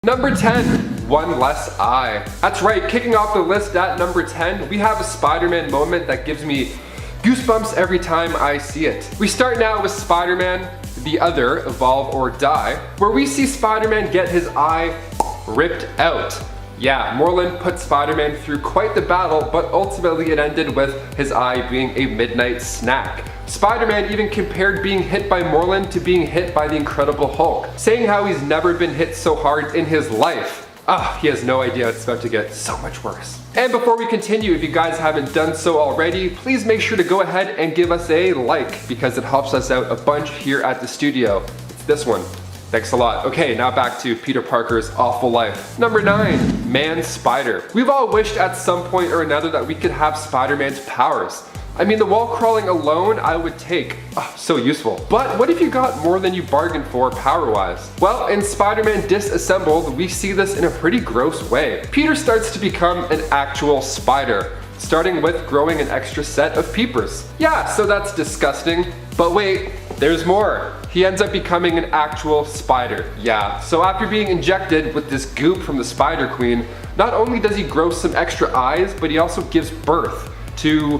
Number 10, one less eye. That's right, kicking off the list at number 10, we have a Spider-Man moment that gives me goosebumps every time I see it. We start now with Spider-Man, the Other, Evolve or Die, where we see Spider-Man get his eye ripped out. Yeah, Morlun put Spider-Man through quite the battle, but ultimately it ended with his eye being a midnight snack. Spider-Man even compared being hit by Morlun to being hit by the Incredible Hulk, saying how he's never been hit so hard in his life. He has no idea it's about to get so much worse. And before we continue, if you guys haven't done so already, please make sure to go ahead and give us a like, because it helps us out a bunch here at the studio. It's this one. Thanks a lot. Okay, now back to Peter Parker's awful life. Number 9, Man Spider. We've all wished at some point or another that we could have Spider-Man's powers. I mean, the wall crawling alone I would take. So useful. But what if you got more than you bargained for power-wise? Well, in Spider-Man Disassembled, we see this in a pretty gross way. Peter starts to become an actual spider, starting with growing an extra set of peepers. Yeah, so that's disgusting. But wait, there's more. He ends up becoming an actual spider. Yeah, so after being injected with this goop from the Spider Queen, not only does he grow some extra eyes, but he also gives birth to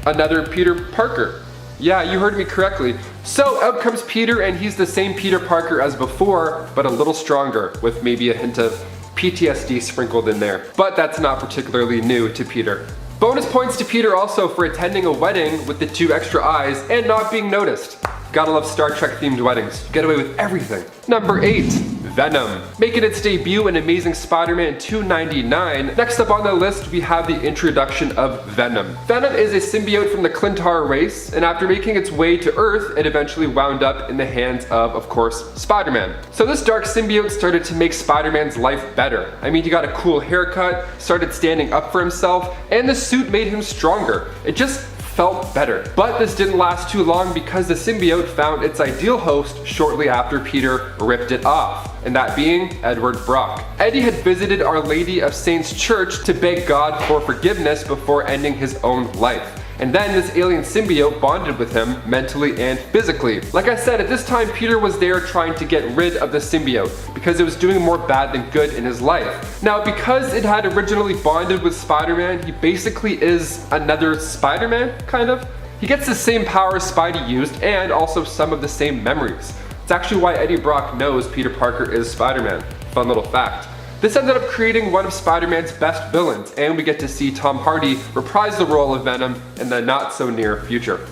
another Peter Parker. Yeah, you heard me correctly. So out comes Peter, and he's the same Peter Parker as before, but a little stronger, with maybe a hint of PTSD sprinkled in there. But that's not particularly new to Peter. Bonus points to Peter also for attending a wedding with the 2 extra eyes and not being noticed. Gotta love Star Trek themed weddings. You get away with everything. Number 8, Venom. Making its debut in Amazing Spider-Man 299, next up on the list we have the introduction of Venom. Venom is a symbiote from the Clintar race, and after making its way to Earth, it eventually wound up in the hands of course, Spider-Man. So this dark symbiote started to make Spider-Man's life better. I mean, he got a cool haircut, started standing up for himself, and the suit made him stronger. It just felt better. But this didn't last too long because the symbiote found its ideal host shortly after Peter ripped it off, and that being Edward Brock. Eddie had visited Our Lady of Saints Church to beg God for forgiveness before ending his own life. And then this alien symbiote bonded with him mentally and physically. Like I said, at this time Peter was there trying to get rid of the symbiote because it was doing more bad than good in his life. Now because it had originally bonded with Spider-Man, he basically is another Spider-Man, kind of. He gets the same powers Spidey used and also some of the same memories. It's actually why Eddie Brock knows Peter Parker is Spider-Man. Fun little fact. This ended up creating one of Spider-Man's best villains, and we get to see Tom Hardy reprise the role of Venom in the not so near future.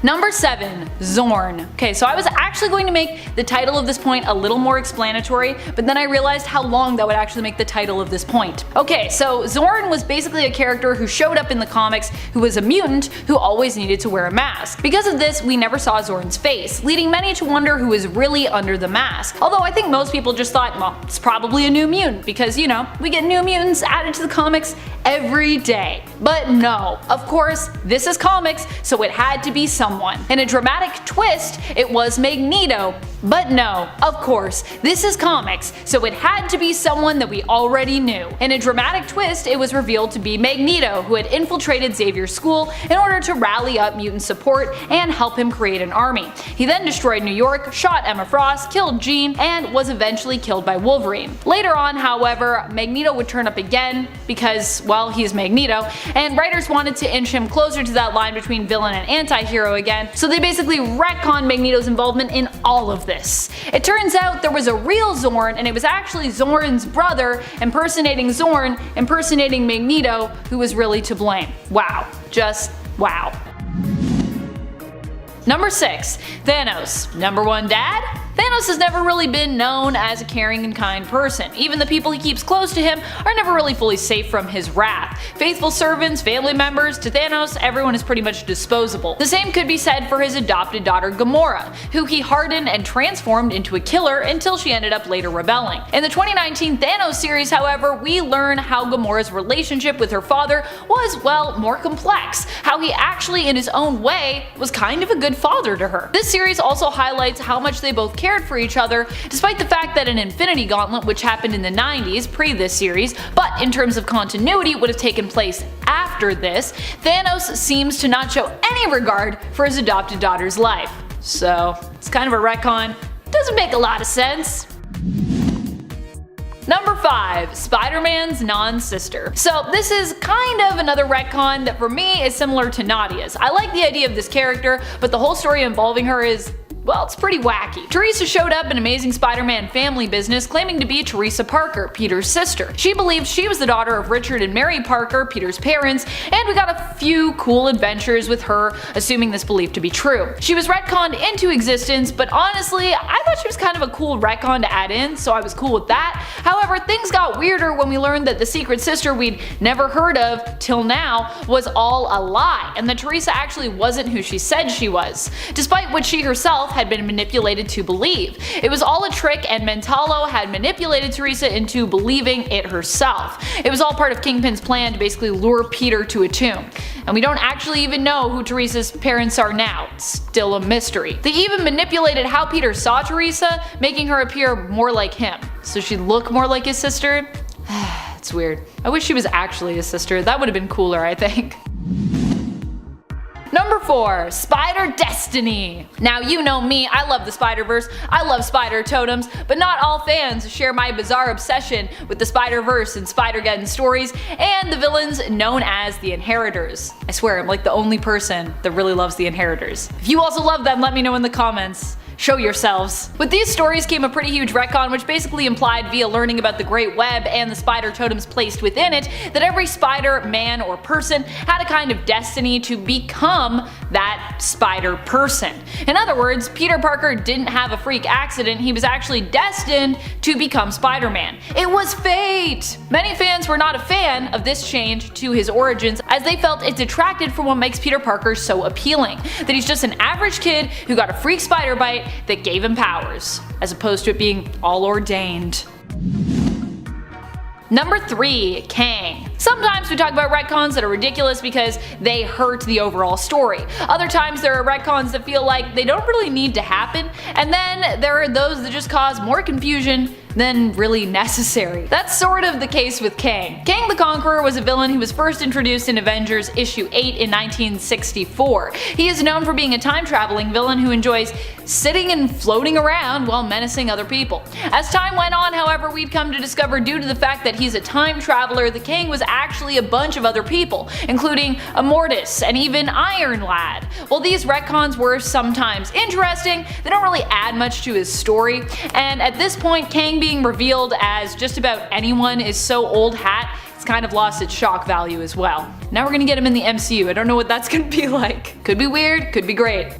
Number 7, Zorn. Okay, so I was actually going to make the title of this point a little more explanatory, but then I realized how long that would actually make the title of this point. Okay, so Zorn was basically a character who showed up in the comics who was a mutant who always needed to wear a mask. Because of this, we never saw Zorn's face, leading many to wonder who was really under the mask. Although I think most people just thought, well, it's probably a new mutant because, you know, we get new mutants added to the comics every day. But no, of course, this is comics, so it had to be someone. In a dramatic twist, it was Magneto. But no, of course, this is comics, so it had to be someone that we already knew. In a dramatic twist, it was revealed to be Magneto, who had infiltrated Xavier's school in order to rally up mutant support and help him create an army. He then destroyed New York, shot Emma Frost, killed Jean, and was eventually killed by Wolverine. Later on, however, Magneto would turn up again because, well, he's Magneto, and writers wanted to inch him closer to that line between villain and anti-hero again, so they basically retconned Magneto's involvement in all of this. It turns out there was a real Zorn, and it was actually Zorn's brother impersonating Zorn, impersonating Magneto, who was really to blame. Wow. Just wow. Number 6, Thanos. Number 1 dad? Thanos has never really been known as a caring and kind person. Even the people he keeps close to him are never really fully safe from his wrath. Faithful servants, family members, to Thanos, everyone is pretty much disposable. The same could be said for his adopted daughter Gamora, who he hardened and transformed into a killer until she ended up later rebelling. In the 2019 Thanos series, however, we learn how Gamora's relationship with her father was, well, more complex. How he actually, in his own way, was kind of a good father to her. This series also highlights how much they both cared for each other, despite the fact that an Infinity Gauntlet, which happened in the 90s, pre this series, but in terms of continuity would have taken place after this, Thanos seems to not show any regard for his adopted daughter's life. So it's kind of a retcon. Doesn't make a lot of sense. Number 5. SpiderMan's Nonsister. So this is kind of another retcon that for me is similar to Nadia's. I like the idea of this character, but the whole story involving her is, well, it's pretty wacky. Teresa showed up in Amazing Spider-Man Family Business claiming to be Teresa Parker, Peter's sister. She believed she was the daughter of Richard and Mary Parker, Peter's parents, and we got a few cool adventures with her, assuming this belief to be true. She was retconned into existence, but honestly, I thought she was kind of a cool retcon to add in, so I was cool with that. However, things got weirder when we learned that the secret sister we'd never heard of till now was all a lie, and that Teresa actually wasn't who she said she was, despite what she herself had been manipulated to believe. It was all a trick, and Mentalo had manipulated Teresa into believing it herself. It was all part of Kingpin's plan to basically lure Peter to a tomb. And we don't actually even know who Teresa's parents are now. It's still a mystery. They even manipulated how Peter saw Teresa, making her appear more like him, so she'd look more like his sister. It's weird. I wish she was actually his sister. That would have been cooler, I think. Number 4. Spider Destiny. Now you know me, I love the Spider-Verse, I love spider totems, but not all fans share my bizarre obsession with the Spider-Verse and Spider-Geddon stories and the villains known as the Inheritors. I swear I'm like the only person that really loves the Inheritors. If you also love them, let me know in the comments. Show yourselves. With these stories came a pretty huge retcon, which basically implied via learning about the Great Web and the spider totems placed within it that every spider, man, or person had a kind of destiny to become that spider person. In other words, Peter Parker didn't have a freak accident, he was actually destined to become Spider-Man. It was fate! Many fans were not a fan of this change to his origins, as they felt it detracted from what makes Peter Parker so appealing, that he's just an average kid who got a freak spider bite that gave him powers, as opposed to it being all ordained. Number 3. Kang. Sometimes we talk about retcons that are ridiculous because they hurt the overall story. Other times there are retcons that feel like they don't really need to happen, and then there are those that just cause more confusion than really necessary. That's sort of the case with Kang. Kang the Conqueror was a villain who was first introduced in Avengers issue 8 in 1964. He is known for being a time-traveling villain who enjoys sitting and floating around while menacing other people. As time went on, however, we'd come to discover, due to the fact that he's a time traveler, the Kang was actually a bunch of other people, including Immortus and even Iron Lad. While these retcons were sometimes interesting, they don't really add much to his story, and at this point Kang being revealed as just about anyone is so old hat, it's kind of lost its shock value as well. Now we're gonna get him in the MCU, I don't know what that's gonna be like. Could be weird, could be great.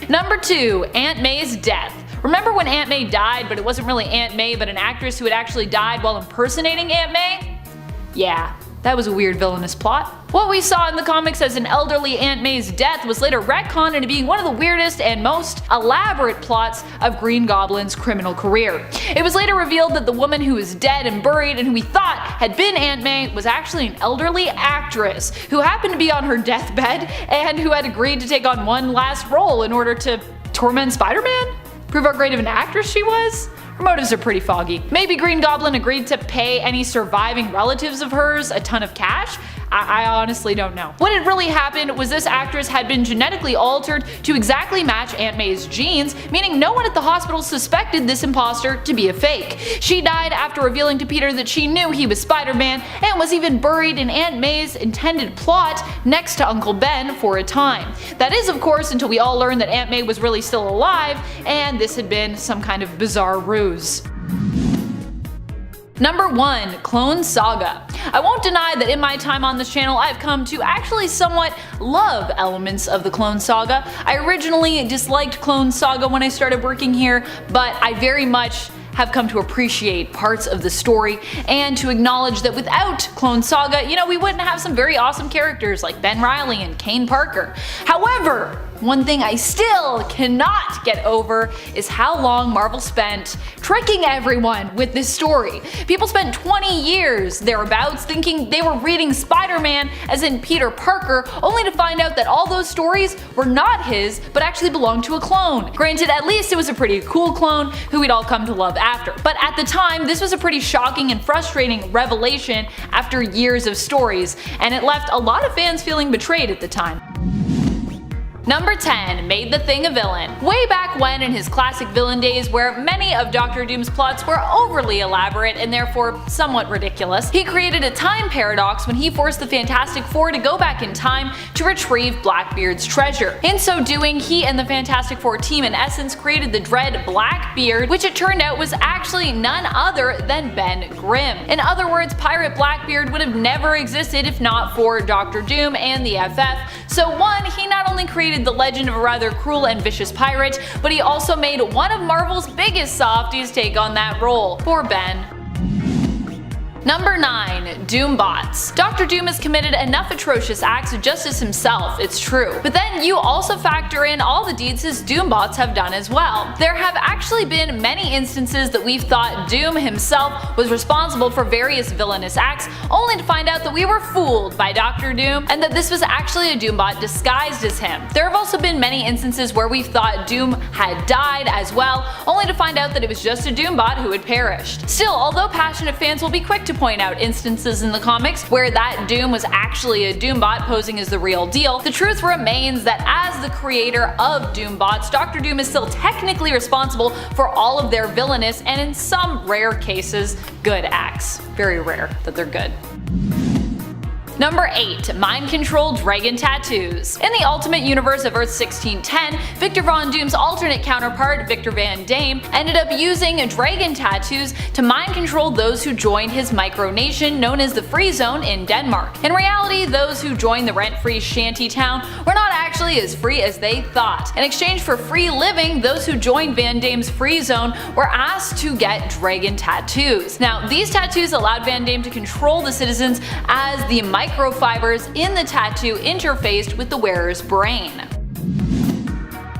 Number 2. Aunt May's death. Remember when Aunt May died, but it wasn't really Aunt May but an actress who had actually died while impersonating Aunt May? Yeah, that was a weird villainous plot. What we saw in the comics as an elderly Aunt May's death was later retconned into being one of the weirdest and most elaborate plots of Green Goblin's criminal career. It was later revealed that the woman who was dead and buried and who we thought had been Aunt May was actually an elderly actress who happened to be on her deathbed and who had agreed to take on one last role in order to torment Spider-Man? Prove how great of an actress she was? Her motives are pretty foggy. Maybe Green Goblin agreed to pay any surviving relatives of hers a ton of cash? I honestly don't know. What had really happened was this actress had been genetically altered to exactly match Aunt May's genes, meaning no one at the hospital suspected this imposter to be a fake. She died after revealing to Peter that she knew he was Spider-Man, and was even buried in Aunt May's intended plot next to Uncle Ben for a time. That is, of course, until we all learned that Aunt May was really still alive, and this had been some kind of bizarre ruse. Number 1. Clone Saga. I won't deny that in my time on this channel I've come to actually somewhat love elements of the Clone Saga. I originally disliked Clone Saga when I started working here, but I very much have come to appreciate parts of the story and to acknowledge that without Clone Saga, we wouldn't have some very awesome characters like Ben Reilly and Kane Parker. However, one thing I still cannot get over is how long Marvel spent tricking everyone with this story. People spent 20 years thereabouts thinking they were reading Spider-Man, as in Peter Parker, only to find out that all those stories were not his, but actually belonged to a clone. Granted, at least it was a pretty cool clone who we'd all come to love after, but at the time this was a pretty shocking and frustrating revelation after years of stories, and it left a lot of fans feeling betrayed at the time. Number 10 made the Thing a villain. Way back when in his classic villain days, where many of Dr. Doom's plots were overly elaborate and therefore somewhat ridiculous, he created a time paradox when he forced the Fantastic Four to go back in time to retrieve Blackbeard's treasure. In so doing, he and the Fantastic Four team in essence created the dread Blackbeard, which it turned out was actually none other than Ben Grimm. In other words, Pirate Blackbeard would have never existed if not for Dr. Doom and the FF. So one, he not only created the legend of a rather cruel and vicious pirate, but he also made one of Marvel's biggest softies take on that role. Poor Ben. Number 9. Doombots. Dr. Doom has committed enough atrocious acts of justice himself, it's true. But then you also factor in all the deeds his Doombots have done as well. There have actually been many instances that we've thought Doom himself was responsible for various villainous acts, only to find out that we were fooled by Dr. Doom and that this was actually a Doombot disguised as him. There have also been many instances where we've thought Doom had died as well, only to find out that it was just a Doombot who had perished. Still, although passionate fans will be quick to point out instances in the comics where that Doom was actually a Doombot posing as the real deal, the truth remains that as the creator of Doombots, Dr. Doom is still technically responsible for all of their villainous and in some rare cases, good acts. Very rare that they're good. Number 8. Mind-controlled dragon tattoos. In the Ultimate Universe of Earth 1610, Victor Von Doom's alternate counterpart, Victor Van Dame, ended up using dragon tattoos to mind-control those who joined his micronation known as the Free Zone in Denmark. In reality, those who joined the rent-free shanty town were not actually as free as they thought. In exchange for free living, those who joined Van Dame's Free Zone were asked to get dragon tattoos. Now, these tattoos allowed Van Dame to control the citizens as the microfibers in the tattoo interfaced with the wearer's brain.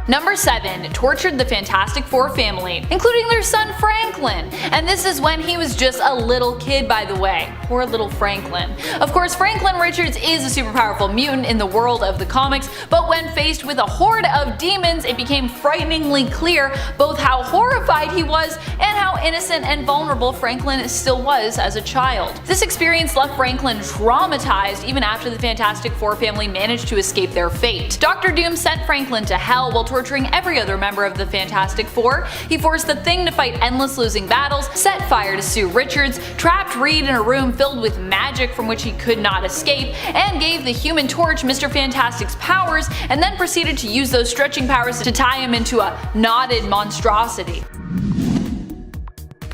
Number 7. Tortured the Fantastic Four family, including their son Franklin. And this is when he was just a little kid, by the way. Poor little Franklin. Of course, Franklin Richards is a super powerful mutant in the world of the comics, but when faced with a horde of demons, it became frighteningly clear both how horrified he was and how innocent and vulnerable Franklin still was as a child. This experience left Franklin traumatized even after the Fantastic Four family managed to escape their fate. Dr. Doom sent Franklin to hell while torturing every other member of the Fantastic Four. He forced the Thing to fight endless losing battles, set fire to Sue Richards, trapped Reed in a room filled with magic from which he could not escape, and gave the Human Torch Mr. Fantastic's powers, and then proceeded to use those stretching powers to tie him into a knotted monstrosity.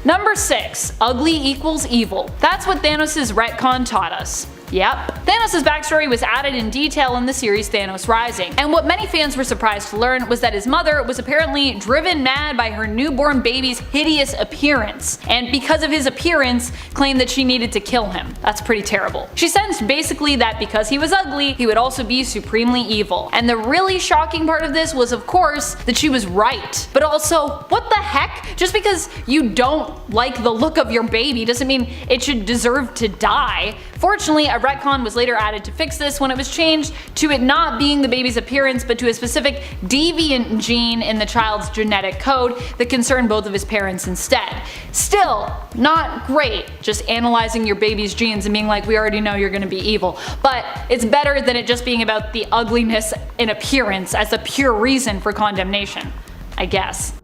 Number 6. Ugly equals evil. That's what Thanos' retcon taught us. Yep. Thanos' backstory was added in detail in the series Thanos Rising, and what many fans were surprised to learn was that his mother was apparently driven mad by her newborn baby's hideous appearance, and because of his appearance, claimed that she needed to kill him. That's pretty terrible. She sensed basically that because he was ugly, he would also be supremely evil. And the really shocking part of this was, of course, that she was right. But also, what the heck? Just because you don't like the look of your baby doesn't mean it should deserve to die. Fortunately, a retcon was later added to fix this when it was changed to it not being the baby's appearance but to a specific deviant gene in the child's genetic code that concerned both of his parents instead. Still, not great, just analyzing your baby's genes and being like, we already know you're gonna be evil. But it's better than it just being about the ugliness in appearance as a pure reason for condemnation, I guess.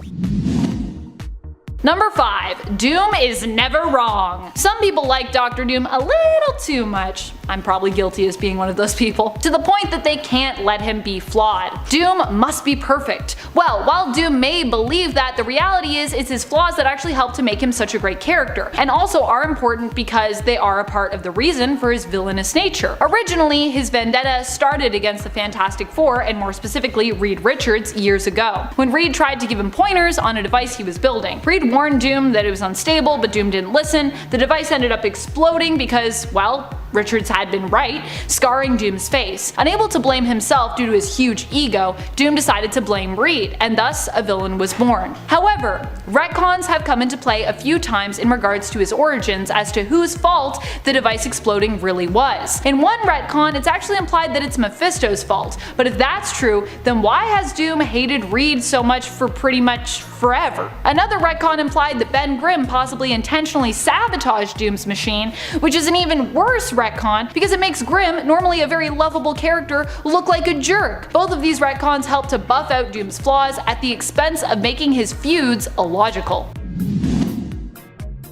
Number 5. Doom is never wrong. Some people like Dr. Doom a little too much. I'm probably guilty as being one of those people. To the point that they can't let him be flawed. Doom must be perfect. Well, while Doom may believe that, the reality is it's his flaws that actually help to make him such a great character, and also are important because they are a part of the reason for his villainous nature. Originally, his vendetta started against the Fantastic Four, and more specifically Reed Richards, years ago, when Reed tried to give him pointers on a device he was building. Reed warned Doom that it was unstable, but Doom didn't listen. The device ended up exploding because, well, Richards had been right, scarring Doom's face. Unable to blame himself due to his huge ego, Doom decided to blame Reed, and thus a villain was born. However, retcons have come into play a few times in regards to his origins as to whose fault the device exploding really was. In one retcon, it's actually implied that it's Mephisto's fault, but if that's true, then why has Doom hated Reed so much for pretty much forever? Another retcon implied that Ben Grimm possibly intentionally sabotaged Doom's machine, which is an even worse retcon retcon because it makes Grimm, normally a very lovable character, look like a jerk. Both of these retcons help to buff out Doom's flaws at the expense of making his feuds illogical.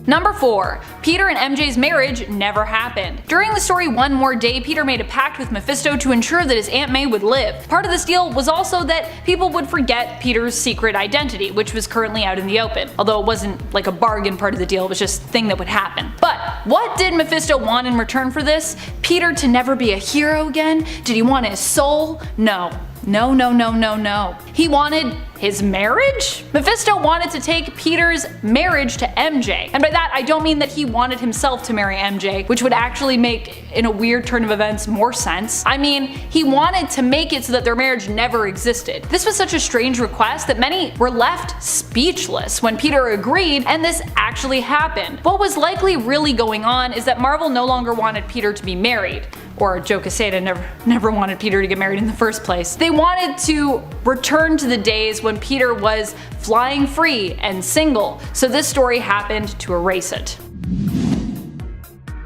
Number 4. Peter and MJ's marriage never happened. During the story One More Day, Peter made a pact with Mephisto to ensure that his Aunt May would live. Part of this deal was also that people would forget Peter's secret identity, which was currently out in the open. Although it wasn't like a bargain part of the deal, it was just a thing that would happen. But what did Mephisto want in return for this? Peter to never be a hero again? Did he want his soul? No. No, no, no, no, no. He wanted his marriage? Mephisto wanted to take Peter's marriage to MJ. And by that, I don't mean that he wanted himself to marry MJ, which would actually make, in a weird turn of events, more sense. I mean, he wanted to make it so that their marriage never existed. This was such a strange request that many were left speechless when Peter agreed and this actually happened. What was likely really going on is that Marvel no longer wanted Peter to be married. Or Joe Quesada never wanted Peter to get married in the first place. They wanted to return to the days when Peter was flying free and single, so this story happened to erase it.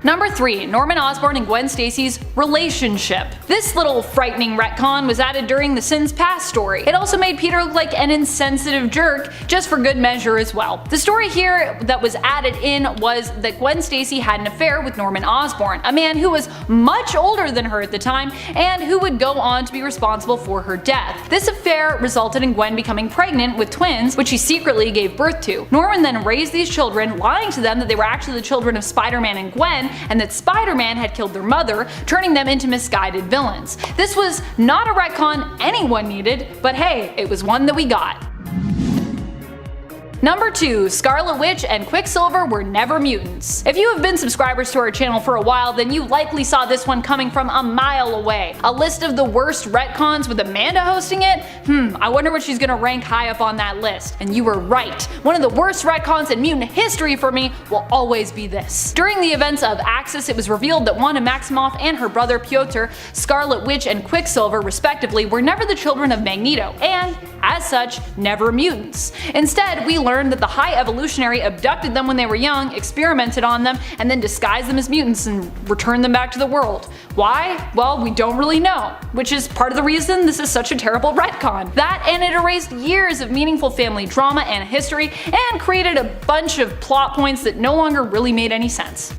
Number 3. Norman Osborn and Gwen Stacy's relationship. This little frightening retcon was added during the Sins Past story. It also made Peter look like an insensitive jerk, just for good measure as well. The story here that was added in was that Gwen Stacy had an affair with Norman Osborn, a man who was much older than her at the time and who would go on to be responsible for her death. This affair resulted in Gwen becoming pregnant with twins, which she secretly gave birth to. Norman then raised these children, lying to them that they were actually the children of Spider-Man and Gwen, and that Spider-Man had killed their mother, turning them into misguided villains. This was not a retcon anyone needed, but hey, it was one that we got. Number 2. Scarlet Witch and Quicksilver were never mutants. If you have been subscribers to our channel for a while, then you likely saw this one coming from a mile away. A list of the worst retcons with Amanda hosting it? I wonder what she's gonna rank high up on that list. And you were right. One of the worst retcons in mutant history for me will always be this. During the events of Axis, it was revealed that Wanda Maximoff and her brother Pyotr, Scarlet Witch and Quicksilver respectively, were never the children of Magneto, and as such, never mutants. Instead, we learned that the High Evolutionary abducted them when they were young, experimented on them, and then disguised them as mutants and returned them back to the world. Why? Well, we don't really know, which is part of the reason this is such a terrible retcon. That, and it erased years of meaningful family drama and history, and created a bunch of plot points that no longer really made any sense.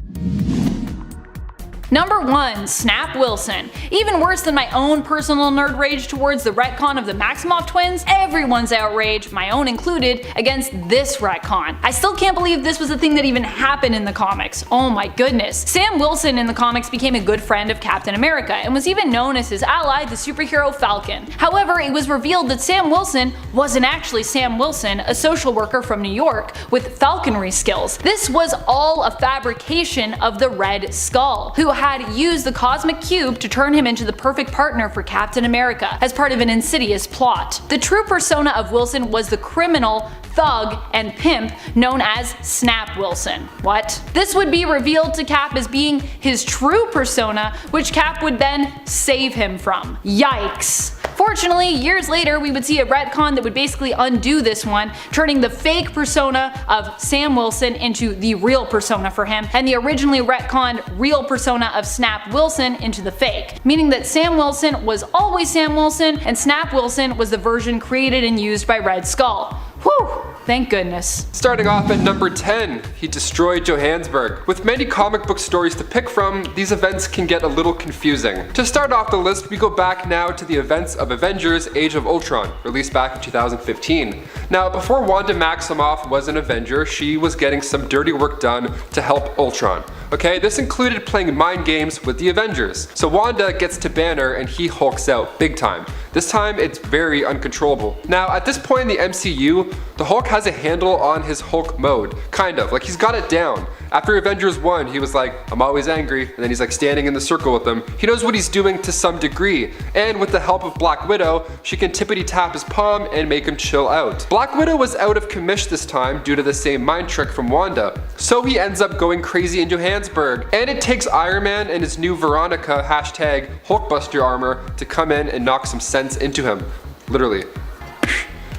Number 1. Snap Wilson. Even worse than my own personal nerd rage towards the retcon of the Maximoff twins, everyone's outrage, my own included, against this retcon. I still can't believe this was a thing that even happened in the comics. Oh my goodness. Sam Wilson in the comics became a good friend of Captain America and was even known as his ally, the superhero Falcon. However, it was revealed that Sam Wilson wasn't actually Sam Wilson, a social worker from New York with falconry skills. This was all a fabrication of the Red Skull, who had used the Cosmic Cube to turn him into the perfect partner for Captain America as part of an insidious plot. The true persona of Wilson was the criminal, thug, and pimp known as Snap Wilson. What? This would be revealed to Cap as being his true persona, which Cap would then save him from. Yikes. Fortunately, years later we would see a retcon that would basically undo this one, turning the fake persona of Sam Wilson into the real persona for him, and the originally retconned real persona of Snap Wilson into the fake, meaning that Sam Wilson was always Sam Wilson and Snap Wilson was the version created and used by Red Skull. Whew, thank goodness. Starting off at number 10, he destroyed Johannesburg. With many comic book stories to pick from, these events can get a little confusing. To start off the list, we go back now to the events of Avengers Age of Ultron, released back in 2015. Now, before Wanda Maximoff was an Avenger, she was getting some dirty work done to help Ultron. Okay, this included playing mind games with the Avengers. So Wanda gets to Banner and he hulks out big time. This time it's very uncontrollable. Now at this point in the MCU, the Hulk has a handle on his Hulk mode, kind of, like he's got it down. After Avengers 1, he was like, I'm always angry, and then he's like standing in the circle with them. He knows what he's doing to some degree, and with the help of Black Widow, she can tippity tap his palm and make him chill out. Black Widow was out of commish this time due to the same mind trick from Wanda, so he ends up going crazy in Johannesburg, and it takes Iron Man and his new Veronica #Hulkbuster armor to come in and knock some sense into him. Literally.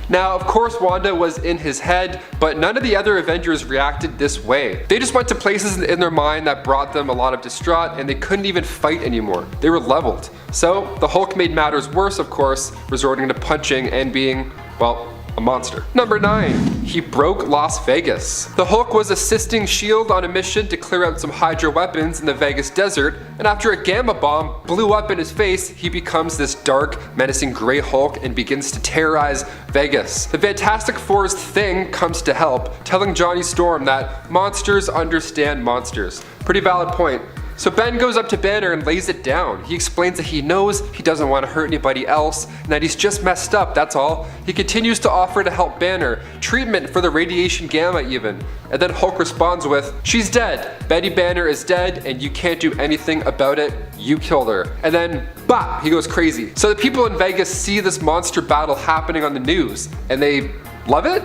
Now, of course, Wanda was in his head, but none of the other Avengers reacted this way. They just went to places in their mind that brought them a lot of distraught, and they couldn't even fight anymore. They were leveled. So the Hulk made matters worse, of course, resorting to punching and being, well, a monster. Number 9. He broke Las Vegas. The Hulk was assisting S.H.I.E.L.D. on a mission to clear out some Hydra weapons in the Vegas desert, and after a gamma bomb blew up in his face, he becomes this dark, menacing gray Hulk and begins to terrorize Vegas. The Fantastic Four's Thing comes to help, telling Johnny Storm that monsters understand monsters. Pretty valid point. So Ben goes up to Banner and lays it down. He explains that he knows he doesn't want to hurt anybody else and that he's just messed up, that's all. He continues to offer to help Banner, treatment for the radiation gamma even. And then Hulk responds with, "She's dead. Betty Banner is dead and you can't do anything about it. You killed her." And then, bah, he goes crazy. So the people in Vegas see this monster battle happening on the news and they love it?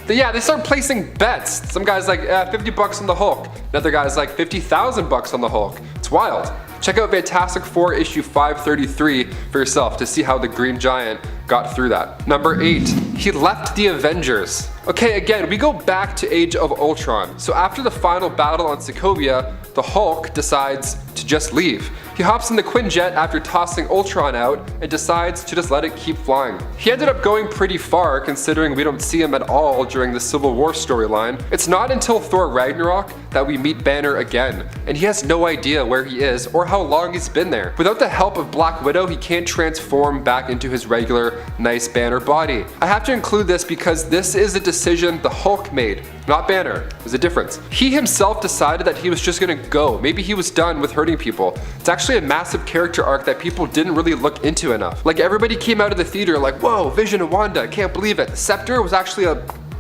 Yeah, they start placing bets. Some guy's like, $50 on the Hulk. Another guy's like, $50,000 on the Hulk. It's wild. Check out Fantastic Four issue 533 for yourself to see how the Green Giant got through that. Number 8. He left the Avengers. Okay, again, we go back to Age of Ultron. So after the final battle on Sokovia, the Hulk decides to just leave. He hops in the Quinjet after tossing Ultron out and decides to just let it keep flying. He ended up going pretty far considering we don't see him at all during the Civil War storyline. It's not until Thor Ragnarok that we meet Banner again, and he has no idea where he is or how long he's been there. Without the help of Black Widow, he can't transform back into his regular, nice Banner body. I have to include this because this is a decision the Hulk made, not Banner. There's a difference. He himself decided that he was just gonna go. Maybe he was done with hurting people. It's actually a massive character arc that people didn't really look into enough. Like everybody came out of the theater like, whoa, Vision and Wanda, can't believe it. Scepter was actually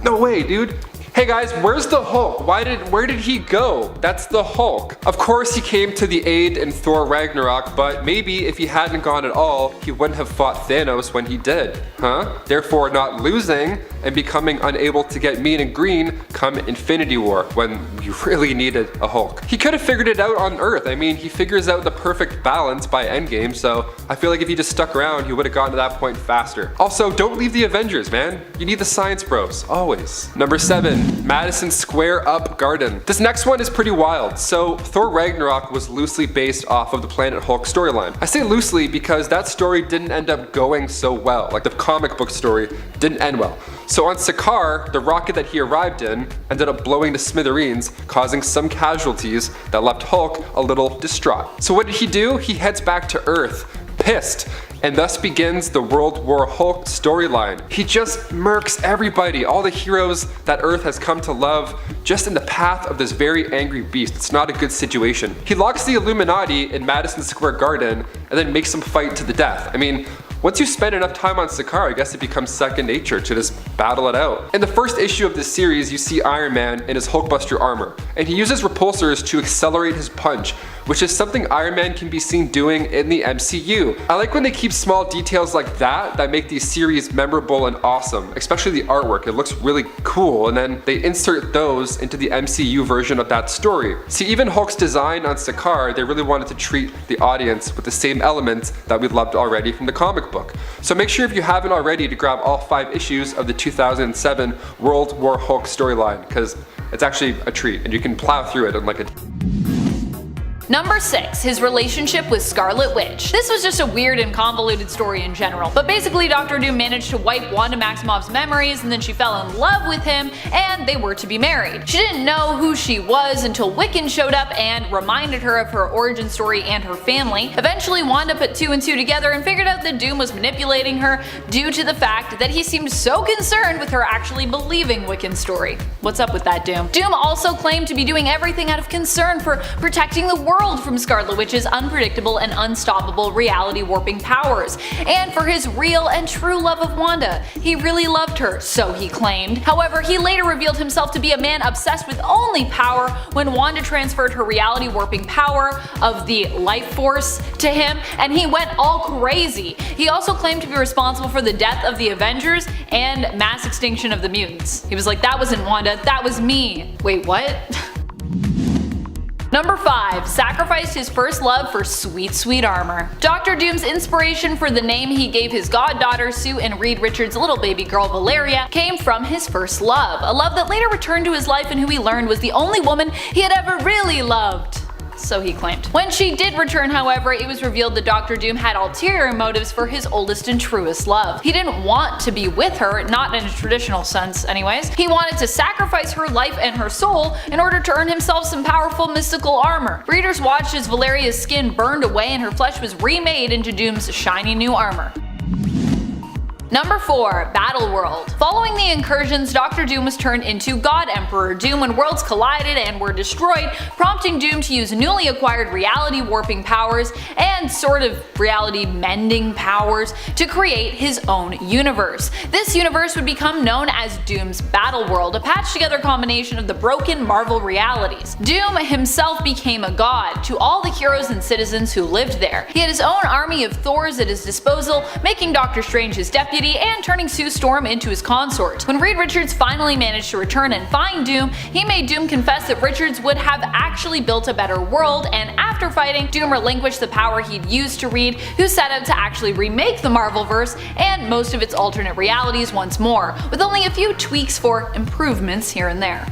no way, dude. Hey guys, where's the Hulk? Where did he go? That's the Hulk. Of course he came to the aid in Thor Ragnarok, but maybe if he hadn't gone at all, he wouldn't have fought Thanos when he did, huh? Therefore not losing and becoming unable to get mean and green come Infinity War, when we really needed a Hulk. He could have figured it out on Earth. I mean, he figures out the perfect balance by Endgame, so I feel like if he just stuck around, he would have gotten to that point faster. Also, don't leave the Avengers, man. You need the science bros, always. Number 7. Madison Square Up Garden. This next one is pretty wild. So Thor Ragnarok was loosely based off of the Planet Hulk storyline. I say loosely because that story didn't end up going so well. Like the comic book story didn't end well. So on Sakaar, the rocket that he arrived in ended up blowing to smithereens, causing some casualties that left Hulk a little distraught. So what did he do? He heads back to Earth, pissed, and thus begins the World War Hulk storyline. He just murks everybody, all the heroes that Earth has come to love, just in the path of this very angry beast. It's not a good situation. He locks the Illuminati in Madison Square Garden and then makes them fight to the death. I mean, once you spend enough time on Sakaar, I guess it becomes second nature to just battle it out. In the first issue of this series, you see Iron Man in his Hulkbuster armor, and he uses repulsors to accelerate his punch, which is something Iron Man can be seen doing in the MCU. I like when they keep small details like that make these series memorable and awesome, especially the artwork. It looks really cool, and then they insert those into the MCU version of that story. See, even Hulk's design on Sakaar, they really wanted to treat the audience with the same elements that we loved already from the comic book. So make sure if you haven't already to grab all 5 issues of the 2007 World War Hulk storyline, because it's actually a treat and you can plow through it in like a Number 6, his relationship with Scarlet Witch. This was just a weird and convoluted story in general, but basically Dr. Doom managed to wipe Wanda Maximoff's memories and then she fell in love with him and they were to be married. She didn't know who she was until Wiccan showed up and reminded her of her origin story and her family. Eventually Wanda put 2 and 2 together and figured out that Doom was manipulating her due to the fact that he seemed so concerned with her actually believing Wiccan's story. What's up with that, Doom? Doom also claimed to be doing everything out of concern for protecting the world from Scarlet Witch's unpredictable and unstoppable reality warping powers, and for his real and true love of Wanda. He really loved her, so he claimed. However, he later revealed himself to be a man obsessed with only power when Wanda transferred her reality warping power of the life force to him, and he went all crazy. He also claimed to be responsible for the death of the Avengers and mass extinction of the mutants. He was like, that wasn't Wanda, that was me. Wait, what? Number 5. Sacrificed his first love for sweet, sweet armor. Dr. Doom's inspiration for the name he gave his goddaughter Sue and Reed Richards' little baby girl Valeria came from his first love, a love that later returned to his life and who he learned was the only woman he had ever really loved. So he claimed. When she did return, however, it was revealed that Dr. Doom had ulterior motives for his oldest and truest love. He didn't want to be with her, not in a traditional sense anyways. He wanted to sacrifice her life and her soul in order to earn himself some powerful mystical armor. Readers watched as Valeria's skin burned away and her flesh was remade into Doom's shiny new armor. Number 4. Battleworld. Following the incursions, Dr. Doom was turned into God Emperor Doom when worlds collided and were destroyed, prompting Doom to use newly acquired reality warping powers and sort of reality mending powers to create his own universe. This universe would become known as Doom's Battleworld, a patched together combination of the broken Marvel realities. Doom himself became a god to all the heroes and citizens who lived there. He had his own army of Thors at his disposal, making Doctor Strange his deputy and turning Sue Storm into his consort. When Reed Richards finally managed to return and find Doom, he made Doom confess that Richards would have actually built a better world, and after fighting, Doom relinquished the power he'd used to Reed, who set out to actually remake the Marvelverse and most of its alternate realities once more, with only a few tweaks for improvements here and there.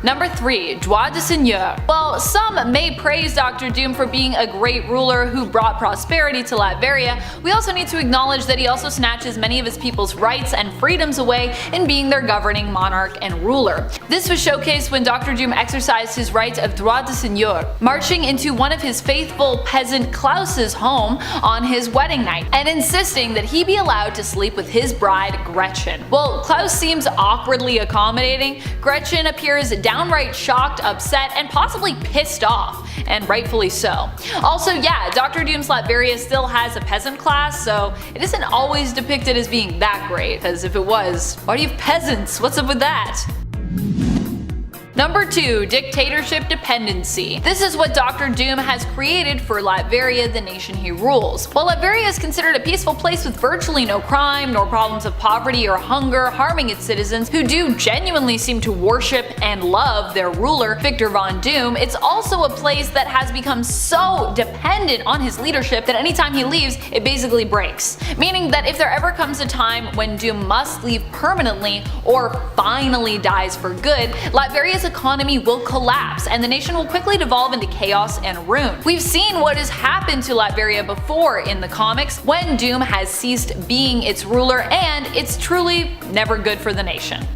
Number 3. Droit de Seigneur. While some may praise Dr. Doom for being a great ruler who brought prosperity to Latveria, we also need to acknowledge that he also snatches many of his people's rights and freedoms away in being their governing monarch and ruler. This was showcased when Dr. Doom exercised his right of droit de seigneur, marching into one of his faithful peasant Klaus's home on his wedding night, and insisting that he be allowed to sleep with his bride Gretchen. While Klaus seems awkwardly accommodating, Gretchen appears downright shocked, upset, and possibly pissed off, and rightfully so. Also, yeah, Dr. Doom's Latveria still has a peasant class, so it isn't always depicted as being that great, because if it was, why do you have peasants? What's up with that? Number 2. Dictatorship dependency. This is what Dr. Doom has created for Latveria, the nation he rules. While Latveria is considered a peaceful place with virtually no crime, nor problems of poverty or hunger harming its citizens, who do genuinely seem to worship and love their ruler, Victor Von Doom, it's also a place that has become so dependent on his leadership that anytime he leaves, it basically breaks. Meaning that if there ever comes a time when Doom must leave permanently or finally dies for good, Latveria's economy will collapse and the nation will quickly devolve into chaos and ruin. We've seen what has happened to Latveria before in the comics when Doom has ceased being its ruler, and it's truly never good for the nation.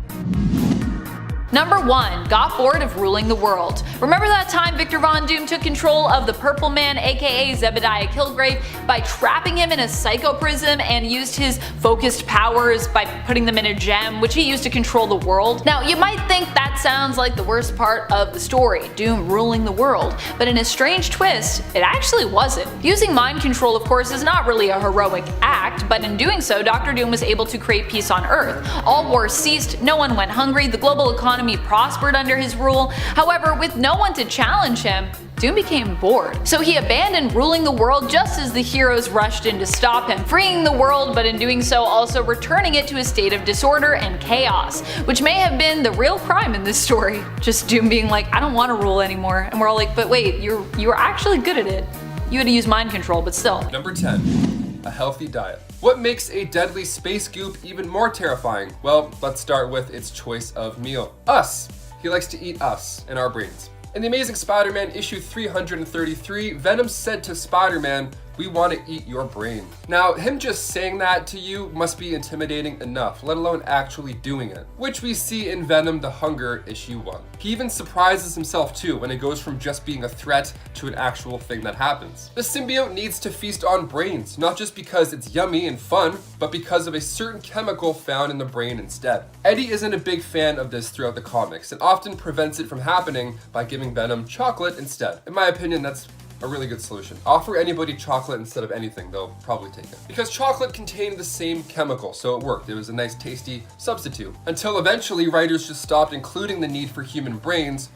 Number 1. Got bored of ruling the world. Remember that time Victor Von Doom took control of the Purple Man, aka Zebediah Killgrave, by trapping him in a psychoprism and used his focused powers by putting them in a gem, which he used to control the world? Now, you might think that sounds like the worst part of the story, Doom ruling the world, but in a strange twist, it actually wasn't. Using mind control, of course, is not really a heroic act, but in doing so, Dr. Doom was able to create peace on Earth. All wars ceased, no one went hungry, the global economy prospered under his rule. However, with no one to challenge him, Doom became bored. So he abandoned ruling the world just as the heroes rushed in to stop him, freeing the world, but in doing so also returning it to a state of disorder and chaos, which may have been the real crime in this story. Just Doom being like, I don't want to rule anymore, and we're all like, but wait, you were actually good at it. You had to use mind control, but still. Number 10. A healthy diet. What makes a deadly space goop even more terrifying? Well, let's start with its choice of meal. Us. He likes to eat us and our brains. In The Amazing Spider-Man issue 333, Venom said to Spider-Man, "We want to eat your brain." Now, him just saying that to you must be intimidating enough, let alone actually doing it, which we see in Venom the Hunger issue 1. He even surprises himself too when it goes from just being a threat to an actual thing that happens. The symbiote needs to feast on brains, not just because it's yummy and fun, but because of a certain chemical found in the brain instead. Eddie isn't a big fan of this throughout the comics and often prevents it from happening by giving Venom chocolate instead. In my opinion, that's a really good solution. Offer anybody chocolate instead of anything, they'll probably take it. Because chocolate contained the same chemical, so it worked. It was a nice tasty substitute. Until eventually writers just stopped including the need for human brains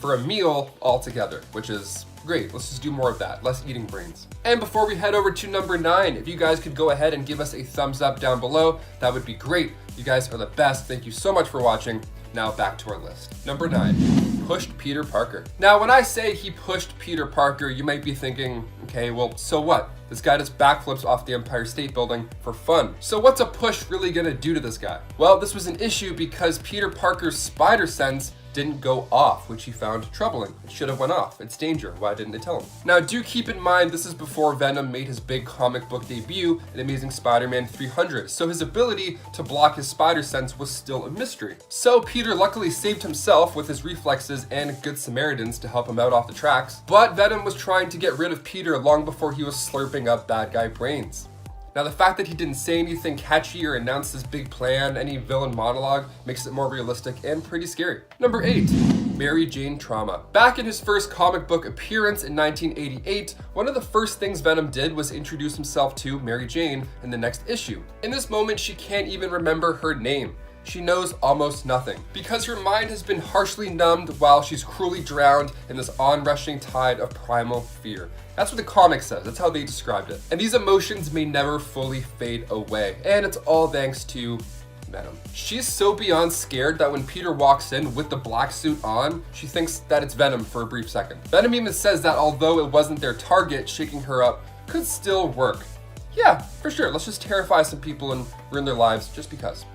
for a meal altogether, which is great. Let's just do more of that, less eating brains. And before we head over to number 9, if you guys could go ahead and give us a thumbs up down below, that would be great. You guys are the best. Thank you so much for watching. Now back to our list. Number 9, pushed Peter Parker. Now when I say he pushed Peter Parker, you might be thinking, okay, well, so what? This guy does backflips off the Empire State Building for fun. So what's a push really gonna do to this guy? Well, this was an issue because Peter Parker's spider sense didn't go off, which he found troubling. It should have went off. It's danger. Why didn't they tell him? Now, do keep in mind, this is before Venom made his big comic book debut in Amazing Spider-Man 300, so his ability to block his spider sense was still a mystery. So Peter luckily saved himself with his reflexes and Good Samaritans to help him out off the tracks, but Venom was trying to get rid of Peter long before he was slurping up bad guy brains. Now, the fact that he didn't say anything catchy or announce his big plan, any villain monologue, makes it more realistic and pretty scary. Number 8, Mary Jane trauma. Back in his first comic book appearance in 1988, one of the first things Venom did was introduce himself to Mary Jane in the next issue. In this moment, she can't even remember her name. She knows almost nothing because her mind has been harshly numbed while she's cruelly drowned in this onrushing tide of primal fear. That's what the comic says. That's how they described it. And these emotions may never fully fade away. And it's all thanks to Venom. She's so beyond scared that when Peter walks in with the black suit on, she thinks that it's Venom for a brief second. Venom even says that although it wasn't their target, shaking her up could still work. Yeah, for sure. Let's just terrify some people and ruin their lives just because.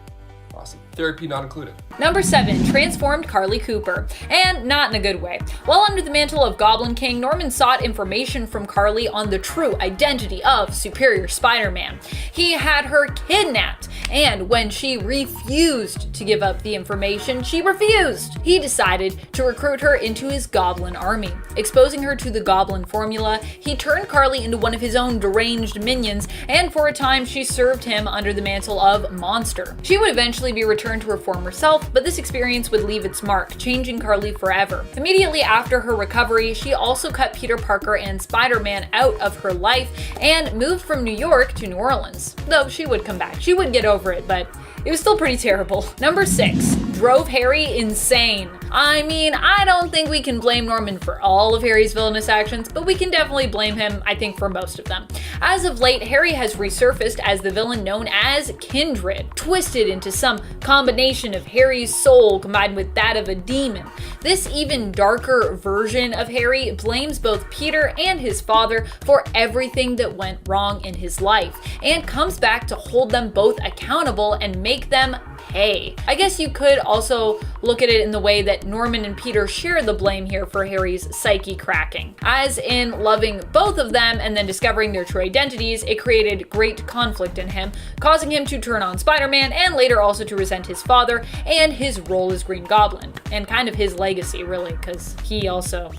Awesome. Therapy not included. Number 7, transformed Carly Cooper. And not in a good way. While under the mantle of Goblin King, Norman sought information from Carly on the true identity of Superior Spider-Man. He had her kidnapped, and when she refused to give up the information, she refused. He decided to recruit her into his Goblin army. Exposing her to the Goblin formula, he turned Carly into one of his own deranged minions, and for a time she served him under the mantle of Monster. She would eventually be returned to her former self, but this experience would leave its mark, changing Carly forever. Immediately after her recovery, she also cut Peter Parker and Spider-Man out of her life and moved from New York to New Orleans. Though she would come back. She would get over it, but it was still pretty terrible. Number 6, drove Harry insane. I mean, I don't think we can blame Norman for all of Harry's villainous actions, but we can definitely blame him, I think, for most of them. As of late, Harry has resurfaced as the villain known as Kindred, twisted into some combination of Harry's soul combined with that of a demon. This even darker version of Harry blames both Peter and his father for everything that went wrong in his life, and comes back to hold them both accountable and make them pay. I guess you could also look at it in the way that Norman and Peter share the blame here for Harry's psyche cracking. As in loving both of them and then discovering their true identities, it created great conflict in him, causing him to turn on Spider-Man and later also to resent his father and his role as Green Goblin. And kind of his legacy, really, because he also,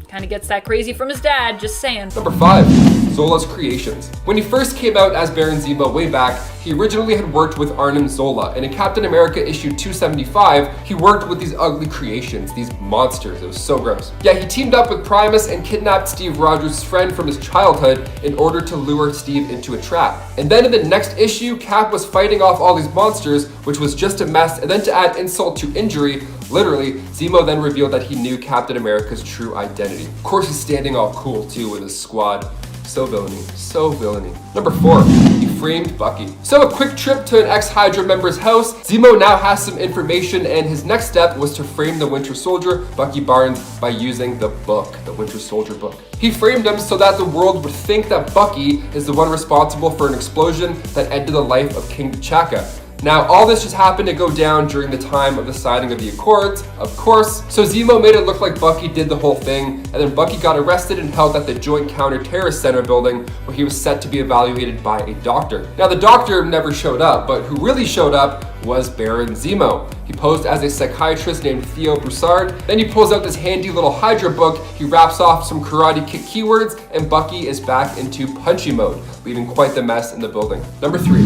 kind of gets that crazy from his dad, just saying. Number 5, Zolas Creations. When he first came out as Baron Zemo way back, he originally had worked with Arnim Zola, and in Captain America issue 275, he worked with these ugly creations, these monsters. It was so gross. Yeah, he teamed up with Primus and kidnapped Steve Rogers' friend from his childhood in order to lure Steve into a trap. And then in the next issue, Cap was fighting off all these monsters, which was just a mess, and then to add insult to injury, literally, Zemo then revealed that he knew Captain America's true identity. Of course, he's standing all cool too with his squad. So villainy, so villainy. Number 4, he framed Bucky. So a quick trip to an ex-Hydra member's house, Zemo now has some information, and his next step was to frame the Winter Soldier, Bucky Barnes, by using the book, the Winter Soldier book. He framed him so that the world would think that Bucky is the one responsible for an explosion that ended the life of King T'Chaka. Now, all this just happened to go down during the time of the signing of the Accords, of course, so Zemo made it look like Bucky did the whole thing, and then Bucky got arrested and held at the Joint Counter-Terrorist Center building, where he was set to be evaluated by a doctor. Now, the doctor never showed up, but who really showed up was Baron Zemo. He posed as a psychiatrist named Theo Broussard, then he pulls out this handy little Hydra book, he raps off some karate kick keywords, and Bucky is back into punchy mode, leaving quite the mess in the building. Number 3,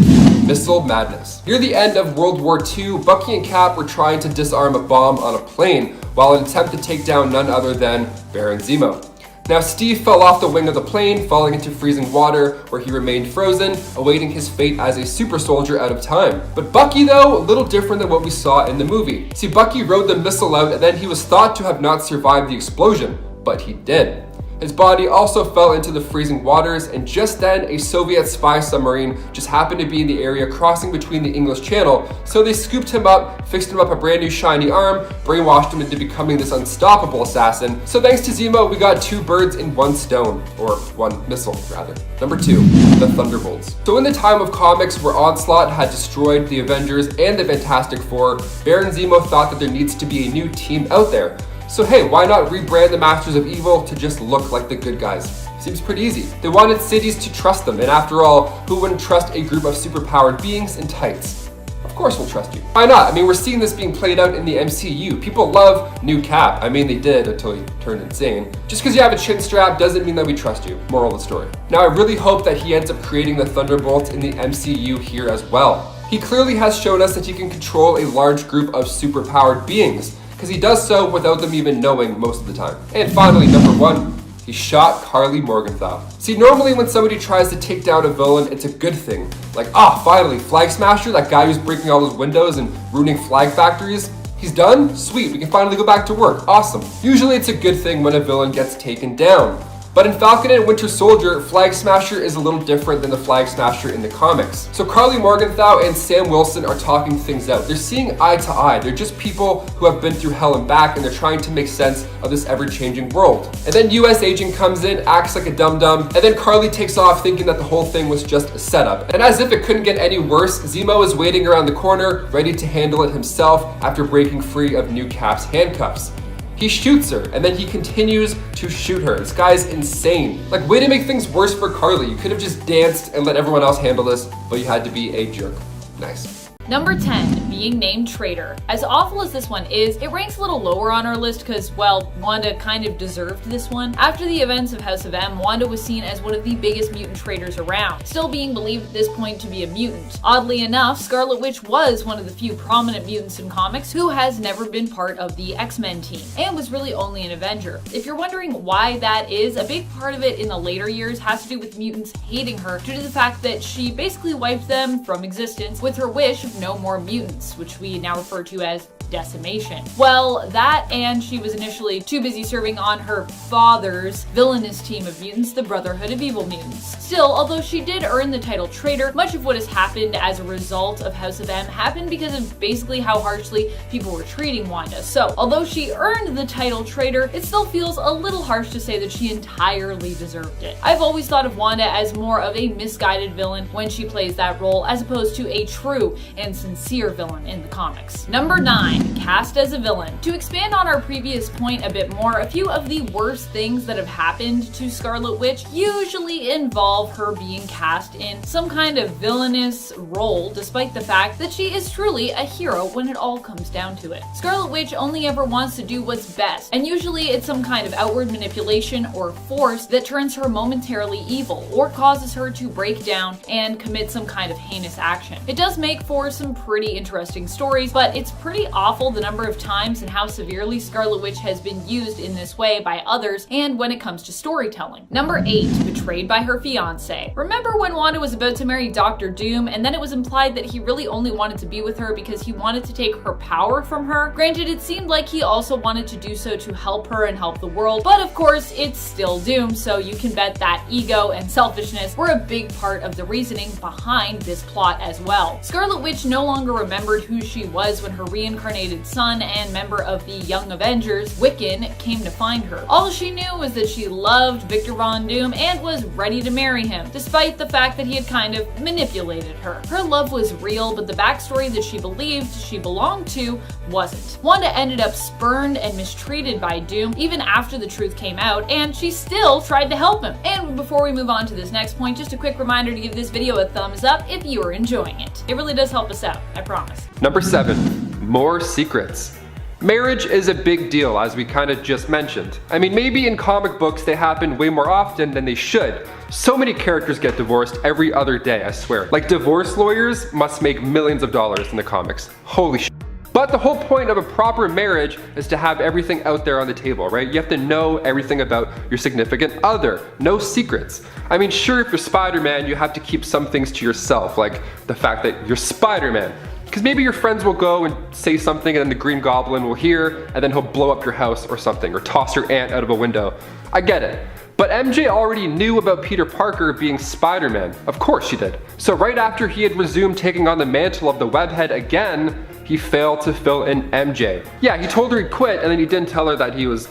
Missile Madness. Near the end of World War II, Bucky and Cap were trying to disarm a bomb on a plane, while an attempt to take down none other than Baron Zemo. Now, Steve fell off the wing of the plane, falling into freezing water, where he remained frozen, awaiting his fate as a super soldier out of time. But Bucky, though, a little different than what we saw in the movie. See, Bucky rode the missile out, and then he was thought to have not survived the explosion, but he did. His body also fell into the freezing waters, and just then a Soviet spy submarine just happened to be in the area crossing between the English Channel, so they scooped him up, fixed him up a brand new shiny arm, brainwashed him into becoming this unstoppable assassin. So thanks to Zemo, we got 2 birds in 1 stone, or 1 missile rather. Number 2, the Thunderbolts. So in the time of comics where Onslaught had destroyed the Avengers and the Fantastic Four, Baron Zemo thought that there needs to be a new team out there. So hey, why not rebrand the Masters of Evil to just look like the good guys? Seems pretty easy. They wanted cities to trust them, and after all, who wouldn't trust a group of superpowered beings in tights? Of course we'll trust you. Why not? I mean, we're seeing this being played out in the MCU. People love new Cap. I mean, they did until he turned insane. Just because you have a chin strap doesn't mean that we trust you. Moral of the story. Now, I really hope that he ends up creating the Thunderbolts in the MCU here as well. He clearly has shown us that he can control a large group of superpowered beings, because he does so without them even knowing most of the time. And finally, number 1. He shot Karli Morgenthau. See, normally when somebody tries to take down a villain, it's a good thing. Like, finally, Flag Smasher, that guy who's breaking all those windows and ruining flag factories, he's done? Sweet, we can finally go back to work. Awesome. Usually it's a good thing when a villain gets taken down. But in Falcon and Winter Soldier, Flag Smasher is a little different than the Flag Smasher in the comics. So Karli Morgenthau and Sam Wilson are talking things out. They're seeing eye to eye. They're just people who have been through hell and back, and they're trying to make sense of this ever-changing world. And then US Agent comes in, acts like a dum-dum, and then Karli takes off thinking that the whole thing was just a setup. And as if it couldn't get any worse, Zemo is waiting around the corner, ready to handle it himself after breaking free of New Cap's handcuffs. He shoots her, and then he continues to shoot her. This guy's insane. Like, way to make things worse for Karli. You could have just danced and let everyone else handle this, but you had to be a jerk. Nice. Number 10, being named traitor. As awful as this one is, it ranks a little lower on our list because, well, Wanda kind of deserved this one. After the events of House of M, Wanda was seen as one of the biggest mutant traitors around, still being believed at this point to be a mutant. Oddly enough, Scarlet Witch was one of the few prominent mutants in comics who has never been part of the X-Men team, and was really only an Avenger. If you're wondering why that is, a big part of it in the later years has to do with mutants hating her due to the fact that she basically wiped them from existence with her wish of no more mutants, which we now refer to as decimation. Well, that, and she was initially too busy serving on her father's villainous team of mutants, the Brotherhood of Evil Mutants. Still, although she did earn the title traitor, much of what has happened as a result of House of M happened because of basically how harshly people were treating Wanda. So, although she earned the title traitor, it still feels a little harsh to say that she entirely deserved it. I've always thought of Wanda as more of a misguided villain when she plays that role, as opposed to a true and sincere villain in the comics. Number 9. Cast as a villain. To expand on our previous point a bit more, a few of the worst things that have happened to Scarlet Witch usually involve her being cast in some kind of villainous role, despite the fact that she is truly a hero when it all comes down to it. Scarlet Witch only ever wants to do what's best, and usually it's some kind of outward manipulation or force that turns her momentarily evil, or causes her to break down and commit some kind of heinous action. It does make for some pretty interesting stories, but it's pretty awful the number of times and how severely Scarlet Witch has been used in this way by others, and when it comes to storytelling. Number 8, betrayed by her fiance. Remember when Wanda was about to marry Dr. Doom, and then it was implied that he really only wanted to be with her because he wanted to take her power from her? Granted, it seemed like he also wanted to do so to help her and help the world, but of course, it's still Doom, so you can bet that ego and selfishness were a big part of the reasoning behind this plot as well. Scarlet Witch no longer remembered who she was when her reincarnated son and member of the Young Avengers, Wiccan, came to find her. All she knew was that she loved Victor Von Doom and was ready to marry him, despite the fact that he had kind of manipulated her. Her love was real, but the backstory that she believed she belonged to wasn't. Wanda ended up spurned and mistreated by Doom even after the truth came out, and she still tried to help him. And before we move on to this next point, just a quick reminder to give this video a thumbs up if you are enjoying it. It really does help us out, I promise. Number 7, more secrets. Marriage is a big deal, as we kind of just mentioned. I mean, maybe in comic books they happen way more often than they should. So many characters get divorced every other day, I swear. Like, divorce lawyers must make millions of dollars in the comics. Holy shit. But the whole point of a proper marriage is to have everything out there on the table, right? You have to know everything about your significant other. No secrets. I mean, sure, if you're Spider-Man, you have to keep some things to yourself, like the fact that you're Spider-Man. Because maybe your friends will go and say something and then the Green Goblin will hear, and then he'll blow up your house or something, or toss your aunt out of a window. I get it. But MJ already knew about Peter Parker being Spider-Man. Of course she did. So right after he had resumed taking on the mantle of the webhead again, he failed to fill in MJ. Yeah, he told her he'd quit, and then he didn't tell her that he was,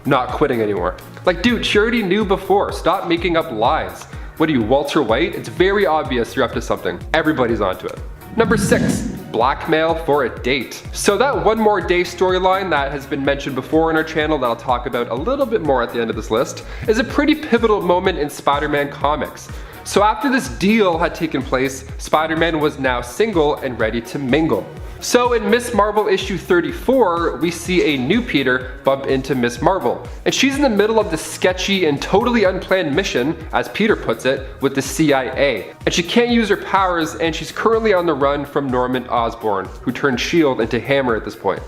not quitting anymore. Like, dude, she already knew before. Stop making up lies. What are you, Walter White? It's very obvious you're up to something. Everybody's onto it. Number 6, Blackmail For A Date. So that One More Day storyline that has been mentioned before in our channel that I'll talk about a little bit more at the end of this list is a pretty pivotal moment in Spider-Man comics. So after this deal had taken place, Spider-Man was now single and ready to mingle. So in Miss Marvel issue 34, we see a new Peter bump into Miss Marvel. And she's in the middle of this sketchy and totally unplanned mission, as Peter puts it, with the CIA. And she can't use her powers, and she's currently on the run from Norman Osborn, who turned S.H.I.E.L.D. into Hammer at this point.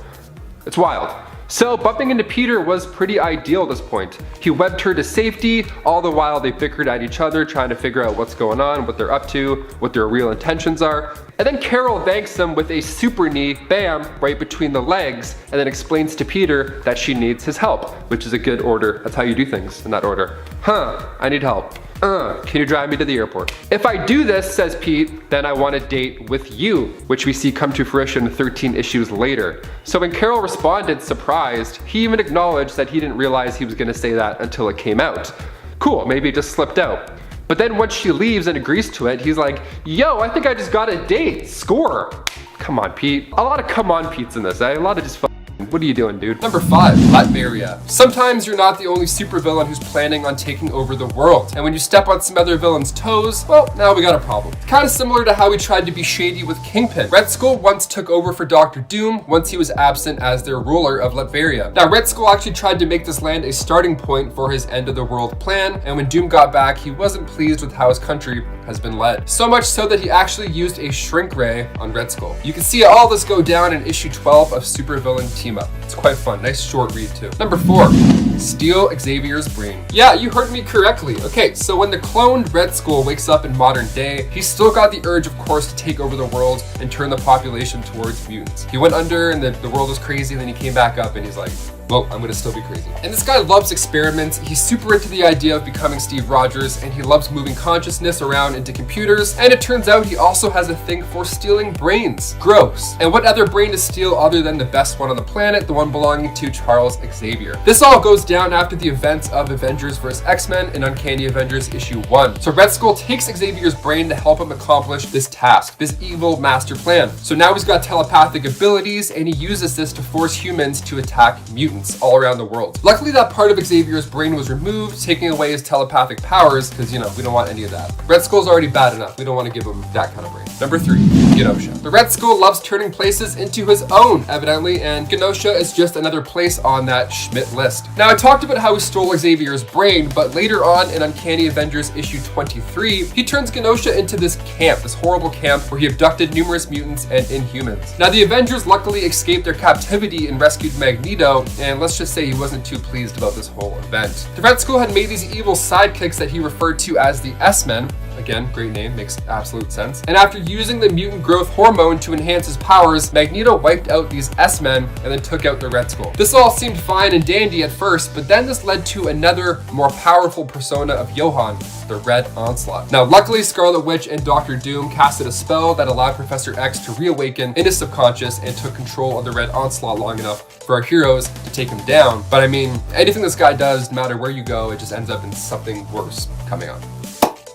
It's wild. So bumping into Peter was pretty ideal at this point. He webbed her to safety, all the while they bickered at each other trying to figure out what's going on, what they're up to, what their real intentions are. And then Carol thanks him with a super knee, bam, right between the legs, and then explains to Peter that she needs his help, which is a good order. That's how you do things in that order. I need help. Can you drive me to the airport? If I do this, says Pete, then I want a date with you, which we see come to fruition 13 issues later. So when Carol responded surprised, he even acknowledged that he didn't realize he was gonna say that until it came out. Cool, maybe it just slipped out. But then once she leaves and agrees to it, he's like, yo, I think I just got a date, score. Come on, Pete. A lot of come on Pete's in this, eh? A lot of just what are you doing, dude? Number 5, Laria. Sometimes you're not the only supervillain who's planning on taking over the world. And when you step on some other villain's toes, well, now we got a problem. Kind of similar to how we tried to be shady with Kingpin. Red Skull once took over for Dr. Doom once he was absent as their ruler of Latveria. Now, Red Skull actually tried to make this land a starting point for his end of the world plan, and when Doom got back, he wasn't pleased with how his country has been led. So much so that he actually used a shrink ray on Red Skull. You can see all this go down in issue 12 of Supervillain Team Up. It's quite fun, nice short read too. Number 4, steal Xavier's brain. Yeah, you heard me correctly. Okay, so when the cloned Red Skull wakes up in modern day, he's still got the urge, of course, to take over the world and turn the population towards mutants. He went under and the world was crazy, and then he came back up and he's like, well, I'm gonna still be crazy. And this guy loves experiments. He's super into the idea of becoming Steve Rogers, and he loves moving consciousness around into computers. And it turns out he also has a thing for stealing brains. Gross. And what other brain to steal other than the best one on the planet, the one belonging to Charles Xavier? This all goes down after the events of Avengers vs. X-Men in Uncanny Avengers issue 1. So Red Skull takes Xavier's brain to help him accomplish this task, this evil master plan. So now he's got telepathic abilities, and he uses this to force humans to attack mutants all around the world. Luckily, that part of Xavier's brain was removed, taking away his telepathic powers, because, we don't want any of that. Red Skull's already bad enough. We don't want to give him that kind of brain. Number 3, Genosha. The Red Skull loves turning places into his own, evidently, and Genosha is just another place on that Schmidt list. Now, I talked about how he stole Xavier's brain, but later on in Uncanny Avengers issue 23, he turns Genosha into this camp, this horrible camp where he abducted numerous mutants and Inhumans. Now, the Avengers luckily escaped their captivity and rescued Magneto, and let's just say he wasn't too pleased about this whole event. The Red Skull had made these evil sidekicks that he referred to as the S-Men. Again, great name, makes absolute sense. And after using the mutant growth hormone to enhance his powers, Magneto wiped out these S-Men and then took out the Red Skull. This all seemed fine and dandy at first, but then this led to another, more powerful persona of Johann, the Red Onslaught. Now, luckily, Scarlet Witch and Dr. Doom casted a spell that allowed Professor X to reawaken in his subconscious and took control of the Red Onslaught long enough for our heroes to take him down. But I mean, anything this guy does, no matter where you go, it just ends up in something worse coming up.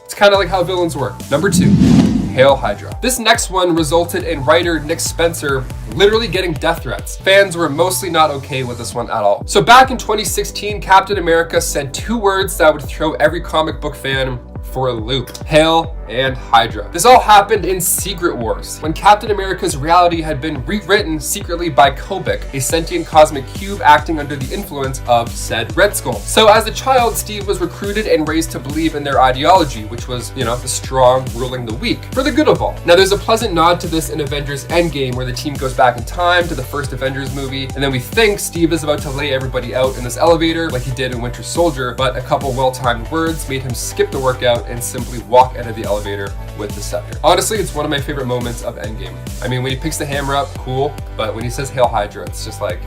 It's kind of like how villains work. Number 2, Hail Hydra. This next one resulted in writer Nick Spencer literally getting death threats. Fans were mostly not okay with this one at all. So back in 2016, Captain America said 2 words that would throw every comic book fan for a loop: Hail and Hydra. This all happened in Secret Wars, when Captain America's reality had been rewritten secretly by Kobik, a sentient cosmic cube acting under the influence of said Red Skull. So as a child, Steve was recruited and raised to believe in their ideology, which was, the strong ruling the weak, for the good of all. Now, there's a pleasant nod to this in Avengers Endgame, where the team goes back in time to the first Avengers movie, and then we think Steve is about to lay everybody out in this elevator like he did in Winter Soldier, but a couple well-timed words made him skip the workout and simply walk out of the elevator with the scepter. Honestly, it's one of my favorite moments of Endgame. I mean, when he picks the hammer up, cool, but when he says Hail Hydra, it's just like,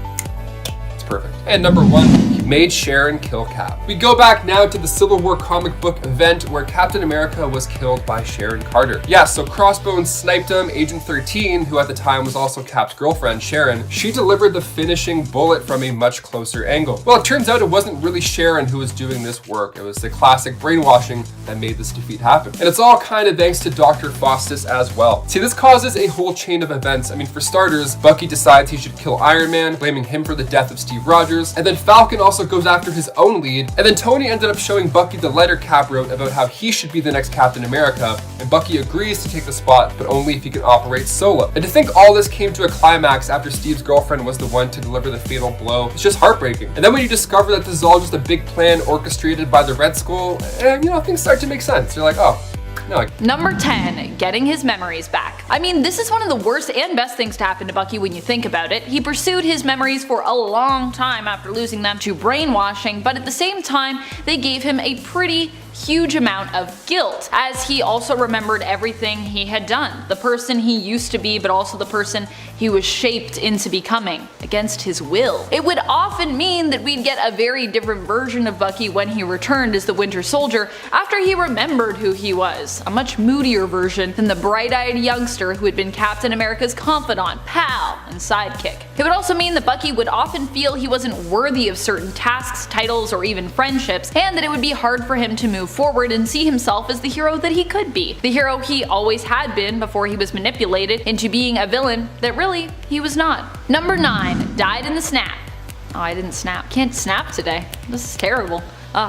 it's perfect. And number 1, made Sharon kill Cap. We go back now to the Civil War comic book event where Captain America was killed by Sharon Carter. Yeah, so Crossbones sniped him. Agent 13, who at the time was also Cap's girlfriend, Sharon, she delivered the finishing bullet from a much closer angle. Well, it turns out it wasn't really Sharon who was doing this work. It was the classic brainwashing that made this defeat happen. And it's all kind of thanks to Dr. Faustus as well. See, this causes a whole chain of events. I mean, for starters, Bucky decides he should kill Iron Man, blaming him for the death of Steve Rogers, and then Falcon also goes after his own lead, and then Tony ended up showing Bucky the letter Cap wrote about how he should be the next Captain America, and Bucky agrees to take the spot, but only if he can operate solo. And to think all this came to a climax after Steve's girlfriend was the one to deliver the fatal blow, it's just heartbreaking. And then when you discover that this is all just a big plan orchestrated by the Red Skull, and things start to make sense. You're like, oh. No. Number 10, getting his memories back. I mean, this is one of the worst and best things to happen to Bucky when you think about it. He pursued his memories for a long time after losing them to brainwashing, but at the same time, they gave him a pretty huge amount of guilt, as he also remembered everything he had done, the person he used to be, but also the person he was shaped into becoming, against his will. It would often mean that we'd get a very different version of Bucky when he returned as the Winter Soldier after he remembered who he was, a much moodier version than the bright-eyed youngster who had been Captain America's confidant, pal, and sidekick. It would also mean that Bucky would often feel he wasn't worthy of certain tasks, titles, or even friendships, and that it would be hard for him to move forward and see himself as the hero that he could be. The hero he always had been before he was manipulated into being a villain that really he was not. Number 9, died in the snap. Oh, I didn't snap. Can't snap today. This is terrible.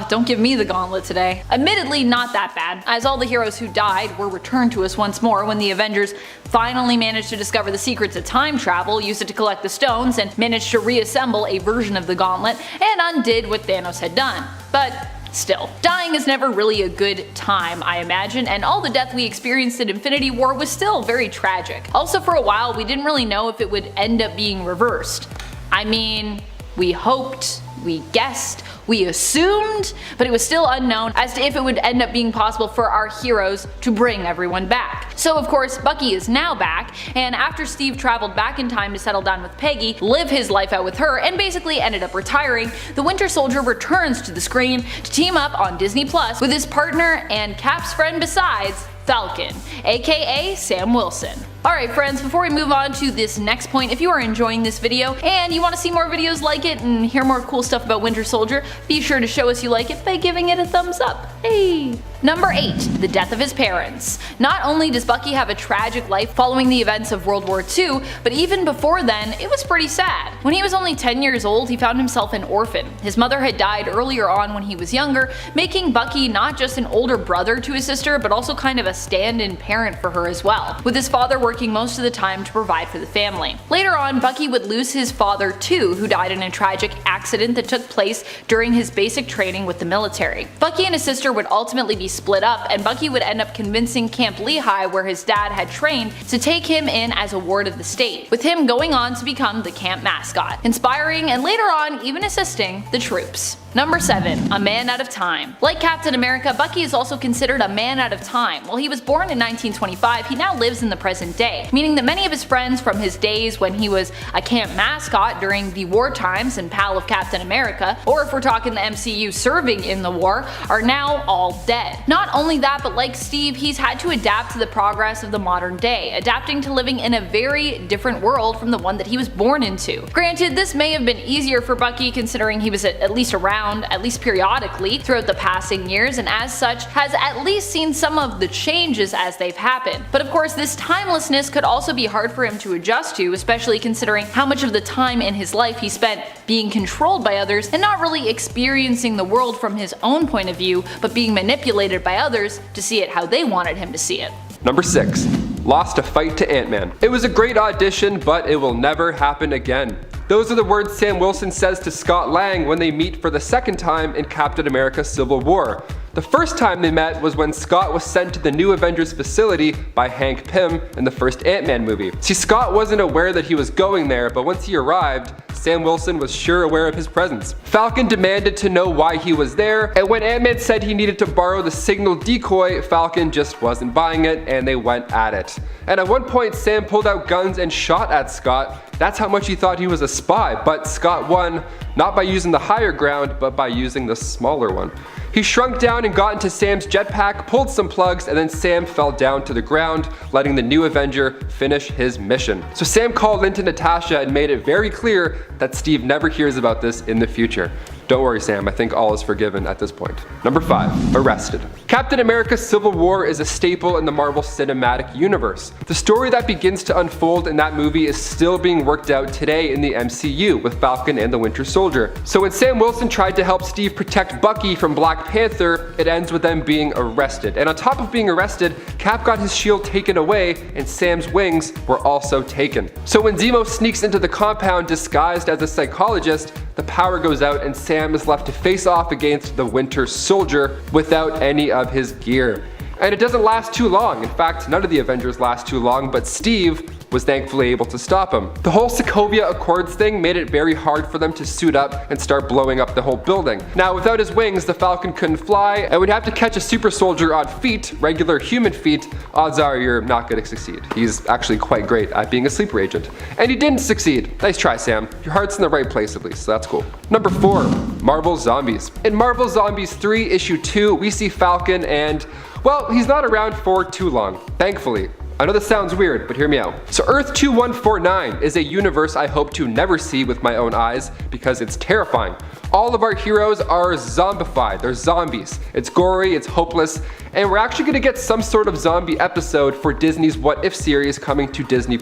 Don't give me the gauntlet today. Admittedly, not that bad, as all the heroes who died were returned to us once more when the Avengers finally managed to discover the secrets of time travel, used it to collect the stones, and managed to reassemble a version of the gauntlet, and undid what Thanos had done. But still, dying is never really a good time, I imagine, and all the death we experienced in Infinity War was still very tragic. Also, for a while, we didn't really know if it would end up being reversed. I mean, we hoped, we guessed, we assumed, but it was still unknown as to if it would end up being possible for our heroes to bring everyone back. So of course, Bucky is now back, and after Steve traveled back in time to settle down with Peggy, live his life out with her, and basically ended up retiring, the Winter Soldier returns to the screen to team up on Disney Plus with his partner and Cap's friend besides, Falcon, aka Sam Wilson. Alright friends, before we move on to this next point, if you are enjoying this video and you want to see more videos like it and hear more cool stuff about Winter Soldier, be sure to show us you like it by giving it a thumbs up. Hey! Number 8, the death of his parents. Not only does Bucky have a tragic life following the events of World War II, but even before then, it was pretty sad. When he was only 10 years old, he found himself an orphan. His mother had died earlier on when he was younger, making Bucky not just an older brother to his sister, but also kind of a stand-in parent for her as well, with his father working most of the time to provide for the family. Later on, Bucky would lose his father too, who died in a tragic accident that took place during his basic training with the military. Bucky and his sister would ultimately be split up, and Bucky would end up convincing Camp Lehigh, where his dad had trained, to take him in as a ward of the state, with him going on to become the camp mascot, inspiring and later on even assisting the troops. Number 7, a man out of time. Like Captain America, Bucky is also considered a man out of time. While he was born in 1925, he now lives in the present day, meaning that many of his friends from his days when he was a camp mascot during the war times and pal of Captain America, or if we're talking the MCU serving in the war, are now all dead. Not only that, but like Steve, he's had to adapt to the progress of the modern day, adapting to living in a very different world from the one that he was born into. Granted, this may have been easier for Bucky considering he was at least around, at least periodically, throughout the passing years, and as such has at least seen some of the changes as they've happened. But of course, this timelessness could also be hard for him to adjust to, especially considering how much of the time in his life he spent being controlled by others and not really experiencing the world from his own point of view, but being manipulated by others to see it how they wanted him to see it. Number 6. Lost a Fight to AntMan. It was a great audition, but it will never happen again. Those are the words Sam Wilson says to Scott Lang when they meet for the second time in Captain America Civil War. The first time they met was when Scott was sent to the New Avengers facility by Hank Pym in the first Ant-Man movie. See, Scott wasn't aware that he was going there, but once he arrived, Sam Wilson was sure aware of his presence. Falcon demanded to know why he was there, and when Ant-Man said he needed to borrow the signal decoy, Falcon just wasn't buying it, and they went at it. And at one point, Sam pulled out guns and shot at Scott. That's how much he thought he was a spy, but Scott won, not by using the higher ground, but by using the smaller one. He shrunk down and got into Sam's jetpack, pulled some plugs, and then Sam fell down to the ground, letting the new Avenger finish his mission. So Sam called into Natasha and made it very clear that Steve never hears about this in the future. Don't worry, Sam, I think all is forgiven at this point. Number 5, arrested. Captain America Civil War is a staple in the Marvel Cinematic Universe. The story that begins to unfold in that movie is still being worked out today in the MCU with Falcon and the Winter Soldier. So when Sam Wilson tried to help Steve protect Bucky from Black Panther, it ends with them being arrested. And on top of being arrested, Cap got his shield taken away and Sam's wings were also taken. So when Zemo sneaks into the compound disguised as a psychologist, the power goes out and Sam is left to face off against the Winter Soldier without any of his gear. And it doesn't last too long. In fact, none of the Avengers last too long, but Steve was thankfully able to stop him. The whole Sokovia Accords thing made it very hard for them to suit up and start blowing up the whole building. Now, without his wings, the Falcon couldn't fly, and would have to catch a super soldier on feet, regular human feet. Odds are you're not going to succeed. He's actually quite great at being a sleeper agent. And he didn't succeed. Nice try, Sam. Your heart's in the right place at least, so that's cool. Number 4, Marvel Zombies. In Marvel Zombies 3, issue 2, we see Falcon and, well, he's not around for too long, thankfully. I know this sounds weird, but hear me out. So Earth 2149 is a universe I hope to never see with my own eyes because it's terrifying. All of our heroes are zombified, they're zombies. It's gory, it's hopeless, and we're actually gonna get some sort of zombie episode for Disney's What If series coming to Disney+.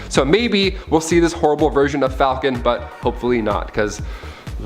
So maybe we'll see this horrible version of Falcon, but hopefully not, because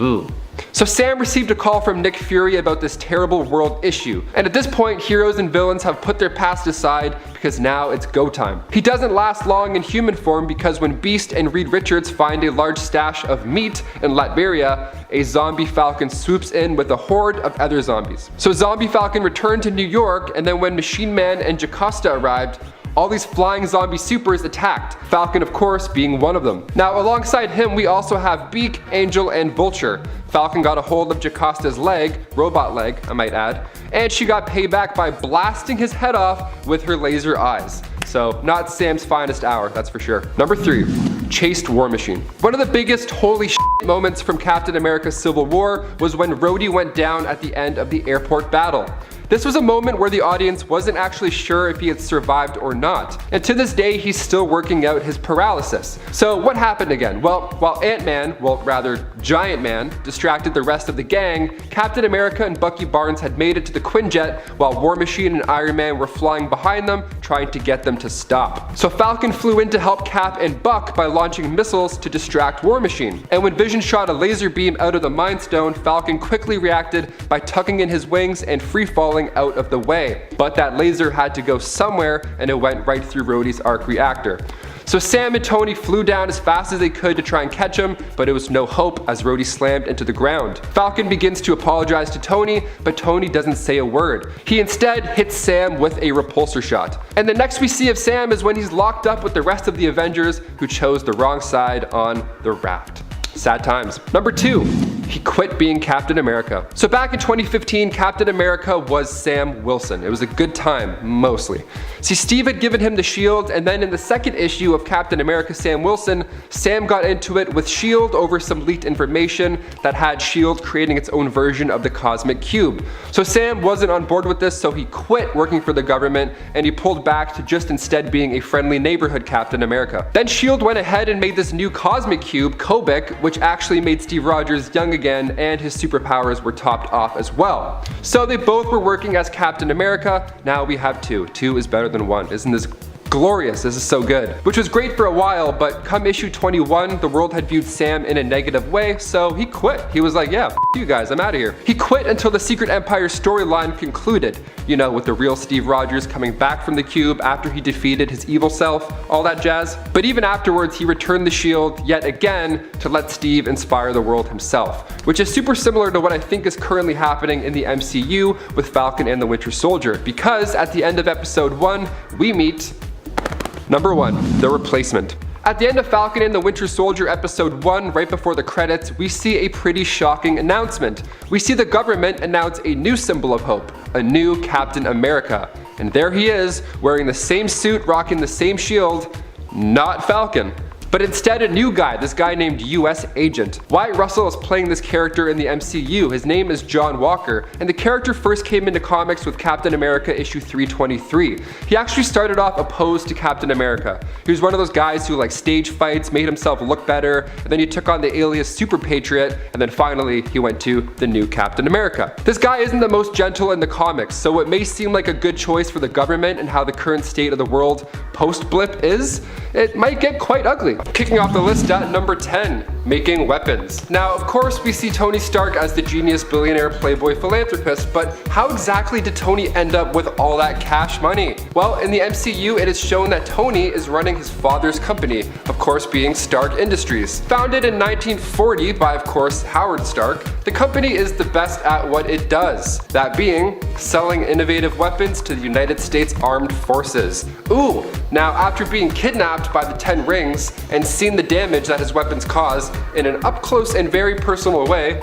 ooh. So Sam received a call from Nick Fury about this terrible world issue, and at this point heroes and villains have put their past aside because now it's go time. He doesn't last long in human form because when Beast and Reed Richards find a large stash of meat in Latveria, a zombie Falcon swoops in with a horde of other zombies. So Zombie Falcon returned to New York, and then when Machine Man and Jocasta arrived, all these flying zombie supers attacked, Falcon of course being one of them. Now alongside him we also have Beak, Angel, and Vulture. Falcon got a hold of Jocasta's leg, robot leg I might add, and she got payback by blasting his head off with her laser eyes. So not Sam's finest hour, that's for sure. Number 3, chased War Machine. One of the biggest holy shit moments from Captain America Civil War was when Rhodey went down at the end of the airport battle. This was a moment where the audience wasn't actually sure if he had survived or not, and to this day he's still working out his paralysis. So what happened again? Well, while Ant-Man, well rather Giant Man, distracted the rest of the gang, Captain America and Bucky Barnes had made it to the Quinjet while War Machine and Iron Man were flying behind them trying to get them to stop. So Falcon flew in to help Cap and Buck by launching missiles to distract War Machine, and when Vision shot a laser beam out of the Mind Stone, Falcon quickly reacted by tucking in his wings and free falling out of the way. But that laser had to go somewhere and it went right through Rhodey's arc reactor. So Sam and Tony flew down as fast as they could to try and catch him, but it was no hope as Rhodey slammed into the ground. Falcon begins to apologize to Tony, but Tony doesn't say a word. He instead hits Sam with a repulsor shot. And the next we see of Sam is when he's locked up with the rest of the Avengers who chose the wrong side on the raft. Sad times. Number 2, he quit being Captain America. So back in 2015, Captain America was Sam Wilson. It was a good time, mostly. See, Steve had given him the shield, and then in the second issue of Captain America Sam Wilson, Sam got into it with S.H.I.E.L.D. over some leaked information that had S.H.I.E.L.D. creating its own version of the Cosmic Cube. So Sam wasn't on board with this, so he quit working for the government, and he pulled back to just instead being a friendly neighborhood Captain America. Then S.H.I.E.L.D. went ahead and made this new Cosmic Cube, Kobik, which actually made Steve Rogers young again, and his superpowers were topped off as well. So they both were working as Captain America. Now we have 2. 2 is better than 1. Isn't this glorious, this is so good. Which was great for a while, but come issue 21, the world had viewed Sam in a negative way, so he quit. He was like, yeah, f you guys, I'm out of here. He quit until the Secret Empire storyline concluded, you know, with the real Steve Rogers coming back from the cube after he defeated his evil self, all that jazz. But even afterwards, he returned the shield yet again to let Steve inspire the world himself, which is super similar to what I think is currently happening in the MCU with Falcon and the Winter Soldier, because at the end of episode 1, we meet number 1, the replacement. At the end of Falcon and the Winter Soldier episode 1, right before the credits, we see a pretty shocking announcement. We see the government announce a new symbol of hope, a new Captain America. And there he is, wearing the same suit, rocking the same shield, not Falcon. But instead a new guy, this guy named US Agent. Wyatt Russell is playing this character in the MCU. His name is John Walker, and the character first came into comics with Captain America issue 323. He actually started off opposed to Captain America. He was one of those guys who like stage fights, made himself look better, and then he took on the alias Super Patriot, and then finally he went to the new Captain America. This guy isn't the most gentle in the comics, so it may seem like a good choice for the government and how the current state of the world post-blip is, it might get quite ugly. Kicking off the list at number 10, making weapons. Now, of course, we see Tony Stark as the genius billionaire playboy philanthropist, but how exactly did Tony end up with all that cash money? Well, in the MCU, it is shown that Tony is running his father's company, of course being Stark Industries. Founded in 1940 by, of course, Howard Stark, the company is the best at what it does, that being selling innovative weapons to the United States Armed Forces. Ooh, now after being kidnapped by the Ten Rings and seen the damage that his weapons cause in an up-close and very personal way,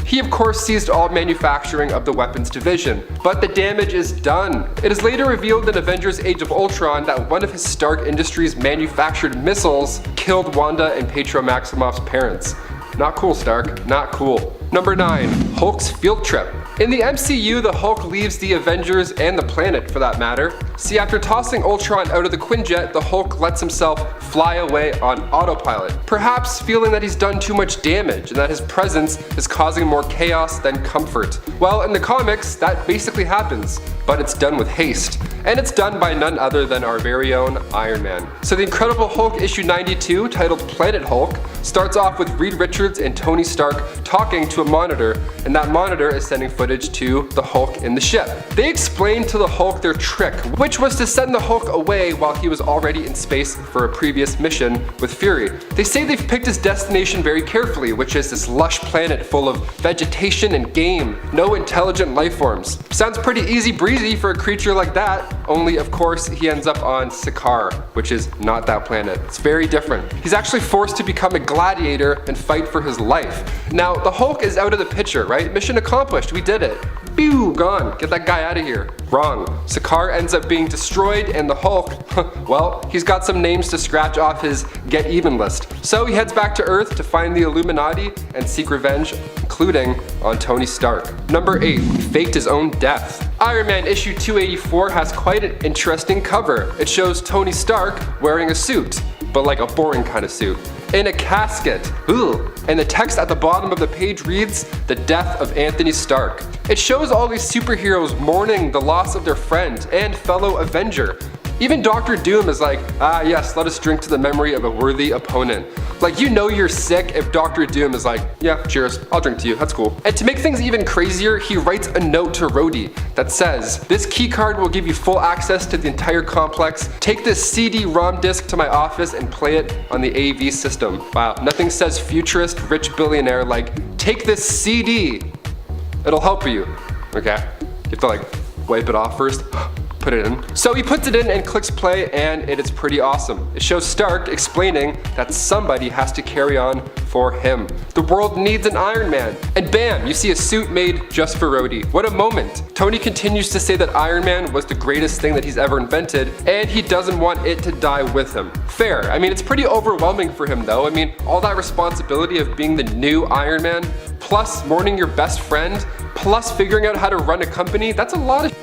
he of course seized all manufacturing of the weapons division. But the damage is done. It is later revealed in Avengers Age of Ultron that one of his Stark Industries manufactured missiles killed Wanda and Pietro Maximoff's parents. Not cool, Stark, not cool. Number 9, Hulk's field trip. In the MCU, the Hulk leaves the Avengers and the planet for that matter. See, after tossing Ultron out of the Quinjet, the Hulk lets himself fly away on autopilot, perhaps feeling that he's done too much damage and that his presence is causing more chaos than comfort. Well, in the comics, that basically happens, but it's done with haste. And it's done by none other than our very own Iron Man. So the Incredible Hulk issue 92, titled Planet Hulk, starts off with Reed Richards and Tony Stark talking to a monitor, and that monitor is sending footage to the Hulk in the ship. They explain to the Hulk their trick, which was to send the Hulk away while he was already in space for a previous mission with Fury. They say they've picked his destination very carefully, which is this lush planet full of vegetation and game, no intelligent life forms. Sounds pretty easy breezy for a creature like that, only of course he ends up on Sakaar, which is not that planet. It's very different. He's actually forced to become a gladiator and fight for his life. Now, the Hulk is out of the picture, right? Mission accomplished, we did it. Pew, gone, get that guy out of here. Wrong. Sakaar ends up being destroyed, and the Hulk, well, he's got some names to scratch off his get even list. So he heads back to Earth to find the Illuminati and seek revenge, including on Tony Stark. Number 8, he faked his own death. Iron Man issue 284 has quite an interesting cover. It shows Tony Stark wearing a suit, but like a boring kind of suit, in a casket. Ooh. And the text at the bottom of the page reads, "The death of Anthony Stark." It shows all these superheroes mourning the loss of their friend and fellow Avenger. Even Dr. Doom is like, ah yes, let us drink to the memory of a worthy opponent. Like, you know you're sick if Dr. Doom is like, yeah, cheers, I'll drink to you, that's cool. And to make things even crazier, he writes a note to Rhodey that says, "This keycard will give you full access to the entire complex. Take this CD-ROM disc to my office and play it on the AV system." Wow, nothing says futurist, rich billionaire like, take this CD. It'll help you. Okay, you have to like wipe it off first. Put it in. So he puts it in and clicks play, and it is pretty awesome. It shows Stark explaining that somebody has to carry on for him. The world needs an Iron Man. And bam, you see a suit made just for Rhodey. What a moment. Tony continues to say that Iron Man was the greatest thing that he's ever invented, and he doesn't want it to die with him. Fair. I mean, it's pretty overwhelming for him though. I mean, all that responsibility of being the new Iron Man, plus mourning your best friend, plus figuring out how to run a company, that's a lot of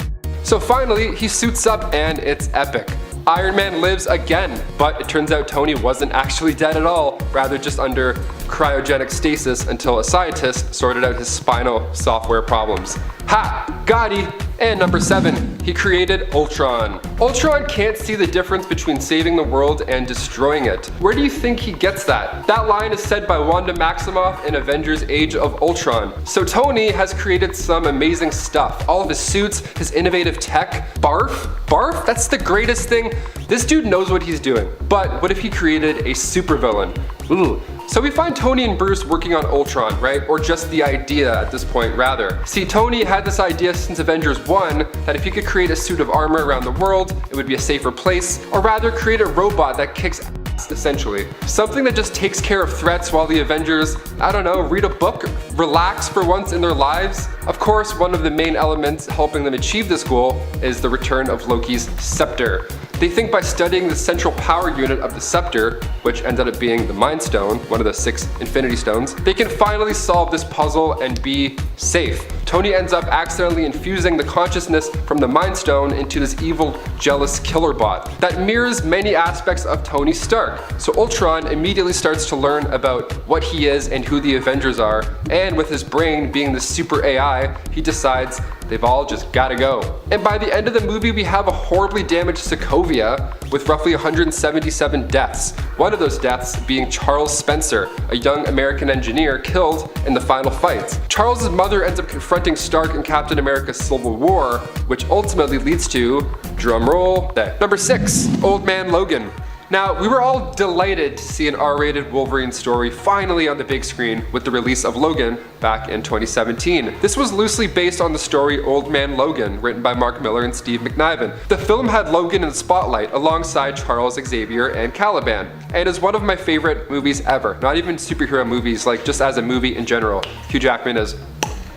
So finally, he suits up and it's epic. Iron Man lives again, but it turns out Tony wasn't actually dead at all, rather just under cryogenic stasis until a scientist sorted out his spinal software problems. Ha! Gotti! And number 7, he created Ultron. Ultron can't see the difference between saving the world and destroying it. Where do you think he gets that? That line is said by Wanda Maximoff in Avengers Age of Ultron. So Tony has created some amazing stuff. All of his suits, his innovative tech. Barf? Barf? That's the greatest thing. This dude knows what he's doing. But what if he created a supervillain? Ooh. So we find Tony and Bruce working on Ultron, right? Or just the idea at this point, rather. See, Tony had this idea since Avengers 1 that if he could create a suit of armor around the world, it would be a safer place, or rather create a robot that kicks ass, essentially. Something that just takes care of threats while the Avengers, I don't know, read a book, relax for once in their lives. Of course, one of the main elements helping them achieve this goal is the return of Loki's scepter. They think by studying the central power unit of the scepter, which ended up being the Mind Stone, one of the 6 Infinity Stones, they can finally solve this puzzle and be safe. Tony ends up accidentally infusing the consciousness from the Mind Stone into this evil, jealous killer bot that mirrors many aspects of Tony Stark. So Ultron immediately starts to learn about what he is and who the Avengers are, and with his brain being the super AI, he decides they've all just gotta go. And by the end of the movie, we have a horribly damaged Sokovia with roughly 177 deaths. One of those deaths being Charles Spencer, a young American engineer killed in the final fight. Charles's mother ends up confronting Stark in Captain America's Civil War, which ultimately leads to, drumroll, number 6, Old Man Logan. Now, we were all delighted to see an R-rated Wolverine story finally on the big screen with the release of Logan back in 2017. This was loosely based on the story Old Man Logan, written by Mark Millar and Steve McNiven. The film had Logan in the spotlight alongside Charles Xavier and Caliban, and is one of my favorite movies ever. Not even superhero movies, like just as a movie in general. Hugh Jackman is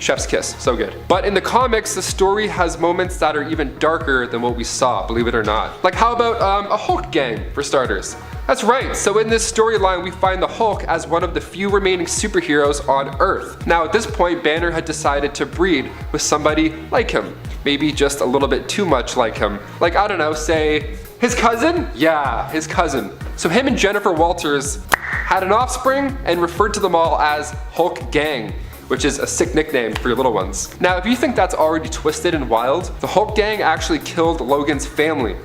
chef's kiss, so good. But in the comics, the story has moments that are even darker than what we saw, believe it or not. Like how about a Hulk gang, for starters? That's right, so in this storyline we find the Hulk as one of the few remaining superheroes on Earth. Now at this point, Banner had decided to breed with somebody like him. Maybe just a little bit too much like him. Like, I don't know, say, his cousin? Yeah, his cousin. So him and Jennifer Walters had an offspring and referred to them all as Hulk Gang, which is a sick nickname for your little ones. Now, if you think that's already twisted and wild, the Hulk gang actually killed Logan's family.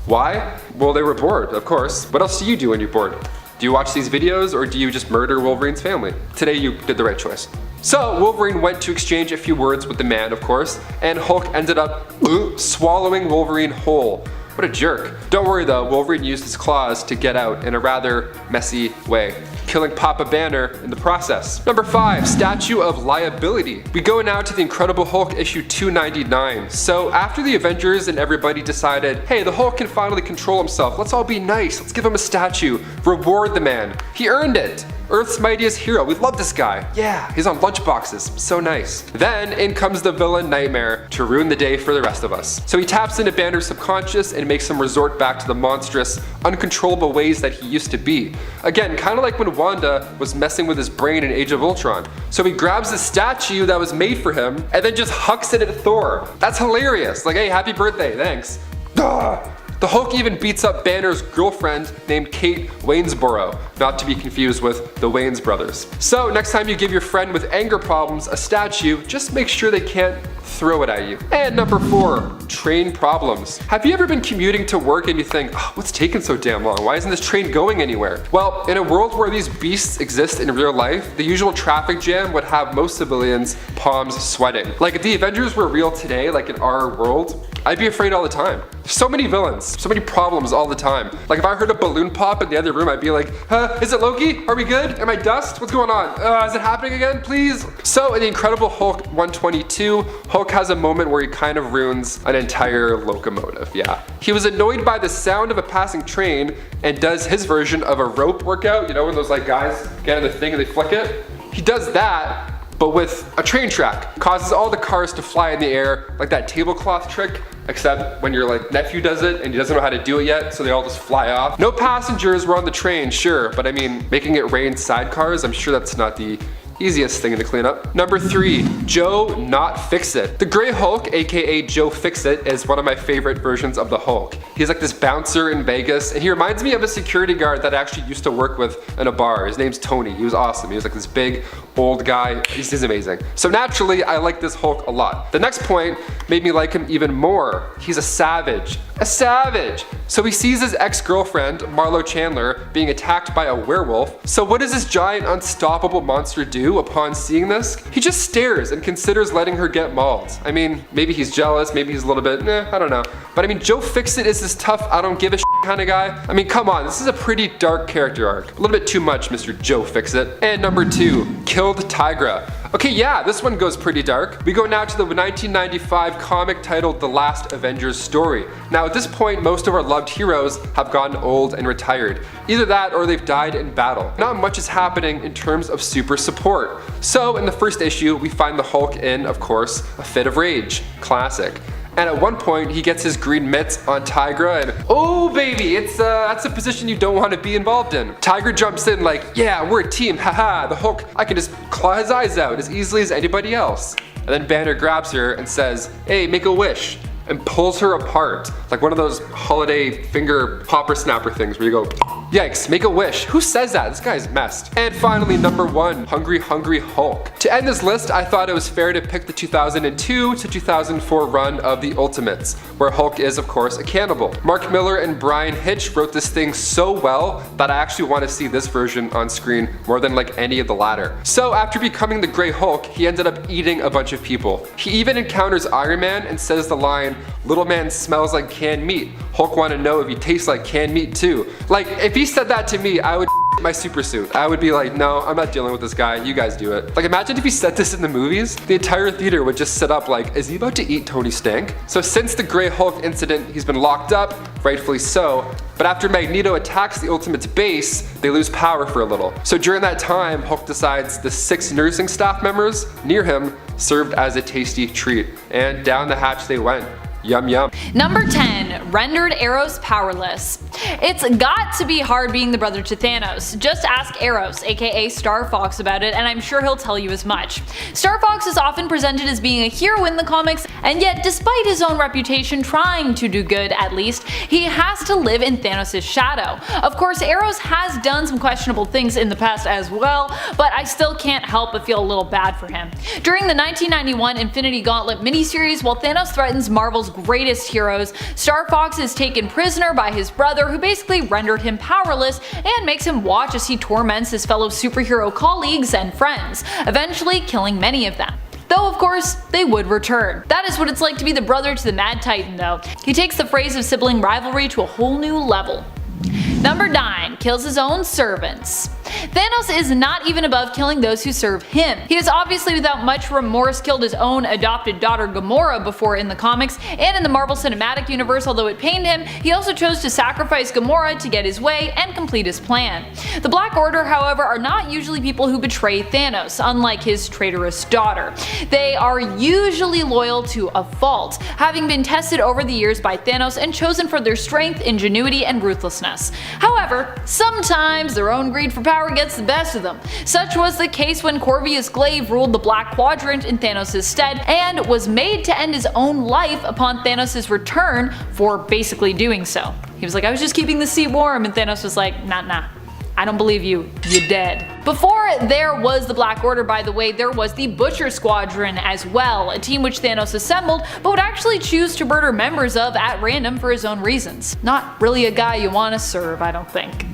Why? Well, they were bored, of course. What else do you do when you're bored? Do you watch these videos, or do you just murder Wolverine's family? Today you did the right choice. So Wolverine went to exchange a few words with the man, of course, and Hulk ended up swallowing Wolverine whole. What a jerk. Don't worry though, Wolverine used his claws to get out in a rather messy way, killing Papa Banner in the process. Number 5, Statue of Liability. We go now to the Incredible Hulk issue 299. So after the Avengers and everybody decided, hey, the Hulk can finally control himself, let's all be nice, let's give him a statue, reward the man. He earned it. Earth's mightiest hero, we love this guy. Yeah, he's on lunchboxes, so nice. Then in comes the villain Nightmare to ruin the day for the rest of us. So he taps into Banner's subconscious and makes him resort back to the monstrous, uncontrollable ways that he used to be. Again, kind of like when Wanda was messing with his brain in Age of Ultron. So he grabs the statue that was made for him and then just hucks it at Thor. That's hilarious. Like, hey, happy birthday, thanks. Ugh. The Hulk even beats up Banner's girlfriend named Kate Waynesboro, not to be confused with the Waynes brothers. So next time you give your friend with anger problems a statue, just make sure they can't throw it at you. And number 4, train problems. Have you ever been commuting to work and you think, oh, what's taking so damn long? Why isn't this train going anywhere? Well, in a world where these beasts exist in real life, the usual traffic jam would have most civilians' palms sweating. Like if the Avengers were real today, like in our world, I'd be afraid all the time. There's so many villains, so many problems all the time. Like if I heard a balloon pop in the other room, I'd be like, is it Loki? Are we good? Am I dust? What's going on? Is it happening again? Please? So in the Incredible Hulk 122, Hulk has a moment where he kind of ruins an entire locomotive, yeah. He was annoyed by the sound of a passing train and does his version of a rope workout, you know, when those like guys get in the thing and they flick it? He does that, but with a train track. Causes all the cars to fly in the air, like that tablecloth trick, except when your like nephew does it and he doesn't know how to do it yet, so they all just fly off. No passengers were on the train, sure, but I mean, making it rain sidecars, I'm sure that's not the Easiest thing to clean up. Number 3, Joe Not Fix-It. The Grey Hulk, aka Joe Fix-It, is one of my favorite versions of the Hulk. He's like this bouncer in Vegas, and he reminds me of a security guard that I actually used to work with in a bar. His name's Tony. He was awesome. He was like this big, old guy. He's amazing. So naturally, I like this Hulk a lot. The next point made me like him even more. He's a savage. A savage! So he sees his ex-girlfriend, Marlo Chandler, being attacked by a werewolf. So what does this giant, unstoppable monster do upon seeing this? He just stares and considers letting her get mauled. I mean, maybe he's jealous, maybe he's a little bit, I don't know. But I mean, Joe Fix-It is this tough, I don't give a shit kind of guy. I mean, come on, this is a pretty dark character arc. A little bit too much, Mr. Joe Fix-It. And number 2, Killed Tigra. Okay, yeah, this one goes pretty dark. We go now to the 1995 comic titled The Last Avengers Story. Now at this point, most of our loved heroes have gotten old and retired. Either that or they've died in battle. Not much is happening in terms of super support. So in the first issue, we find the Hulk in, of course, a fit of rage. Classic. And at one point, he gets his green mitts on Tigra and oh baby, that's a position you don't want to be involved in. Tigra jumps in like, yeah, we're a team, haha, the Hulk, I can just claw his eyes out as easily as anybody else. And then Banner grabs her and says, hey, make a wish, and pulls her apart. Like one of those holiday finger popper snapper things where you go, yikes, make a wish. Who says that? This guy's messed. And finally, number 1, Hungry Hungry Hulk. To end this list, I thought it was fair to pick the 2002 to 2004 run of the Ultimates, where Hulk is, of course, a cannibal. Mark Miller and Brian Hitch wrote this thing so well that I actually want to see this version on screen more than like any of the latter. So after becoming the Grey Hulk, he ended up eating a bunch of people. He even encounters Iron Man and says the line, little man smells like canned meat. Hulk want to know if he tastes like canned meat too. Like, if he said that to me, I would my super suit. I would be like, no, I'm not dealing with this guy. You guys do it. Like, imagine if he said this in the movies. The entire theater would just sit up like, is he about to eat Tony Stank? So since the Grey Hulk incident, he's been locked up, rightfully so. But after Magneto attacks the Ultimates base, they lose power for a little. So during that time, Hulk decides the 6 nursing staff members near him served as a tasty treat. And down the hatch they went. Yum yum. Number 10, rendered Eros powerless. It's got to be hard being the brother to Thanos. Just ask Eros, aka Star Fox, about it, and I'm sure he'll tell you as much. Star Fox is often presented as being a hero in the comics, and yet despite his own reputation trying to do good at least, he has to live in Thanos' shadow. Of course, Eros has done some questionable things in the past as well, but I still can't help but feel a little bad for him. During the 1991 Infinity Gauntlet miniseries, while Thanos threatens Marvel's greatest heroes, Star Fox is taken prisoner by his brother, who basically rendered him powerless and makes him watch as he torments his fellow superhero colleagues and friends, eventually killing many of them. Though of course, they would return. That is what it's like to be the brother to the Mad Titan though. He takes the phrase of sibling rivalry to a whole new level. Number 9, kills his own servants. Thanos is not even above killing those who serve him. He has obviously without much remorse killed his own adopted daughter Gamora before in the comics, and in the Marvel Cinematic Universe, although it pained him, he also chose to sacrifice Gamora to get his way and complete his plan. The Black Order, however, are not usually people who betray Thanos, unlike his traitorous daughter. They are usually loyal to a fault, having been tested over the years by Thanos and chosen for their strength, ingenuity, and ruthlessness. However, sometimes their own greed for power gets the best of them. Such was the case when Corvus Glaive ruled the Black Quadrant in Thanos' stead and was made to end his own life upon Thanos' return for basically doing so. He was like, I was just keeping the seat warm, and Thanos was like, nah, I don't believe you, you're dead. Before there was the Black Order, by the way, there was the Butcher Squadron as well, a team which Thanos assembled but would actually choose to murder members of at random for his own reasons. Not really a guy you want to serve, I don't think.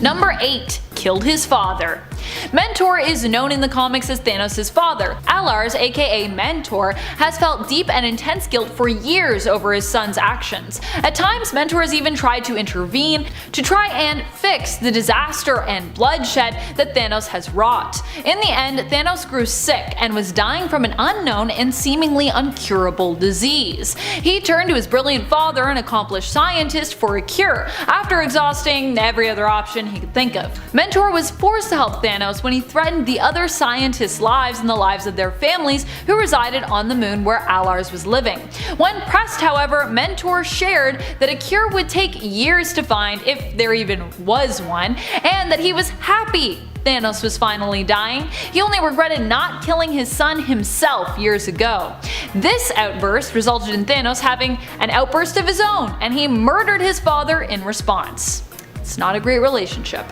Number 8, killed his father. Mentor is known in the comics as Thanos' father. Alars, aka Mentor, has felt deep and intense guilt for years over his son's actions. At times, Mentor has even tried to intervene to try and fix the disaster and bloodshed that Thanos has wrought. In the end, Thanos grew sick and was dying from an unknown and seemingly uncurable disease. He turned to his brilliant father, an accomplished scientist, for a cure, after exhausting every other option he could think of. Mentor was forced to help Thanos when he threatened the other scientists' lives and the lives of their families who resided on the moon where Alars was living. When pressed, however, Mentor shared that a cure would take years to find, if there even was one, and that he was happy Thanos was finally dying, he only regretted not killing his son himself years ago. This outburst resulted in Thanos having an outburst of his own, and he murdered his father in response. It's not a great relationship.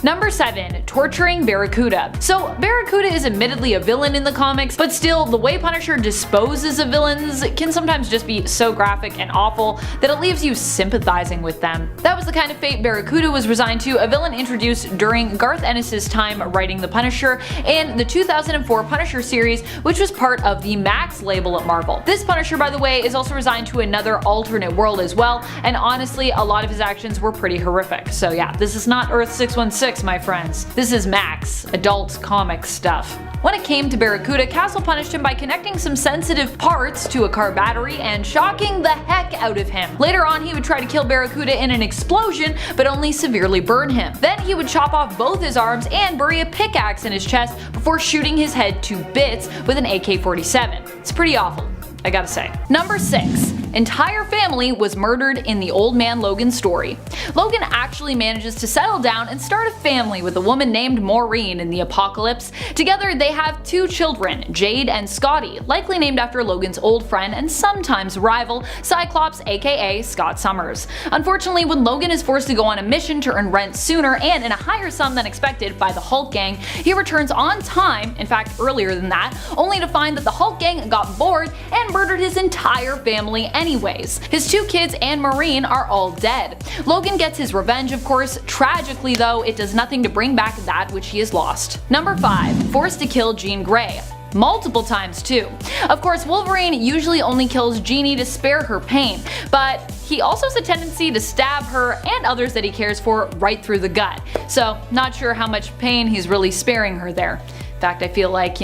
Number 7. Torturing Barracuda. So Barracuda is admittedly a villain in the comics, but still the way Punisher disposes of villains can sometimes just be so graphic and awful that it leaves you sympathizing with them. That was the kind of fate Barracuda was resigned to, a villain introduced during Garth Ennis' time writing the Punisher in the 2004 Punisher series, which was part of the Max label at Marvel. This Punisher, by the way, is also resigned to another alternate world as well, and honestly a lot of his actions were pretty horrific. So yeah, this is not Earth 616, my friends. This is Max, adult comic stuff. When it came to Barracuda, Castle punished him by connecting some sensitive parts to a car battery and shocking the heck out of him. Later on, he would try to kill Barracuda in an explosion, but only severely burn him. Then he would chop off both his arms and bury a pickaxe in his chest before shooting his head to bits with an AK-47. It's pretty awful, I gotta say. Number 6. Entire family was murdered in the Old Man Logan story. Logan actually manages to settle down and start a family with a woman named Maureen in the Apocalypse. Together they have 2 children, Jade and Scotty, likely named after Logan's old friend and sometimes rival, Cyclops aka Scott Summers. Unfortunately, when Logan is forced to go on a mission to earn rent sooner and in a higher sum than expected by the Hulk gang, he returns on time, in fact earlier than that, only to find that the Hulk gang got bored and murdered his entire family anyways. His 2 kids and Maureen are all dead. Logan gets his revenge, of course. Tragically though, it does nothing to bring back that which he has lost. Number 5. Forced to kill Jean Grey. Multiple times too. Of course, Wolverine usually only kills Jeannie to spare her pain, but he also has a tendency to stab her and others that he cares for right through the gut. So not sure how much pain he's really sparing her there. In fact, I feel like,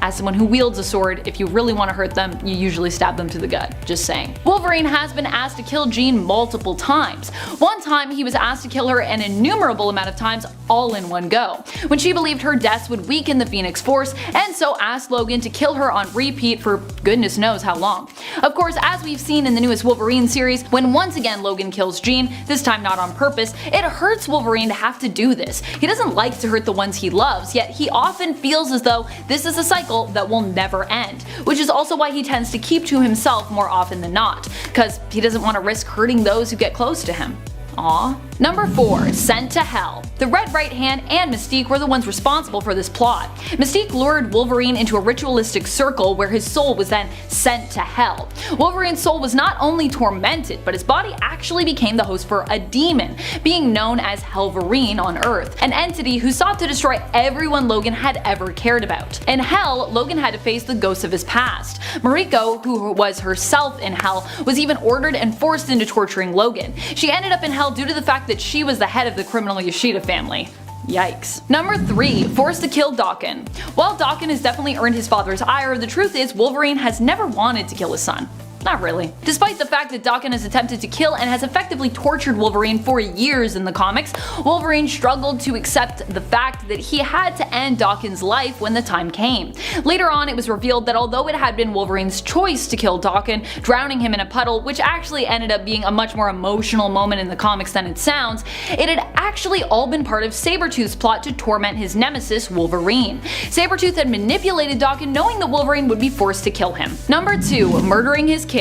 as someone who wields a sword, if you really want to hurt them, you usually stab them to the gut. Just saying. Wolverine has been asked to kill Jean multiple times. One time he was asked to kill her an innumerable amount of times all in one go, when she believed her deaths would weaken the Phoenix Force, and so asked Logan to kill her on repeat for goodness knows how long. Of course, as we've seen in the newest Wolverine series, when once again Logan kills Jean, this time not on purpose, it hurts Wolverine to have to do this. He doesn't like to hurt the ones he loves, yet he often feels as though this is a cycle that will never end, which is also why he tends to keep to himself more often than not, because he doesn't want to risk hurting those who get close to him. Aww. Number 4. Sent to Hell. The Red Right Hand and Mystique were the ones responsible for this plot. Mystique lured Wolverine into a ritualistic circle where his soul was then sent to hell. Wolverine's soul was not only tormented, but his body actually became the host for a demon, being known as Helverine on Earth, an entity who sought to destroy everyone Logan had ever cared about. In Hell, Logan had to face the ghosts of his past. Mariko, who was herself in Hell, was even ordered and forced into torturing Logan. She ended up in Hell due to the fact that she was the head of the criminal Yoshida family. Yikes. Number 3. Forced to kill Daken. While Daken has definitely earned his father's ire, the truth is Wolverine has never wanted to kill his son. Not really. Despite the fact that Daken has attempted to kill and has effectively tortured Wolverine for years in the comics, Wolverine struggled to accept the fact that he had to end Daken's life when the time came. Later on, it was revealed that although it had been Wolverine's choice to kill Daken, drowning him in a puddle, which actually ended up being a much more emotional moment in the comics than it sounds, it had actually all been part of Sabretooth's plot to torment his nemesis, Wolverine. Sabretooth had manipulated Daken knowing that Wolverine would be forced to kill him. Number 2. Murdering his kids.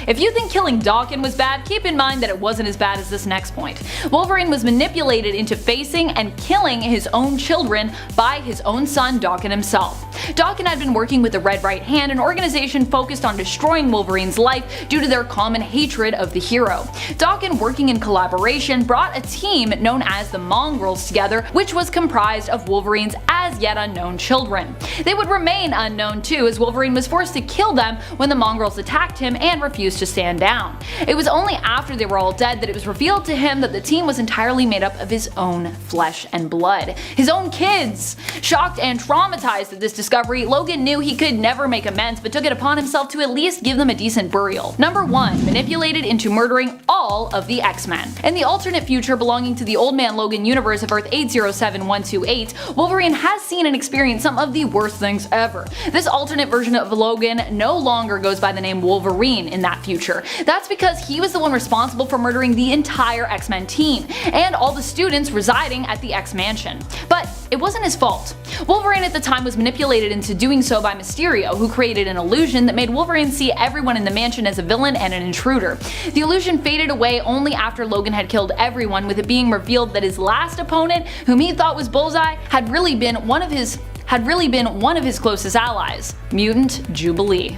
If you think killing Daken was bad, keep in mind that it wasn't as bad as this next point. Wolverine was manipulated into facing and killing his own children by his own son Daken himself. Daken had been working with the Red Right Hand, an organization focused on destroying Wolverine's life due to their common hatred of the hero. Daken, working in collaboration, brought a team known as the Mongrels together, which was comprised of Wolverine's as yet unknown children. They would remain unknown too, as Wolverine was forced to kill them when the Mongrels attacked him and refused to stand down. It was only after they were all dead that it was revealed to him that the team was entirely made up of his own flesh and blood. His own kids! Shocked and traumatized at this discovery, Logan knew he could never make amends, but took it upon himself to at least give them a decent burial. Number 1. Manipulated into murdering all of the X-Men. In the alternate future belonging to the Old Man Logan universe of Earth 807128, Wolverine has seen and experienced some of the worst things ever. This alternate version of Logan no longer goes by the name Wolverine, Wolverine in that future. That's because he was the one responsible for murdering the entire X-Men team, and all the students residing at the X-Mansion. But it wasn't his fault. Wolverine at the time was manipulated into doing so by Mysterio, who created an illusion that made Wolverine see everyone in the mansion as a villain and an intruder. The illusion faded away only after Logan had killed everyone, with it being revealed that his last opponent, whom he thought was Bullseye, had really been one of his closest allies, Mutant Jubilee.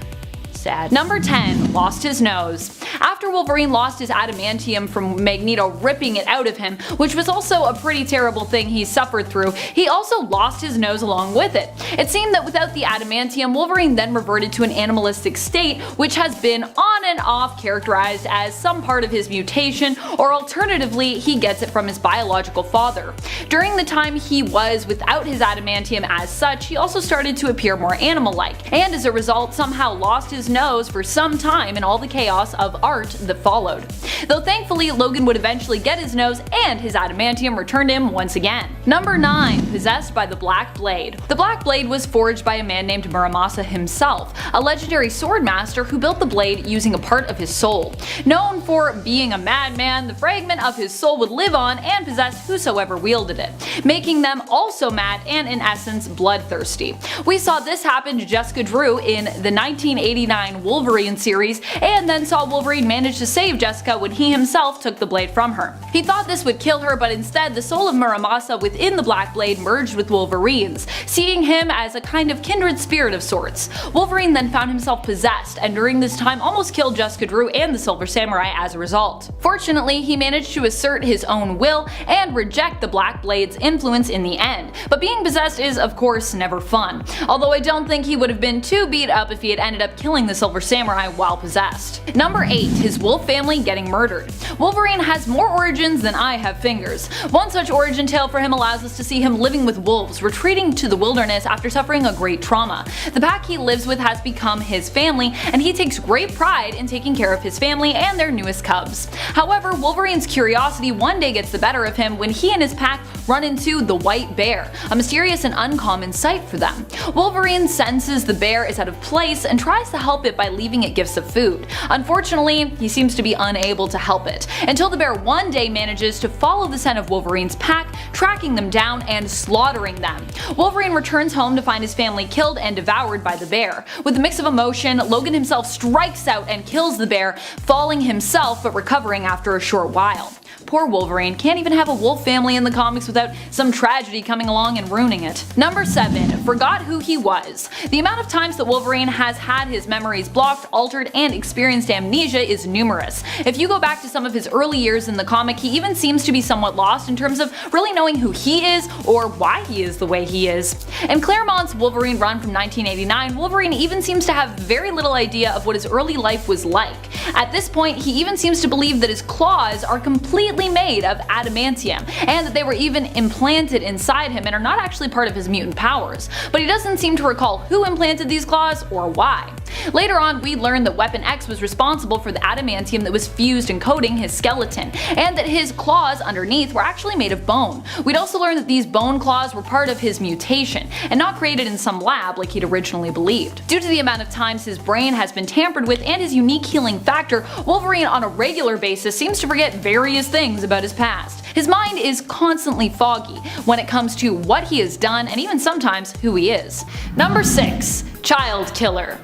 Sad. Number 10. Lost his nose. After Wolverine lost his adamantium from Magneto ripping it out of him, which was also a pretty terrible thing he suffered through, he also lost his nose along with it. It seemed that without the adamantium, Wolverine then reverted to an animalistic state, which has been on and off characterized as some part of his mutation, or alternatively, he gets it from his biological father. During the time he was without his adamantium as such, he also started to appear more animal-like, and as a result somehow lost his nose for some time in all the chaos of art that followed. Though thankfully Logan would eventually get his nose and his adamantium returned him once again. Number 9. Possessed by the Black Blade. The Black Blade was forged by a man named Muramasa himself, a legendary sword master who built the blade using a part of his soul. Known for being a madman, the fragment of his soul would live on and possess whosoever wielded it, making them also mad and in essence bloodthirsty. We saw this happen to Jessica Drew in the 1989 Wolverine series, and then saw Wolverine manage to save Jessica when he himself took the blade from her. He thought this would kill her, but instead the soul of Muramasa within the Black Blade merged with Wolverine's, seeing him as a kind of kindred spirit of sorts. Wolverine then found himself possessed, and during this time almost killed Jessica Drew and the Silver Samurai as a result. Fortunately, he managed to assert his own will and reject the Black Blade's influence in the end, but being possessed is of course never fun, although I don't think he would have been too beat up if he had ended up killing the Silver Samurai while possessed. Number 8. His wolf family getting murdered. Wolverine has more origins than I have fingers. One such origin tale for him allows us to see him living with wolves, retreating to the wilderness after suffering a great trauma. The pack he lives with has become his family, and he takes great pride in taking care of his family and their newest cubs. However, Wolverine's curiosity one day gets the better of him when he and his pack run into the White Bear, a mysterious and uncommon sight for them. Wolverine senses the bear is out of place and tries to help it by leaving it gifts of food. Unfortunately, he seems to be unable to help it, until the bear one day manages to follow the scent of Wolverine's pack, tracking them down and slaughtering them. Wolverine returns home to find his family killed and devoured by the bear. With a mix of emotion, Logan himself strikes out and kills the bear, falling himself but recovering after a short while. Poor Wolverine can't even have a wolf family in the comics without some tragedy coming along and ruining it. Number 7. Forgot who he was. The amount of times that Wolverine has had his memories blocked, altered, and experienced amnesia is numerous. If you go back to some of his early years in the comic, he even seems to be somewhat lost in terms of really knowing who he is or why he is the way he is. In Claremont's Wolverine run from 1989, Wolverine even seems to have very little idea of what his early life was like. At this point, he even seems to believe that his claws are completely made of adamantium, and that they were even implanted inside him and are not actually part of his mutant powers, but he doesn't seem to recall who implanted these claws or why. Later on, we learned that Weapon X was responsible for the adamantium that was fused and coating his skeleton, and that his claws underneath were actually made of bone. We'd also learned that these bone claws were part of his mutation, and not created in some lab like he'd originally believed. Due to the amount of times his brain has been tampered with and his unique healing factor, Wolverine on a regular basis seems to forget various things about his past. His mind is constantly foggy when it comes to what he has done and even sometimes who he is. Number 6. Child Killer.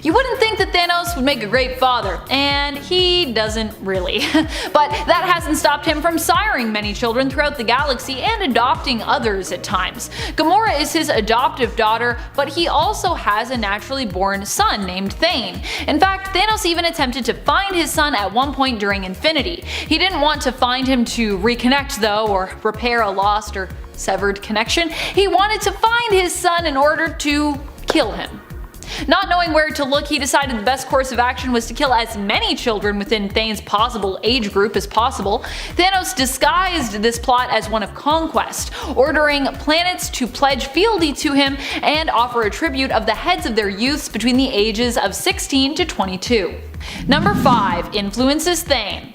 You wouldn't think that Thanos would make a great father, and he doesn't really. But that hasn't stopped him from siring many children throughout the galaxy and adopting others at times. Gamora is his adoptive daughter, but he also has a naturally born son named Thane. In fact, Thanos even attempted to find his son at one point during Infinity. He didn't want to find him to reconnect though, or repair a lost or severed connection. He wanted to find his son in order to kill him. Not knowing where to look, he decided the best course of action was to kill as many children within Thane's possible age group as possible. Thanos disguised this plot as one of conquest, ordering planets to pledge fealty to him and offer a tribute of the heads of their youths between the ages of 16 to 22. Number 5. Influences Thane.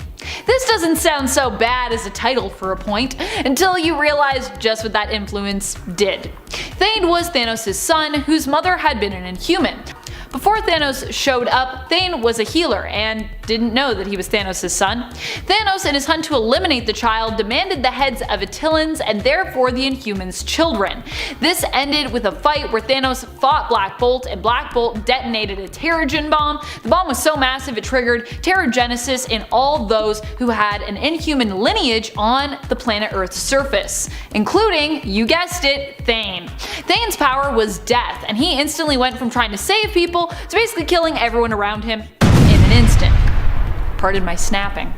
This doesn't sound so bad as a title for a point, until you realize just what that influence did. Thane was Thanos' son, whose mother had been an Inhuman. Before Thanos showed up, Thane was a healer and didn't know that he was Thanos' son. Thanos, in his hunt to eliminate the child, demanded the heads of Attilans and therefore the Inhumans' children. This ended with a fight where Thanos fought Black Bolt, and Black Bolt detonated a Terrigen bomb. The bomb was so massive it triggered Terrigenesis in all those who had an Inhuman lineage on the planet Earth's surface, including, you guessed it, Thane. Thane's power was death, and he instantly went from trying to save people to basically killing everyone around him in an instant. Pardon my snapping.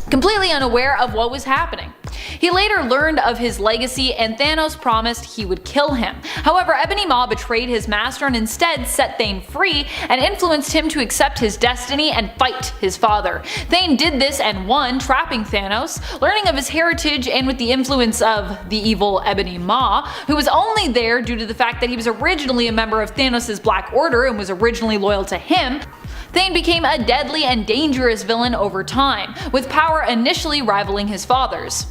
Completely unaware of what was happening. He later learned of his legacy and Thanos promised he would kill him. However, Ebony Maw betrayed his master and instead set Thane free and influenced him to accept his destiny and fight his father. Thane did this and won, trapping Thanos. Learning of his heritage and with the influence of the evil Ebony Maw, who was only there due to the fact that he was originally a member of Thanos' Black Order and was originally loyal to him, Thane became a deadly and dangerous villain over time, with power initially rivaling his father's.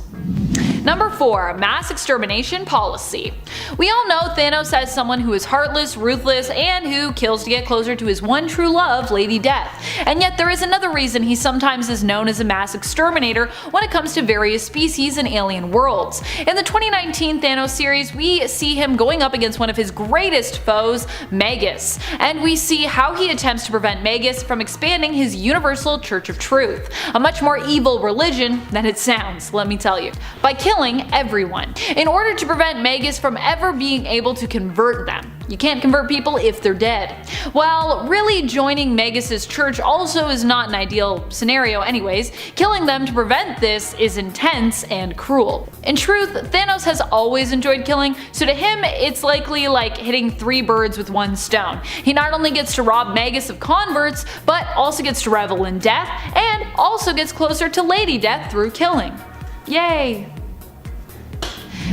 Number 4. Mass extermination policy. We all know Thanos as someone who is heartless, ruthless, and who kills to get closer to his one true love, Lady Death. And yet there is another reason he sometimes is known as a mass exterminator when it comes to various species and alien worlds. In the 2019 Thanos series, we see him going up against one of his greatest foes, Magus, and we see how he attempts to prevent Magus from expanding his universal Church of Truth, a much more evil religion than it sounds, let me tell you, by killing everyone, in order to prevent Magus from ever being able to convert them. You can't convert people if they're dead. While really joining Magus' church also is not an ideal scenario anyways, killing them to prevent this is intense and cruel. In truth, Thanos has always enjoyed killing, so to him it's likely like hitting 3 birds with 1 stone. He not only gets to rob Magus of converts, but also gets to revel in death, and also gets closer to Lady Death through killing. Yay!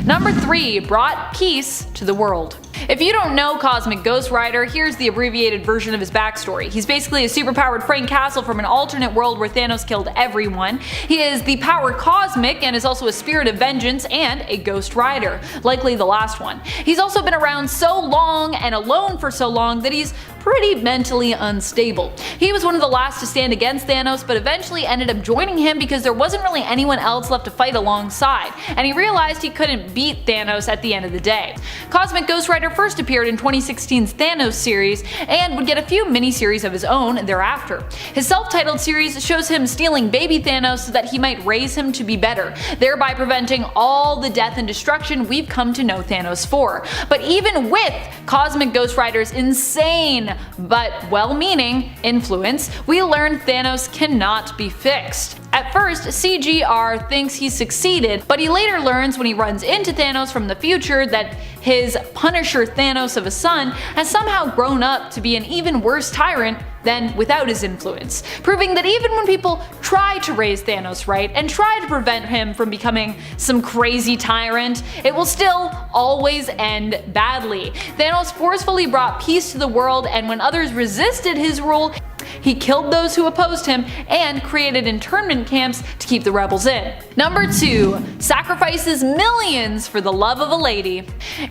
Number 3. Brought peace to the world. If you don't know Cosmic Ghost Rider, here's the abbreviated version of his backstory. He's basically a superpowered Frank Castle from an alternate world where Thanos killed everyone. He is the power cosmic and is also a spirit of vengeance and a Ghost Rider, likely the last one. He's also been around so long and alone for so long that he's pretty mentally unstable. He was one of the last to stand against Thanos, but eventually ended up joining him because there wasn't really anyone else left to fight alongside, and he realized he couldn't beat Thanos at the end of the day. Cosmic Ghost Rider first appeared in 2016's Thanos series and would get a few mini-series of his own thereafter. His self-titled series shows him stealing baby Thanos so that he might raise him to be better, thereby preventing all the death and destruction we've come to know Thanos for. But even with Cosmic Ghost Rider's insane but well-meaning influence, we learn Thanos cannot be fixed. At first, CGR thinks he succeeded, but he later learns when he runs into Thanos from the future that his Punisher Thanos of a son has somehow grown up to be an even worse tyrant than without his influence, proving that even when people try to raise Thanos right and try to prevent him from becoming some crazy tyrant, it will still always end badly. Thanos forcefully brought peace to the world, and when others resisted his rule, he killed those who opposed him and created internment camps to keep the rebels in. Number 2. Sacrifices millions for the love of a lady.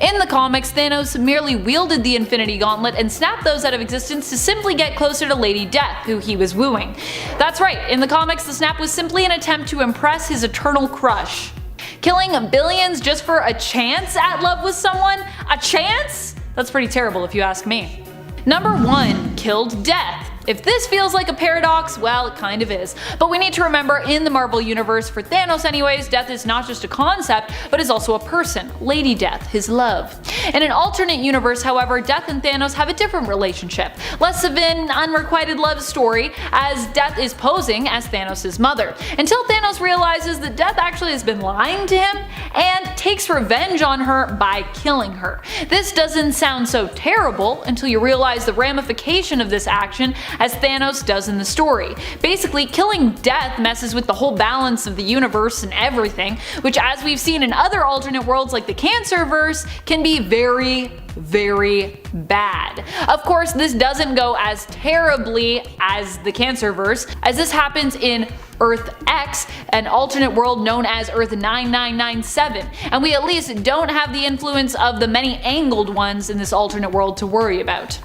In the comics, Thanos merely wielded the Infinity Gauntlet and snapped those out of existence to simply get closer to Lady Death, who he was wooing. That's right, in the comics the snap was simply an attempt to impress his eternal crush. Killing billions just for a chance at love with someone? A chance? That's pretty terrible if you ask me. Number 1. Killed Death. If this feels like a paradox, well, it kind of is. But we need to remember, in the Marvel Universe, for Thanos anyways, death is not just a concept, but is also a person, Lady Death, his love. In an alternate universe, however, Death and Thanos have a different relationship, less of an unrequited love story, as Death is posing as Thanos' mother, until Thanos realizes that Death actually has been lying to him, and takes revenge on her by killing her. This doesn't sound so terrible until you realize the ramification of this action, as Thanos does in the story. Basically, killing Death messes with the whole balance of the universe and everything, which, as we've seen in other alternate worlds like the Cancerverse, can be very, very bad. Of course, this doesn't go as terribly as the Cancerverse, as this happens in Earth X, an alternate world known as Earth 9997, and we at least don't have the influence of the many angled ones in this alternate world to worry about.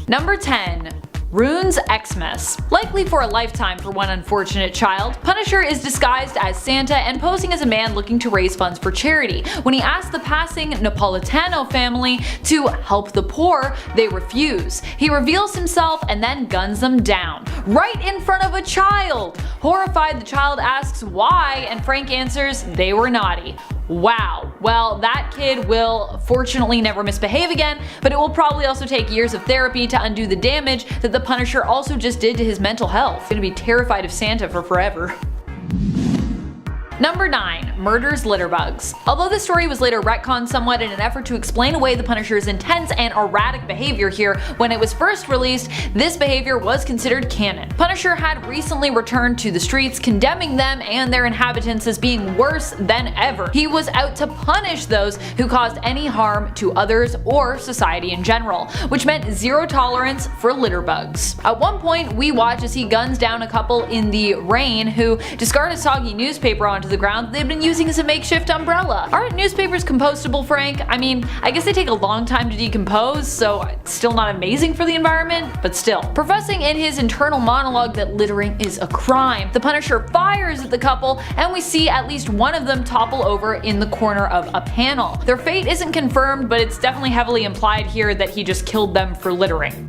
Number 10. Rune's Xmas. Likely for a lifetime for one unfortunate child, Punisher is disguised as Santa and posing as a man looking to raise funds for charity. When he asks the passing Napolitano family to help the poor, they refuse. He reveals himself and then guns them down, right in front of a child. Horrified, the child asks why, and Frank answers they were naughty. Wow. Well, that kid will fortunately never misbehave again, but it will probably also take years of therapy to undo the damage that the Punisher also just did to his mental health. He's gonna be terrified of Santa for forever. Number 9. Murders litterbugs. Although the story was later retconned somewhat in an effort to explain away the Punisher's intense and erratic behavior here when it was first released, this behavior was considered canon. Punisher had recently returned to the streets, condemning them and their inhabitants as being worse than ever. He was out to punish those who caused any harm to others or society in general, which meant zero tolerance for litterbugs. At one point, we watch as he guns down a couple in the rain who discard a soggy newspaper onto the ground they've been using as a makeshift umbrella. Aren't newspapers compostable, Frank? I mean, I guess they take a long time to decompose, so it's still not amazing for the environment, but still. Professing in his internal monologue that littering is a crime, the Punisher fires at the couple and we see at least one of them topple over in the corner of a panel. Their fate isn't confirmed, but it's definitely heavily implied here that he just killed them for littering.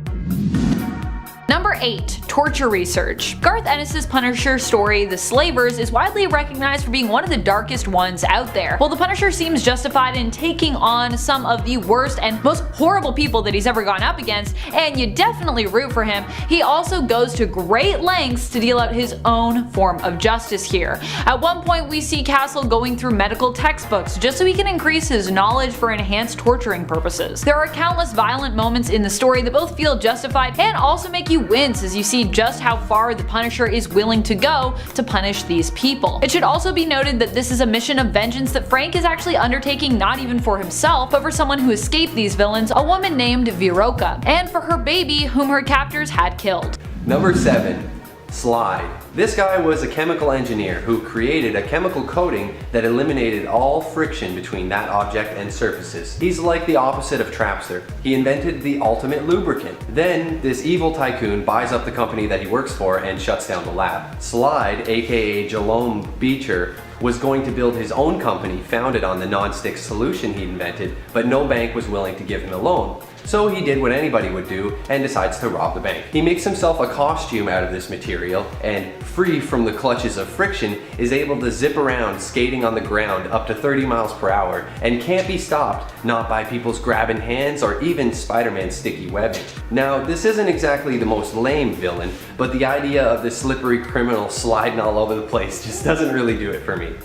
Number 8. Torture research. Garth Ennis's Punisher story, The Slavers, is widely recognized for being one of the darkest ones out there. While the Punisher seems justified in taking on some of the worst and most horrible people that he's ever gone up against, and you definitely root for him, he also goes to great lengths to deal out his own form of justice here. At one point we see Castle going through medical textbooks just so he can increase his knowledge for enhanced torturing purposes. There are countless violent moments in the story that both feel justified and also make you wince as you see just how far the Punisher is willing to go to punish these people. It should also be noted that this is a mission of vengeance that Frank is actually undertaking not even for himself, but for someone who escaped these villains, a woman named Viroka, and for her baby whom her captors had killed. Number 7. Slide. This guy was a chemical engineer who created a chemical coating that eliminated all friction between that object and surfaces. He's like the opposite of Trapster. He invented the ultimate lubricant. Then this evil tycoon buys up the company that he works for and shuts down the lab. Slide, aka Jalome Beecher, was going to build his own company founded on the non-stick solution he invented, but no bank was willing to give him a loan. So he did what anybody would do and decides to rob the bank. He makes himself a costume out of this material and, free from the clutches of friction, is able to zip around skating on the ground up to 30 miles per hour and can't be stopped, not by people's grabbing hands or even Spider-Man's sticky webbing. Now, this isn't exactly the most lame villain, but the idea of the slippery criminal sliding all over the place just doesn't really do it for me.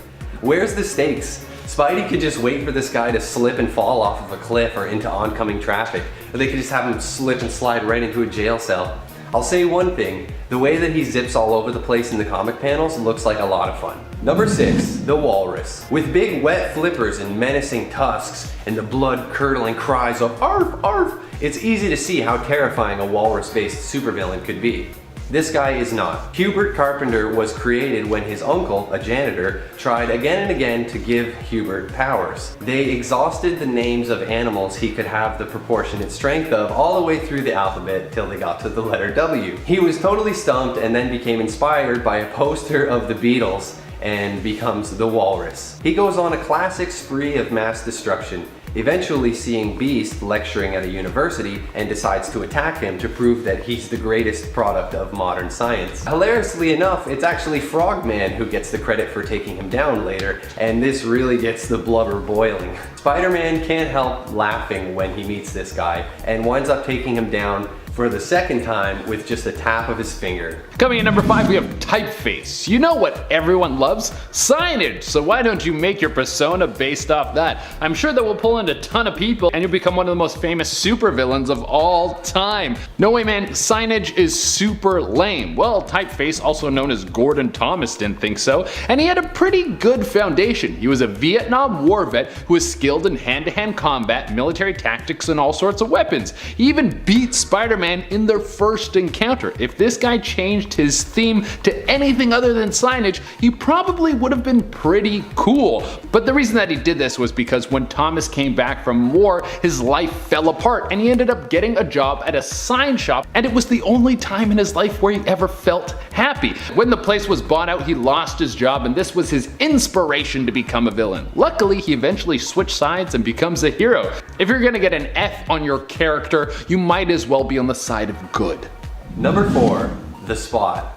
Where's the stakes? Spidey could just wait for this guy to slip and fall off of a cliff or into oncoming traffic, or they could just have him slip and slide right into a jail cell. I'll say one thing, the way that he zips all over the place in the comic panels looks like a lot of fun. Number 6, the Walrus. With big wet flippers and menacing tusks and the blood-curdling cries of "Arf, arf," it's easy to see how terrifying a walrus-based supervillain could be. This guy is not. Hubert Carpenter was created when his uncle, a janitor, tried again and again to give Hubert powers. They exhausted the names of animals he could have the proportionate strength of all the way through the alphabet till they got to the letter W. He was totally stumped and then became inspired by a poster of the Beatles and becomes the Walrus. He goes on a classic spree of mass destruction, eventually seeing Beast lecturing at a university and decides to attack him to prove that he's the greatest product of modern science. Hilariously enough, it's actually Frogman who gets the credit for taking him down later, and this really gets the blubber boiling. Spider-Man can't help laughing when he meets this guy and winds up taking him down for the second time with just a tap of his finger. Coming in number 5, we have typeface. You know what everyone loves? Signage! So why don't you make your persona based off that? I'm sure that will pull in a ton of people and you'll become one of the most famous supervillains of all time. No way, man, signage is super lame. Well, typeface, also known as Gordon Thomas, didn't think so, and he had a pretty good foundation. He was a Vietnam War vet who was skilled in hand-to-hand combat, military tactics, and all sorts of weapons. He even beat Spider-Man in their first encounter. If this guy changed his theme to anything other than signage, he probably would have been pretty cool. But the reason that he did this was because when Thomas came back from war, his life fell apart and he ended up getting a job at a sign shop, and it was the only time in his life where he ever felt happy. When the place was bought out, he lost his job, and this was his inspiration to become a villain. Luckily, he eventually switched sides and becomes a hero. If you're gonna get an F on your character, you might as well be on the side of good. Number 4, the Spot.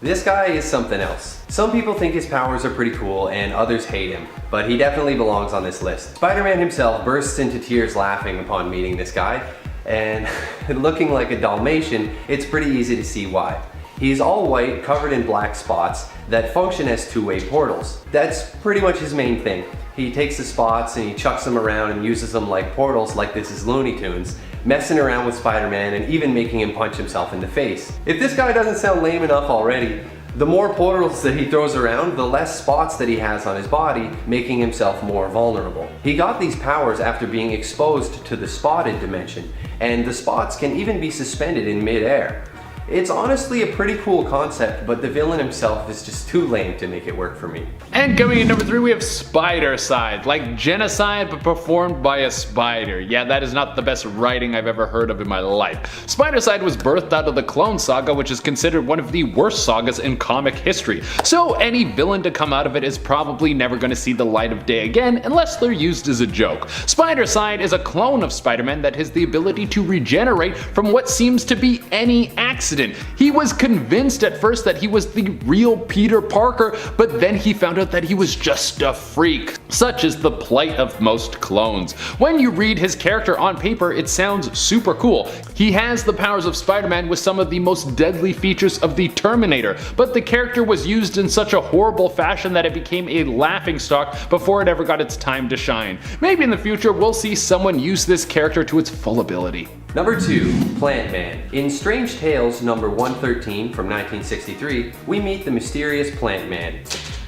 This guy is something else. Some people think his powers are pretty cool and others hate him, but he definitely belongs on this list. Spider-Man himself bursts into tears laughing upon meeting this guy, and looking like a Dalmatian, it's pretty easy to see why. He's all white, covered in black spots that function as two-way portals. That's pretty much his main thing. He takes the spots and he chucks them around and uses them like portals, like this is Looney Tunes, messing around with Spider-Man and even making him punch himself in the face. If this guy doesn't sound lame enough already, the more portals that he throws around, the less spots that he has on his body, making himself more vulnerable. He got these powers after being exposed to the spotted dimension, and the spots can even be suspended in mid-air. It's honestly a pretty cool concept, but the villain himself is just too lame to make it work for me. And coming in number 3, we have Spidercide, like genocide but performed by a spider. Yeah, that is not the best writing I've ever heard of in my life. Spidercide was birthed out of the Clone Saga, which is considered one of the worst sagas in comic history. So any villain to come out of it is probably never going to see the light of day again unless they're used as a joke. Spidercide is a clone of Spider-Man that has the ability to regenerate from what seems to be any accident. He was convinced at first that he was the real Peter Parker, but then he found out that he was just a freak. Such is the plight of most clones. When you read his character on paper, it sounds super cool. He has the powers of Spider-Man with some of the most deadly features of the Terminator, but the character was used in such a horrible fashion that it became a laughingstock before it ever got its time to shine. Maybe in the future we'll see someone use this character to its full ability. Number 2, Plant Man. In Strange Tales number 113 from 1963, we meet the mysterious Plant Man.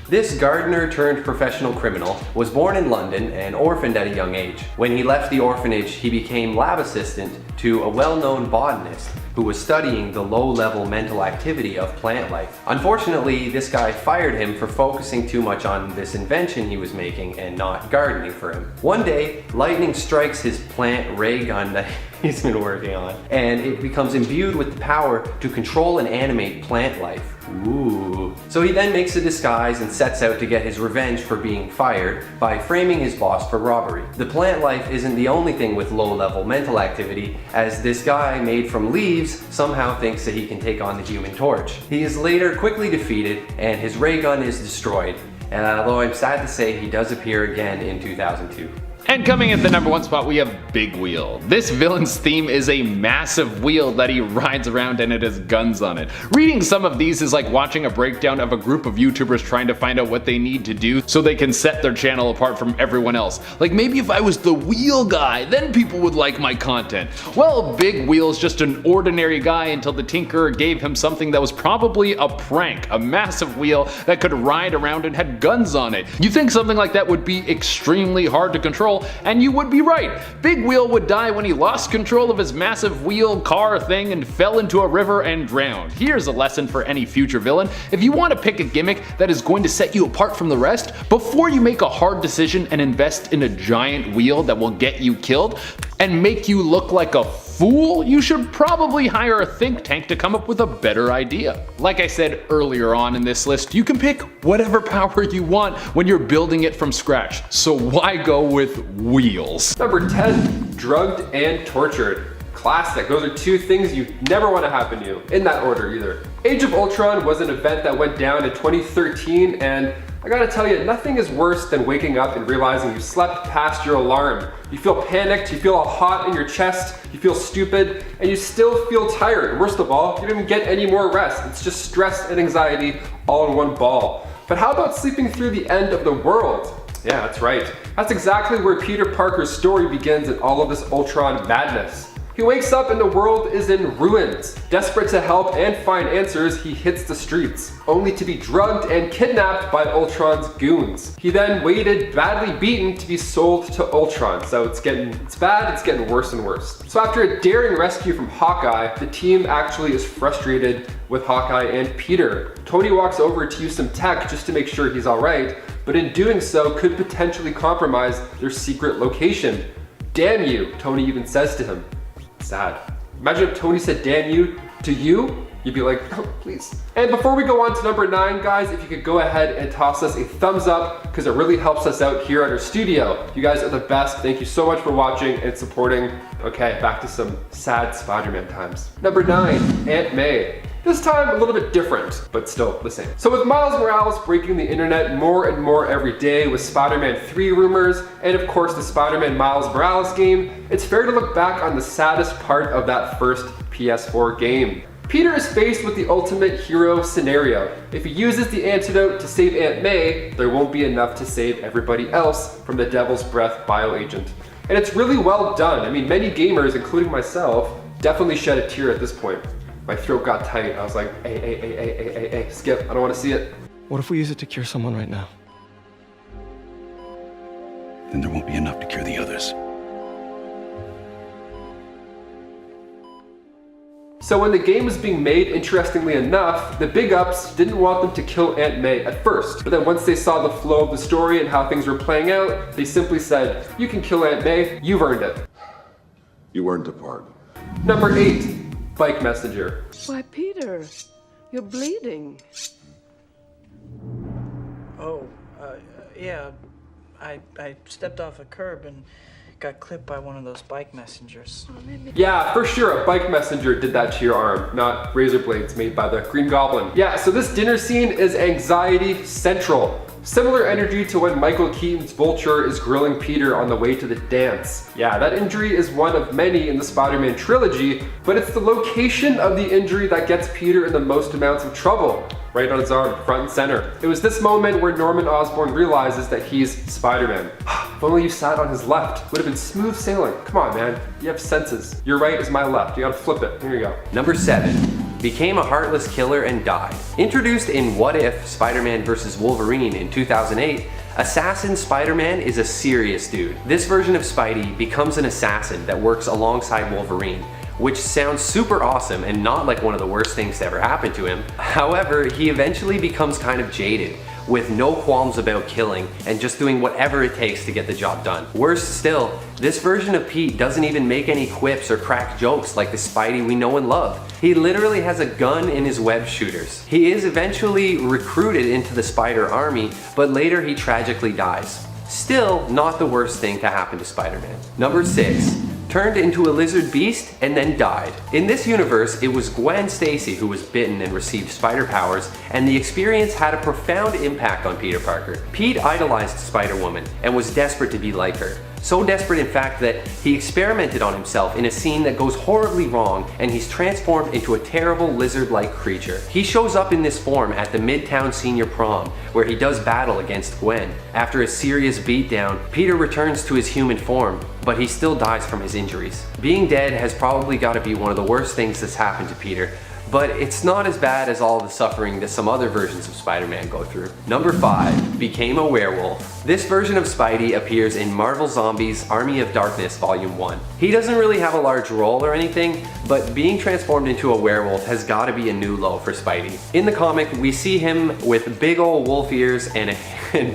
This gardener turned professional criminal was born in London and orphaned at a young age. When he left the orphanage, he became lab assistant to a well-known botanist who was studying the low-level mental activity of plant life. Unfortunately, this guy fired him for focusing too much on this invention he was making and not gardening for him. One day, lightning strikes his plant ray gun that he's been working on, and it becomes imbued with the power to control and animate plant life. Ooh. So he then makes a disguise and sets out to get his revenge for being fired by framing his boss for robbery. The plant life isn't the only thing with low-level mental activity, as this guy made from leaves somehow thinks that he can take on the Human Torch. He is later quickly defeated and his ray gun is destroyed, although I'm sad to say he does appear again in 2002. And coming at the number 1 spot, we have Big Wheel. This villain's theme is a massive wheel that he rides around and it has guns on it. Reading some of these is like watching a breakdown of a group of YouTubers trying to find out what they need to do so they can set their channel apart from everyone else. Like, maybe if I was the wheel guy, then people would like my content. Well, Big Wheel's just an ordinary guy until the Tinkerer gave him something that was probably a prank, a massive wheel that could ride around and had guns on it. You think something like that would be extremely hard to control, and you would be right. Big Wheel would die when he lost control of his massive wheel car thing and fell into a river and drowned. Here's a lesson for any future villain. If you want to pick a gimmick that is going to set you apart from the rest, before you make a hard decision and invest in a giant wheel that will get you killed and make you look like a fool, you should probably hire a think tank to come up with a better idea. Like I said earlier on in this list, you can pick whatever power you want when you're building it from scratch, so why go with wheels? Number 10, drugged and tortured. Classic. Those are two things you never want to happen to you, in that order either. Age of Ultron was an event that went down in 2013, and I gotta tell you, nothing is worse than waking up and realizing you slept past your alarm. You feel panicked, you feel all hot in your chest, you feel stupid, and you still feel tired. And worst of all, you don't even get any more rest. It's just stress and anxiety all in one ball. But how about sleeping through the end of the world? Yeah, that's right. That's exactly where Peter Parker's story begins in all of this Ultron madness. He wakes up and the world is in ruins. Desperate to help and find answers, he hits the streets, only to be drugged and kidnapped by Ultron's goons. He then waited, badly beaten, to be sold to Ultron. So it's bad, it's getting worse and worse. So after a daring rescue from Hawkeye, the team actually is frustrated with Hawkeye and Peter. Tony walks over to use some tech just to make sure he's alright, but in doing so could potentially compromise their secret location. Damn you, Tony even says to him. Sad. Imagine if Tony said damn you to you, you'd be like, oh, please. And before we go on to number 9, guys, if you could go ahead and toss us a thumbs up, because it really helps us out here at our studio. You guys are the best. Thank you so much for watching and supporting. Okay, back to some sad Spider-Man times. Number 9, Aunt May. This time a little bit different, but still the same. So with Miles Morales breaking the internet more and more every day with Spider-Man 3 rumors, and of course the Spider-Man Miles Morales game, it's fair to look back on the saddest part of that first PS4 game. Peter is faced with the ultimate hero scenario. If he uses the antidote to save Aunt May, there won't be enough to save everybody else from the Devil's Breath bioagent. And it's really well done. I mean, many gamers, including myself, definitely shed a tear at this point. My throat got tight. I was like, hey, skip, I don't want to see it. What if we use it to cure someone right now? Then there won't be enough to cure the others. So when the game was being made, interestingly enough, the big ups didn't want them to kill Aunt May at first. But then once they saw the flow of the story and how things were playing out, they simply said, you can kill Aunt May, you've earned it. You earned a pardon. Number 8, Bike Messenger. Why, Peter, you're bleeding. Oh, yeah. I stepped off a curb and got clipped by one of those bike messengers. Yeah, for sure, a bike messenger did that to your arm, not razor blades made by the Green Goblin. Yeah, so this dinner scene is anxiety central. Similar energy to when Michael Keaton's Vulture is grilling Peter on the way to the dance. Yeah, that injury is one of many in the Spider-Man trilogy, but it's the location of the injury that gets Peter in the most amounts of trouble. Right on his arm, front and center. It was this moment where Norman Osborn realizes that he's Spider-Man. If only you sat on his left, would have been smooth sailing. Come on, man, you have senses. Your right is my left, you gotta flip it. Here you go. Number 7. Became a heartless killer and died. Introduced in What If Spider-Man vs. Wolverine in 2008, Assassin Spider-Man is a serious dude. This version of Spidey becomes an assassin that works alongside Wolverine, which sounds super awesome and not like one of the worst things to ever happen to him. However, he eventually becomes kind of jaded, with no qualms about killing and just doing whatever it takes to get the job done. Worse still, this version of Pete doesn't even make any quips or crack jokes like the Spidey we know and love. He literally has a gun in his web shooters. He is eventually recruited into the Spider Army, but later he tragically dies. Still, not the worst thing to happen to Spider-Man. Number 6. Turned into a lizard beast and then died. In this universe, it was Gwen Stacy who was bitten and received spider powers, and the experience had a profound impact on Peter Parker. Pete idolized Spider-Woman and was desperate to be like her. So desperate, in fact, that he experimented on himself in a scene that goes horribly wrong, and he's transformed into a terrible lizard-like creature. He shows up in this form at the Midtown Senior Prom, where he does battle against Gwen. After a serious beatdown, Peter returns to his human form, but he still dies from his injuries. Being dead has probably got to be one of the worst things that's happened to Peter, but it's not as bad as all the suffering that some other versions of Spider-Man go through. Number 5. Became a werewolf. This version of Spidey appears in Marvel Zombies Army of Darkness Volume 1. He doesn't really have a large role or anything, but being transformed into a werewolf has got to be a new low for Spidey. In the comic, we see him with big old wolf ears and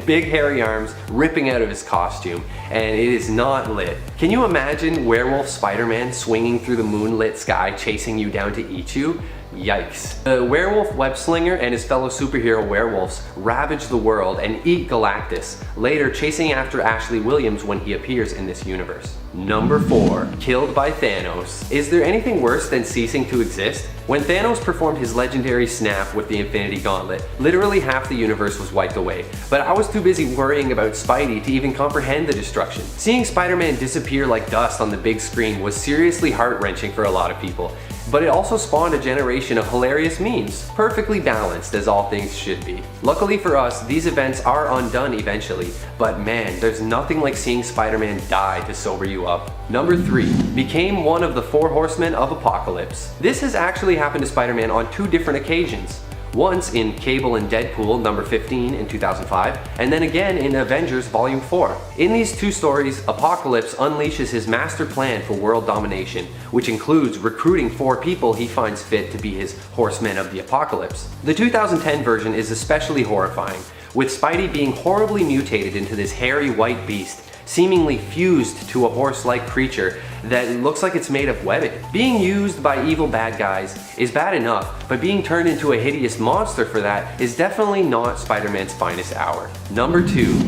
big hairy arms ripping out of his costume, and it is not lit. Can you imagine werewolf Spider-Man swinging through the moonlit sky chasing you down to eat you? Yikes. The werewolf web-slinger and his fellow superhero werewolves ravage the world and eat Galactus, later chasing after Ashley Williams when he appears in this universe. Number 4. Killed by Thanos. Is there anything worse than ceasing to exist? When Thanos performed his legendary snap with the Infinity Gauntlet, literally half the universe was wiped away, but I was too busy worrying about Spidey to even comprehend the destruction. Seeing Spider-Man disappear like dust on the big screen was seriously heart-wrenching for a lot of people. but it also spawned a generation of hilarious memes, perfectly balanced as all things should be. Luckily for us, these events are undone eventually, but man, there's nothing like seeing Spider-Man die to sober you up. Number 3, became one of the 4 horsemen of apocalypse. This has actually happened to Spider-Man on 2 different occasions. Once in Cable and Deadpool number 15 in 2005, and then again in Avengers Volume 4. In these 2 stories, Apocalypse unleashes his master plan for world domination, which includes recruiting 4 people he finds fit to be his Horsemen of the Apocalypse. The 2010 version is especially horrifying, with Spidey being horribly mutated into this hairy white beast, seemingly fused to a horse-like creature that looks like it's made of webbing. Being used by evil bad guys is bad enough, but being turned into a hideous monster for that is definitely not Spider-Man's finest hour. Number 2,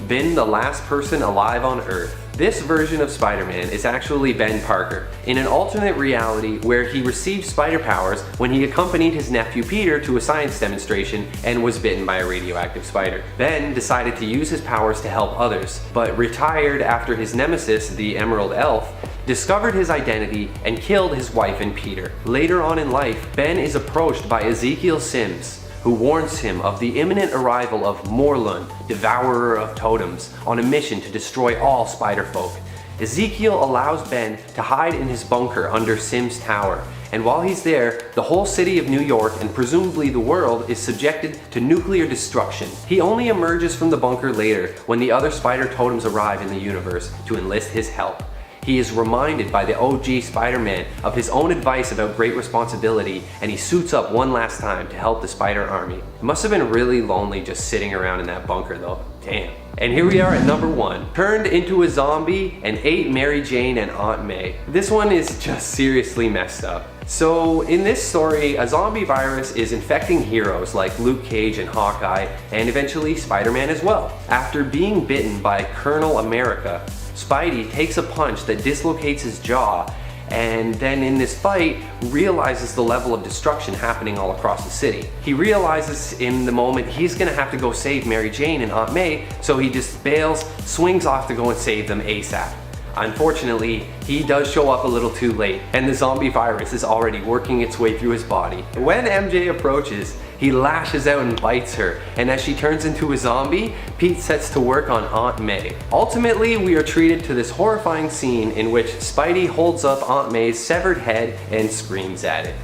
been the last person alive on Earth. This version of Spider-Man is actually Ben Parker, in an alternate reality where he received spider powers when he accompanied his nephew Peter to a science demonstration and was bitten by a radioactive spider. Ben decided to use his powers to help others, but retired after his nemesis, the Emerald Elf, discovered his identity and killed his wife and Peter. Later on in life, Ben is approached by Ezekiel Sims, who warns him of the imminent arrival of Morlun, devourer of totems, on a mission to destroy all Spider-Folk. Ezekiel allows Ben to hide in his bunker under Sims' tower, and while he's there, the whole city of New York and presumably the world is subjected to nuclear destruction. He only emerges from the bunker later when the other Spider totems arrive in the universe to enlist his help. He is reminded by the OG Spider-Man of his own advice about great responsibility, and he suits up one last time to help the Spider Army. It must have been really lonely just sitting around in that bunker though. Damn. And here we are at number 1. Turned into a zombie and ate Mary Jane and Aunt May. This one is just seriously messed up. So in this story, a zombie virus is infecting heroes like Luke Cage and Hawkeye, and eventually Spider-Man as well. After being bitten by Colonel America, Spidey takes a punch that dislocates his jaw, and then in this fight realizes the level of destruction happening all across the city. He realizes in the moment he's gonna have to go save Mary Jane and Aunt May, so he just bails, swings off to go and save them ASAP. Unfortunately, he does show up a little too late, and the zombie virus is already working its way through his body. When MJ approaches, he lashes out and bites her, and as she turns into a zombie, Pete sets to work on Aunt May. Ultimately, we are treated to this horrifying scene in which Spidey holds up Aunt May's severed head and screams at it.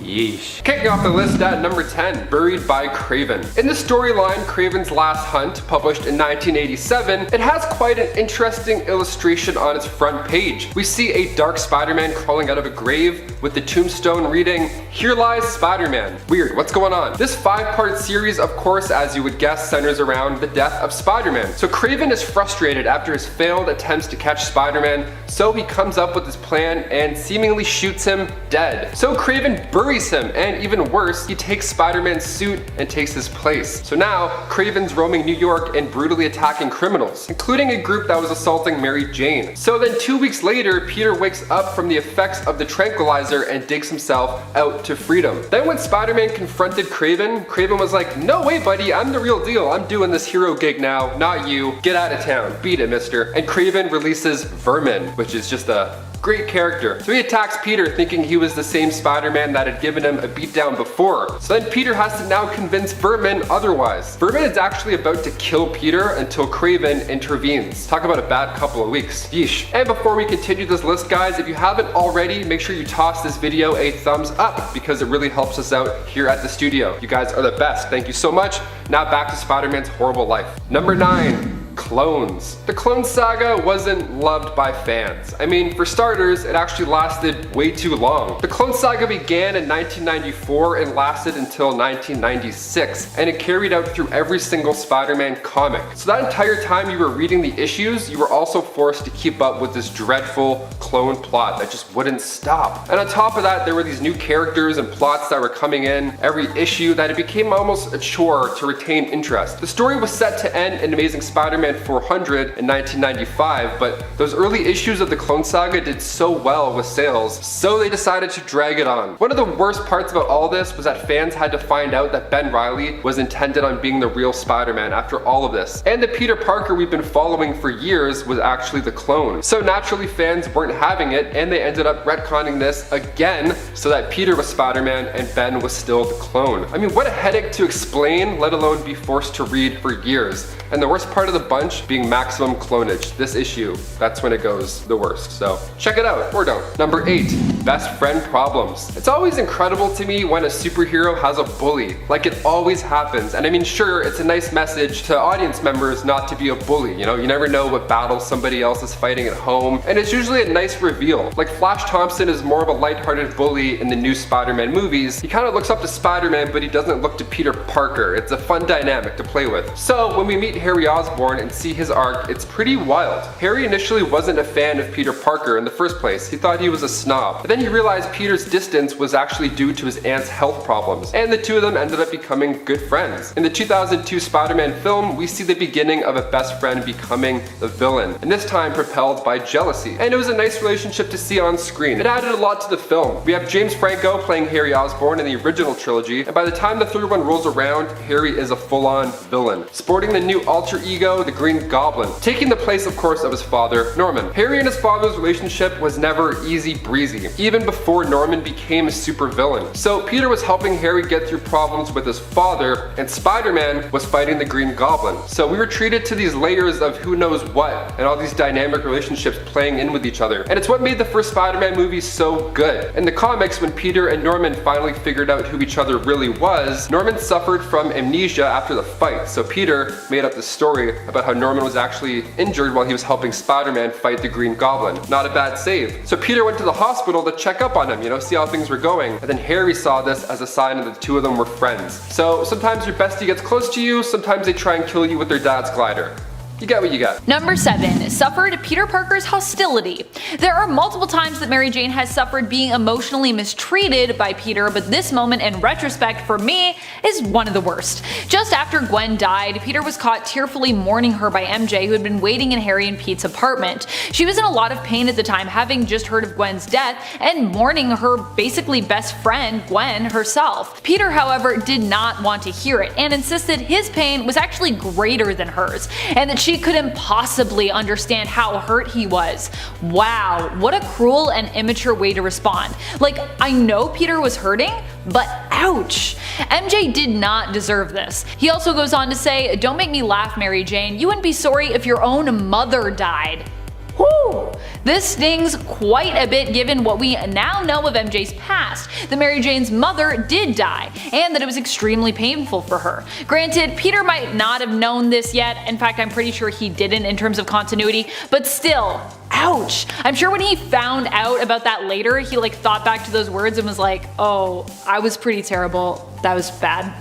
Yeesh. Kicking off the list at number 10, Buried by Kraven. In the storyline Kraven's Last Hunt, published in 1987, it has quite an interesting illustration on its front page. We see a dark Spider-Man crawling out of a grave with the tombstone reading, "Here lies Spider-Man." Weird, what's going on? This 5-part series, of course, as you would guess, centers around the death of Spider-Man. So Kraven is frustrated after his failed attempts to catch Spider-Man, so he comes up with his plan and seemingly shoots him dead. So Kraven buries him, and even worse, he takes Spider-Man's suit and takes his place. So now, Kraven's roaming New York and brutally attacking criminals, including a group that was assaulting Mary Jane. So then 2 weeks later, Peter wakes up from the effects of the tranquilizer and digs himself out to freedom. Then when Spider-Man confronted Kraven, Kraven was like, "No way buddy, I'm the real deal. I'm doing this hero gig now, not you. Get out of town. Beat it, mister." And Kraven releases Vermin, which is just a great character. So he attacks Peter thinking he was the same Spider-Man that had given him a beatdown before. So then Peter has to now convince Vermin otherwise. Vermin is actually about to kill Peter until Kraven intervenes. Talk about a bad couple of weeks. Yeesh. And before we continue this list, guys, if you haven't already, make sure you toss this video a thumbs up because it really helps us out here at the studio. You guys are the best. Thank you so much. Now back to Spider-Man's horrible life. Number 9. Clones. The Clone Saga wasn't loved by fans. I mean, for starters, it actually lasted way too long. The Clone Saga began in 1994 and lasted until 1996, and it carried out through every single Spider-Man comic. So that entire time you were reading the issues, you were also forced to keep up with this dreadful clone plot that just wouldn't stop. And on top of that, there were these new characters and plots that were coming in every issue that it became almost a chore to retain interest. The story was set to end in Amazing Spider-Man Spider-Man 400 in 1995, but those early issues of the Clone Saga did so well with sales, so they decided to drag it on. One of the worst parts about all this was that fans had to find out that Ben Reilly was intended on being the real Spider-Man after all of this, and the Peter Parker we've been following for years was actually the clone. So naturally fans weren't having it, and they ended up retconning this again so that Peter was Spider-Man and Ben was still the clone. I mean, what a headache to explain, let alone be forced to read for years. And the worst part of the bunch being maximum clonage. This issue, that's when it goes the worst. So check it out, or don't. Number 8, best friend problems. It's always incredible to me when a superhero has a bully. Like, it always happens. And I mean, sure, it's a nice message to audience members not to be a bully. You know, you never know what battle somebody else is fighting at home. And it's usually a nice reveal. Like, Flash Thompson is more of a lighthearted bully in the new Spider-Man movies. He kind of looks up to Spider-Man, but he doesn't look to Peter Parker. It's a fun dynamic to play with. So when we meet Harry Osborn and see his arc, it's pretty wild. Harry initially wasn't a fan of Peter Parker in the first place. He thought he was a snob. But then he realized Peter's distance was actually due to his aunt's health problems, and the two of them ended up becoming good friends. In the 2002 Spider-Man film, we see the beginning of a best friend becoming the villain, and this time propelled by jealousy. And it was a nice relationship to see on screen. It added a lot to the film. We have James Franco playing Harry Osborn in the original trilogy, and by the time the third one rolls around, Harry is a full-on villain, sporting the new alter ego, the Green Goblin, taking the place, of course, of his father, Norman. Harry and his father's relationship was never easy breezy, even before Norman became a supervillain. So Peter was helping Harry get through problems with his father, and Spider-Man was fighting the Green Goblin. So we were treated to these layers of who knows what, and all these dynamic relationships playing in with each other. And it's what made the first Spider-Man movie so good. In the comics, when Peter and Norman finally figured out who each other really was, Norman suffered from amnesia after the fight. So Peter made up the story about how Norman was actually injured while he was helping Spider-Man fight the Green Goblin. Not a bad save. So Peter went to the hospital to check up on him, you know, see how things were going. And then Harry saw this as a sign that the two of them were friends. So sometimes your bestie gets close to you, sometimes they try and kill you with their dad's glider. You get what you got. Number 7, suffered Peter Parker's hostility. There are multiple times that Mary Jane has suffered being emotionally mistreated by Peter, but this moment in retrospect for me is one of the worst. Just after Gwen died, Peter was caught tearfully mourning her by MJ, who had been waiting in Harry and Pete's apartment. She was in a lot of pain at the time, having just heard of Gwen's death and mourning her basically best friend, Gwen, herself. Peter, however, did not want to hear it and insisted his pain was actually greater than hers, and that she couldn't possibly understand how hurt he was. Wow, what a cruel and immature way to respond. Like, I know Peter was hurting, but ouch. MJ did not deserve this. He also goes on to say, "Don't make me laugh, Mary Jane. You wouldn't be sorry if your own mother died." Whew. This stings quite a bit given what we now know of MJ's past, that Mary Jane's mother did die, and that it was extremely painful for her. Granted, Peter might not have known this yet, in fact I'm pretty sure he didn't in terms of continuity, but still, ouch. I'm sure when he found out about that later, he thought back to those words and was like, oh, I was pretty terrible, that was bad.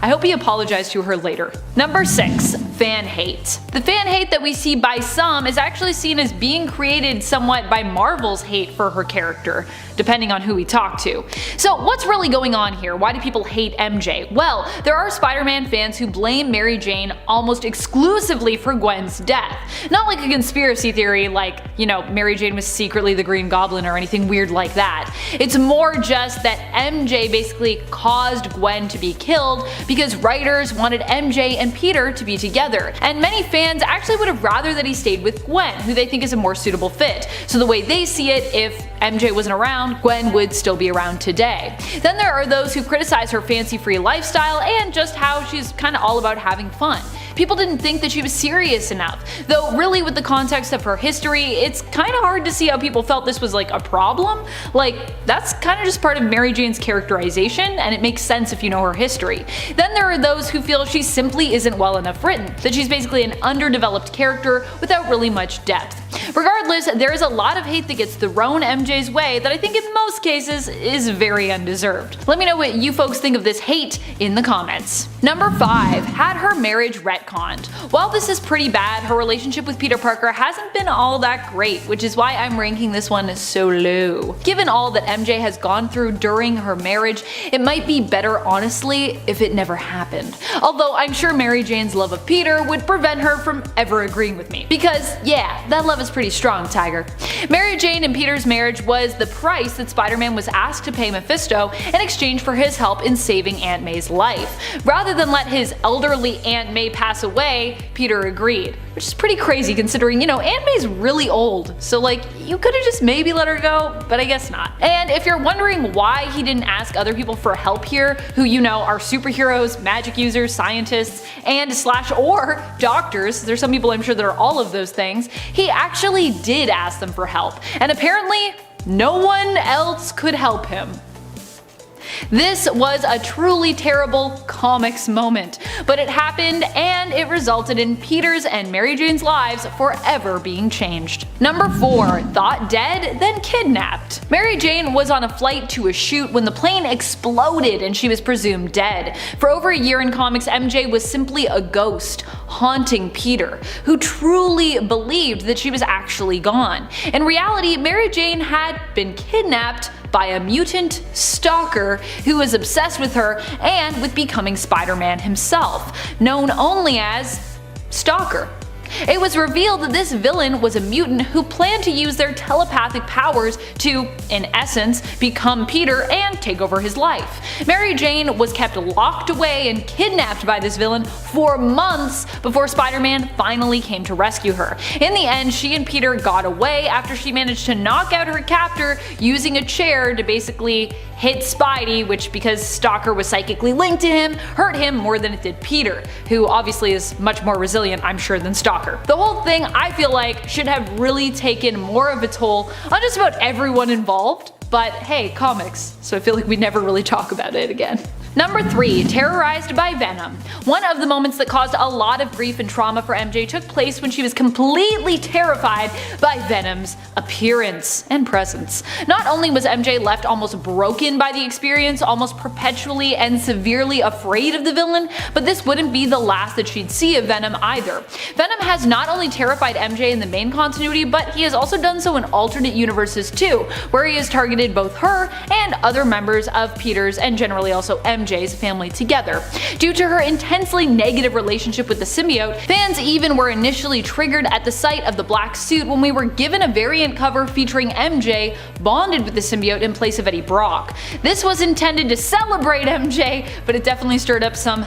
I hope he apologized to her later. Number 6, fan hate. The fan hate that we see by some is actually seen as being created somewhat by Marvel's hate for her character, depending on who we talk to. So what's really going on here? Why do people hate MJ? Well, there are Spider-Man fans who blame Mary Jane almost exclusively for Gwen's death. Not like a conspiracy theory like, you know, Mary Jane was secretly the Green Goblin or anything weird like that. It's more just that MJ basically caused Gwen to be killed because writers wanted MJ and Peter to be together, and many fans actually would have rather that he stayed with Gwen, who they think is a more suitable fit. So the way they see it, if MJ wasn't around, Gwen would still be around today. Then there are those who criticize her fancy-free lifestyle and just how she's kinda all about having fun. People didn't think that she was serious enough, though really with the context of her history, it's kinda hard to see how people felt this was like a problem. Like, that's kinda just part of Mary Jane's characterization, and it makes sense if you know her history. Then there are those who feel she simply isn't well enough written, that she's basically an underdeveloped character without really much depth. Regardless, there is a lot of hate that gets thrown MJ's way that I think in most cases is very undeserved. Let me know what you folks think of this hate in the comments. Number 5. Had her marriage retconned. While this is pretty bad, her relationship with Peter Parker hasn't been all that great, which is why I'm ranking this one so low. Given all that MJ has gone through during her marriage, it might be better honestly if it never happened. Although I'm sure Mary Jane's love of Peter would prevent her from ever agreeing with me. Because yeah, that love is pretty strong, Tiger. Mary Jane and Peter's marriage was the price that Spider-Man was asked to pay Mephisto in exchange for his help in saving Aunt May's life. Rather than let his elderly Aunt May pass away, Peter agreed. Which is pretty crazy considering, you know, Aunt May's really old, so like, you could've just maybe let her go, but I guess not. And if you're wondering why he didn't ask other people for help here, who you know are superheroes, magic users, scientists, and or doctors, there's some people I'm sure that are all of those things, he actually did ask them for help, and apparently no one else could help him. This was a truly terrible comics moment, but it happened and it resulted in Peter's and Mary Jane's lives forever being changed. Number 4. Thought dead, then kidnapped. Mary Jane was on a flight to a shoot when the plane exploded and she was presumed dead. For over a year in comics, MJ was simply a ghost haunting Peter, who truly believed that she was actually gone. In reality, Mary Jane had been kidnapped by a mutant stalker who was obsessed with her and with becoming Spider-Man himself, known only as Stalker. It was revealed that this villain was a mutant who planned to use their telepathic powers to, in essence, become Peter and take over his life. Mary Jane was kept locked away and kidnapped by this villain for months before Spider-Man finally came to rescue her. In the end, she and Peter got away after she managed to knock out her captor using a chair to basically hit Spidey, which, because Stalker was psychically linked to him, hurt him more than it did Peter, who obviously is much more resilient, I'm sure, than Stalker. The whole thing, I feel like, should have really taken more of a toll on just about everyone involved, but hey, comics, so I feel like we never really talk about it again. Number 3. Terrorized by Venom. One of the moments that caused a lot of grief and trauma for MJ took place when she was completely terrified by Venom's appearance and presence. Not only was MJ left almost broken by the experience, almost perpetually and severely afraid of the villain, but this wouldn't be the last that she'd see of Venom either. Venom has not only terrified MJ in the main continuity, but he has also done so in alternate universes too, where he has targeted both her and other members of Peter's and generally also MJ's family together. Due to her intensely negative relationship with the symbiote, fans even were initially triggered at the sight of the black suit when we were given a variant cover featuring MJ bonded with the symbiote in place of Eddie Brock. This was intended to celebrate MJ, but it definitely stirred up some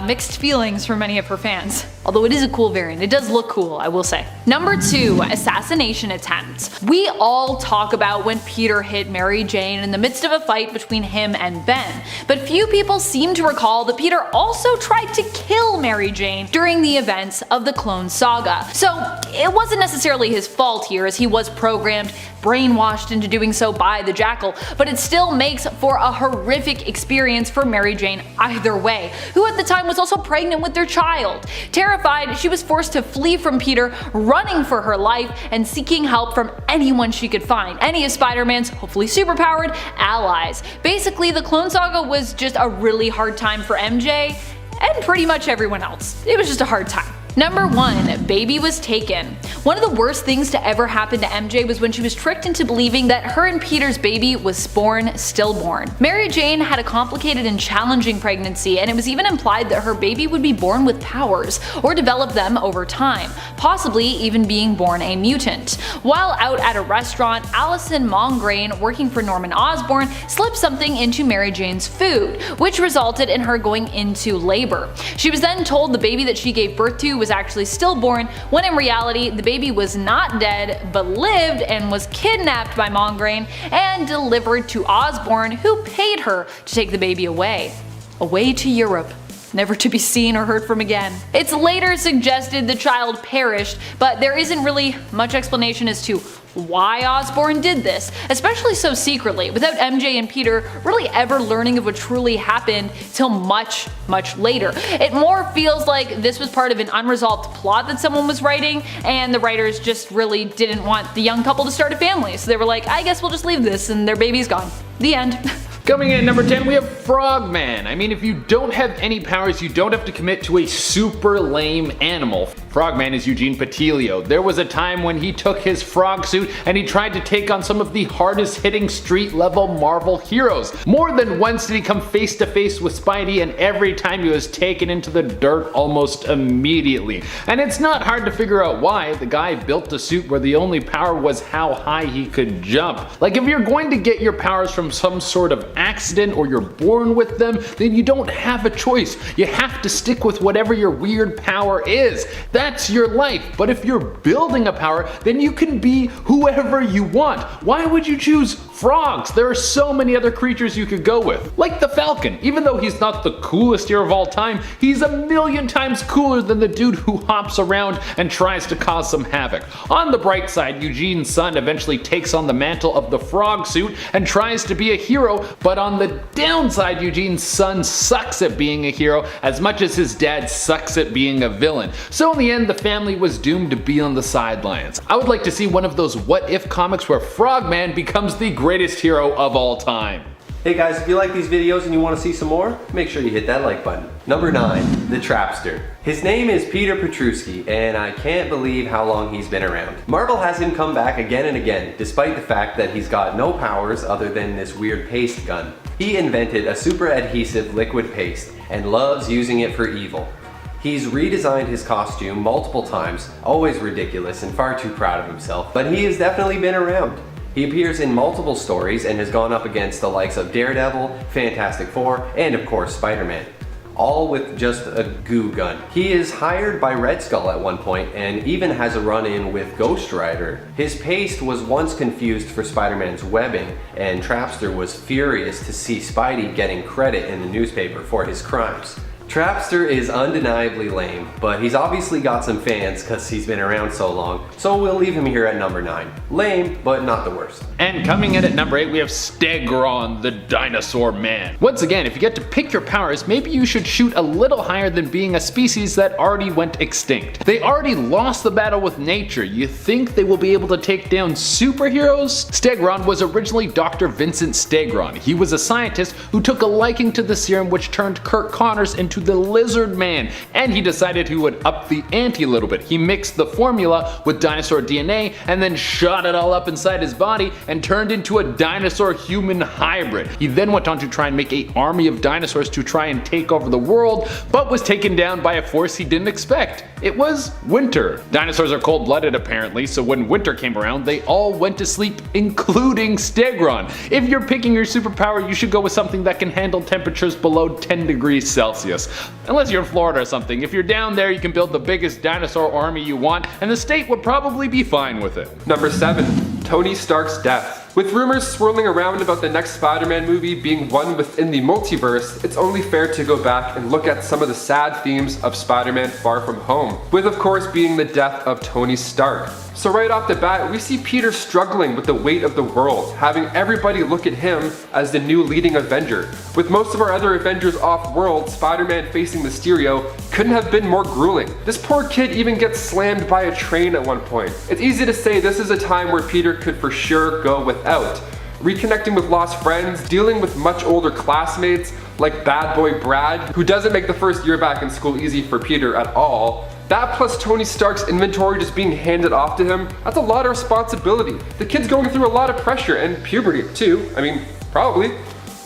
mixed feelings for many of her fans. Although it is a cool variant, it does look cool, I will say. Number 2. Assassination attempts. We all talk about when Peter hit Mary Jane in the midst of a fight between him and Ben, but few people seem to recall that Peter also tried to kill Mary Jane during the events of the Clone Saga. So it wasn't necessarily his fault here, as he was programmed, brainwashed into doing so by the Jackal, but it still makes for a horrific experience for Mary Jane either way, who at the time was also pregnant with their child. Terrified, she was forced to flee from Peter, running for her life and seeking help from anyone she could find, any of Spider-Man's hopefully superpowered allies. Basically, the Clone Saga was just a really hard time for MJ and pretty much everyone else. It was just a hard time. Number 1. Baby was taken. One of the worst things to ever happen to MJ was when she was tricked into believing that her and Peter's baby was born stillborn. Mary Jane had a complicated and challenging pregnancy, and it was even implied that her baby would be born with powers, or develop them over time, possibly even being born a mutant. While out at a restaurant, Allison Mongrain, working for Norman Osborn, slipped something into Mary Jane's food, which resulted in her going into labor. She was then told the baby that she gave birth to was actually stillborn, when in reality the baby was not dead but lived and was kidnapped by Mongrain and delivered to Osborn, who paid her to take the baby away to Europe, never to be seen or heard from again. It's later suggested the child perished, but there isn't really much explanation as to why Osborn did this, especially so secretly, without MJ and Peter really ever learning of what truly happened till much, much later. It more feels like this was part of an unresolved plot that someone was writing, and the writers just really didn't want the young couple to start a family, so they were like, I guess we'll just leave this, and their baby's gone. The end. Coming in at number 10, we have Frogman. I mean, if you don't have any powers, you don't have to commit to a super lame animal. Frogman is Eugene Patilio. There was a time when he took his frog suit and he tried to take on some of the hardest hitting street level Marvel heroes. More than once did he come face to face with Spidey, and every time he was taken into the dirt almost immediately. And it's not hard to figure out why. The guy built a suit where the only power was how high he could jump. Like, if you're going to get your powers from some sort of accident or you're born with them, then you don't have a choice. You have to stick with whatever your weird power is. That's your life. But if you're building a power, then you can be whoever you want. Why would you choose frogs? There are so many other creatures you could go with. Like the Falcon. Even though he's not the coolest hero of all time, he's a million times cooler than the dude who hops around and tries to cause some havoc. On the bright side, Eugene's son eventually takes on the mantle of the frog suit and tries to be a hero, but on the downside, Eugene's son sucks at being a hero as much as his dad sucks at being a villain. So in the end, the family was doomed to be on the sidelines. I would like to see one of those what if comics where Frogman becomes the greatest hero of all time. Hey guys, if you like these videos and you want to see some more, make sure you hit that like button. Number 9, the Trapster. His name is Peter Petruski, and I can't believe how long he's been around. Marvel has him come back again and again, despite the fact that he's got no powers other than this weird paste gun. He invented a super adhesive liquid paste, and loves using it for evil. He's redesigned his costume multiple times, always ridiculous and far too proud of himself, but he has definitely been around. He appears in multiple stories and has gone up against the likes of Daredevil, Fantastic Four, and of course Spider-Man. All with just a goo gun. He is hired by Red Skull at one point and even has a run-in with Ghost Rider. His paste was once confused for Spider-Man's webbing, and Trapster was furious to see Spidey getting credit in the newspaper for his crimes. Trapster is undeniably lame, but he's obviously got some fans because he's been around so long, so we'll leave him here at number 9. Lame, but not the worst. And coming in at number 8, we have Stegron, the Dinosaur Man. Once again, if you get to pick your powers, maybe you should shoot a little higher than being a species that already went extinct. They already lost the battle with nature. You think they will be able to take down superheroes? Stegron was originally Dr. Vincent Stegron. He was a scientist who took a liking to the serum which turned Kirk Connors into the Lizard Man, and he decided he would up the ante a little bit. He mixed the formula with dinosaur DNA and then shot it all up inside his body and turned into a dinosaur-human hybrid. He then went on to try and make an army of dinosaurs to try and take over the world, but was taken down by a force he didn't expect. It was winter. Dinosaurs are cold-blooded apparently, so when winter came around, they all went to sleep, including Stegron. If you're picking your superpower, you should go with something that can handle temperatures below 10 degrees Celsius. Unless you're in Florida or something. If you're down there, you can build the biggest dinosaur army you want, and the state would probably be fine with it. Number 7, Tony Stark's death. With rumors swirling around about the next Spider-Man movie being one within the multiverse, it's only fair to go back and look at some of the sad themes of Spider-Man Far From Home, with of course being the death of Tony Stark. So right off the bat, we see Peter struggling with the weight of the world, having everybody look at him as the new leading Avenger. With most of our other Avengers off-world, Spider-Man facing Mysterio couldn't have been more grueling. This poor kid even gets slammed by a train at one point. It's easy to say this is a time where Peter could for sure go without. Reconnecting with lost friends, dealing with much older classmates like bad boy Brad, who doesn't make the first year back in school easy for Peter at all. That plus Tony Stark's inventory just being handed off to him, that's a lot of responsibility. The kid's going through a lot of pressure and puberty too. I mean, probably.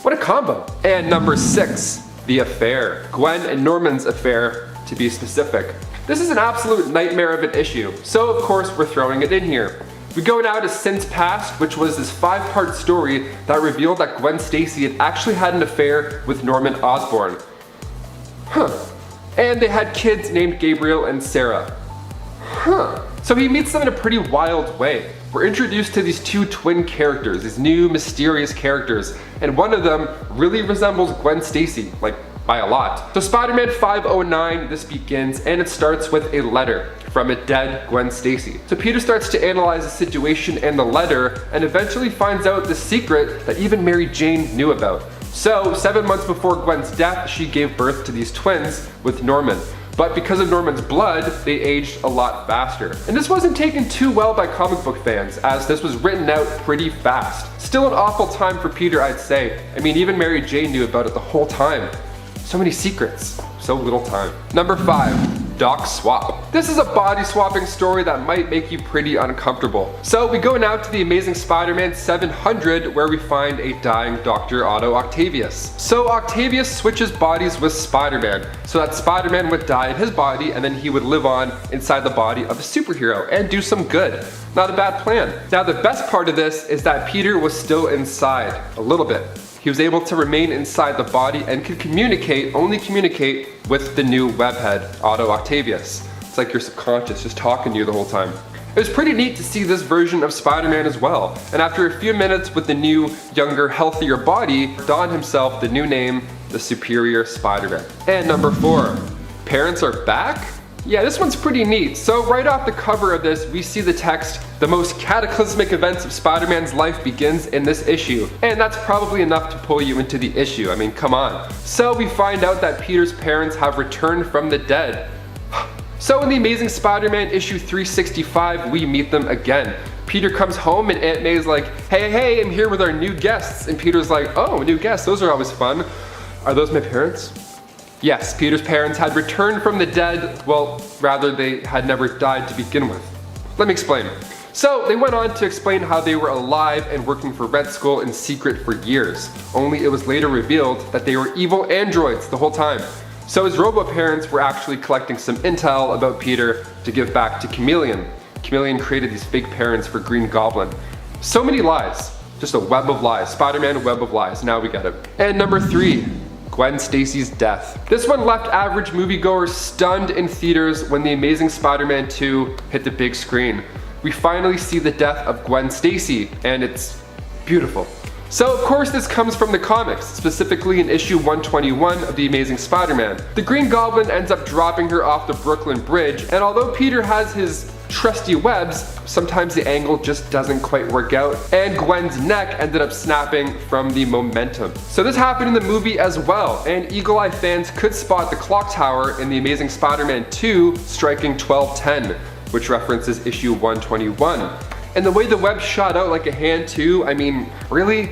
What a combo. And number 6, the affair. Gwen and Norman's affair, to be specific. This is an absolute nightmare of an issue, so of course we're throwing it in here. We go now to Since Past, which was this 5-part story that revealed that Gwen Stacy had actually had an affair with Norman Osborn. And they had kids named Gabriel and Sarah. So he meets them in a pretty wild way. We're introduced to these 2 twin characters, these new mysterious characters, and one of them really resembles Gwen Stacy, like by a lot. So Spider-Man 509, this begins, and it starts with a letter from a dead Gwen Stacy. So Peter starts to analyze the situation and the letter, and eventually finds out the secret that even Mary Jane knew about. So 7 months before Gwen's death, she gave birth to these twins with Norman. But because of Norman's blood, they aged a lot faster. And this wasn't taken too well by comic book fans, as this was written out pretty fast. Still an awful time for Peter, I'd say. I mean, even Mary Jane knew about it the whole time. So many secrets, so little time. Number 5, Doc Swap. This is a body swapping story that might make you pretty uncomfortable. So we go now to the Amazing Spider-Man 700, where we find a dying Dr. Otto Octavius. So Octavius switches bodies with Spider-Man, so that Spider-Man would die in his body and then he would live on inside the body of a superhero and do some good. Not a bad plan. Now the best part of this is that Peter was still inside, a little bit. He was able to remain inside the body and could only communicate with the new webhead, Otto Octavius. It's like your subconscious just talking to you the whole time. It was pretty neat to see this version of Spider-Man as well. And after a few minutes with the new, younger, healthier body, donned himself the new name, the Superior Spider-Man. And number 4, parents are back? Yeah, this one's pretty neat. So right off the cover of this, we see the text, "The most cataclysmic events of Spider-Man's life begins in this issue." And that's probably enough to pull you into the issue. I mean, come on. So we find out that Peter's parents have returned from the dead. So in the Amazing Spider-Man issue 365, we meet them again. Peter comes home and Aunt May's like, hey, I'm here with our new guests. And Peter's like, oh, new guests, those are always fun. Are those my parents? Yes, Peter's parents had returned from the dead. Well, rather they had never died to begin with. Let me explain. So they went on to explain how they were alive and working for Red Skull in secret for years. Only it was later revealed that they were evil androids the whole time. So his robo-parents were actually collecting some intel about Peter to give back to Chameleon. Chameleon created these fake parents for Green Goblin. So many lies. Just a web of lies. Spider-Man web of lies. Now we get it. And number 3. Gwen Stacy's death. This one left average moviegoers stunned in theaters when The Amazing Spider-Man 2 hit the big screen. We finally see the death of Gwen Stacy, and it's beautiful. So of course this comes from the comics, specifically in issue 121 of The Amazing Spider-Man. The Green Goblin ends up dropping her off the Brooklyn Bridge, and although Peter has his trusty webs, sometimes the angle just doesn't quite work out, and Gwen's neck ended up snapping from the momentum. So this happened in the movie as well, and Eagle Eye fans could spot the clock tower in The Amazing Spider-Man 2 striking 12:10, which references issue 121. And the way the web shot out like a hand too, I mean, really?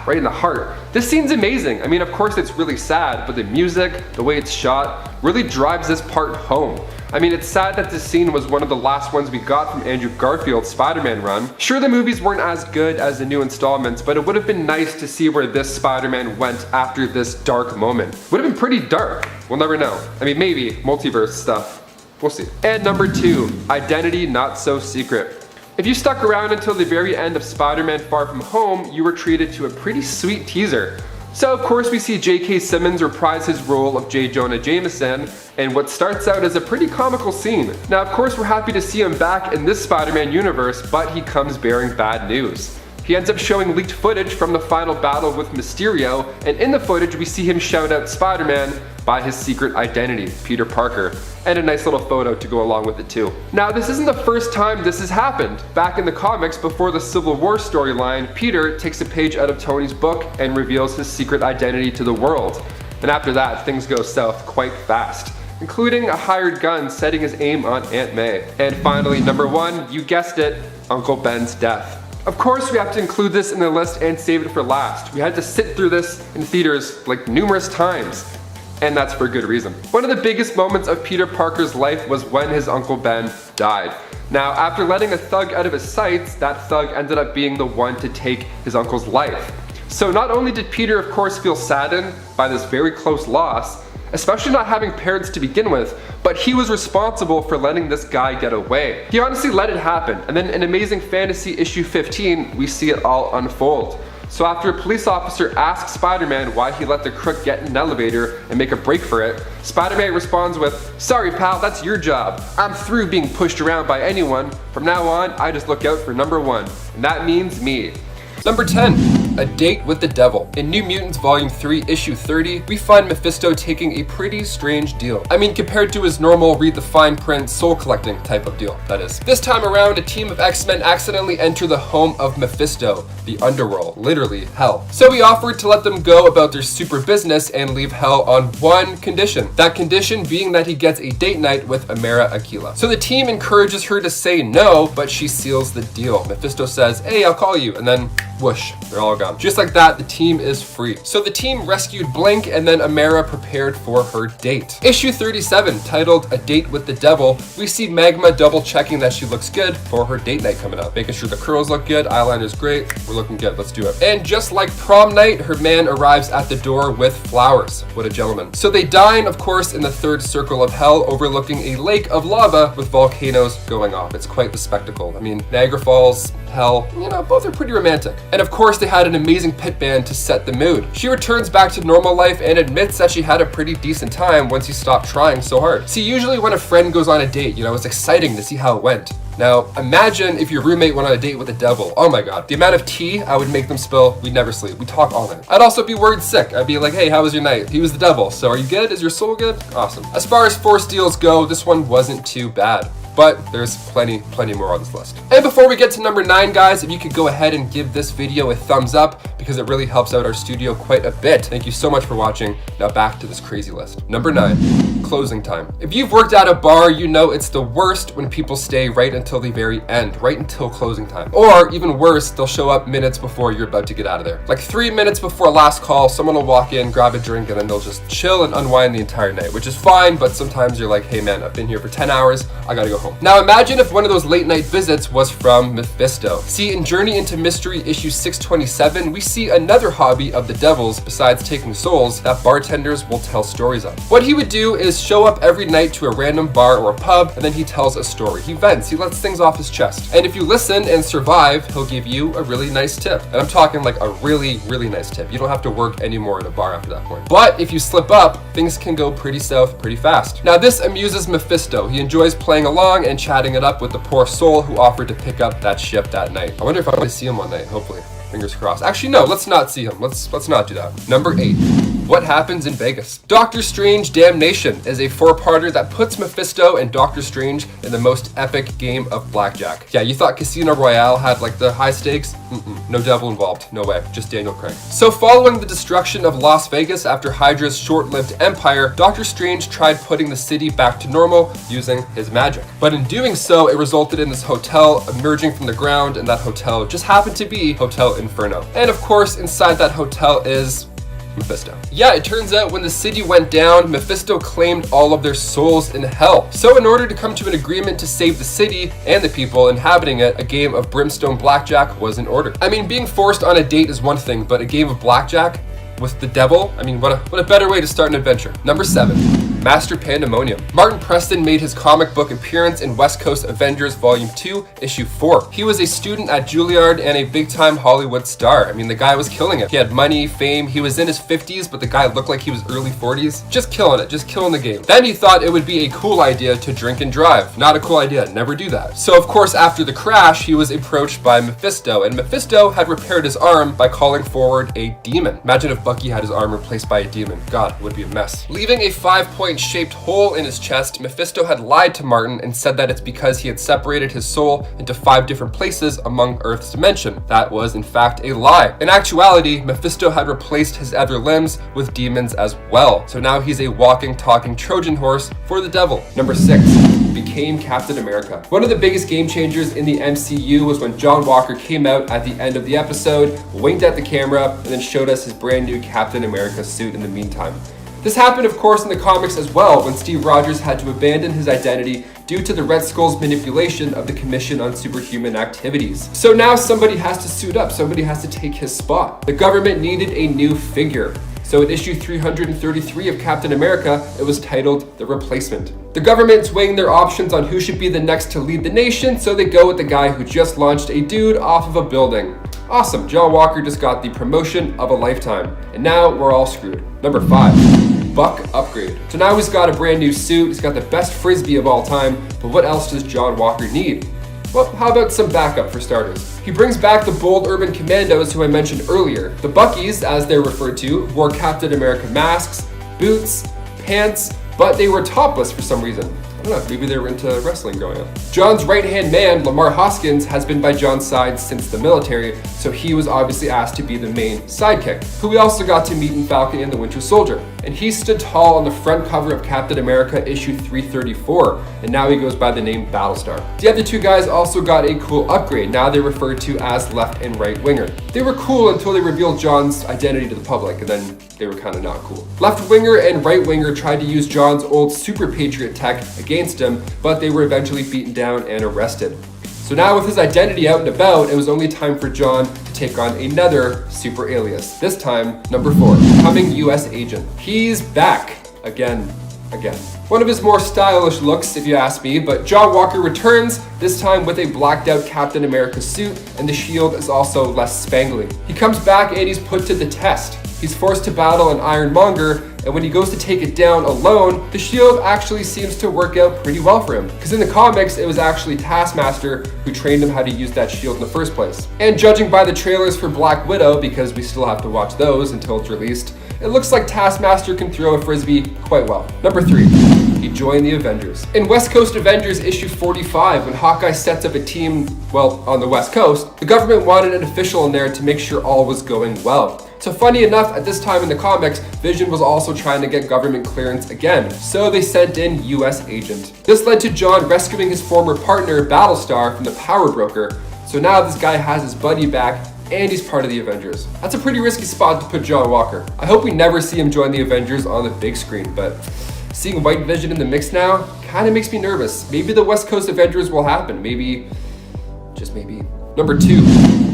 Right in the heart. This scene's amazing. I mean, of course it's really sad, but the music, the way it's shot, really drives this part home. I mean, it's sad that this scene was one of the last ones we got from Andrew Garfield's Spider-Man run. Sure, the movies weren't as good as the new installments, but it would have been nice to see where this Spider-Man went after this dark moment. Would have been pretty dark. We'll never know. I mean, maybe multiverse stuff. We'll see. And number 2, identity not so secret. If you stuck around until the very end of Spider-Man Far From Home, you were treated to a pretty sweet teaser. So of course we see J.K. Simmons reprise his role of J. Jonah Jameson in what starts out as a pretty comical scene. Now of course we're happy to see him back in this Spider-Man universe, but he comes bearing bad news. He ends up showing leaked footage from the final battle with Mysterio, and in the footage we see him shout out Spider-Man by his secret identity, Peter Parker, and a nice little photo to go along with it too. Now this isn't the first time this has happened. Back in the comics before the Civil War storyline, Peter takes a page out of Tony's book and reveals his secret identity to the world. And after that, things go south quite fast, including a hired gun setting his aim on Aunt May. And finally, number 1, you guessed it, Uncle Ben's death. Of course we have to include this in the list and save it for last. We had to sit through this in theaters like numerous times. And that's for good reason. One of the biggest moments of Peter Parker's life was when his Uncle Ben died. Now, after letting a thug out of his sights, that thug ended up being the one to take his uncle's life. So not only did Peter, of course, feel saddened by this very close loss, especially not having parents to begin with, but he was responsible for letting this guy get away. He honestly let it happen, and then in Amazing Fantasy issue 15, we see it all unfold. So after a police officer asks Spider-Man why he let the crook get in an elevator and make a break for it, Spider-Man responds with, "Sorry pal, that's your job. I'm through being pushed around by anyone. From now on, I just look out for number 1, and that means me." Number 10. A Date with the Devil. In New Mutants Volume 3, Issue 30, we find Mephisto taking a pretty strange deal. I mean, compared to his normal read the fine print soul collecting type of deal, that is. This time around, a team of X-Men accidentally enter the home of Mephisto, the underworld, literally hell. So he offered to let them go about their super business and leave hell on one condition. That condition being that he gets a date night with Amara Aquila. So the team encourages her to say no, but she seals the deal. Mephisto says, hey, I'll call you, and then whoosh, they're all gone. Just like that, the team is free. So the team rescued Blink, and then Amara prepared for her date. Issue 37, titled A Date with the Devil, we see Magma double checking that she looks good for her date night coming up. Making sure the curls look good, eyeliner's great, we're looking good, let's do it. And just like prom night, her man arrives at the door with flowers. What a gentleman. So they dine, of course, in the third circle of hell, overlooking a lake of lava with volcanoes going off. It's quite the spectacle. I mean, Niagara Falls, hell, you know, both are pretty romantic. And of course, they had an amazing pit band to set the mood. She returns back to normal life and admits that she had a pretty decent time once he stopped trying so hard. See, usually when a friend goes on a date, you know, it's exciting to see how it went. Now, imagine if your roommate went on a date with the devil. Oh my god. The amount of tea I would make them spill, we'd never sleep. We'd talk all night. I'd also be worried sick. I'd be like, hey, how was your night? He was the devil, so are you good? Is your soul good? Awesome. As far as force deals go, this one wasn't too bad. But there's plenty more on this list. And before we get to number 9, guys, if you could go ahead and give this video a thumbs up, because it really helps out our studio quite a bit. Thank you so much for watching. Now back to this crazy list. Number 9, closing time. If you've worked at a bar, you know it's the worst when people stay right until the very end, right until closing time. Or even worse, they'll show up minutes before you're about to get out of there. Like 3 minutes before last call, someone will walk in, grab a drink, and then they'll just chill and unwind the entire night, which is fine, but sometimes you're like, hey man, I've been here for 10 hours, I gotta go home. Now imagine if one of those late night visits was from Mephisto. See, in Journey into Mystery issue 627, we see another hobby of the devil's besides taking souls that bartenders will tell stories of. What he would do is show up every night to a random bar or a pub, and then he tells a story. He vents, he lets things off his chest. And if you listen and survive, he'll give you a really nice tip. And I'm talking like a really nice tip. You don't have to work anymore at a bar after that point. But if you slip up, things can go pretty south pretty fast. Now this amuses Mephisto. He enjoys playing along and chatting it up with the poor soul who offered to pick up that shift that night. I wonder if I'm gonna see him one night, hopefully. Fingers crossed. Actually, no, let's not see him. Let's not do that. Number 8. What happens in Vegas? Doctor Strange Damnation is a 4-parter that puts Mephisto and Doctor Strange in the most epic game of blackjack. Yeah, you thought Casino Royale had like the high stakes? No devil involved, no way, just Daniel Craig. So following the destruction of Las Vegas after Hydra's short-lived empire, Doctor Strange tried putting the city back to normal using his magic. But in doing so, it resulted in this hotel emerging from the ground, and that hotel just happened to be Hotel Inferno. And of course, inside that hotel is Mephisto. Yeah, it turns out when the city went down, Mephisto claimed all of their souls in hell. So in order to come to an agreement to save the city and the people inhabiting it, a game of brimstone blackjack was in order. I mean, being forced on a date is one thing, but a game of blackjack with the devil? I mean, what a better way to start an adventure. Number 7. Master Pandemonium. Martin Preston made his comic book appearance in West Coast Avengers Volume 2, Issue 4. He was a student at Juilliard and a big-time Hollywood star. I mean, the guy was killing it. He had money, fame, he was in his 50s, but the guy looked like he was early 40s. Just killing it, just killing the game. Then he thought it would be a cool idea to drink and drive. Not a cool idea, never do that. So of course, after the crash, he was approached by Mephisto, and Mephisto had repaired his arm by calling forward a demon. Imagine if Bucky had his arm replaced by a demon. God, it would be a mess. Leaving a 5-point shaped hole in his chest, Mephisto had lied to Martin and said that it's because he had separated his soul into 5 different places among Earth's dimension. That was in fact a lie. In actuality, Mephisto had replaced his other limbs with demons as well. So now he's a walking, talking Trojan horse for the devil. Number 6. Became Captain America. One of the biggest game changers in the MCU was when John Walker came out at the end of the episode, winked at the camera, and then showed us his brand new Captain America suit in the meantime. This happened, of course, in the comics as well, when Steve Rogers had to abandon his identity due to the Red Skull's manipulation of the Commission on Superhuman Activities. So now somebody has to suit up, somebody has to take his spot. The government needed a new figure. So in issue 333 of Captain America, it was titled The Replacement. The government's weighing their options on who should be the next to lead the nation, so they go with the guy who just launched a dude off of a building. Awesome, John Walker just got the promotion of a lifetime. And now we're all screwed. Number 5. Buck upgrade. So now he's got a brand new suit, he's got the best frisbee of all time, but what else does John Walker need? Well, how about some backup for starters? He brings back the bold urban commandos who I mentioned earlier. The Buckies, as they're referred to, wore Captain America masks, boots, pants, but they were topless for some reason. I don't know, maybe they were into wrestling growing up. John's right-hand man, Lamar Hoskins, has been by John's side since the military, so he was obviously asked to be the main sidekick, who we also got to meet in Falcon and the Winter Soldier. And he stood tall on the front cover of Captain America issue 334, and now he goes by the name Battlestar. The other two guys also got a cool upgrade. Now they're referred to as left and right winger. They were cool until they revealed John's identity to the public, and then they were kind of not cool. Left winger and right winger tried to use John's old Super Patriot tech against him, but they were eventually beaten down and arrested. So now with his identity out and about, it was only time for John to take on another super alias. This time, number 4, becoming US agent. He's back again. One of his more stylish looks, if you ask me, but John Walker returns, this time with a blacked out Captain America suit, and the shield is also less spangly. He comes back and he's put to the test. He's forced to battle an Ironmonger, and when he goes to take it down alone, the shield actually seems to work out pretty well for him. Because in the comics, it was actually Taskmaster who trained him how to use that shield in the first place. And judging by the trailers for Black Widow, because we still have to watch those until it's released, it looks like Taskmaster can throw a frisbee quite well. Number 3, he joined the Avengers. In West Coast Avengers issue 45, when Hawkeye sets up a team, well, on the West Coast, the government wanted an official in there to make sure all was going well. So funny enough, at this time in the comics, Vision was also trying to get government clearance again, so they sent in US agent. This led to John rescuing his former partner, Battlestar, from the power broker, so now this guy has his buddy back, and he's part of the Avengers. That's a pretty risky spot to put John Walker. I hope we never see him join the Avengers on the big screen, but seeing White Vision in the mix now kind of makes me nervous. Maybe the West Coast Avengers will happen, maybe, just maybe. Number 2,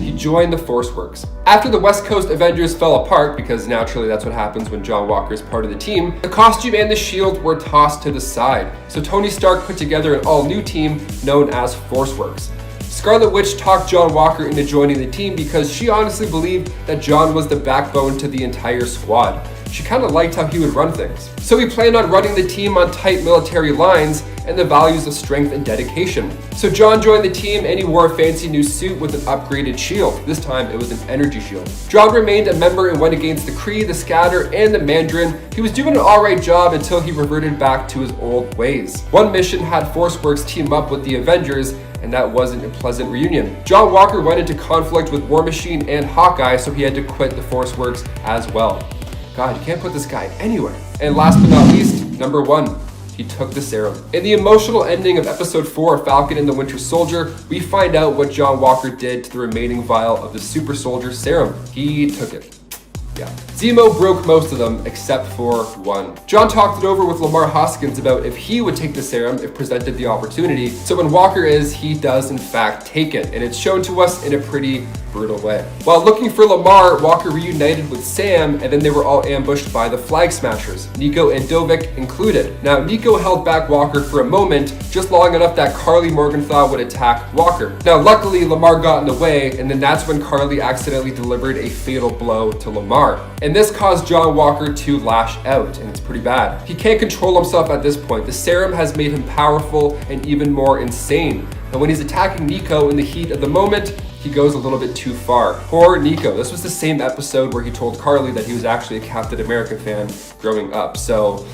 he joined the Force Works. After the West Coast Avengers fell apart, because naturally that's what happens when John Walker is part of the team, the costume and the shield were tossed to the side. So Tony Stark put together an all-new team known as Force Works. Scarlet Witch talked John Walker into joining the team because she honestly believed that John was the backbone to the entire squad. She kind of liked how he would run things. So he planned on running the team on tight military lines and the values of strength and dedication. So John joined the team and he wore a fancy new suit with an upgraded shield. This time it was an energy shield. John remained a member and went against the Kree, the Scatter, and the Mandarin. He was doing an alright job until he reverted back to his old ways. One mission had Force Works team up with the Avengers, and that wasn't a pleasant reunion. John Walker went into conflict with War Machine and Hawkeye, so he had to quit the Force Works as well. God, you can't put this guy anywhere. And last but not least, number 1, he took the serum. In the emotional ending of episode 4 of Falcon and the Winter Soldier, we find out what John Walker did to the remaining vial of the Super Soldier serum. He took it. Yeah. Zemo broke most of them except for one. John talked it over with Lamar Hoskins about if he would take the serum if presented the opportunity. So when Walker he does in fact take it, and it's shown to us in a pretty brutal way. While looking for Lamar, Walker reunited with Sam, and then they were all ambushed by the Flag Smashers, Nico and Dovik included. Now, Nico held back Walker for a moment, just long enough that Carly Morgenthau would attack Walker. Now, luckily, Lamar got in the way, and then that's when Carly accidentally delivered a fatal blow to Lamar. And this caused John Walker to lash out, and it's pretty bad. He can't control himself at this point. The serum has made him powerful and even more insane. And when he's attacking Nico in the heat of the moment, he goes a little bit too far. Poor Nico. This was the same episode where he told Carly that he was actually a Captain America fan growing up, so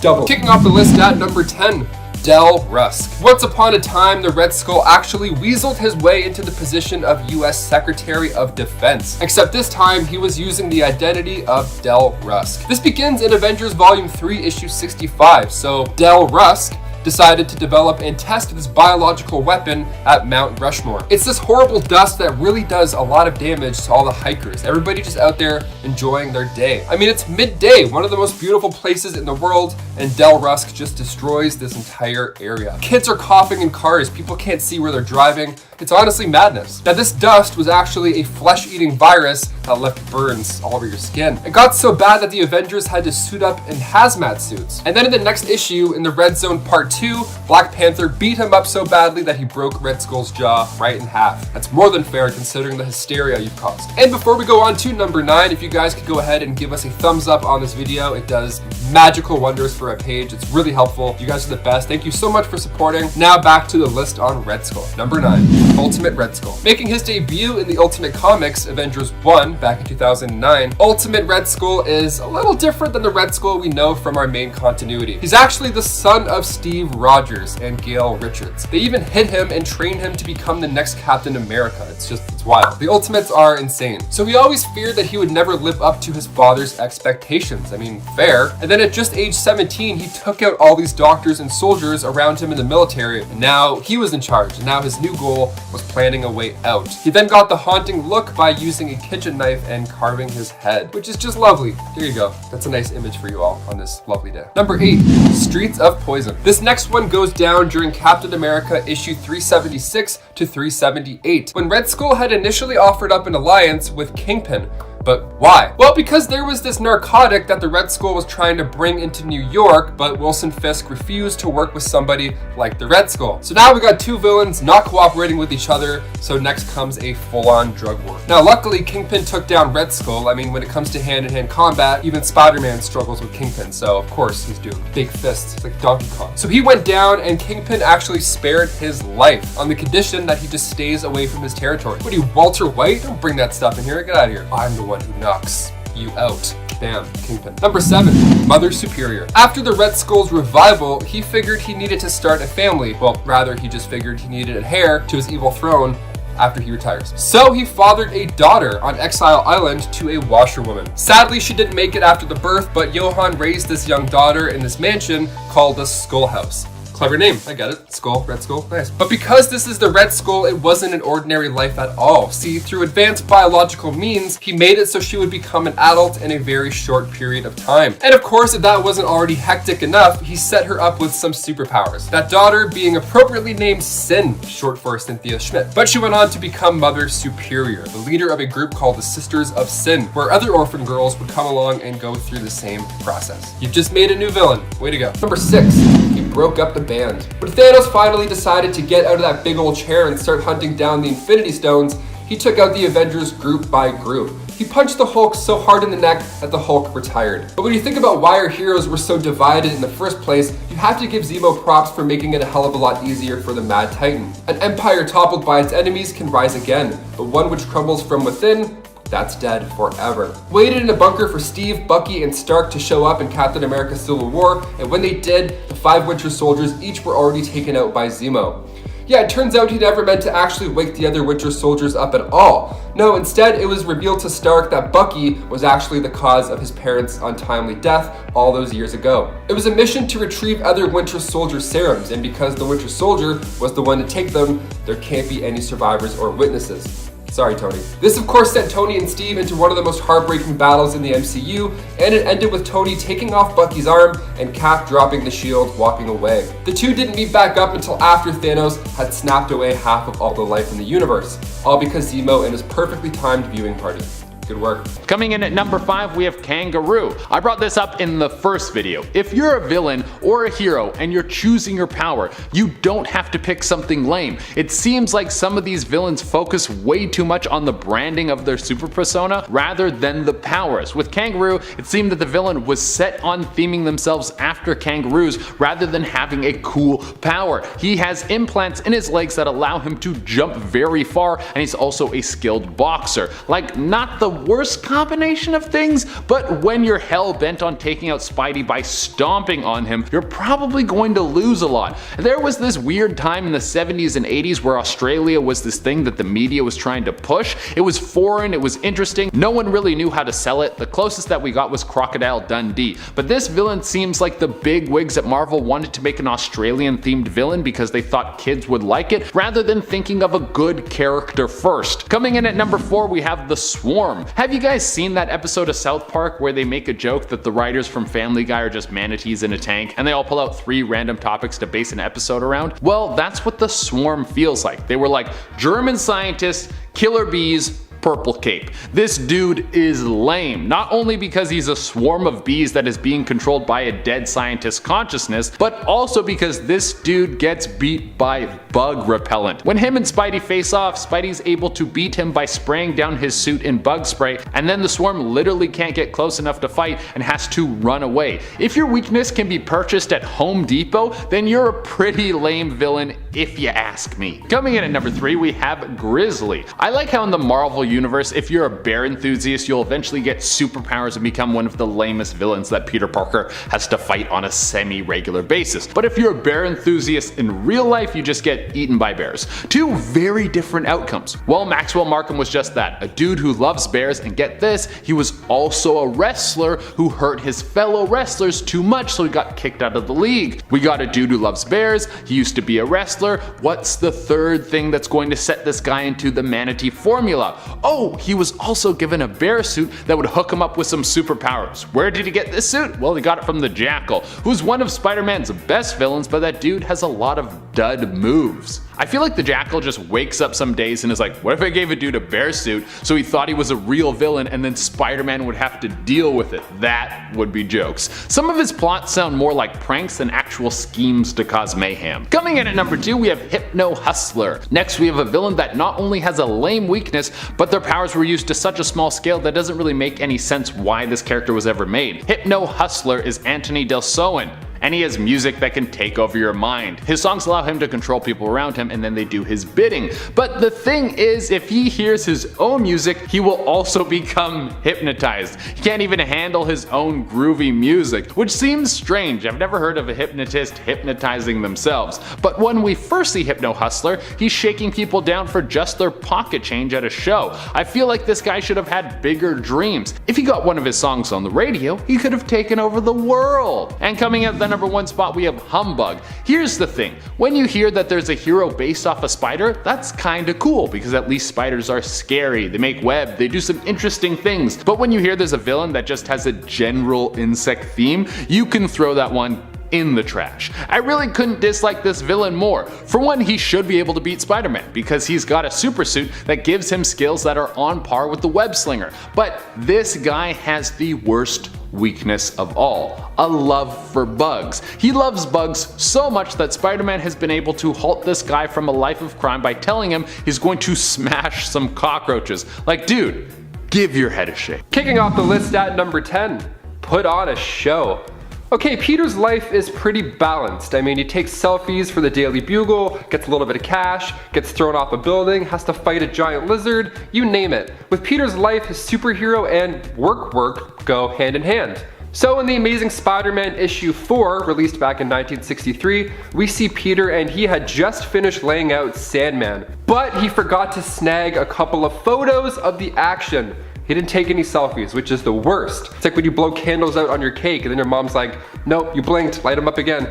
double. Kicking off the list at number 10, Del Rusk. Once upon a time, the Red Skull actually weaseled his way into the position of US Secretary of Defense, except this time he was using the identity of Del Rusk. This begins in Avengers Volume 3, issue 65, so Del Rusk decided to develop and test this biological weapon at Mount Rushmore. It's this horrible dust that really does a lot of damage to all the hikers. Everybody just out there enjoying their day. I mean, it's midday, one of the most beautiful places in the world, and Del Rusk just destroys this entire area. Kids are coughing in cars, people can't see where they're driving. It's honestly madness. Now, this dust was actually a flesh-eating virus that left burns all over your skin. It got so bad that the Avengers had to suit up in hazmat suits. And then in the next issue, in the Red Zone Part 2, 2, Black Panther beat him up so badly that he broke Red Skull's jaw right in half. That's more than fair considering the hysteria you've caused. And before we go on to number 9, if you guys could go ahead and give us a thumbs up on this video, it does magical wonders for our page. It's really helpful. You guys are the best. Thank you so much for supporting. Now back to the list on Red Skull. Number 9, Ultimate Red Skull. Making his debut in the Ultimate Comics Avengers 1 back in 2009, Ultimate Red Skull is a little different than the Red Skull we know from our main continuity. He's actually the son of Steve Rogers and Gail Richards. They even hid him and trained him to become the next Captain America. It's wild. The Ultimates are insane. So he always feared that he would never live up to his father's expectations. I mean, fair. And then at just age 17, he took out all these doctors and soldiers around him in the military, and now he was in charge, and now his new goal was planning a way out. He then got the haunting look by using a kitchen knife and carving his head, which is just lovely. Here you go. That's a nice image for you all on this lovely day. Number 8, Streets of Poison. This next one goes down during Captain America issue 376 to 378, when Red Skull had initially offered up an alliance with Kingpin. But why? Well, because there was this narcotic that the Red Skull was trying to bring into New York, but Wilson Fisk refused to work with somebody like the Red Skull. So now we got two villains not cooperating with each other, so next comes a full-on drug war. Now, luckily, Kingpin took down Red Skull. I mean, when it comes to hand-to-hand combat, even Spider-Man struggles with Kingpin, so of course he's doomed. Big fists, like Donkey Kong. So he went down, and Kingpin actually spared his life on the condition that he just stays away from his territory. What are you, Walter White? Don't bring that stuff in here. Get out of here. I'm the one who knocks you out. Bam, Kingpin. Number 7, Mother Superior. After the Red Skull's revival, he figured he needed to start a family. Well, rather, he just figured he needed an heir to his evil throne after he retires. So he fathered a daughter on Exile Island to a washerwoman. Sadly, she didn't make it after the birth, but Johan raised this young daughter in this mansion called the Skull House. Clever name, I get it. Skull, Red Skull, nice. But because this is the Red Skull, it wasn't an ordinary life at all. See, through advanced biological means, he made it so she would become an adult in a very short period of time. And of course, if that wasn't already hectic enough, he set her up with some superpowers. That daughter being appropriately named Sin, short for Cynthia Schmidt. But she went on to become Mother Superior, the leader of a group called the Sisters of Sin, where other orphan girls would come along and go through the same process. You've just made a new villain. Way to go. Number 6, he broke up the band. When Thanos finally decided to get out of that big old chair and start hunting down the Infinity Stones, he took out the Avengers group by group. He punched the Hulk so hard in the neck that the Hulk retired. But when you think about why our heroes were so divided in the first place, you have to give Zemo props for making it a hell of a lot easier for the Mad Titan. An empire toppled by its enemies can rise again, but one which crumbles from within, that's dead forever. Waited in a bunker for Steve, Bucky, and Stark to show up in Captain America Civil War, and when they did, the 5 Winter Soldiers each were already taken out by Zemo. Yeah, it turns out he never meant to actually wake the other Winter Soldiers up at all. No, instead it was revealed to Stark that Bucky was actually the cause of his parents' untimely death all those years ago. It was a mission to retrieve other Winter Soldier serums, and because the Winter Soldier was the one to take them, there can't be any survivors or witnesses. Sorry, Tony. This, of course, sent Tony and Steve into one of the most heartbreaking battles in the MCU, and it ended with Tony taking off Bucky's arm and Cap dropping the shield, walking away. The two didn't meet back up until after Thanos had snapped away half of all the life in the universe, all because Zemo and his perfectly timed viewing party. Good work. Coming in at number 5, we have Kangaroo. I brought this up in the first video. If you're a villain or a hero and you're choosing your power, you don't have to pick something lame. It seems like some of these villains focus way too much on the branding of their super persona rather than the powers. With Kangaroo, it seemed that the villain was set on theming themselves after kangaroos rather than having a cool power. He has implants in his legs that allow him to jump very far, and he's also a skilled boxer. Like, not the worst combination of things, but when you're hell-bent on taking out Spidey by stomping on him, you're probably going to lose a lot. There was this weird time in the 70s and 80s where Australia was this thing that the media was trying to push. It was foreign, it was interesting, no one really knew how to sell it. The closest that we got was Crocodile Dundee. But this villain seems like the big wigs at Marvel wanted to make an Australian-themed villain because they thought kids would like it, rather than thinking of a good character first. Coming in at number 4, we have the Swarm. Have you guys seen that episode of South Park where they make a joke that the writers from Family Guy are just manatees in a tank and they all pull out 3 random topics to base an episode around? Well, that's what the Swarm feels like. They were like German scientists, killer bees, purple cape. This dude is lame, not only because he's a swarm of bees that is being controlled by a dead scientist's consciousness, but also because this dude gets beat by bug repellent. When him and Spidey face off, Spidey's able to beat him by spraying down his suit in bug spray, and then the swarm literally can't get close enough to fight and has to run away. If your weakness can be purchased at Home Depot, then you're a pretty lame villain if you ask me. Coming in at number 3, we have Grizzly. I like how in the Marvel universe, if you're a bear enthusiast, you'll eventually get superpowers and become one of the lamest villains that Peter Parker has to fight on a semi-regular basis. But if you're a bear enthusiast in real life, you just get eaten by bears. Two very different outcomes. Well, Maxwell Markham was just that, a dude who loves bears, and get this, he was also a wrestler who hurt his fellow wrestlers too much, so he got kicked out of the league. We got a dude who loves bears, he used to be a wrestler. What's the third thing that's going to set this guy into the manatee formula? Oh, he was also given a bear suit that would hook him up with some superpowers. Where did he get this suit? Well, he got it from the Jackal, who's one of Spider-Man's best villains, but that dude has a lot of dud moves. I feel like the Jackal just wakes up some days and is like, what if I gave a dude a bear suit so he thought he was a real villain and then Spider-Man would have to deal with it? That would be jokes. Some of his plots sound more like pranks than actual schemes to cause mayhem. Coming in at number 2, we have Hypno Hustler. Next, we have a villain that not only has a lame weakness, but their powers were used to such a small scale that doesn't really make any sense why this character was ever made. Hypno Hustler is Anthony Del Soen, and he has music that can take over your mind. His songs allow him to control people around him and then they do his bidding. But the thing is, if he hears his own music, he will also become hypnotized. He can't even handle his own groovy music, which seems strange. I've never heard of a hypnotist hypnotizing themselves. But when we first see Hypno Hustler, he's shaking people down for just their pocket change at a show. I feel like this guy should have had bigger dreams. If he got one of his songs on the radio, he could have taken over the world. And coming at the number 1 spot, we have Humbug. Here's the thing, when you hear that there's a hero based off a spider, that's kinda cool, because at least spiders are scary, they make web, they do some interesting things. But when you hear there's a villain that just has a general insect theme, you can throw that one in the trash. I really couldn't dislike this villain more. For one, he should be able to beat Spider-Man because he's got a super suit that gives him skills that are on par with the web slinger. But this guy has the worst weakness of all, a love for bugs. He loves bugs so much that Spider-Man has been able to halt this guy from a life of crime by telling him he's going to smash some cockroaches. Like, dude, give your head a shake. Kicking off the list at number 10, put on a show. Okay, Peter's life is pretty balanced. I mean, he takes selfies for the Daily Bugle, gets a little bit of cash, gets thrown off a building, has to fight a giant lizard, you name it. With Peter's life, his superhero and work go hand in hand. So in the Amazing Spider-Man issue 4, released back in 1963, we see Peter and he had just finished laying out Sandman, but he forgot to snag a couple of photos of the action. He didn't take any selfies, which is the worst. It's like when you blow candles out on your cake and then your mom's like, nope, you blinked, light them up again.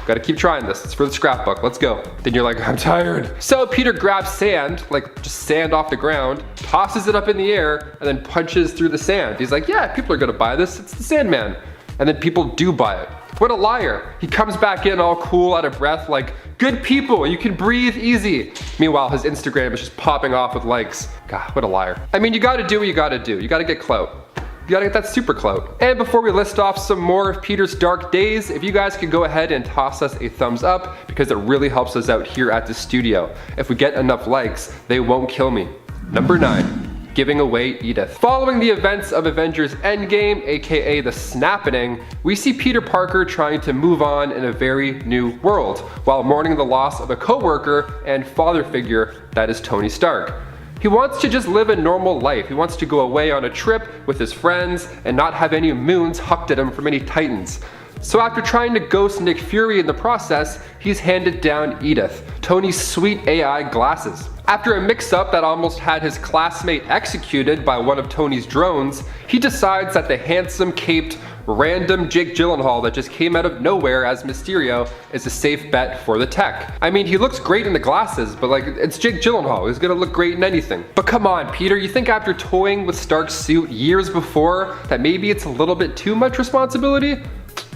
Gotta keep trying this, it's for the scrapbook, let's go. Then you're like, I'm tired. So Peter grabs sand, like just sand off the ground, tosses it up in the air, and then punches through the sand. He's like, yeah, people are gonna buy this, it's the Sandman. And then people do buy it. What a liar. He comes back in all cool, out of breath, like, good people, you can breathe easy. Meanwhile, his Instagram is just popping off with likes. God, what a liar. I mean, you gotta do what you gotta do. You gotta get clout. You gotta get that super clout. And before we list off some more of Peter's dark days, if you guys could go ahead and toss us a thumbs up, because it really helps us out here at the studio. If we get enough likes, they won't kill me. Number 9. Giving away Edith. Following the events of Avengers Endgame, aka the Snappening, we see Peter Parker trying to move on in a very new world, while mourning the loss of a co-worker and father figure that is Tony Stark. He wants to just live a normal life. He wants to go away on a trip with his friends and not have any moons hucked at him from any Titans. So after trying to ghost Nick Fury in the process, he's handed down Edith, Tony's sweet AI glasses. After a mix-up that almost had his classmate executed by one of Tony's drones, he decides that the handsome, caped, random Jake Gyllenhaal that just came out of nowhere as Mysterio is a safe bet for the tech. I mean, he looks great in the glasses, but like, it's Jake Gyllenhaal, he's gonna look great in anything. But come on, Peter, you think after toying with Stark's suit years before that maybe it's a little bit too much responsibility?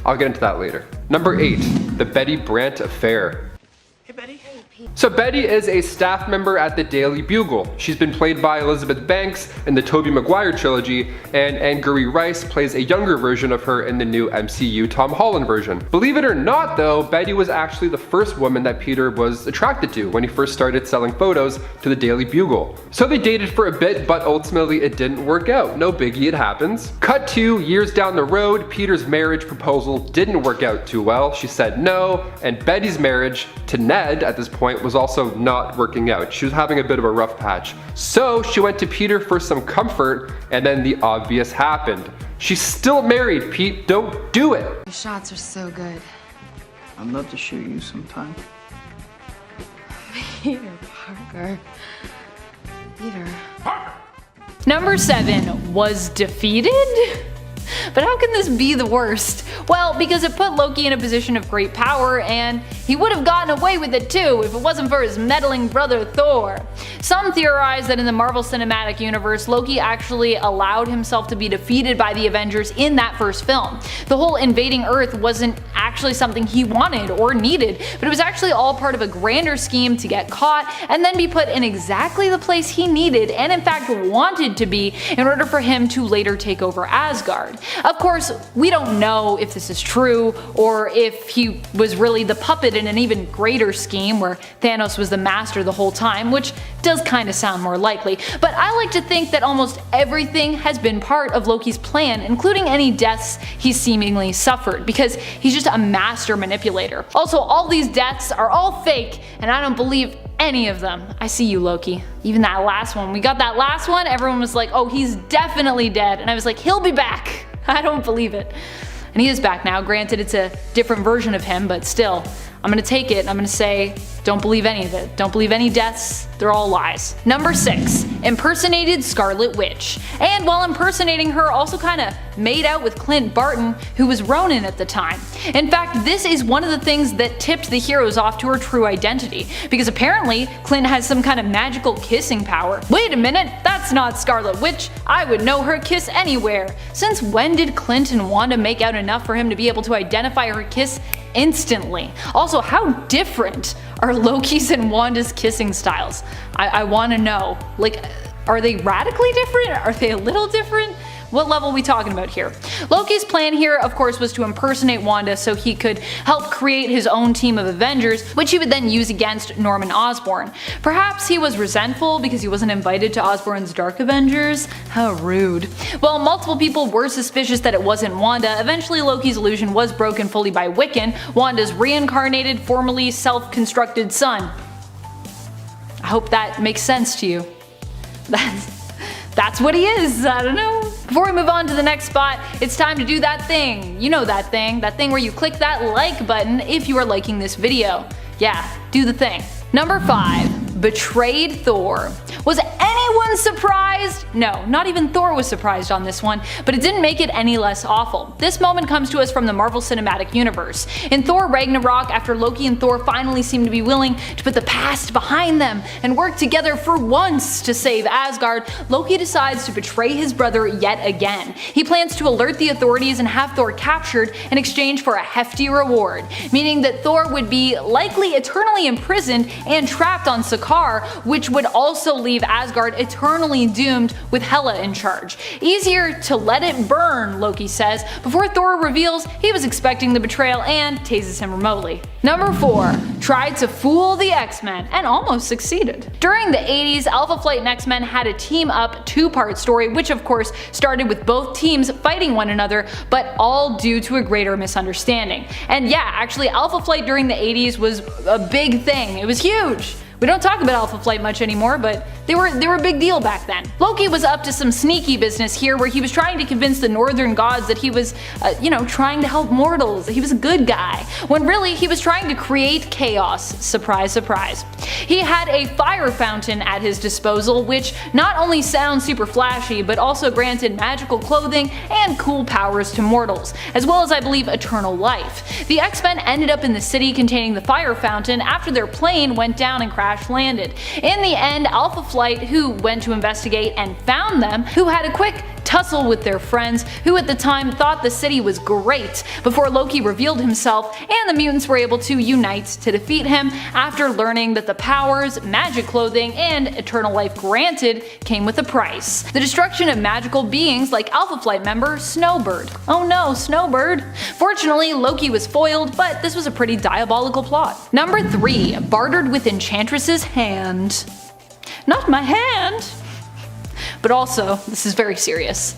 I'll get into that later. Number 8, the Betty Brant affair. Hey, Betty. So Betty is a staff member at the Daily Bugle. She's been played by Elizabeth Banks in the Tobey Maguire trilogy, and Angourie Rice plays a younger version of her in the new MCU Tom Holland version. Believe it or not though, Betty was actually the first woman that Peter was attracted to when he first started selling photos to the Daily Bugle. So they dated for a bit, but ultimately it didn't work out. No biggie, it happens. Cut 2 years down the road, Peter's marriage proposal didn't work out too well. She said no, and Betty's marriage to Ned at this point was also not working out. She was having a bit of a rough patch. So she went to Peter for some comfort, and then the obvious happened. She's still married, Pete. Don't do it. Your shots are so good. I'd love to shoot you sometime. Peter Parker. Peter. Number 7 was defeated? But how can this be the worst? Well, because it put Loki in a position of great power, and he would have gotten away with it too if it wasn't for his meddling brother Thor. Some theorize that in the Marvel Cinematic Universe, Loki actually allowed himself to be defeated by the Avengers in that first film. The whole invading Earth wasn't actually something he wanted or needed, but it was actually all part of a grander scheme to get caught and then be put in exactly the place he needed and in fact wanted to be in order for him to later take over Asgard. Of course, we don't know if this is true or if he was really the puppet in an even greater scheme where Thanos was the master the whole time, which does kind of sound more likely, but I like to think that almost everything has been part of Loki's plan, including any deaths he's seemingly suffered, because he's just a master manipulator. Also, all these deaths are all fake, and I don't believe any of them. I see you, Loki. Even that last one. We got that last one, everyone was like, oh, he's definitely dead, and I was like, he'll be back. I don't believe it. And he is back now. Granted, it's a different version of him, but still, I'm gonna take it and I'm gonna say, don't believe any of it. Don't believe any deaths. They're all lies. Number 6, impersonated Scarlet Witch. And while impersonating her, also kinda made out with Clint Barton, who was Ronin at the time. In fact, this is one of the things that tipped the heroes off to her true identity, because apparently Clint has some kind of magical kissing power. Wait a minute, that's not Scarlet Witch. I would know her kiss anywhere. Since when did Clint and Wanda make out enough for him to be able to identify her kiss instantly? Also, how different are Loki's and Wanda's kissing styles? I want to know. Like, are they radically different? Are they a little different? What level are we talking about here? Loki's plan here, of course, was to impersonate Wanda so he could help create his own team of Avengers, which he would then use against Norman Osborn. Perhaps he was resentful because he wasn't invited to Osborn's Dark Avengers? How rude. Well, multiple people were suspicious that it wasn't Wanda. Eventually, Loki's illusion was broken fully by Wiccan, Wanda's reincarnated, formerly self-constructed son. I hope that makes sense to you. That's what he is, I don't know. Before we move on to the next spot, it's time to do that thing. You know that thing where you click that like button if you are liking this video. Yeah, do the thing. Number 5, betrayed Thor. Was anyone surprised? No, not even Thor was surprised on this one, but it didn't make it any less awful. This moment comes to us from the Marvel Cinematic Universe. In Thor Ragnarok, after Loki and Thor finally seem to be willing to put the past behind them and work together for once to save Asgard, Loki decides to betray his brother yet again. He plans to alert the authorities and have Thor captured in exchange for a hefty reward, meaning that Thor would be likely eternally imprisoned and trapped on Sakaar, which would also leave Asgard eternally doomed with Hela in charge. Easier to let it burn, Loki says, before Thor reveals he was expecting the betrayal and tases him remotely. Number 4, tried to fool the X-Men and almost succeeded. During the 80s, Alpha Flight and X-Men had a team-up 2-part story, which of course started with both teams fighting one another, but all due to a greater misunderstanding. And yeah, actually Alpha Flight during the 80s was a big thing. It was huge. We don't talk about Alpha Flight much anymore, but they were a big deal back then. Loki was up to some sneaky business here where he was trying to convince the northern gods that he was, trying to help mortals, that he was a good guy, when really he was trying to create chaos. Surprise, surprise. He had a fire fountain at his disposal, which not only sounds super flashy, but also granted magical clothing and cool powers to mortals, as well as I believe eternal life. The X-Men ended up in the city containing the fire fountain after their plane went down and crash landed. In the end, Alpha Flight, who went to investigate and found them, who had a quick tussle with their friends, who at the time thought the city was great, before Loki revealed himself and the mutants were able to unite to defeat him after learning that the powers, magic clothing, and eternal life granted came with a price: the destruction of magical beings like Alpha Flight member Snowbird. Oh no, Snowbird! Fortunately, Loki was foiled, but this was a pretty diabolical plot. Number 3. Bartered with Enchantress's hand. Not my hand! But also, this is very serious.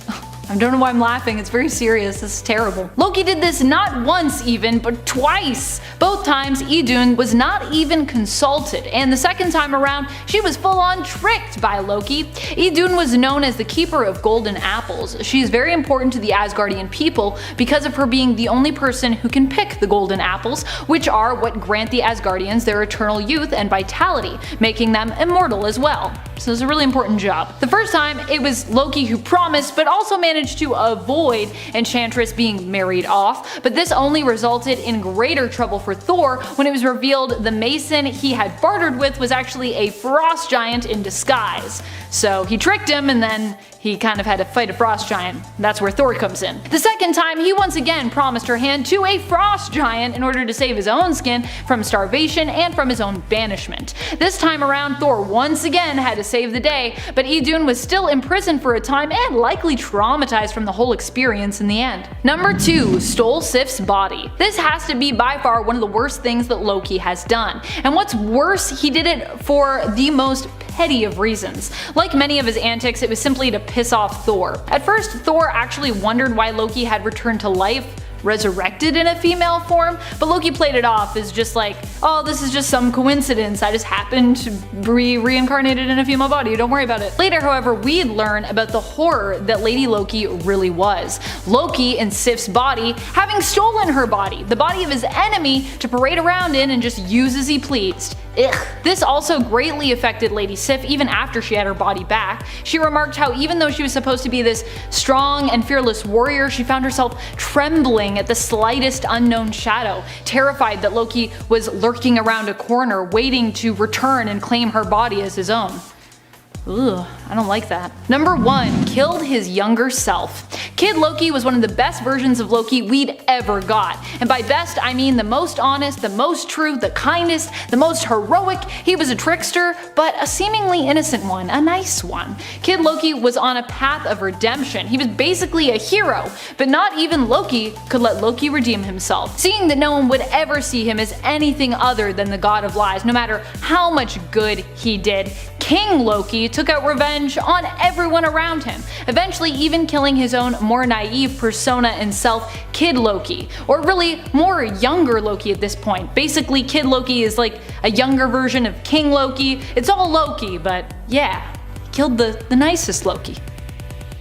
I don't know why I'm laughing, it's very serious, this is terrible. Loki did this not once even, but twice. Both times Idun was not even consulted, and the second time around she was full on tricked by Loki. Idun was known as the keeper of golden apples. She is very important to the Asgardian people because of her being the only person who can pick the golden apples, which are what grant the Asgardians their eternal youth and vitality, making them immortal as well. So it's a really important job. The first time it was Loki who promised, but also managed to avoid Enchantress being married off, but this only resulted in greater trouble for Thor when it was revealed the mason he had bartered with was actually a frost giant in disguise. So he tricked him, and then he kind of had to fight a frost giant. That's where Thor comes in. The second time, he once again promised her hand to a frost giant in order to save his own skin from starvation and from his own banishment. This time around, Thor once again had to save the day, but Idun was still imprisoned for a time and likely traumatized from the whole experience in the end. Number 2. Stole Sif's body. This has to be by far one of the worst things that Loki has done. And what's worse, he did it for the most petty of reasons. Like many of his antics, it was simply to piss off Thor. At first, Thor actually wondered why Loki had returned to life, resurrected in a female form, but Loki played it off as just like, oh, this is just some coincidence, I just happened to be reincarnated in a female body, don't worry about it. Later, however, we'd learn about the horror that Lady Loki really was. Loki in Sif's body having stolen her body, the body of his enemy, to parade around in and just use as he pleased. Ugh. This also greatly affected Lady Sif even after she had her body back. She remarked how even though she was supposed to be this strong and fearless warrior, she found herself trembling at the slightest unknown shadow, terrified that Loki was lurking around a corner waiting to return and claim her body as his own. Ugh, I don't like that. Number 1. Killed his younger self. Kid Loki was one of the best versions of Loki we'd ever got. And by best, I mean the most honest, the most true, the kindest, the most heroic. He was a trickster, but a seemingly innocent one, a nice one. Kid Loki was on a path of redemption. He was basically a hero, but not even Loki could let Loki redeem himself. Seeing that no one would ever see him as anything other than the god of lies, no matter how much good he did, King Loki took out revenge on everyone around him, eventually even killing his own more naive persona and self, Kid Loki. Or really, more younger Loki at this point. Basically, Kid Loki is like a younger version of King Loki. It's all Loki, but yeah, killed the nicest Loki.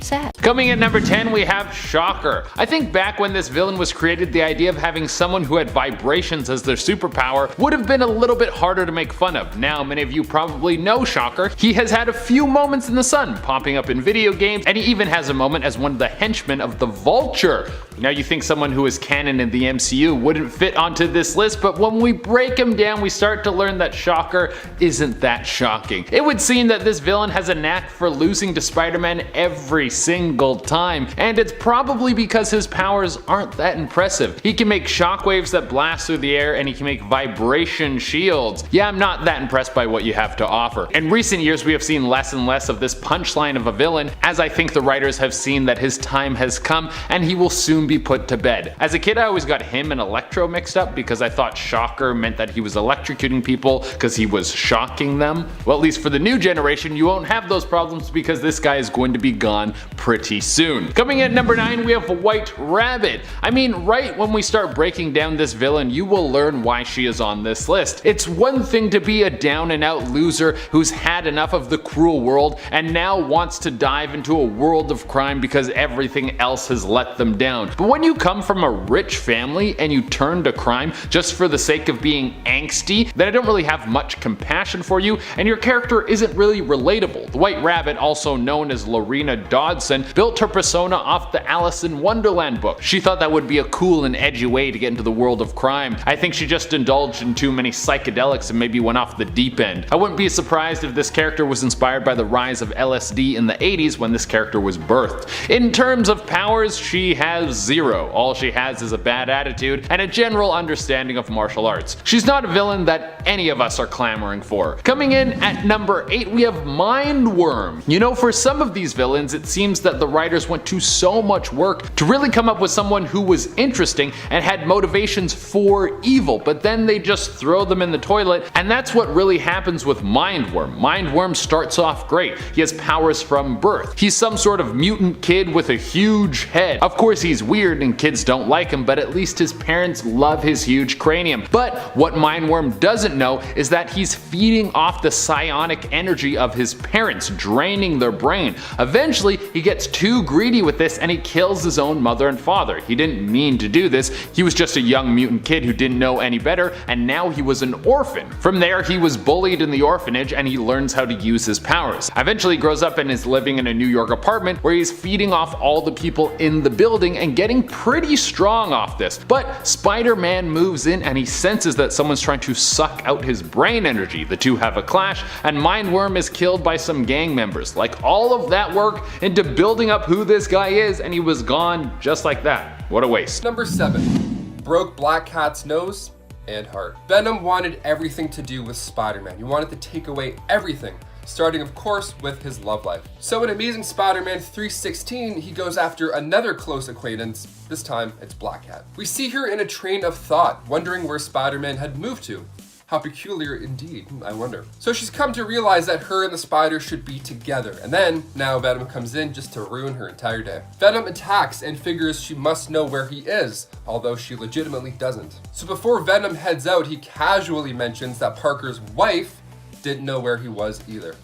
Sad. Coming at number 10, we have Shocker. I think back when this villain was created, the idea of having someone who had vibrations as their superpower would have been a little bit harder to make fun of. Now, many of you probably know Shocker. He has had a few moments in the sun, popping up in video games, and he even has a moment as one of the henchmen of the Vulture. Now you think someone who is canon in the MCU wouldn't fit onto this list, but when we break him down, we start to learn that Shocker isn't that shocking. It would seem that this villain has a knack for losing to Spider-Man every single time, and it's probably because his powers aren't that impressive. He can make shockwaves that blast through the air, and he can make vibration shields. Yeah, I'm not that impressed by what you have to offer. In recent years, we have seen less and less of this punchline of a villain, as I think the writers have seen that his time has come, and he will soon be put to bed. As a kid, I always got him and Electro mixed up because I thought Shocker meant that he was electrocuting people because he was shocking them. Well, at least for the new generation, you won't have those problems because this guy is going to be gone pretty soon. Coming at number 9, we have White Rabbit. I mean, right when we start breaking down this villain, you will learn why she is on this list. It's one thing to be a down and out loser who's had enough of the cruel world and now wants to dive into a world of crime because everything else has let them down. But when you come from a rich family and you turn to crime just for the sake of being angsty, then I don't really have much compassion for you, and your character isn't really relatable. The White Rabbit, also known as Laria Dodson built her persona off the Alice in Wonderland book. She thought that would be a cool and edgy way to get into the world of crime. I think she just indulged in too many psychedelics and maybe went off the deep end. I wouldn't be surprised if this character was inspired by the rise of LSD in the 80s when this character was birthed. In terms of powers, she has zero. All she has is a bad attitude and a general understanding of martial arts. She's not a villain that any of us are clamoring for. Coming in at number 8, we have Mindworm. You know, for some of these villains, it seems that the writers went to so much work to really come up with someone who was interesting and had motivations for evil, but then they just throw them in the toilet, and that's what really happens with Mindworm. Mindworm starts off great. He has powers from birth. He's some sort of mutant kid with a huge head. Of course he's weird and kids don't like him, but at least his parents love his huge cranium. But what Mindworm doesn't know is that he's feeding off the psionic energy of his parents, draining their brain. Eventually he gets too greedy with this and he kills his own mother and father. He didn't mean to do this. He was just a young mutant kid who didn't know any better, and now he was an orphan. From there he was bullied in the orphanage and he learns how to use his powers. Eventually he grows up and is living in a New York apartment where he's feeding off all the people in the building and getting pretty strong off this. But Spider-Man moves in and he senses that someone's trying to suck out his brain energy. The two have a clash and Mindworm is killed by some gang members. Like, all of that work into building up who this guy is, and he was gone just like that. What a waste. Number 7. Broke Black Cat's nose and heart. Venom wanted everything to do with Spider-Man. He wanted to take away everything, starting of course with his love life. So in Amazing Spider-Man 3:16, he goes after another close acquaintance. This time it's Black Cat. We see her in a train of thought, wondering where Spider-Man had moved to. How peculiar indeed, I wonder. So she's come to realize that her and the Spider should be together, and then now Venom comes in just to ruin her entire day. Venom attacks and figures she must know where he is, although she legitimately doesn't. So before Venom heads out, he casually mentions that Parker's wife didn't know where he was either,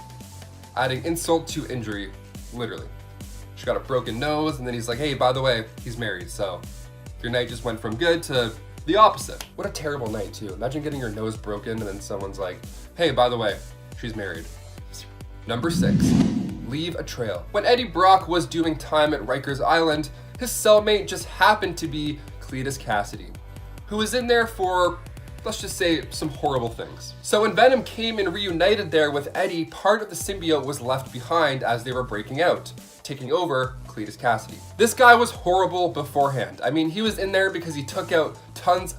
adding insult to injury, literally. She got a broken nose, and then he's like, hey, by the way, he's married, so your night just went from good to the opposite. What a terrible night too. Imagine getting your nose broken and then someone's like, hey, by the way, she's married. Number 6, leave a trail. When Eddie Brock was doing time at Rikers Island, his cellmate just happened to be Cletus Cassidy, who was in there for, let's just say, some horrible things. So when Venom came and reunited there with Eddie, part of the symbiote was left behind as they were breaking out, taking over Cletus Cassidy. This guy was horrible beforehand. I mean, he was in there because he took out tons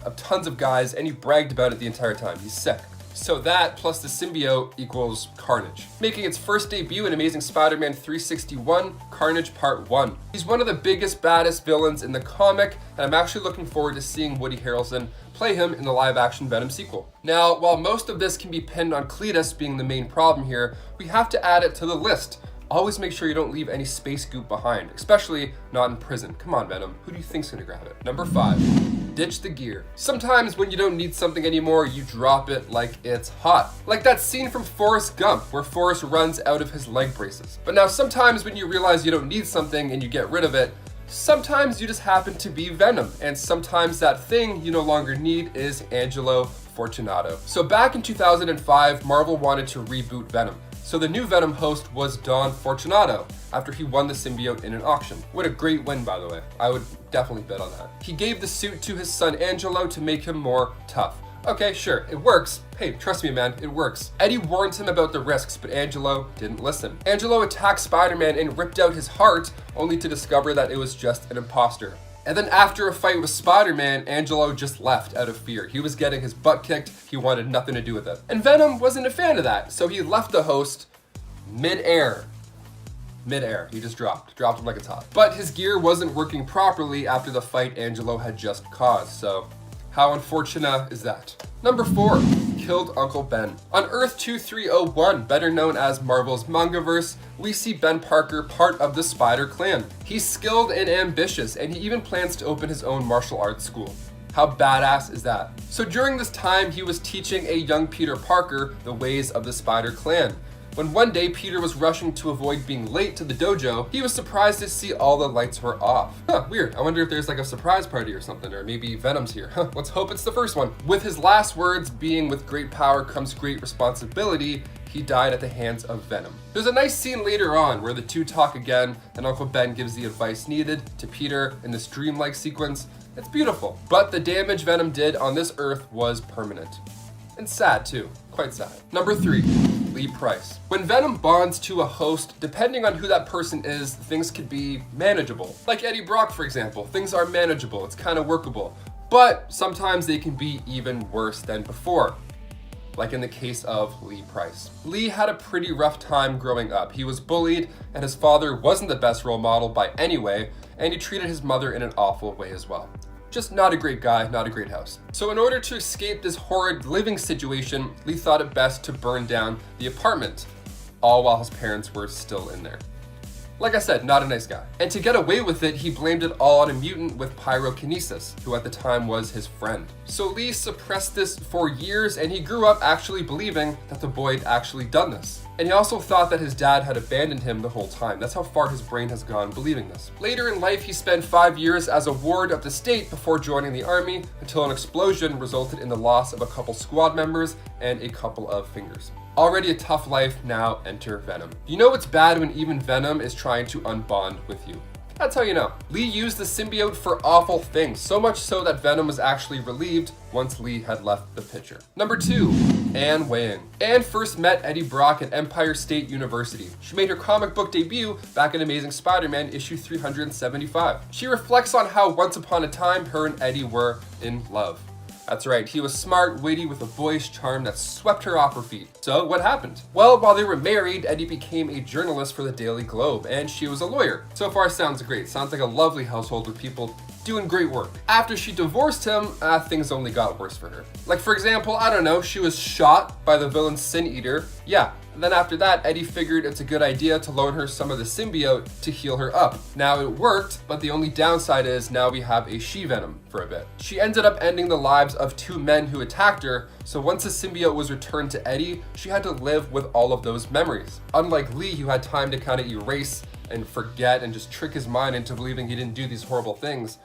of guys and he bragged about it the entire time. He's sick. So that plus the symbiote equals Carnage, making its first debut in Amazing Spider-Man 361, Carnage Part 1. He's one of the biggest, baddest villains in the comic, and I'm actually looking forward to seeing Woody Harrelson play him in the live-action Venom sequel. Now, while most of this can be pinned on Cletus being the main problem here, we have to add it to the list. Always make sure you don't leave any space goop behind, especially not in prison. Come on, Venom, who do you think's gonna grab it? Number 5, ditch the gear. Sometimes when you don't need something anymore, you drop it like it's hot. Like that scene from Forrest Gump, where Forrest runs out of his leg braces. But now sometimes when you realize you don't need something and you get rid of it, sometimes you just happen to be Venom, and sometimes that thing you no longer need is Angelo Fortunato. So back in 2005, Marvel wanted to reboot Venom. So the new Venom host was Don Fortunato, after he won the symbiote in an auction. What a great win, by the way. I would definitely bet on that. He gave the suit to his son Angelo to make him more tough. Okay, sure, it works. Hey, trust me, man, it works. Eddie warned him about the risks, but Angelo didn't listen. Angelo attacked Spider-Man and ripped out his heart, only to discover that it was just an imposter. And then after a fight with Spider-Man, Angelo just left out of fear. He was getting his butt kicked, he wanted nothing to do with it. And Venom wasn't a fan of that, so he left the host mid-air. He just dropped him like it's hot. But his gear wasn't working properly after the fight Angelo had just caused, so how unfortunate is that? Number 4, killed Uncle Ben. On Earth 2301, better known as Marvel's Mangaverse, we see Ben Parker part of the Spider Clan. He's skilled and ambitious, and he even plans to open his own martial arts school. How badass is that? So during this time, he was teaching a young Peter Parker the ways of the Spider Clan. When one day Peter was rushing to avoid being late to the dojo, he was surprised to see all the lights were off. Huh, weird. I wonder if there's like a surprise party or something, or maybe Venom's here. Let's hope it's the first one. With his last words being, "With great power comes great responsibility," he died at the hands of Venom. There's a nice scene later on where the two talk again and Uncle Ben gives the advice needed to Peter in this dreamlike sequence. It's beautiful, but the damage Venom did on this Earth was permanent. And sad too, quite sad. Number 3, Lee Price. When Venom bonds to a host, depending on who that person is, things could be manageable. Like Eddie Brock, for example, things are manageable, it's kind of workable. But sometimes they can be even worse than before. Like in the case of Lee Price. Lee had a pretty rough time growing up. He was bullied, and his father wasn't the best role model by any way, and he treated his mother in an awful way as well. Just not a great guy, not a great house. So in order to escape this horrid living situation, Lee thought it best to burn down the apartment, all while his parents were still in there. Like I said, not a nice guy. And to get away with it, he blamed it all on a mutant with pyrokinesis, who at the time was his friend. So Lee suppressed this for years, and he grew up actually believing that the boy had actually done this. And he also thought that his dad had abandoned him the whole time. That's how far his brain has gone believing this. Later in life, he spent 5 years as a ward of the state before joining the army, until an explosion resulted in the loss of a couple squad members and a couple of fingers. Already a tough life, now enter Venom. You know it's bad when even Venom is trying to unbond with you. That's how you know. Lee used the symbiote for awful things, so much so that Venom was actually relieved once Lee had left the picture. Number 2, Anne Weying. Anne first met Eddie Brock at Empire State University. She made her comic book debut back in Amazing Spider-Man issue 375. She reflects on how once upon a time her and Eddie were in love. That's right, he was smart, witty, with a boyish charm that swept her off her feet. So what happened? Well, while they were married, Eddie became a journalist for the Daily Globe, and she was a lawyer. So far sounds great. Sounds like a lovely household with people doing great work. After she divorced him, things only got worse for her. Like for example, I don't know, she was shot by the villain Sin Eater. Yeah. And then after that, Eddie figured it's a good idea to loan her some of the symbiote to heal her up. Now it worked, but the only downside is now we have a she-Venom for a bit. She ended up ending the lives of 2 men who attacked her, so once the symbiote was returned to Eddie, she had to live with all of those memories. Unlike Lee, who had time to kind of erase and forget and just trick his mind into believing he didn't do these horrible things.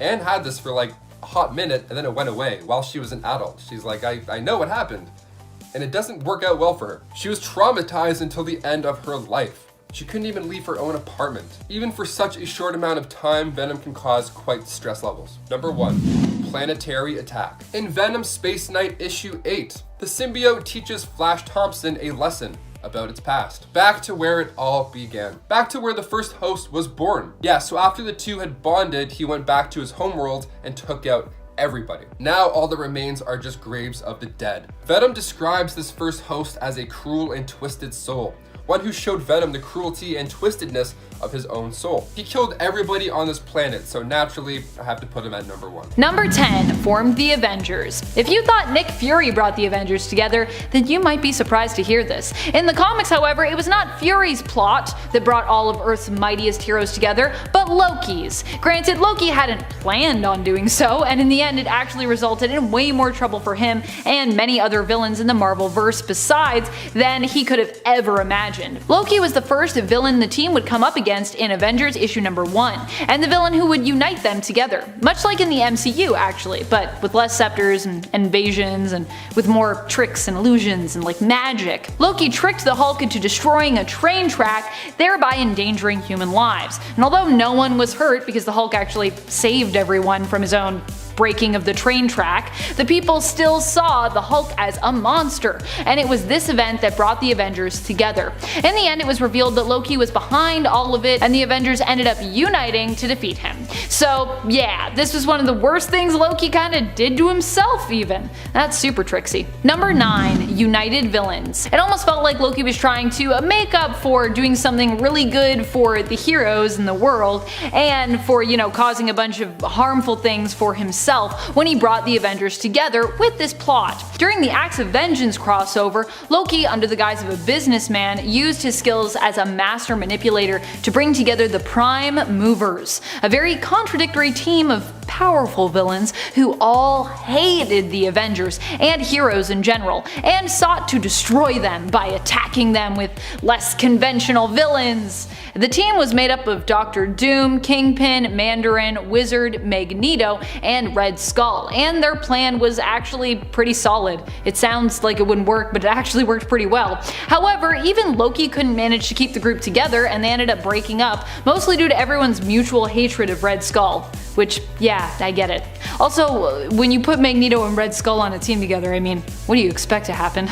Anne had this for like a hot minute, and then it went away while she was an adult. She's like, I know what happened. And it doesn't work out well for her. She was traumatized until the end of her life. She couldn't even leave her own apartment. Even for such a short amount of time, Venom can cause quite stress levels. Number 1, planetary attack. In Venom Space Knight issue 8, the symbiote teaches Flash Thompson a lesson about its past. Back to where it all began. Back to where the first host was born. Yeah, so after the two had bonded, he went back to his homeworld and took out everybody. Now all that remains are just graves of the dead. Venom describes this first host as a cruel and twisted soul, one who showed Venom the cruelty and twistedness of his own soul. He killed everybody on this planet, so naturally I have to put him at number 1. Number 10, formed the Avengers. If you thought Nick Fury brought the Avengers together, then you might be surprised to hear this. In the comics, however, it was not Fury's plot that brought all of Earth's mightiest heroes together, but Loki's. Granted, Loki hadn't planned on doing so, and in the end it actually resulted in way more trouble for him and many other villains in the Marvel-verse besides than he could have ever imagined. Loki was the first villain the team would come up against in Avengers issue number 1, and the villain who would unite them together. Much like in the MCU actually, but with less scepters and invasions and with more tricks and illusions and like magic. Loki tricked the Hulk into destroying a train track, thereby endangering human lives. And although no one was hurt because the Hulk actually saved everyone from his own breaking of the train track, the people still saw the Hulk as a monster, and it was this event that brought the Avengers together. In the end, it was revealed that Loki was behind all of it, and the Avengers ended up uniting to defeat him. So yeah, this was one of the worst things Loki kinda did to himself even. That's super tricksy. Number 9, united villains. It almost felt like Loki was trying to make up for doing something really good for the heroes in the world, and for, you know, causing a bunch of harmful things for himself when he brought the Avengers together with this plot. During the Acts of Vengeance crossover, Loki, under the guise of a businessman, used his skills as a master manipulator to bring together the Prime Movers, a very contradictory team of powerful villains who all hated the Avengers and heroes in general, and sought to destroy them by attacking them with less conventional villains. The team was made up of Dr. Doom, Kingpin, Mandarin, Wizard, Magneto, and Red Skull, and their plan was actually pretty solid. It sounds like it wouldn't work, but it actually worked pretty well. However, even Loki couldn't manage to keep the group together, and they ended up breaking up, mostly due to everyone's mutual hatred of Red Skull. Which, yeah, I get it. Also, when you put Magneto and Red Skull on a team together, I mean, what do you expect to happen?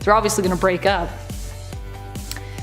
They're obviously gonna break up.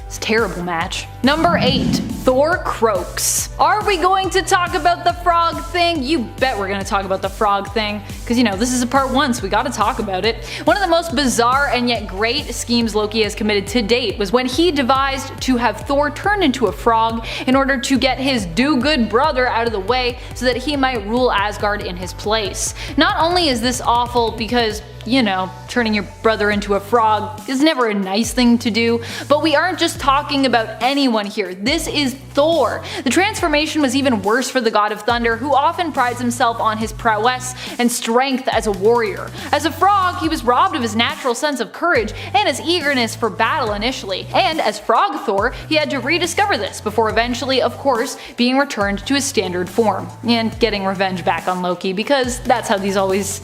It's a terrible match. Number 8. Thor croaks. Are we going to talk about the frog thing? You bet we're going to talk about the frog thing, because you know, this is a part 1, so we gotta talk about it. One of the most bizarre and yet great schemes Loki has committed to date was when he devised to have Thor turn into a frog in order to get his do-good brother out of the way so that he might rule Asgard in his place. Not only is this awful because, you know, turning your brother into a frog is never a nice thing to do, but we aren't just talking about anyone here. This is Thor. The transformation was even worse for the god of thunder, who often prides himself on his prowess and strength as a warrior. As a frog, he was robbed of his natural sense of courage and his eagerness for battle initially, and as Frog Thor, he had to rediscover this before eventually, of course, being returned to his standard form and getting revenge back on Loki, because that's how this always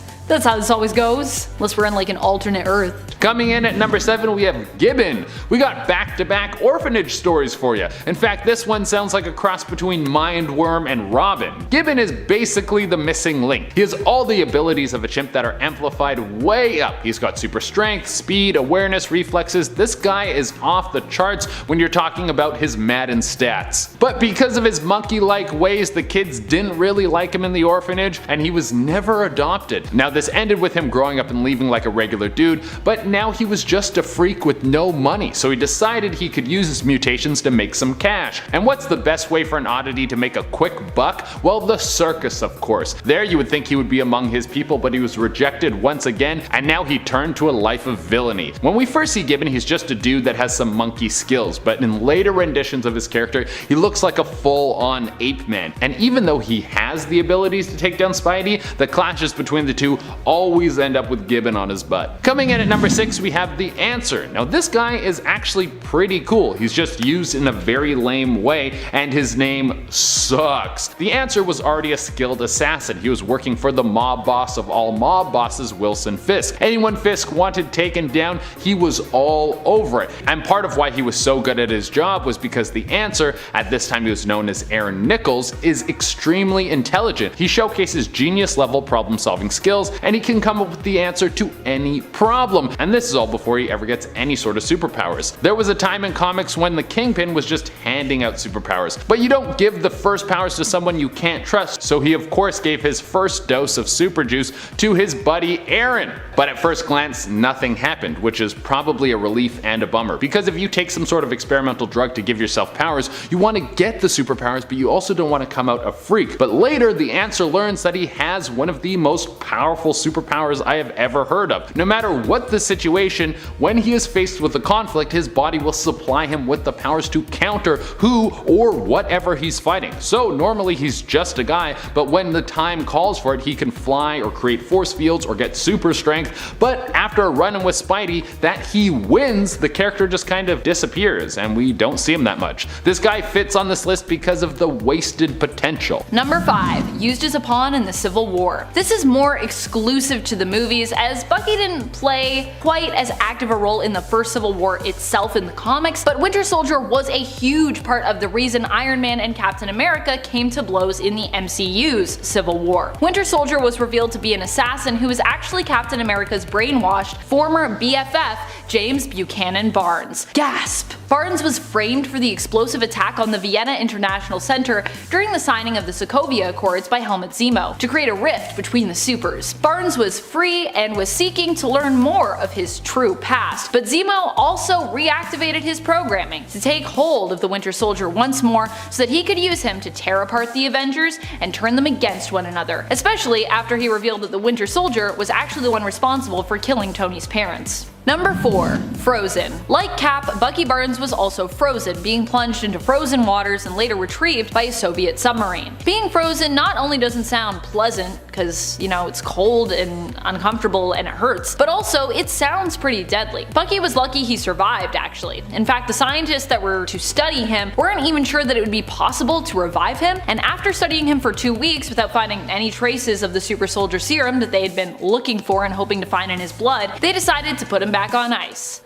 goes, unless we're in like an alternate Earth. Coming in at number 7, we have Gibbon. We got back-to-back orphanage stories for you. In fact, this one sounds like a cross between Mindworm and Robin. Gibbon is basically the missing link. He has all the abilities of a chimp that are amplified way up. He's got super strength, speed, awareness, reflexes. This guy is off the charts when you're talking about his Madden stats. But because of his monkey-like ways, the kids didn't really like him in the orphanage, and he was never adopted. Now, this ended with him growing up and leaving like a regular dude, but now he was just a freak with no money, so he decided he could use his mutations to make some cash. And what's the best way for an oddity to make a quick buck? Well, the circus, of course. There you would think he would be among his people, but he was rejected once again, and now he turned to a life of villainy. When we first see Gibbon, he's just a dude that has some monkey skills, but in later renditions of his character, he looks like a full-on ape man. And even though he has the abilities to take down Spidey, the clashes between the two always end up with Gibbon on his butt. Coming in at number 6, we have the Answer. Now this guy is actually pretty cool. He's just used in a very lame way, and his name sucks. The Answer was already a skilled assassin. He was working for the mob boss of all mob bosses, Wilson Fisk. Anyone Fisk wanted taken down, he was all over it. And part of why he was so good at his job was because the Answer, at this time he was known as Aaron Nichols, is extremely intelligent. He showcases genius level problem solving skills, and he can come up with the answer to any problem. And this is all before he ever gets any sort of superpowers. There was a time in comics when the Kingpin was just handing out superpowers, but you don't give the first powers to someone you can't trust, so he of course gave his first dose of super juice to his buddy Aaron. But at first glance, nothing happened, which is probably a relief and a bummer, because if you take some sort of experimental drug to give yourself powers, you want to get the superpowers, but you also don't want to come out a freak. But later, the Answer learns that he has one of the most powerful superpowers I have ever heard of. No matter what the situation, when he is faced with a conflict, his body will supply him with the powers to counter who or whatever he's fighting. So normally he's just a guy, but when the time calls for it, he can fly or create force fields or get super strength. But after a run-in with Spidey that he wins, the character just kind of disappears and we don't see him that much. This guy fits on this list because of the wasted potential. Number 5. Used as a pawn in the Civil War. This is more exclusive to the movies, as Bucky didn't play quite as active a role in the first Civil War itself in the comics, but Winter Soldier was a huge part of the reason Iron Man and Captain America came to blows in the MCU's Civil War. Winter Soldier was revealed to be an assassin who was actually Captain America's brainwashed former BFF, James Buchanan Barnes. Gasp! Barnes was framed for the explosive attack on the Vienna International Center during the signing of the Sokovia Accords by Helmut Zemo to create a rift between the supers. Barnes was free and was seeking to learn more of his true past, but Zemo also reactivated his programming to take hold of the Winter Soldier once more so that he could use him to tear apart the Avengers and turn them against one another, especially after he revealed that the Winter Soldier was actually the one responsible for killing Tony's parents. Number 4. Frozen. Like Cap, Bucky Barnes was also frozen, being plunged into frozen waters and later retrieved by a Soviet submarine. Being frozen not only doesn't sound pleasant, because, you know, it's cold and uncomfortable and it hurts, but also it sounds pretty deadly. Bucky was lucky he survived, actually. In fact, the scientists that were to study him weren't even sure that it would be possible to revive him, and after studying him for 2 weeks without finding any traces of the super soldier serum that they had been looking for and hoping to find in his blood, they decided to put him back on ice.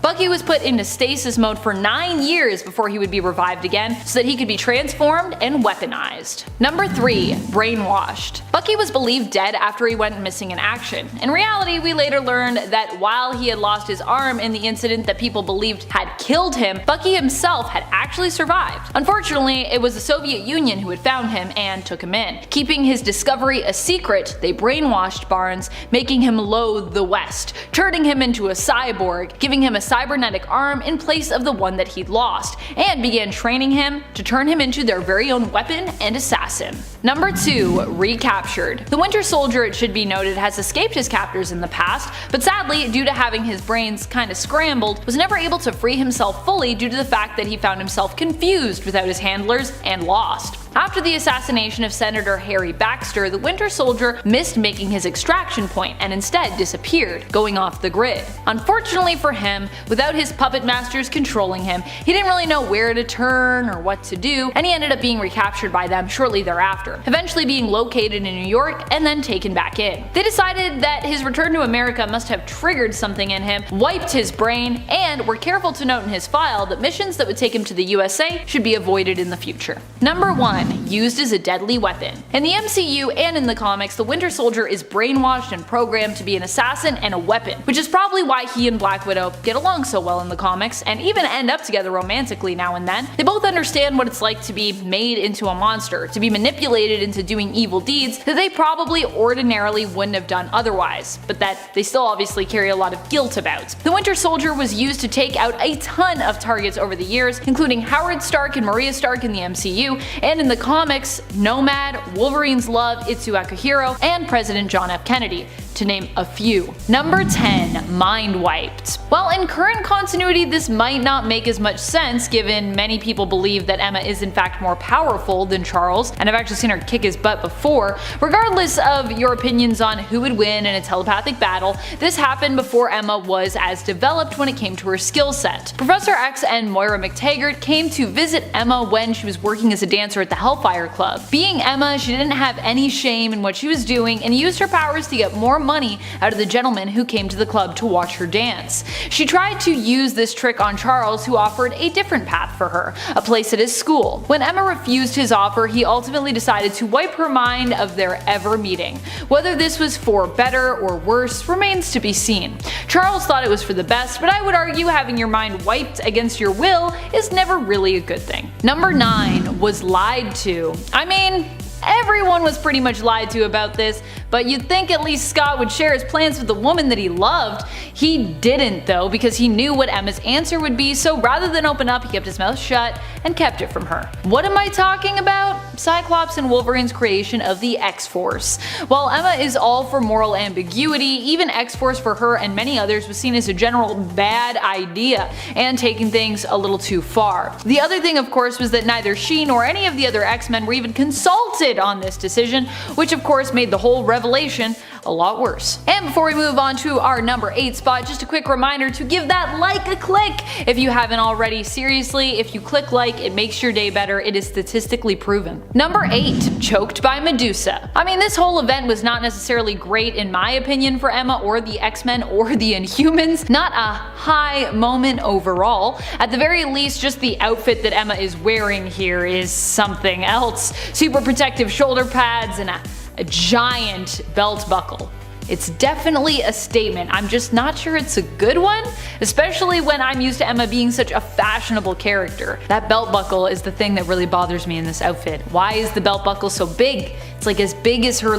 Bucky was put into stasis mode for 9 years before he would be revived again so that he could be transformed and weaponized. Number 3. Brainwashed. Bucky was believed dead after he went missing in action. In reality, we later learned that while he had lost his arm in the incident that people believed had killed him, Bucky himself had actually survived. Unfortunately, it was the Soviet Union who had found him and took him in. Keeping his discovery a secret, they brainwashed Barnes, making him loathe the West, turning him into a cyborg, giving him a cybernetic arm in place of the one that he'd lost, and began training him to turn him into their very own weapon and assassin. Number 2. Recaptured. The Winter Soldier, it should be noted, has escaped his captors in the past, but sadly, due to having his brains kinda scrambled, was never able to free himself fully due to the fact that he found himself confused without his handlers and lost. After the assassination of Senator Harry Baxter, the Winter Soldier missed making his extraction point and instead disappeared, going off the grid. Unfortunately for him, without his puppet masters controlling him, he didn't really know where to turn or what to do, and he ended up being recaptured by them shortly thereafter, eventually being located in New York and then taken back in. They decided that his return to America must have triggered something in him, wiped his brain, and were careful to note in his file that missions that would take him to the USA should be avoided in the future. Number 1. Used as a deadly weapon. In the MCU and in the comics, the Winter Soldier is brainwashed and programmed to be an assassin and a weapon, which is probably why he and Black Widow get along so well in the comics and even end up together romantically now and then. They both understand what it's like to be made into a monster, to be manipulated into doing evil deeds that they probably ordinarily wouldn't have done otherwise, but that they still obviously carry a lot of guilt about. The Winter Soldier was used to take out a ton of targets over the years, including Howard Stark and Maria Stark in the MCU, and in the comics, Nomad, Wolverine's love Itsu Akihiro, and President John F. Kennedy, to name a few. Number 10. Mind wiped. While in current continuity this might not make as much sense given many people believe that Emma is in fact more powerful than Charles, and I've actually seen her kick his butt before, regardless of your opinions on who would win in a telepathic battle, this happened before Emma was as developed when it came to her skill set. Professor X and Moira McTaggart came to visit Emma when she was working as a dancer at the Hellfire Club. Being Emma, she didn't have any shame in what she was doing and used her powers to get more money out of the gentlemen who came to the club to watch her dance. She tried to use this trick on Charles, who offered a different path for her, a place at his school. When Emma refused his offer, he ultimately decided to wipe her mind of their ever meeting. Whether this was for better or worse remains to be seen. Charles thought it was for the best, but I would argue having your mind wiped against your will is never really a good thing. Number 9. Was lied to. I mean, everyone was pretty much lied to about this, but you'd think at least Scott would share his plans with the woman that he loved. He didn't though, because he knew what Emma's answer would be, so rather than open up, he kept his mouth shut and kept it from her. What am I talking about? Cyclops and Wolverine's creation of the X-Force. While Emma is all for moral ambiguity, even X-Force for her and many others was seen as a general bad idea and taking things a little too far. The other thing, of course, was that neither she nor any of the other X-Men were even consulted on this decision, which of course made the whole revelation a lot worse. And before we move on to our number 8 spot, just a quick reminder to give that like a click if you haven't already. Seriously, if you click like, it makes your day better. It is statistically proven. Number 8. Choked by Medusa. I mean, this whole event was not necessarily great in my opinion for Emma or the X-Men or the Inhumans. Not a high moment overall. At the very least, just the outfit that Emma is wearing here is something else. Super protective shoulder pads and a giant belt buckle. It's definitely a statement. I'm just not sure it's a good one, especially when I'm used to Emma being such a fashionable character. That belt buckle is the thing that really bothers me in this outfit. Why is the belt buckle so big? It's like as big as her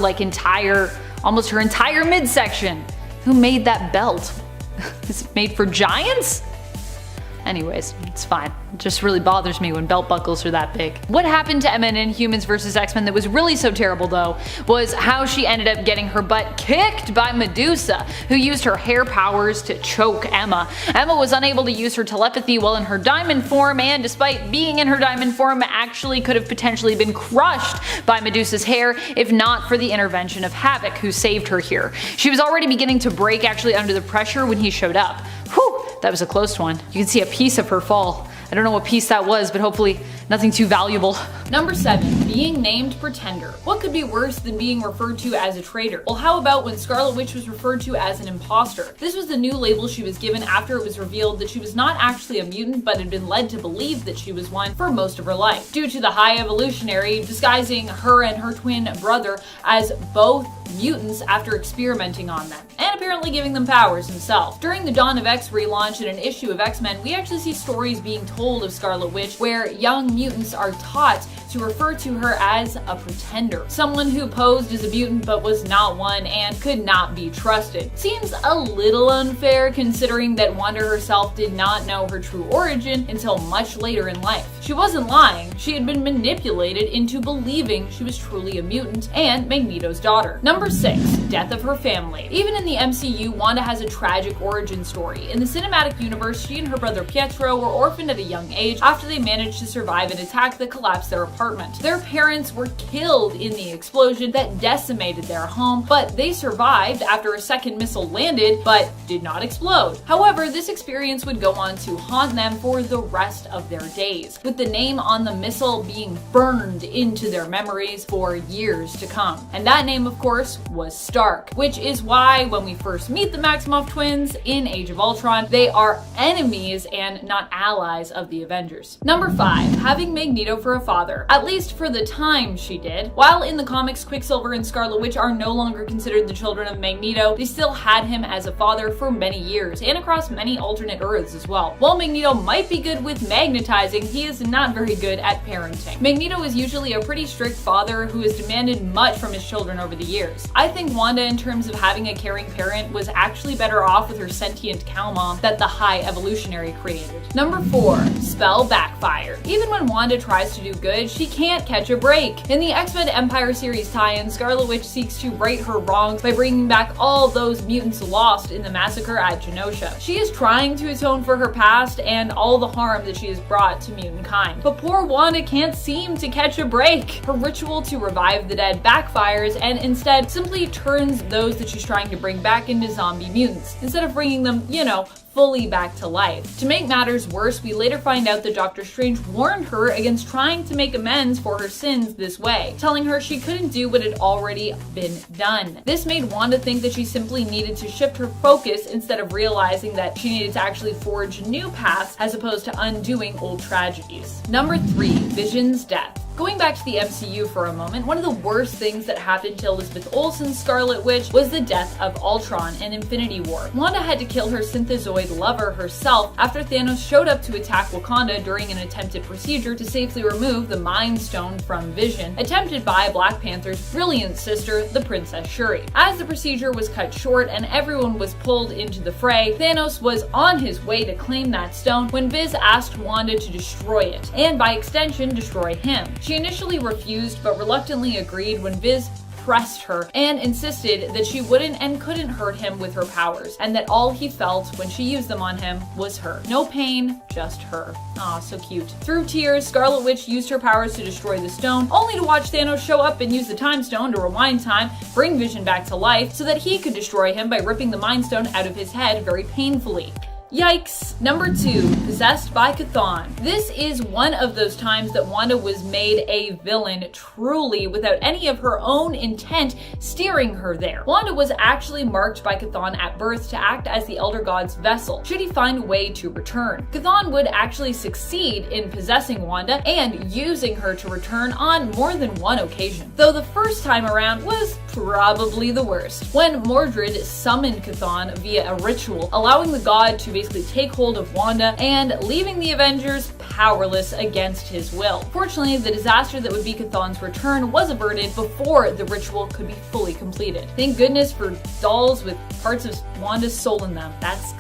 almost her entire midsection. Who made that belt? Is it made for giants? Anyways, it's fine. It just really bothers me when belt buckles are that big. What happened to Emma in Inhumans vs. X-Men that was really so terrible though, was how she ended up getting her butt kicked by Medusa, who used her hair powers to choke Emma. Emma was unable to use her telepathy while in her diamond form, and despite being in her diamond form, actually could have potentially been crushed by Medusa's hair if not for the intervention of Havoc, who saved her here. She was already beginning to break actually under the pressure when he showed up. Whew, that was a close one. You can see a piece of her fall. I don't know what piece that was, but hopefully nothing too valuable. Number 7. Being named Pretender. What could be worse than being referred to as a traitor? Well, how about when Scarlet Witch was referred to as an imposter? This was the new label she was given after it was revealed that she was not actually a mutant, but had been led to believe that she was one for most of her life, due to the High Evolutionary disguising her and her twin brother as both mutants after experimenting on them, and apparently giving them powers himself. During the Dawn of X relaunch in an issue of X-Men, we actually see stories being told of Scarlet Witch where young mutants are taught to refer to her as a pretender, someone who posed as a mutant but was not one and could not be trusted. Seems a little unfair considering that Wanda herself did not know her true origin until much later in life. She wasn't lying, she had been manipulated into believing she was truly a mutant and Magneto's daughter. Number 6. Death of her family. Even in the MCU, Wanda has a tragic origin story. In the cinematic universe, she and her brother Pietro were orphaned at a young age after they managed to survive an attack that collapsed their apartment. Their parents were killed in the explosion that decimated their home, but they survived after a second missile landed but did not explode. However, this experience would go on to haunt them for the rest of their days, with the name on the missile being burned into their memories for years to come. And that name, of course, was Stark, which is why when we first meet the Maximoff twins in Age of Ultron, they are enemies and not allies of the Avengers. Number 5. Having Magneto for a father. At least for the time she did. While in the comics Quicksilver and Scarlet Witch are no longer considered the children of Magneto, they still had him as a father for many years and across many alternate Earths as well. While Magneto might be good with magnetizing, he is not very good at parenting. Magneto is usually a pretty strict father who has demanded much from his children over the years. I think Wanda, in terms of having a caring parent, was actually better off with her sentient cow mom that the High Evolutionary created. Number 4. Spell backfire. Even when Wanda tries to do good, she can't catch a break. In the X-Men Empire series tie-in, Scarlet Witch seeks to right her wrongs by bringing back all those mutants lost in the massacre at Genosha. She is trying to atone for her past and all the harm that she has brought to mutant kind. But poor Wanda can't seem to catch a break. Her ritual to revive the dead backfires and instead simply turns those that she's trying to bring back into zombie mutants, instead of bringing them, fully back to life. To make matters worse, we later find out that Doctor Strange warned her against trying to make amends for her sins this way, telling her she couldn't do what had already been done. This made Wanda think that she simply needed to shift her focus instead of realizing that she needed to actually forge new paths as opposed to undoing old tragedies. Number 3. Vision's death. Going back to the MCU for a moment, one of the worst things that happened to Elizabeth Olsen's Scarlet Witch was the death of Ultron in Infinity War. Wanda had to kill her synthezoid lover herself after Thanos showed up to attack Wakanda during an attempted procedure to safely remove the Mind Stone from Vision, attempted by Black Panther's brilliant sister, the Princess Shuri. As the procedure was cut short and everyone was pulled into the fray, Thanos was on his way to claim that stone when Viz asked Wanda to destroy it, and by extension destroy him. She initially refused, but reluctantly agreed when Viz pressed her and insisted that she wouldn't and couldn't hurt him with her powers, and that all he felt when she used them on him was her. No pain, just her. Aw, so cute. Through tears, Scarlet Witch used her powers to destroy the stone, only to watch Thanos show up and use the Time Stone to rewind time, bring Vision back to life, so that he could destroy him by ripping the Mind Stone out of his head very painfully. Yikes. Number 2. Possessed by Chthon. This is one of those times that Wanda was made a villain truly without any of her own intent steering her there. Wanda was actually marked by Chthon at birth to act as the Elder God's vessel, should he find a way to return. Chthon would actually succeed in possessing Wanda and using her to return on more than one occasion, though the first time around was probably the worst, when Mordred summoned Chthon via a ritual, allowing the god to basically take hold of Wanda and leaving the Avengers powerless against his will. Fortunately, the disaster that would be Chthon's return was averted before the ritual could be fully completed. Thank goodness for dolls with parts of Wanda's soul in them. That's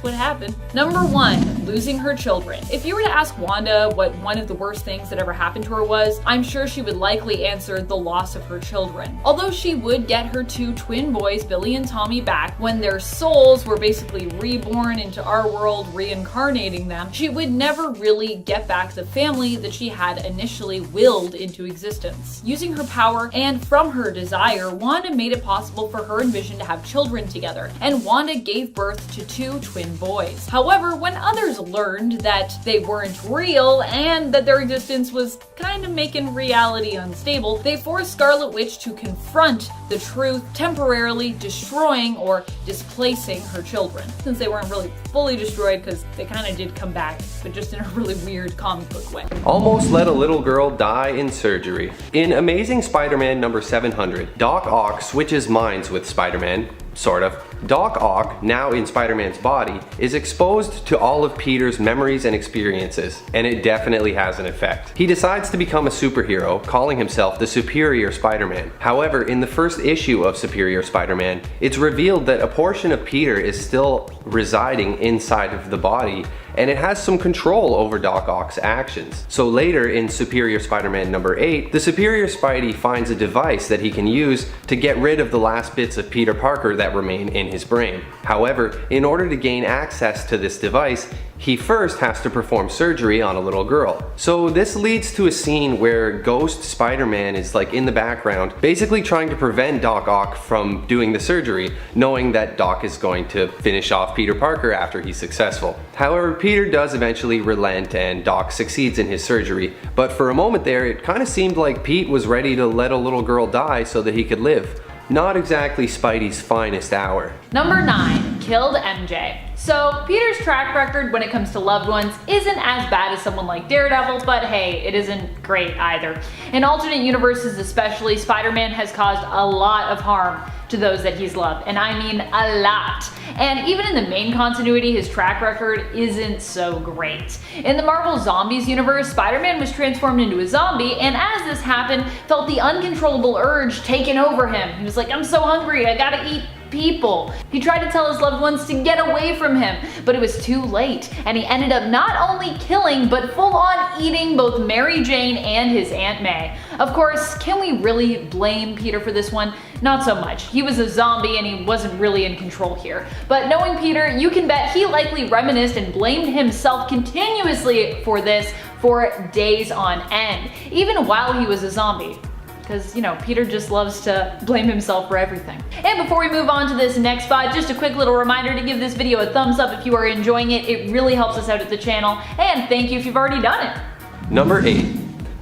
what happened. Number 1, losing her children. If you were to ask Wanda what one of the worst things that ever happened to her was, I'm sure she would likely answer the loss of her children. Although she would get her 2 twin boys, Billy and Tommy, back when their souls were basically reborn into our world, reincarnating them, she would never really get back the family that she had initially willed into existence. Using her power and from her desire, Wanda made it possible for her and Vision to have children together, and Wanda gave birth to 2 twin boys. However, when others learned that they weren't real and that their existence was kind of making reality unstable, they forced Scarlet Witch to confront the truth, temporarily destroying or displacing her children. Since they weren't really fully destroyed, because they kind of did come back, but just in a really weird comic book way. Almost let a little girl die in surgery. In Amazing Spider-Man number 700, Doc Ock switches minds with Spider-Man. Sort of. Doc Ock, now in Spider-Man's body, is exposed to all of Peter's memories and experiences, and it definitely has an effect. He decides to become a superhero, calling himself the Superior Spider-Man. However, in the first issue of Superior Spider-Man, it's revealed that a portion of Peter is still residing inside of the body, and it has some control over Doc Ock's actions. So later in Superior Spider-Man number 8, the Superior Spidey finds a device that he can use to get rid of the last bits of Peter Parker that remain in his brain. However, in order to gain access to this device, he first has to perform surgery on a little girl. So this leads to a scene where Ghost Spider-Man is like in the background, basically trying to prevent Doc Ock from doing the surgery, knowing that Doc is going to finish off Peter Parker after he's successful. However, Peter does eventually relent and Doc succeeds in his surgery, but for a moment there, it kind of seemed like Pete was ready to let a little girl die so that he could live. Not exactly Spidey's finest hour. Number 9, killed MJ. So Peter's track record when it comes to loved ones isn't as bad as someone like Daredevil, but hey, it isn't great either. In alternate universes especially, Spider-Man has caused a lot of harm to those that he's loved, and I mean a lot. And even in the main continuity, his track record isn't so great. In the Marvel Zombies universe, Spider-Man was transformed into a zombie, and as this happened, felt the uncontrollable urge taking over him. He was like, I'm so hungry, I gotta eat people. He tried to tell his loved ones to get away from him, but it was too late, and he ended up not only killing, but full on eating both Mary Jane and his Aunt May. Of course, can we really blame Peter for this one? Not so much. He was a zombie and he wasn't really in control here. But knowing Peter, you can bet he likely reminisced and blamed himself continuously for this for days on end, even while he was a zombie. Because, you know, Peter just loves to blame himself for everything. And before we move on to this next spot, just a quick little reminder to give this video a thumbs up if you are enjoying it. It really helps us out at the channel, and thank you if you've already done it. Number 8.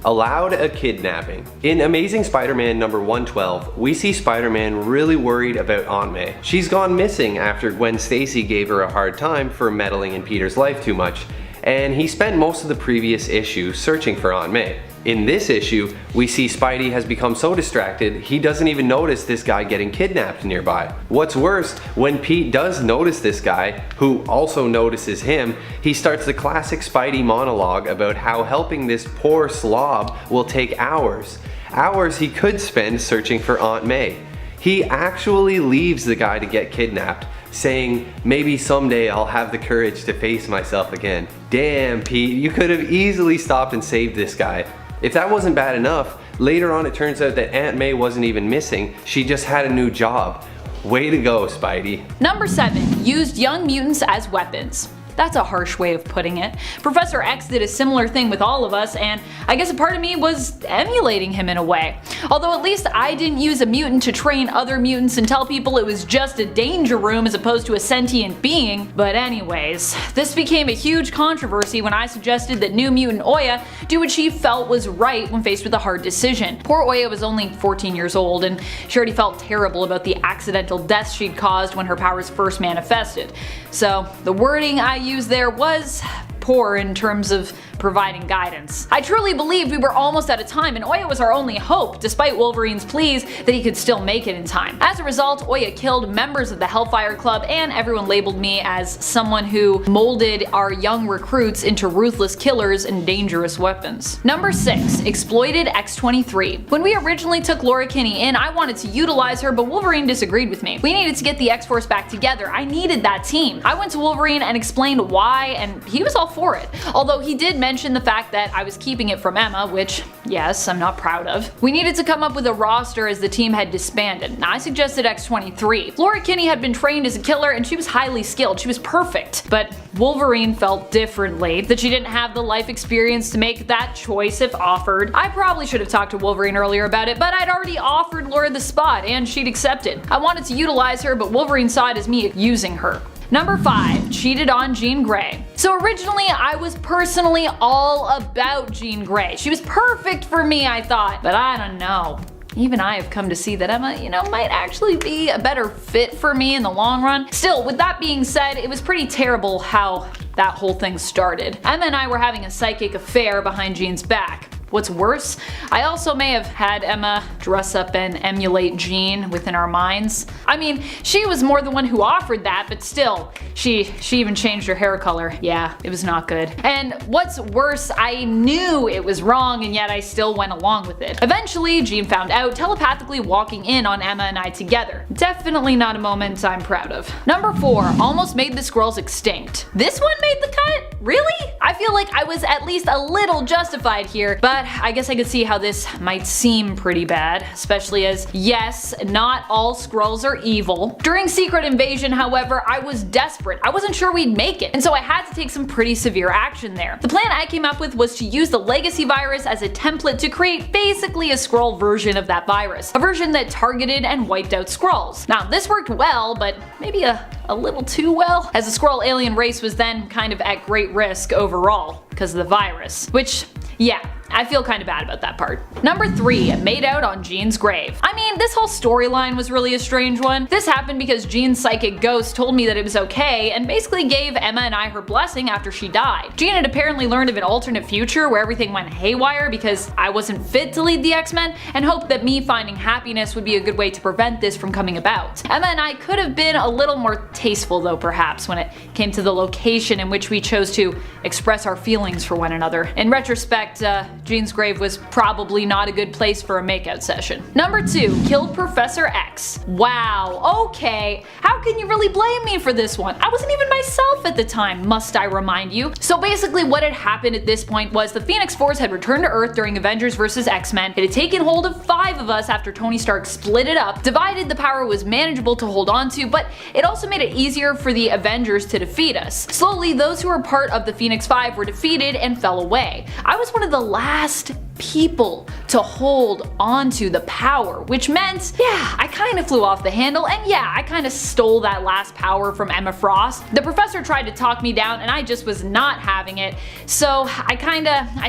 Allowed a kidnapping. In Amazing Spider-Man number 112, we see Spider-Man really worried about Aunt May. She's gone missing after Gwen Stacy gave her a hard time for meddling in Peter's life too much, and he spent most of the previous issue searching for Aunt May. In this issue, we see Spidey has become so distracted, he doesn't even notice this guy getting kidnapped nearby. What's worse, when Pete does notice this guy, who also notices him, he starts the classic Spidey monologue about how helping this poor slob will take hours. Hours he could spend searching for Aunt May. He actually leaves the guy to get kidnapped, saying, maybe someday I'll have the courage to face myself again. Damn, Pete, you could have easily stopped and saved this guy. If that wasn't bad enough, later on it turns out that Aunt May wasn't even missing, she just had a new job. Way to go, Spidey. Number 7, used young mutants as weapons. That's a harsh way of putting it. Professor X did a similar thing with all of us, and I guess a part of me was emulating him in a way. Although at least I didn't use a mutant to train other mutants and tell people it was just a danger room as opposed to a sentient being. But anyways, this became a huge controversy when I suggested that New Mutant Oya do what she felt was right when faced with a hard decision. Poor Oya was only 14 years old, and she already felt terrible about the accidental deaths she'd caused when her powers first manifested. So the wording I used there was poor in terms of providing guidance. I truly believed we were almost out of time and Oya was our only hope, despite Wolverine's pleas that he could still make it in time. As a result, Oya killed members of the Hellfire Club and everyone labeled me as someone who molded our young recruits into ruthless killers and dangerous weapons. Number 6. Exploited X-23. When we originally took Laura Kinney in, I wanted to utilize her, but Wolverine disagreed with me. We needed to get the X-Force back together. I needed that team. I went to Wolverine and explained why, and he was all for it. Although he did mention the fact that I was keeping it from Emma, which, yes, I'm not proud of. We needed to come up with a roster as the team had disbanded. I suggested X-23. Laura Kinney had been trained as a killer and she was highly skilled. She was perfect. But Wolverine felt differently, that she didn't have the life experience to make that choice if offered. I probably should have talked to Wolverine earlier about it, but I'd already offered Laura the spot and she'd accepted. I wanted to utilize her, but Wolverine saw it as me using her. Number 5. Cheated on Jean Grey. So originally I was personally all about Jean Grey. She was perfect for me, I thought, but I don't know. Even I have come to see that Emma, might actually be a better fit for me in the long run. Still, with that being said, it was pretty terrible how that whole thing started. Emma and I were having a psychic affair behind Jean's back. What's worse, I also may have had Emma dress up and emulate Jean within our minds. I mean, she was more the one who offered that, but still, she even changed her hair color. Yeah, it was not good. And what's worse, I knew it was wrong and yet I still went along with it. Eventually, Jean found out, telepathically walking in on Emma and I together. Definitely not a moment I'm proud of. Number 4. Almost made the Skrulls extinct. This one made the cut? Really? I feel like I was at least a little justified here, but I guess I could see how this might seem pretty bad, especially as, yes, not all Skrulls are evil. During Secret Invasion, however, I was desperate. I wasn't sure we'd make it, and so I had to take some pretty severe action there. The plan I came up with was to use the Legacy virus as a template to create basically a Skrull version of that virus. A version that targeted and wiped out Skrulls. Now, this worked well, but maybe a little too well, as the Skrull alien race was then kind of at great risk overall because of the virus. Which, yeah, I feel kind of bad about that part. Number 3. Made out on Jean's grave. I mean, this whole storyline was really a strange one. This happened because Jean's psychic ghost told me that it was okay and basically gave Emma and I her blessing after she died. Jean had apparently learned of an alternate future where everything went haywire because I wasn't fit to lead the X-Men and hoped that me finding happiness would be a good way to prevent this from coming about. Emma and I could have been a little more tasteful though, perhaps, when it came to the location in which we chose to express our feelings for one another. In retrospect, Jean's grave was probably not a good place for a makeout session. Number 2. Killed Professor X. Wow, okay. How can you really blame me for this one? I wasn't even myself at the time, must I remind you? So basically what had happened at this point was the Phoenix Force had returned to Earth during Avengers vs. X-Men. It had taken hold of 5 of us after Tony Stark split it up. Divided, the power was manageable to hold on to, but it also made it easier for the Avengers to defeat us. Slowly, those who were part of the Phoenix 5 were defeated and fell away. I was one of the last people to hold onto the power, which meant, yeah, I kind of flew off the handle, and yeah, I kind of stole that last power from Emma Frost. The professor tried to talk me down and I just was not having it, so I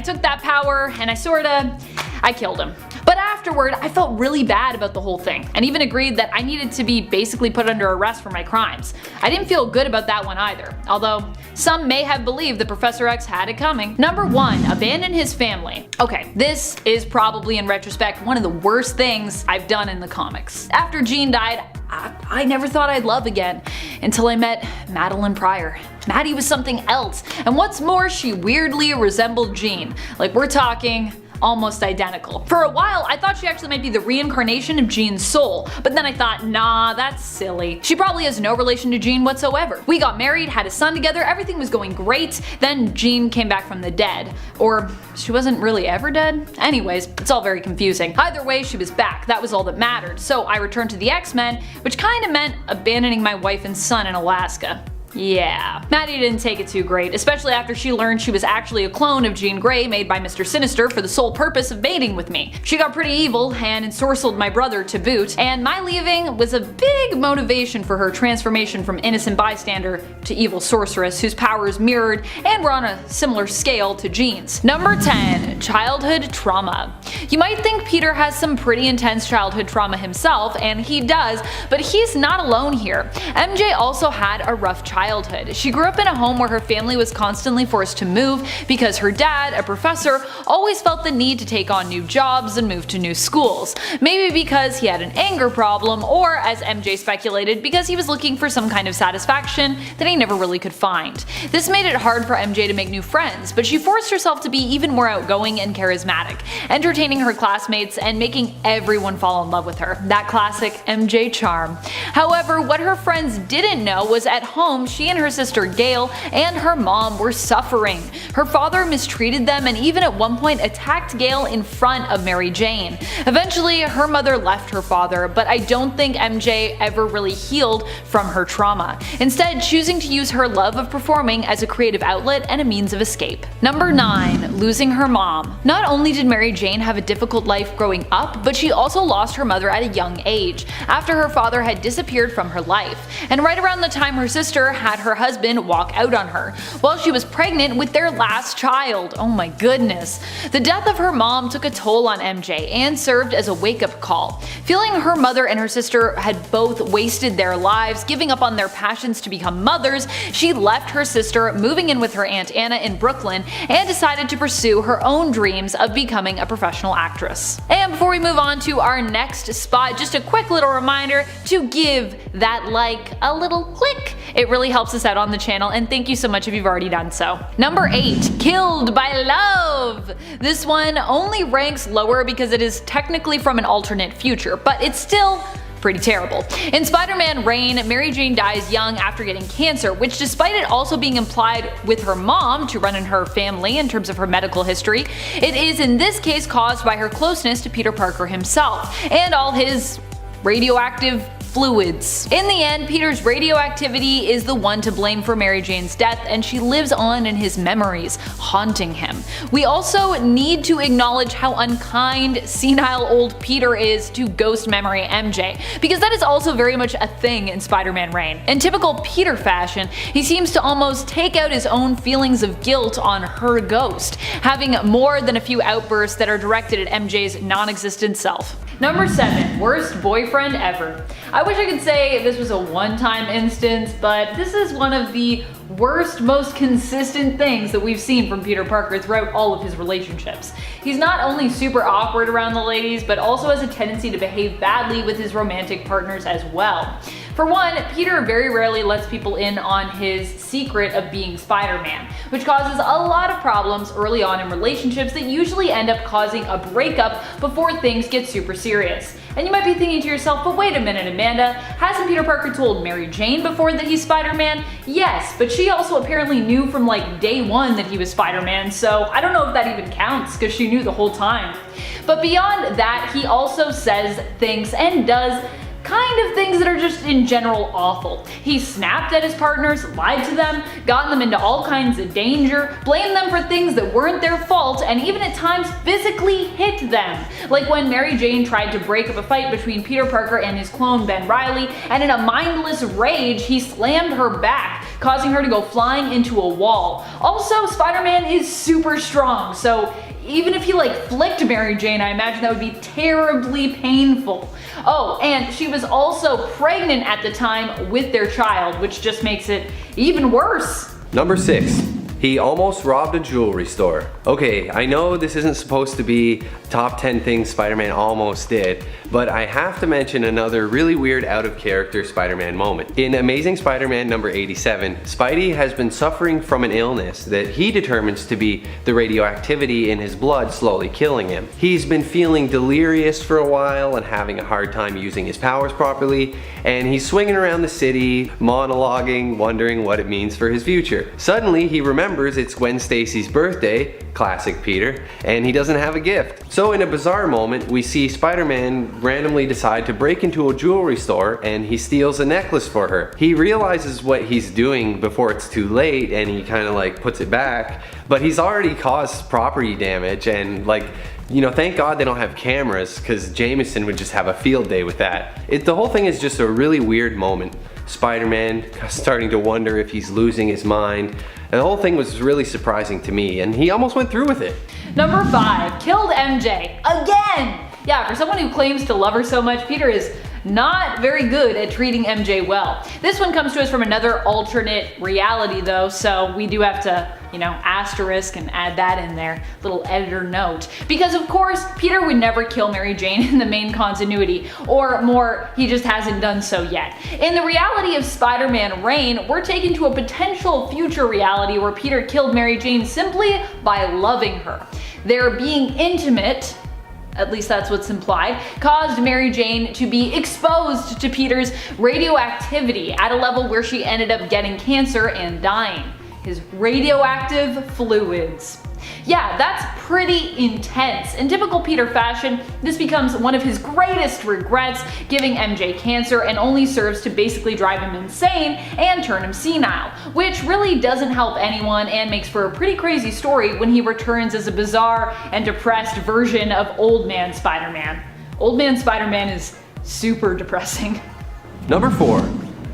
took that power and I killed him. But afterward, I felt really bad about the whole thing, and even agreed that I needed to be basically put under arrest for my crimes. I didn't feel good about that one either, although some may have believed that Professor X had it coming. Number 1. Abandon his family. Okay, this is probably in retrospect one of the worst things I've done in the comics. After Jean died, I never thought I'd love again, until I met Madeline Pryor. Maddie was something else, and what's more, she weirdly resembled Jean. Like, we're talking almost identical. For a while, I thought she actually might be the reincarnation of Jean's soul, but then I thought, nah, that's silly. She probably has no relation to Jean whatsoever. We got married, had a son together, everything was going great, then Jean came back from the dead. Or she wasn't really ever dead? Anyways, it's all very confusing. Either way, she was back, that was all that mattered, so I returned to the X-Men, which kinda meant abandoning my wife and son in Alaska. Yeah. Maddie didn't take it too great, especially after she learned she was actually a clone of Jean Grey made by Mr. Sinister for the sole purpose of mating with me. She got pretty evil and ensorcelled my brother to boot, and my leaving was a big motivation for her transformation from innocent bystander to evil sorceress whose powers mirrored and were on a similar scale to Jean's. Number 10. Childhood trauma. You might think Peter has some pretty intense childhood trauma himself, and he does, but he's not alone here. MJ also had a rough childhood. childhood. She grew up in a home where her family was constantly forced to move because her dad, a professor, always felt the need to take on new jobs and move to new schools. Maybe because he had an anger problem, or as MJ speculated, because he was looking for some kind of satisfaction that he never really could find. This made it hard for MJ to make new friends, but she forced herself to be even more outgoing and charismatic, entertaining her classmates and making everyone fall in love with her. That classic MJ charm. However, what her friends didn't know was at home she and her sister Gail and her mom were suffering. Her father mistreated them and even at one point attacked Gail in front of Mary Jane. Eventually, her mother left her father, but I don't think MJ ever really healed from her trauma, instead choosing to use her love of performing as a creative outlet and a means of escape. Number 9. Losing her mom. Not only did Mary Jane have a difficult life growing up, but she also lost her mother at a young age, after her father had disappeared from her life, and right around the time her sister had her husband walk out on her, while she was pregnant with their last child. Oh my goodness. The death of her mom took a toll on MJ and served as a wake-up call. Feeling her mother and her sister had both wasted their lives, giving up on their passions to become mothers, she left her sister, moving in with her Aunt Anna in Brooklyn, and decided to pursue her own dreams of becoming a professional actress. And before we move on to our next spot, just a quick little reminder to give that like a little click. It really helps us out on the channel, and thank you so much if you've already done so. Number 8. Killed by Love. This one only ranks lower because it is technically from an alternate future, but it's still pretty terrible. In Spider-Man Reign, Mary Jane dies young after getting cancer, which despite it also being implied with her mom to run in her family in terms of her medical history, it is in this case caused by her closeness to Peter Parker himself and all his radioactive fluids. In the end, Peter's radioactivity is the one to blame for Mary Jane's death, and she lives on in his memories, haunting him. We also need to acknowledge how unkind, senile old Peter is to ghost memory MJ, because that is also very much a thing in Spider-Man Reign. In typical Peter fashion, he seems to almost take out his own feelings of guilt on her ghost, having more than a few outbursts that are directed at MJ's non-existent self. Number 7. Worst boyfriend ever. I wish I could say this was a one-time instance, but this is one of the worst, most consistent things that we've seen from Peter Parker throughout all of his relationships. He's not only super awkward around the ladies, but also has a tendency to behave badly with his romantic partners as well. For one, Peter very rarely lets people in on his secret of being Spider-Man, which causes a lot of problems early on in relationships that usually end up causing a breakup before things get super serious. And you might be thinking to yourself, but wait a minute, Amanda, hasn't Peter Parker told Mary Jane before that he's Spider-Man? Yes, but she also apparently knew from like day one that he was Spider-Man, so I don't know if that even counts because she knew the whole time. But beyond that, he also says, thinks, and does kind of things that are just in general awful. He snapped at his partners, lied to them, gotten them into all kinds of danger, blamed them for things that weren't their fault, and even at times physically hit them. Like when Mary Jane tried to break up a fight between Peter Parker and his clone Ben Reilly, and in a mindless rage he slammed her back, causing her to go flying into a wall. Also, Spider-Man is super strong, so even if he like flicked Mary Jane, I imagine that would be terribly painful. Oh, and she was also pregnant at the time with their child, which just makes it even worse. Number 6. He almost robbed a jewelry store. Okay, I know this isn't supposed to be top 10 things Spider-Man almost did, but I have to mention another really weird out of character Spider-Man moment. In Amazing Spider-Man number 87, Spidey has been suffering from an illness that he determines to be the radioactivity in his blood slowly killing him. He's been feeling delirious for a while and having a hard time using his powers properly, and he's swinging around the city, monologuing, wondering what it means for his future. Suddenly, he remembers it's Gwen Stacy's birthday, classic Peter, and he doesn't have a gift. So in a bizarre moment, we see Spider-Man randomly decide to break into a jewelry store and he steals a necklace for her. He realizes what he's doing before it's too late and he kind of like puts it back, but he's already caused property damage and like, you know, thank God they don't have cameras because Jameson would just have a field day with that. The whole thing is just a really weird moment. Spider-Man starting to wonder if he's losing his mind. And the whole thing was really surprising to me, and he almost went through with it. Number 5. Killed MJ. Again! Yeah, for someone who claims to love her so much, Peter is not very good at treating MJ well. This one comes to us from another alternate reality though, so we do have to, you know, asterisk and add that in there, little editor note. Because of course, Peter would never kill Mary Jane in the main continuity, or more, he just hasn't done so yet. In the reality of Spider-Man Reign, we're taken to a potential future reality where Peter killed Mary Jane simply by loving her. Their being intimate, at least that's what's implied, caused Mary Jane to be exposed to Peter's radioactivity at a level where she ended up getting cancer and dying. His radioactive fluids. Yeah, that's pretty intense. In typical Peter fashion, this becomes one of his greatest regrets, giving MJ cancer, and only serves to basically drive him insane and turn him senile, which really doesn't help anyone and makes for a pretty crazy story when he returns as a bizarre and depressed version of Old Man Spider-Man. Old Man Spider-Man is super depressing. Number 4.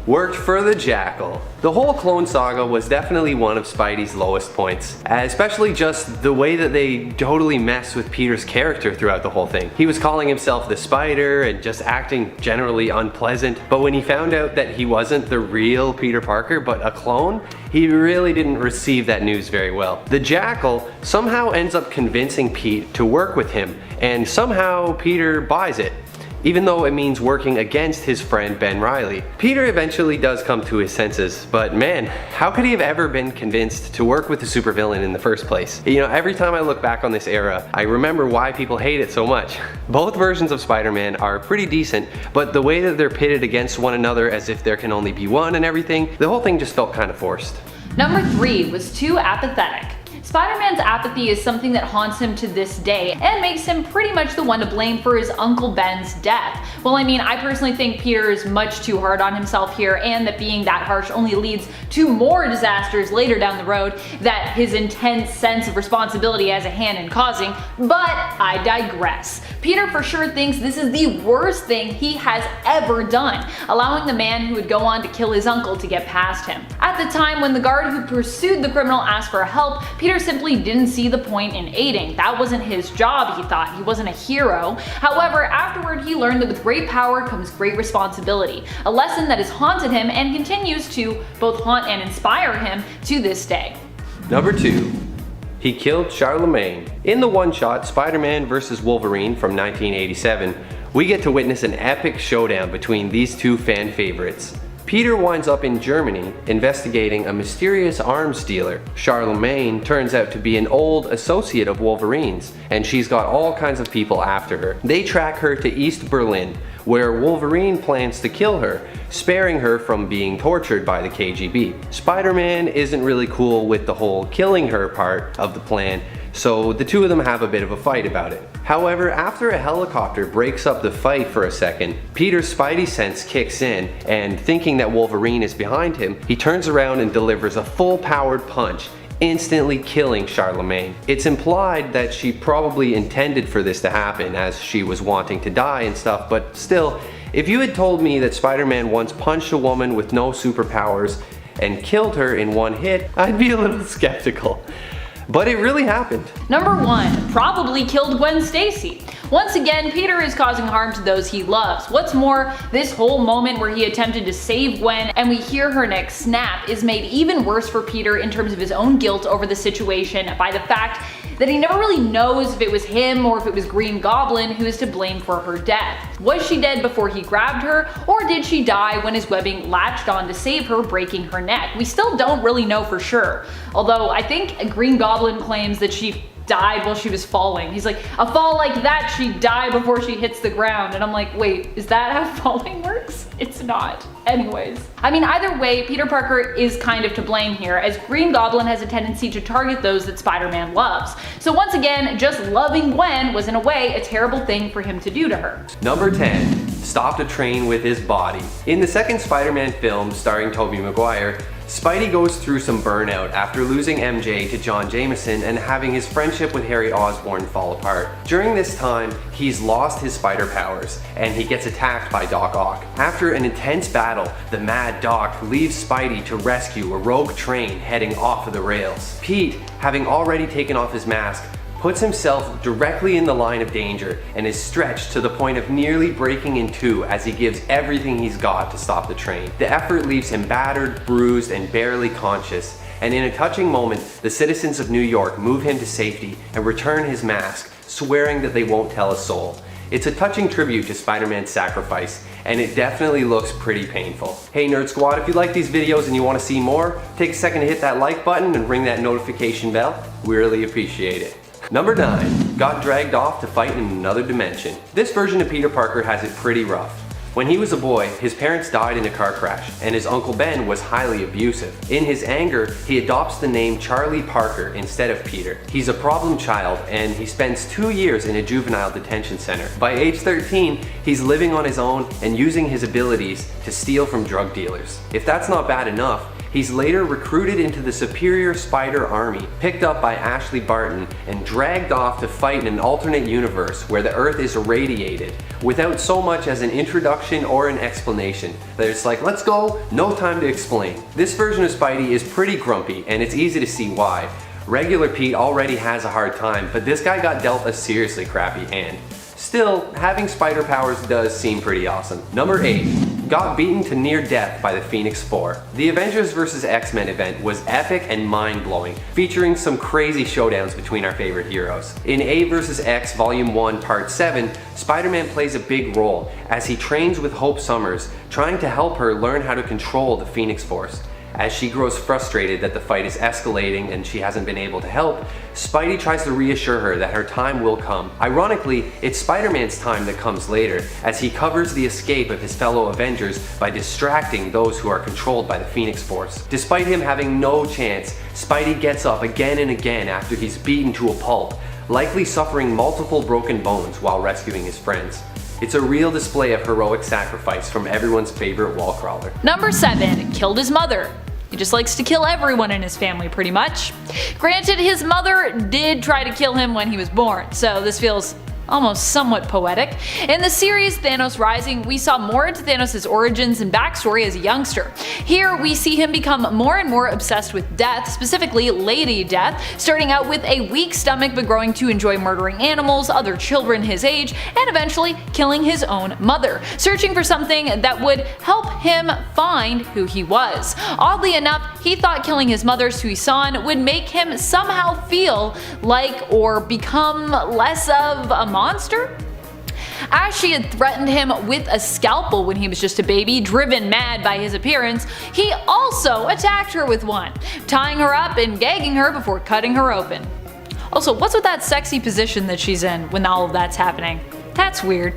Worked for the Jackal. The whole clone saga was definitely one of Spidey's lowest points, especially just the way that they totally messed with Peter's character throughout the whole thing. He was calling himself the Spider and just acting generally unpleasant, but when he found out that he wasn't the real Peter Parker but a clone, he really didn't receive that news very well. The Jackal somehow ends up convincing Pete to work with him, and somehow Peter buys it, even though it means working against his friend Ben Reilly. Peter eventually does come to his senses, but man, how could he have ever been convinced to work with a supervillain in the first place? You know, every time I look back on this era, I remember why people hate it so much. Both versions of Spider-Man are pretty decent, but the way that they're pitted against one another as if there can only be one and everything, the whole thing just felt kind of forced. Number 3 was too apathetic. Spider-Man's apathy is something that haunts him to this day and makes him pretty much the one to blame for his Uncle Ben's death. Well, I mean, I personally think Peter is much too hard on himself here, and that being that harsh only leads to more disasters later down the road that his intense sense of responsibility has a hand in causing, but I digress. Peter for sure thinks this is the worst thing he has ever done, allowing the man who would go on to kill his uncle to get past him. At the time when the guard who pursued the criminal asked for help, Peter simply didn't see the point in aiding. That wasn't his job, he thought. He wasn't a hero. However, afterward he learned that with great power comes great responsibility, a lesson that has haunted him and continues to both haunt and inspire him to this day. Number 2. He killed Charlemagne. In the one-shot Spider-Man vs. Wolverine from 1987, we get to witness an epic showdown between these two fan favorites. Peter winds up in Germany investigating a mysterious arms dealer. Charlemagne turns out to be an old associate of Wolverine's, and she's got all kinds of people after her. They track her to East Berlin, where Wolverine plans to kill her, sparing her from being tortured by the KGB. Spider-Man isn't really cool with the whole killing her part of the plan, so the two of them have a bit of a fight about it. However, after a helicopter breaks up the fight for a second, Peter's Spidey sense kicks in, and thinking that Wolverine is behind him, he turns around and delivers a full-powered punch, instantly killing Charlemagne. It's implied that she probably intended for this to happen, as she was wanting to die and stuff, but still, if you had told me that Spider-Man once punched a woman with no superpowers and killed her in one hit, I'd be a little skeptical. But it really happened. Number 1, probably killed Gwen Stacy. Once again, Peter is causing harm to those he loves. What's more, this whole moment where he attempted to save Gwen and we hear her neck snap is made even worse for Peter in terms of his own guilt over the situation by the fact that he never really knows if it was him or if it was Green Goblin who is to blame for her death. Was she dead before he grabbed her, or did she die when his webbing latched on to save her, breaking her neck? We still don't really know for sure, although I think Green Goblin claims that she died while she was falling. He's like, a fall like that, she'd die before she hits the ground. And I'm like, wait, is that how falling works? It's not. Anyways. I mean, either way, Peter Parker is kind of to blame here, as Green Goblin has a tendency to target those that Spider-Man loves. So once again, just loving Gwen was in a way a terrible thing for him to do to her. Number 10. Stopped a train with his body. In the second Spider-Man film starring Tobey Maguire, Spidey goes through some burnout after losing MJ to John Jameson and having his friendship with Harry Osborn fall apart. During this time, he's lost his spider powers, and he gets attacked by Doc Ock. After an intense battle, the Mad Doc leaves Spidey to rescue a rogue train heading off of the rails. Pete, having already taken off his mask, puts himself directly in the line of danger and is stretched to the point of nearly breaking in two as he gives everything he's got to stop the train. The effort leaves him battered, bruised, and barely conscious, and in a touching moment, the citizens of New York move him to safety and return his mask, swearing that they won't tell a soul. It's a touching tribute to Spider-Man's sacrifice, and it definitely looks pretty painful. Hey Nerd Squad, if you like these videos and you want to see more, take a second to hit that like button and ring that notification bell. We really appreciate it. Number 9, got dragged off to fight in another dimension. This version of Peter Parker has it pretty rough. When he was a boy, his parents died in a car crash, and his Uncle Ben was highly abusive. In his anger, he adopts the name Charlie Parker instead of Peter. He's a problem child, and he spends 2 years in a juvenile detention center. By age 13, he's living on his own and using his abilities to steal from drug dealers. If that's not bad enough, he's later recruited into the Superior Spider Army, picked up by Ashley Barton, and dragged off to fight in an alternate universe where the Earth is irradiated, without so much as an introduction or an explanation. They're just like, let's go, no time to explain. This version of Spidey is pretty grumpy, and it's easy to see why. Regular Pete already has a hard time, but this guy got dealt a seriously crappy hand. Still, having spider powers does seem pretty awesome. Number 8. Got beaten to near death by the Phoenix Four. The Avengers vs. X-Men event was epic and mind-blowing, featuring some crazy showdowns between our favorite heroes. In A vs. X Volume 1 Part 7, Spider-Man plays a big role as he trains with Hope Summers, trying to help her learn how to control the Phoenix Force. As she grows frustrated that the fight is escalating and she hasn't been able to help, Spidey tries to reassure her that her time will come. Ironically, it's Spider-Man's time that comes later, as he covers the escape of his fellow Avengers by distracting those who are controlled by the Phoenix Force. Despite him having no chance, Spidey gets up again and again after he's beaten to a pulp, likely suffering multiple broken bones while rescuing his friends. It's a real display of heroic sacrifice from everyone's favorite wall crawler. Number 7, killed his mother. He just likes to kill everyone in his family pretty much. Granted, his mother did try to kill him when he was born, so this feels almost somewhat poetic. In the series Thanos Rising, we saw more into Thanos' origins and backstory as a youngster. Here we see him become more and more obsessed with death, specifically Lady Death, starting out with a weak stomach but growing to enjoy murdering animals, other children his age, and eventually killing his own mother, searching for something that would help him find who he was. Oddly enough, he thought killing his mother Suisan would make him somehow feel like or become less of a monster? As she had threatened him with a scalpel when he was just a baby, driven mad by his appearance, he also attacked her with one, tying her up and gagging her before cutting her open. Also, what's with that sexy position that she's in when all of that's happening? That's weird.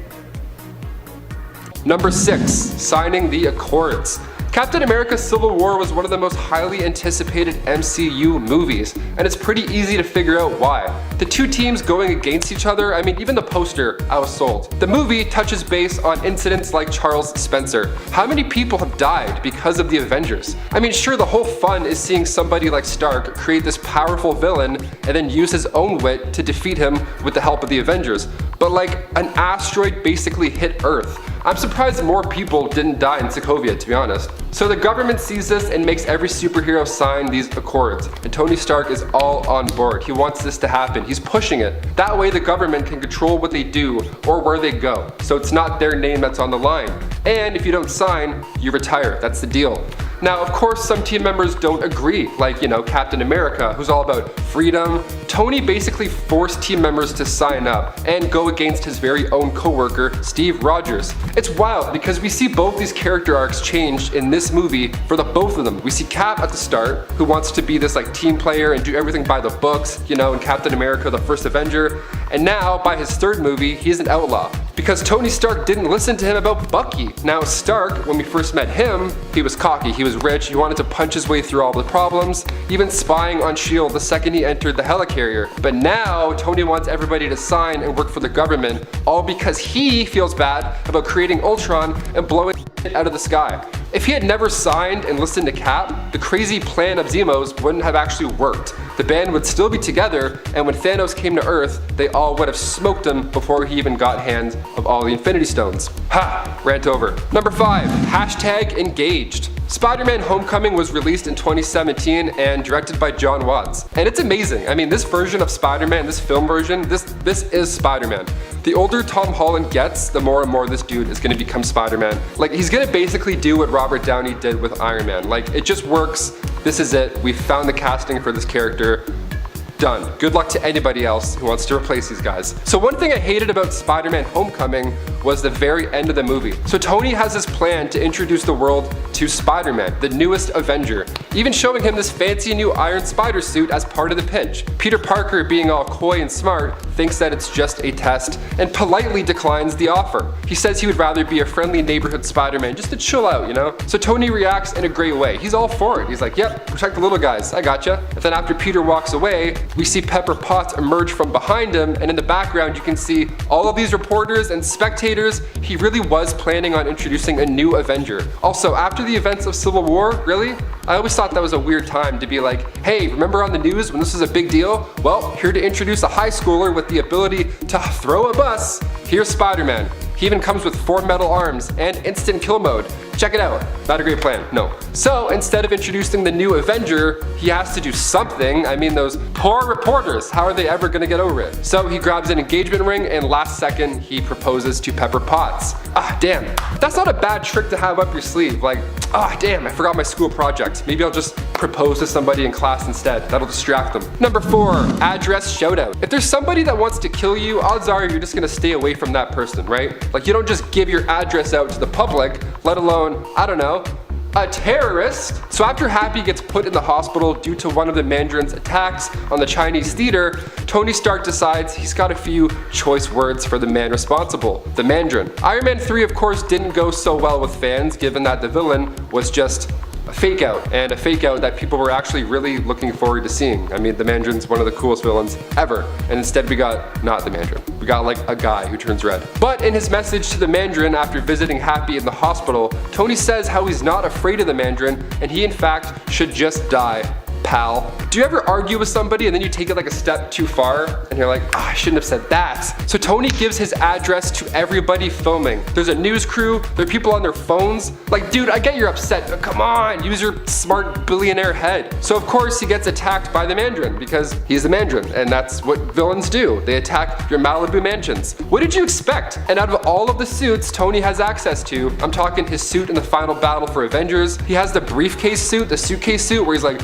Number 6, signing the Accords. Captain America Civil War was one of the most highly anticipated MCU movies, and it's pretty easy to figure out why. The two teams going against each other, I mean even the poster, I was sold. The movie touches base on incidents like Charles Spencer. How many people have died because of the Avengers? I mean sure, the whole fun is seeing somebody like Stark create this powerful villain and then use his own wit to defeat him with the help of the Avengers, but like an asteroid basically hit Earth. I'm surprised more people didn't die in Sokovia, to be honest. So the government sees this and makes every superhero sign these accords, and Tony Stark is all on board. He wants this to happen. He's pushing it. That way the government can control what they do or where they go. So it's not their name that's on the line. And if you don't sign, you retire. That's the deal. Now, of course, some team members don't agree, like, Captain America, who's all about freedom. Tony basically forced team members to sign up and go against his very own co-worker, Steve Rogers. It's wild because we see both these character arcs changed in this movie for the both of them. We see Cap at the start, who wants to be this team player and do everything by the books, in Captain America, the first Avenger. And now, by his third movie, he's an outlaw. Because Tony Stark didn't listen to him about Bucky. Now Stark, when we first met him, he was cocky, he was rich, he wanted to punch his way through all the problems, even spying on S.H.I.E.L.D. the second he entered the helicarrier. But now, Tony wants everybody to sign and work for the government, all because he feels bad about creating Ultron and blowing it out of the sky. If he had never signed and listened to Cap, the crazy plan of Zemos wouldn't have actually worked. The band would still be together, and when Thanos came to Earth, they all would have smoked him before he even got hands of all the Infinity Stones. Ha! Rant over. Number 5, hashtag engaged. Spider-Man Homecoming was released in 2017 and directed by John Watts. And it's amazing. I mean, this version of Spider-Man, this film version, this is Spider-Man. The older Tom Holland gets, the more and more this dude is gonna become Spider-Man. Like, he's gonna basically do what Robert Downey did with Iron Man. Like, it just works. This is it. We found the casting for this character. Done. Good luck to anybody else who wants to replace these guys. So one thing I hated about Spider-Man Homecoming was the very end of the movie. So Tony has this plan to introduce the world to Spider-Man, the newest Avenger, even showing him this fancy new Iron Spider suit as part of the pitch. Peter Parker, being all coy and smart, thinks that it's just a test and politely declines the offer. He says he would rather be a friendly neighborhood Spider-Man just to chill out, you know? So Tony reacts in a great way. He's all for it. He's like, yep, protect the little guys, I gotcha. And then after Peter walks away, we see Pepper Potts emerge from behind him, and in the background you can see all of these reporters and spectators. He really was planning on introducing a new Avenger. Also, after the events of Civil War, really? I always thought that was a weird time to be like, hey, remember on the news when this was a big deal? Well, here to introduce a high schooler with the ability to throw a bus, here's Spider-Man. He even comes with 4 metal arms and instant kill mode. Check it out. Not a great plan, no. So instead of introducing the new Avenger, he has to do something. I mean, those poor reporters, how are they ever gonna get over it? So he grabs an engagement ring and last second he proposes to Pepper Potts. Ah, damn. That's not a bad trick to have up your sleeve. Like, ah, damn, I forgot my school project. Maybe I'll just propose to somebody in class instead. That'll distract them. Number 4, address shoutout. If there's somebody that wants to kill you, odds are you're just gonna stay away from that person, right? Like, you don't just give your address out to the public, let alone, I don't know, a terrorist. So after Happy gets put in the hospital due to one of the Mandarin's attacks on the Chinese theater, Tony Stark decides he's got a few choice words for the man responsible, the Mandarin. Iron Man 3 of course didn't go so well with fans, given that the villain was just a fake out, and a fake out that people were actually really looking forward to seeing. I mean, the Mandarin's one of the coolest villains ever, and instead we got not the Mandarin. We got like a guy who turns red. But in his message to the Mandarin after visiting Happy in the hospital, Tony says how he's not afraid of the Mandarin, and he in fact should just die. Pal. Do you ever argue with somebody and then you take it like a step too far and you're like, oh, I shouldn't have said that? So Tony gives his address to everybody filming. There's a news crew, there are people on their phones. Like, dude, I get you're upset, but come on, use your smart billionaire head. So of course he gets attacked by the Mandarin because he's the Mandarin, and that's what villains do. They attack your Malibu mansions. What did you expect? And out of all of the suits Tony has access to, I'm talking his suit in the final battle for Avengers, he has the briefcase suit, the suitcase suit where he's like,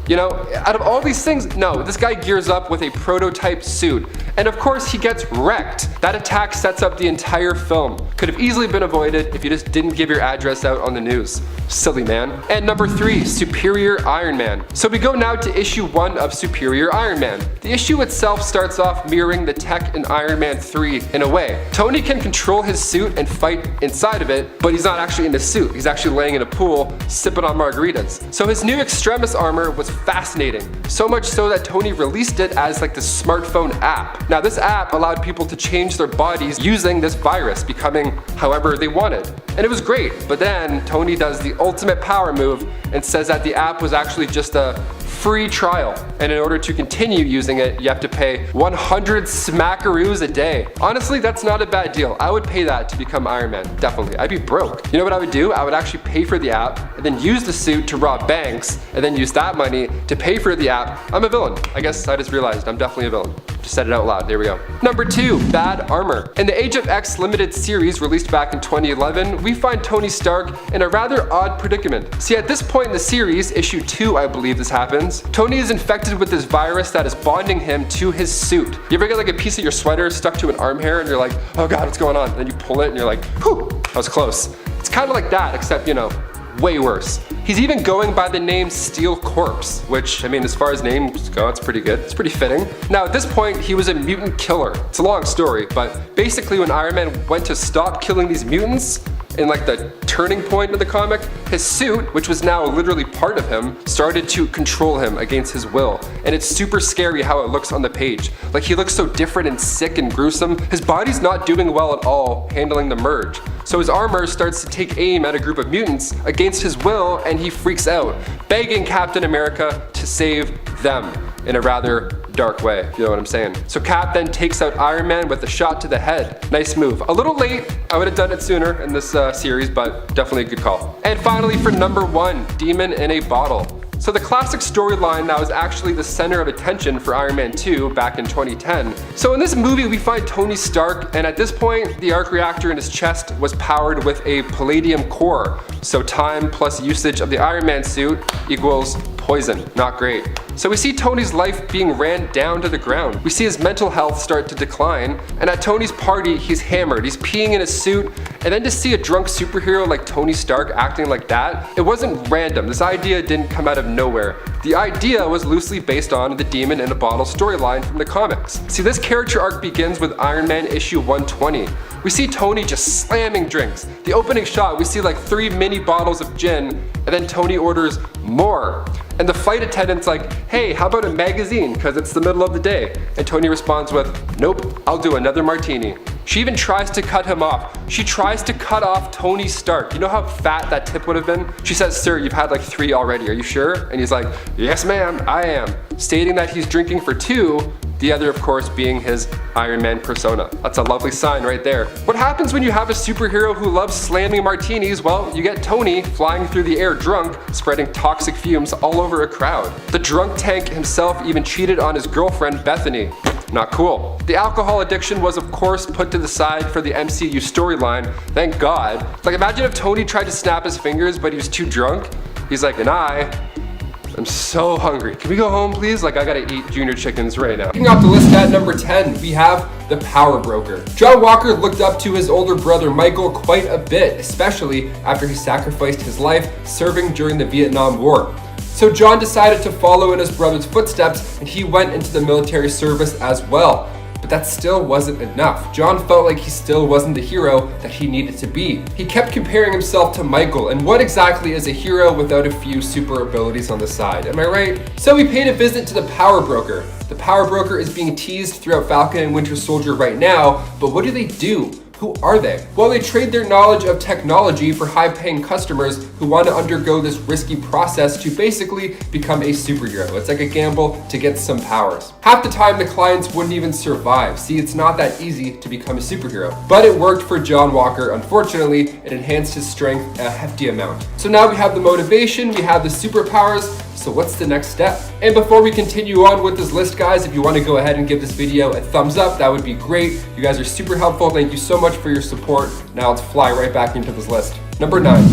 you know, out of all these things, no, this guy gears up with a prototype suit. And of course he gets wrecked. That attack sets up the entire film. Could have easily been avoided if you just didn't give your address out on the news. Silly man. And number 3, Superior Iron Man. So we go now to issue 1 of Superior Iron Man. The issue itself starts off mirroring the tech in Iron Man 3 in a way. Tony can control his suit and fight inside of it, but he's not actually in the suit. He's actually laying in a pool, sipping on margaritas. So his new Extremis armor was fascinating. So much so that Tony released it as like the smartphone app. Now this app allowed people to change their bodies using this virus, becoming however they wanted. And it was great, but then Tony does the ultimate power move and says that the app was actually just a free trial, and in order to continue using it, you have to pay 100 smackaroos a day. Honestly, that's not a bad deal. I would pay that to become Iron Man, definitely. I'd be broke. You know what I would do? I would actually pay for the app, and then use the suit to rob banks, and then use that money to pay for the app. I'm a villain. I guess I just realized I'm definitely a villain. Just said it out loud, there we go. Number 2, Bad Armor. In the Age of X limited series released back in 2011, we find Tony Stark in a rather odd predicament. See, at this point in the series, issue 2 I believe this happens, Tony is infected with this virus that is bonding him to his suit. You ever get like a piece of your sweater stuck to an arm hair and you're like, oh god, what's going on? And then you pull it and you're like, whew, that was close. It's kind of like that, except, you know, way worse. He's even going by the name Steel Corpse, which, I mean, as far as names go, it's pretty good. It's pretty fitting. Now, at this point, he was a mutant killer. It's a long story, but basically when Iron Man went to stop killing these mutants, in like the turning point of the comic, his suit, which was now literally part of him, started to control him against his will. And it's super scary how it looks on the page. Like, he looks so different and sick and gruesome. His body's not doing well at all handling the merge. So his armor starts to take aim at a group of mutants against his will, and he freaks out, begging Captain America to save them in a rather dark way, if you know what I'm saying. So Cap then takes out Iron Man with a shot to the head. Nice move. A little late. I would have done it sooner in this series, but definitely a good call. And finally for number 1, Demon in a Bottle. So the classic storyline that was actually the center of attention for Iron Man 2 back in 2010. So in this movie we find Tony Stark, and at this point the arc reactor in his chest was powered with a palladium core. So time plus usage of the Iron Man suit equals poison. Not great. So we see Tony's life being ran down to the ground. We see his mental health start to decline, and at Tony's party he's hammered, he's peeing in his suit, and then to see a drunk superhero like Tony Stark acting like that, it wasn't random. This idea didn't come out of nowhere. The idea was loosely based on the Demon in a Bottle storyline from the comics. See, this character arc begins with Iron Man issue 120. We see Tony just slamming drinks. The opening shot, we see like 3 mini bottles of gin, and then Tony orders more. And the flight attendant's like, hey, how about a magazine? Because it's the middle of the day. And Tony responds with, nope, I'll do another martini. She even tries to cut him off. She tries to cut off Tony Stark. You know how fat that tip would have been? She says, sir, you've had like 3 already, are you sure? And he's like, yes ma'am, I am. Stating that he's drinking for 2, the other of course being his Iron Man persona. That's a lovely sign right there. What happens when you have a superhero who loves slamming martinis? Well, you get Tony flying through the air drunk, spreading toxic fumes all over a crowd. The drunk tank himself even cheated on his girlfriend Bethany. Not cool. The alcohol addiction was of course put to the side for the MCU storyline, thank God. Like imagine if Tony tried to snap his fingers but he was too drunk. He's like, and I'm so hungry. Can we go home, please? Like, I gotta eat junior chickens right now. Kicking off the list at number 10, we have the Power Broker. John Walker looked up to his older brother Michael quite a bit, especially after he sacrificed his life serving during the Vietnam War. So John decided to follow in his brother's footsteps, and he went into the military service as well. But that still wasn't enough. John felt like he still wasn't the hero that he needed to be. He kept comparing himself to Michael, and what exactly is a hero without a few super abilities on the side, am I right? So he paid a visit to the Power Broker. The Power Broker is being teased throughout Falcon and Winter Soldier right now, but what do? Who are they? Well, they trade their knowledge of technology for high-paying customers who want to undergo this risky process to basically become a superhero. It's like a gamble to get some powers. Half the time, the clients wouldn't even survive. See, it's not that easy to become a superhero. But it worked for John Walker. Unfortunately, it enhanced his strength a hefty amount. So now we have the motivation, we have the superpowers. So what's the next step? And before we continue on with this list, guys, if you want to go ahead and give this video a thumbs up, that would be great. You guys are super helpful. Thank you so much for your support. Now let's fly right back into this list. Number 9,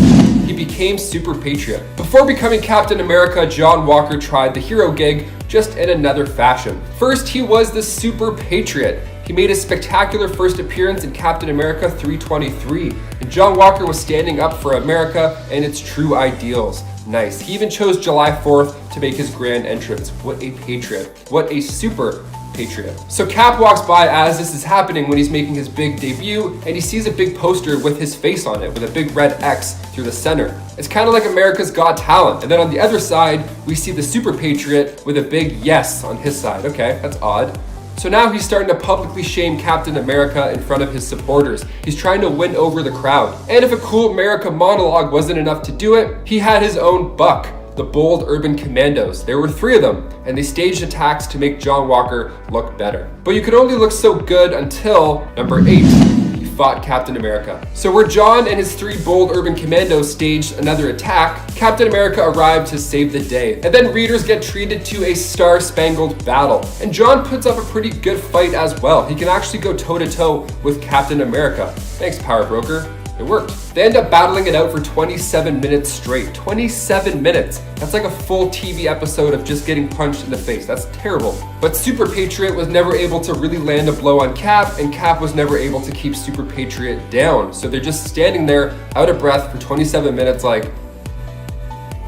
he became Super Patriot. Before becoming Captain America, John Walker tried the hero gig just in another fashion. First, he was the Super Patriot. He made a spectacular first appearance in Captain America 323, and John Walker was standing up for America and its true ideals. Nice. He even chose July 4th to make his grand entrance. What a patriot. What a super patriot. So Cap walks by as this is happening when he's making his big debut, and he sees a big poster with his face on it with a big red X through the center. It's kind of like America's Got Talent. And then on the other side, we see the super patriot with a big yes on his side. Okay, that's odd. So now he's starting to publicly shame Captain America in front of his supporters. He's trying to win over the crowd. And if a cool America monologue wasn't enough to do it, he had his own buck, the Bold Urban Commandos. There were 3 of them, and they staged attacks to make John Walker look better. But you could only look so good until number 8. Fought Captain America. So where John and his 3 Bold Urban Commandos staged another attack, Captain America arrived to save the day. And then readers get treated to a star-spangled battle. And John puts up a pretty good fight as well. He can actually go toe-to-toe with Captain America. Thanks, Power Broker. It worked. They end up battling it out for 27 minutes straight. 27 minutes. That's like a full TV episode of just getting punched in the face. That's terrible. But Super Patriot was never able to really land a blow on Cap, and Cap was never able to keep Super Patriot down. So they're just standing there out of breath for 27 minutes like,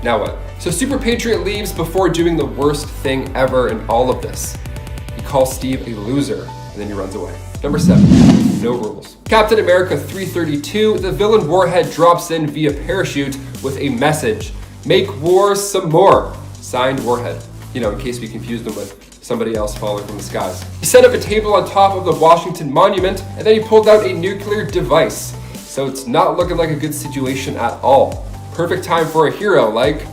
now what? So Super Patriot leaves before doing the worst thing ever in all of this. He calls Steve a loser, and then he runs away. Number 7, no rules. Captain America 332, the villain Warhead drops in via parachute with a message. Make war some more. Signed, Warhead. You know, in case we confused him with somebody else falling from the skies. He set up a table on top of the Washington Monument, and then he pulled out a nuclear device. So it's not looking like a good situation at all. Perfect time for a hero like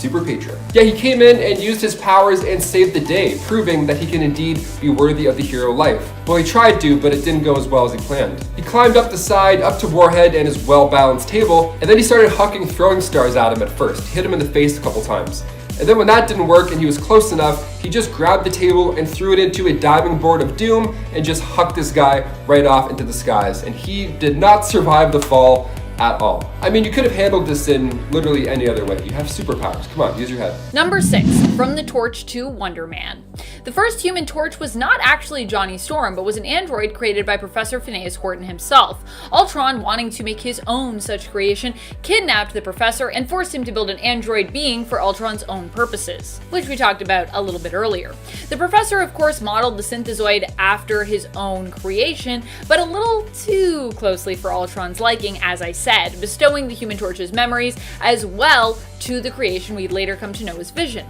super patriot. Yeah, he came in and used his powers and saved the day, proving that he can indeed be worthy of the hero life. Well, he tried to, but it didn't go as well as he planned. He climbed up the side, up to Warhead and his well-balanced table, and then he started hucking throwing stars at him at first, hit him in the face a couple times. And then when that didn't work and he was close enough, he just grabbed the table and threw it into a diving board of doom and just hucked this guy right off into the skies. And he did not survive the fall at all. I mean, you could have handled this in literally any other way. You have superpowers. Come on, use your head. Number 6, From the Torch to Wonder Man. The first Human Torch was not actually Johnny Storm, but was an android created by Professor Phineas Horton himself. Ultron, wanting to make his own such creation, kidnapped the professor and forced him to build an android being for Ultron's own purposes, which we talked about a little bit earlier. The professor, of course, modeled the synthezoid after his own creation, but a little too closely for Ultron's liking, as I said, bestowing the Human Torch's memories as well to the creation we'd later come to know as Vision.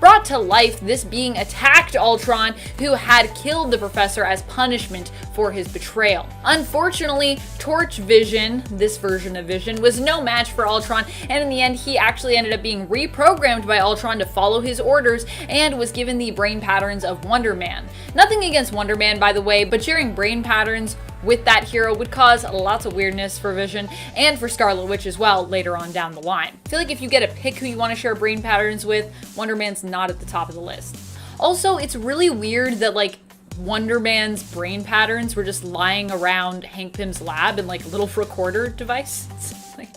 Brought to life, this being attacked Ultron, who had killed the professor as punishment for his betrayal. Unfortunately, Torch Vision, this version of Vision, was no match for Ultron, and in the end he actually ended up being reprogrammed by Ultron to follow his orders and was given the brain patterns of Wonder Man. Nothing against Wonder Man, by the way, but sharing brain patterns with that hero would cause lots of weirdness for Vision and for Scarlet Witch as well later on down the line. I feel like if you get to pick who you want to share brain patterns with, Wonder Man's not at the top of the list. Also, it's really weird that like Wonder Man's brain patterns were just lying around Hank Pym's lab in like a little recorder device. It's like,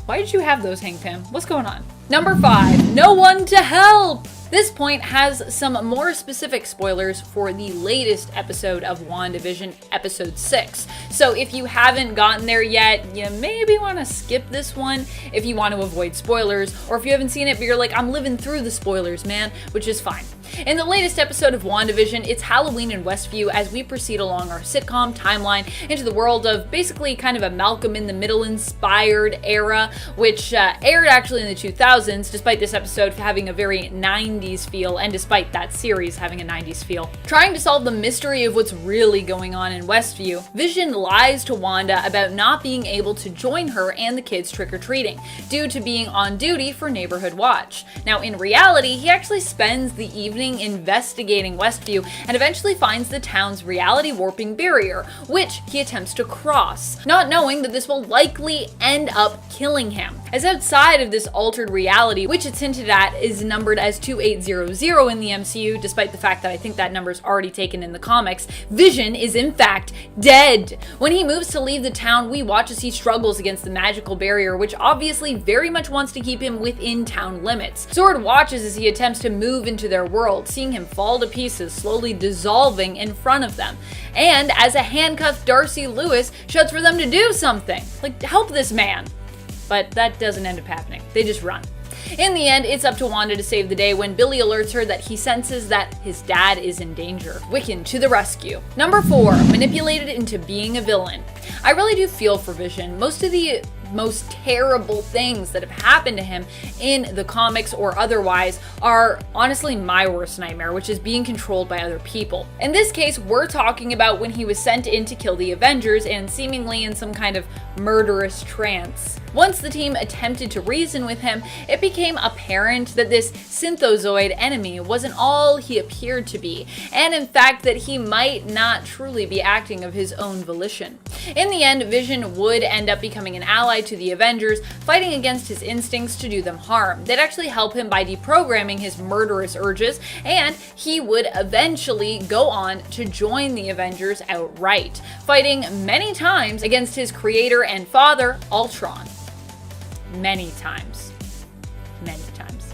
why did you have those, Hank Pym? What's going on? Number 5, No One to Help! This point has some more specific spoilers for the latest episode of WandaVision, episode 6. So if you haven't gotten there yet, you maybe want to skip this one if you want to avoid spoilers, or if you haven't seen it but you're like, I'm living through the spoilers, man, which is fine. In the latest episode of WandaVision, it's Halloween in Westview as we proceed along our sitcom timeline into the world of basically kind of a Malcolm in the Middle inspired era, which aired actually in the 2000s, despite this episode having a very 90s feel, and despite that series having a 90s feel. Trying to solve the mystery of what's really going on in Westview, Vision lies to Wanda about not being able to join her and the kids trick-or-treating, due to being on duty for Neighborhood Watch. Now, in reality, he actually spends the evening investigating Westview and eventually finds the town's reality warping barrier, which he attempts to cross, not knowing that this will likely end up killing him. As outside of this altered reality, which it's hinted at is numbered as 2800 in the MCU, despite the fact that I think that number is already taken in the comics, Vision is in fact dead. When he moves to leave the town, we watch as he struggles against the magical barrier, which obviously very much wants to keep him within town limits. Sword watches as he attempts to move into their world, seeing him fall to pieces, slowly dissolving in front of them. And as a handcuffed Darcy Lewis shouts for them to do something, like help this man. But that doesn't end up happening. They just run. In the end, it's up to Wanda to save the day when Billy alerts her that he senses that his dad is in danger. Wiccan to the rescue. Number 4, manipulated into being a villain. I really do feel for Vision. Most of the most terrible things that have happened to him in the comics or otherwise are honestly my worst nightmare, which is being controlled by other people. In this case, we're talking about when he was sent in to kill the Avengers and seemingly in some kind of murderous trance. Once the team attempted to reason with him, it became apparent that this synthozoid enemy wasn't all he appeared to be, and in fact that he might not truly be acting of his own volition. In the end, Vision would end up becoming an ally to the Avengers, fighting against his instincts to do them harm. They'd actually help him by deprogramming his murderous urges, and he would eventually go on to join the Avengers outright, fighting many times against his creator and father, Ultron. Many times. Many times.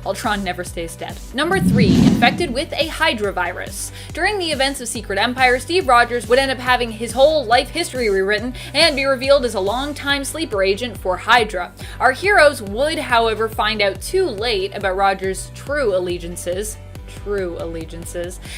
Ultron never stays dead. Number 3, infected with a Hydra virus. During the events of Secret Empire, Steve Rogers would end up having his whole life history rewritten and be revealed as a long-time sleeper agent for Hydra. Our heroes would, however, find out too late about Rogers' true allegiances,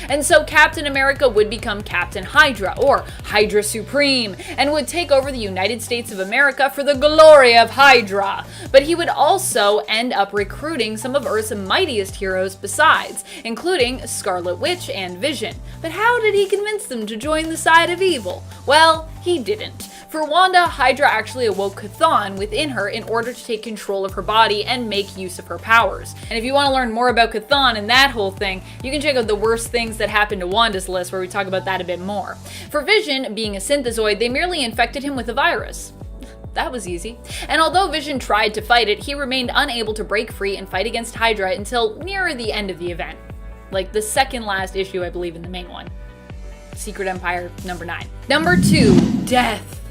and so Captain America would become Captain Hydra, or Hydra Supreme, and would take over the United States of America for the glory of Hydra. But he would also end up recruiting some of Earth's mightiest heroes besides, including Scarlet Witch and Vision. But how did he convince them to join the side of evil? Well, he didn't. For Wanda, Hydra actually awoke Chthon within her in order to take control of her body and make use of her powers. And if you want to learn more about Chthon and that whole thing, you can check out the worst things that happened to Wanda's list, where we talk about that a bit more. For Vision, being a synthezoid, they merely infected him with a virus. That was easy. And although Vision tried to fight it, he remained unable to break free and fight against Hydra until near the end of the event. Like the second last issue, I believe, in the main one. Secret Empire number 9. Number 2, Death.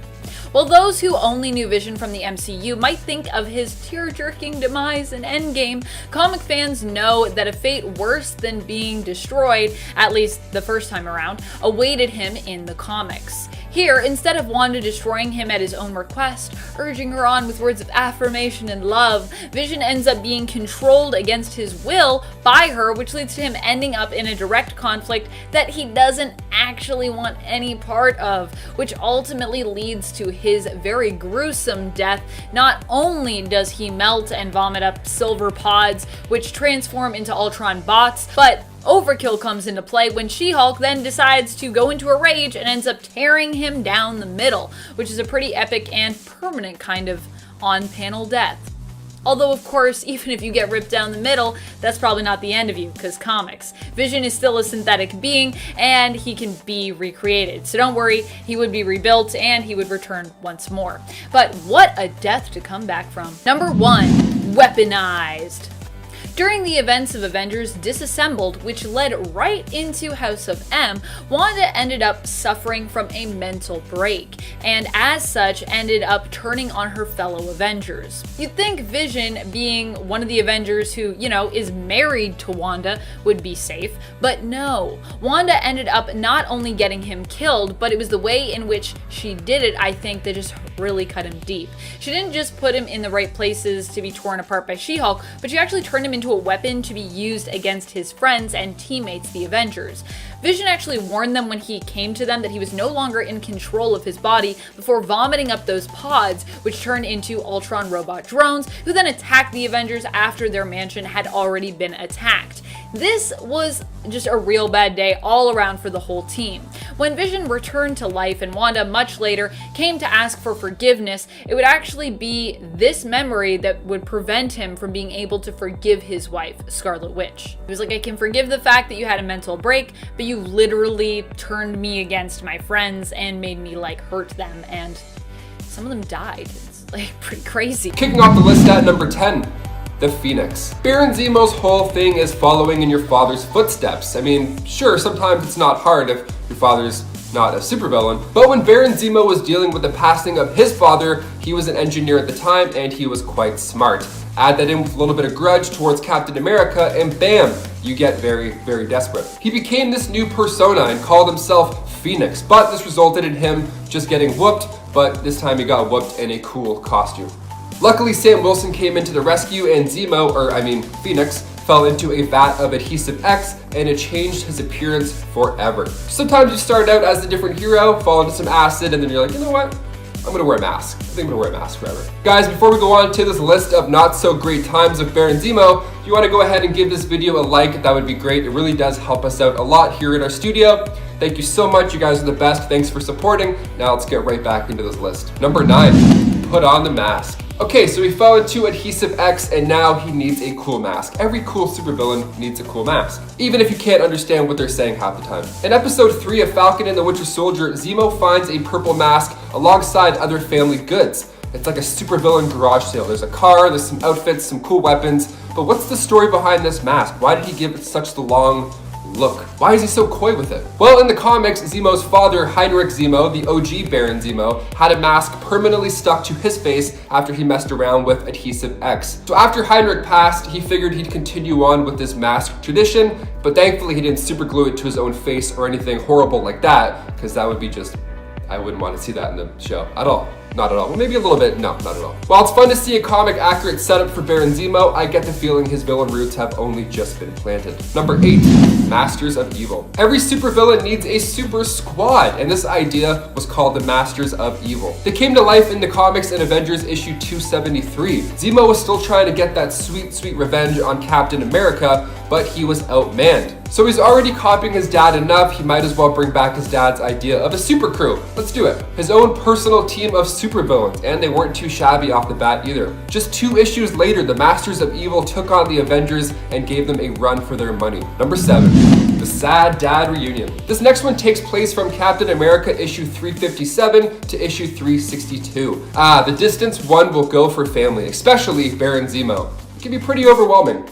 While those who only knew Vision from the MCU might think of his tear-jerking demise in Endgame, comic fans know that a fate worse than being destroyed, at least the first time around, awaited him in the comics. Here, instead of Wanda destroying him at his own request, urging her on with words of affirmation and love, Vision ends up being controlled against his will by her, which leads to him ending up in a direct conflict that he doesn't actually want any part of, which ultimately leads to his very gruesome death. Not only does he melt and vomit up silver pods, which transform into Ultron bots, but overkill comes into play when She-Hulk then decides to go into a rage and ends up tearing him down the middle, which is a pretty epic and permanent kind of on-panel death. Although, of course, even if you get ripped down the middle, that's probably not the end of you, because comics. Vision is still a synthetic being, and he can be recreated. So don't worry, he would be rebuilt, and he would return once more. But what a death to come back from. Number 1, weaponized. During the events of Avengers Disassembled, which led right into House of M, Wanda ended up suffering from a mental break, and as such ended up turning on her fellow Avengers. You'd think Vision, being one of the Avengers who, you know, is married to Wanda, would be safe, but no. Wanda ended up not only getting him killed, but it was the way in which she did it, I think, that just really cut him deep. She didn't just put him in the right places to be torn apart by She-Hulk, but she actually turned him into a weapon to be used against his friends and teammates, the Avengers. Vision actually warned them when he came to them that he was no longer in control of his body before vomiting up those pods, which turned into Ultron robot drones, who then attacked the Avengers after their mansion had already been attacked. This was just a real bad day all around for the whole team. When Vision returned to life and Wanda much later came to ask for forgiveness, it would actually be this memory that would prevent him from being able to forgive his wife, Scarlet Witch. He was like, I can forgive the fact that you had a mental break, but you literally turned me against my friends and made me like hurt them, and some of them died. It's like pretty crazy. Kicking off the list at number 10. The Phoenix. Baron Zemo's whole thing is following in your father's footsteps. I mean, sure, sometimes it's not hard if your father's not a supervillain, but when Baron Zemo was dealing with the passing of his father, he was an engineer at the time and he was quite smart. Add that in with a little bit of grudge towards Captain America and bam, you get very, very desperate. He became this new persona and called himself Phoenix, but this resulted in him just getting whooped, but this time he got whooped in a cool costume. Luckily, Sam Wilson came into the rescue and Phoenix, fell into a vat of adhesive X and it changed his appearance forever. Sometimes you start out as a different hero, fall into some acid, and then you're like, you know what? I'm gonna wear a mask. I think I'm gonna wear a mask forever. Guys, before we go on to this list of not so great times of Baron Zemo, if you wanna go ahead and give this video a like, that would be great. It really does help us out a lot here in our studio. Thank you so much, you guys are the best. Thanks for supporting. Now let's get right back into this list. Number 9, put on the mask. Okay, so he fell into adhesive X and now he needs a cool mask. Every cool supervillain needs a cool mask, even if you can't understand what they're saying half the time. In episode 3 of Falcon and the Winter Soldier, Zemo finds a purple mask alongside other family goods. It's like a supervillain garage sale. There's a car, there's some outfits, some cool weapons, but what's the story behind this mask? Why did he give it such the long look? Why is he so coy with it? Well, in the comics, Zemo's father, Heinrich Zemo, the OG Baron Zemo, had a mask permanently stuck to his face after he messed around with adhesive X. So after Heinrich passed, he figured he'd continue on with this mask tradition, but thankfully he didn't super glue it to his own face or anything horrible like that, because that would be just, I wouldn't want to see that in the show at all. Not at all. Well, maybe a little bit. No, not at all. While it's fun to see a comic accurate setup for Baron Zemo, I get the feeling his villain roots have only just been planted. Number 8, Masters of Evil. Every supervillain needs a super squad, and this idea was called the Masters of Evil. They came to life in the comics in Avengers issue 273. Zemo was still trying to get that sweet, sweet revenge on Captain America, but he was outmanned. So he's already copying his dad enough, he might as well bring back his dad's idea of a super crew. Let's do it. His own personal team of supervillains, and they weren't too shabby off the bat either. Just 2 issues later, the Masters of Evil took on the Avengers and gave them a run for their money. Number 7, the Sad Dad Reunion. This next one takes place from Captain America issue 357 to issue 362. The distance one will go for family, especially Baron Zemo. It can be pretty overwhelming,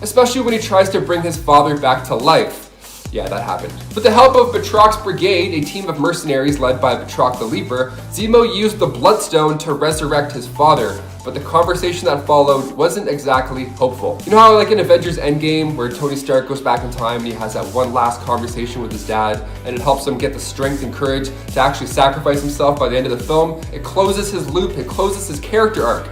especially when he tries to bring his father back to life. Yeah, that happened. With the help of Batroc's brigade, a team of mercenaries led by Batroc the Leaper, Zemo used the Bloodstone to resurrect his father, but the conversation that followed wasn't exactly hopeful. You know how like in Avengers Endgame, where Tony Stark goes back in time and he has that one last conversation with his dad, and it helps him get the strength and courage to actually sacrifice himself by the end of the film? It closes his loop, it closes his character arc.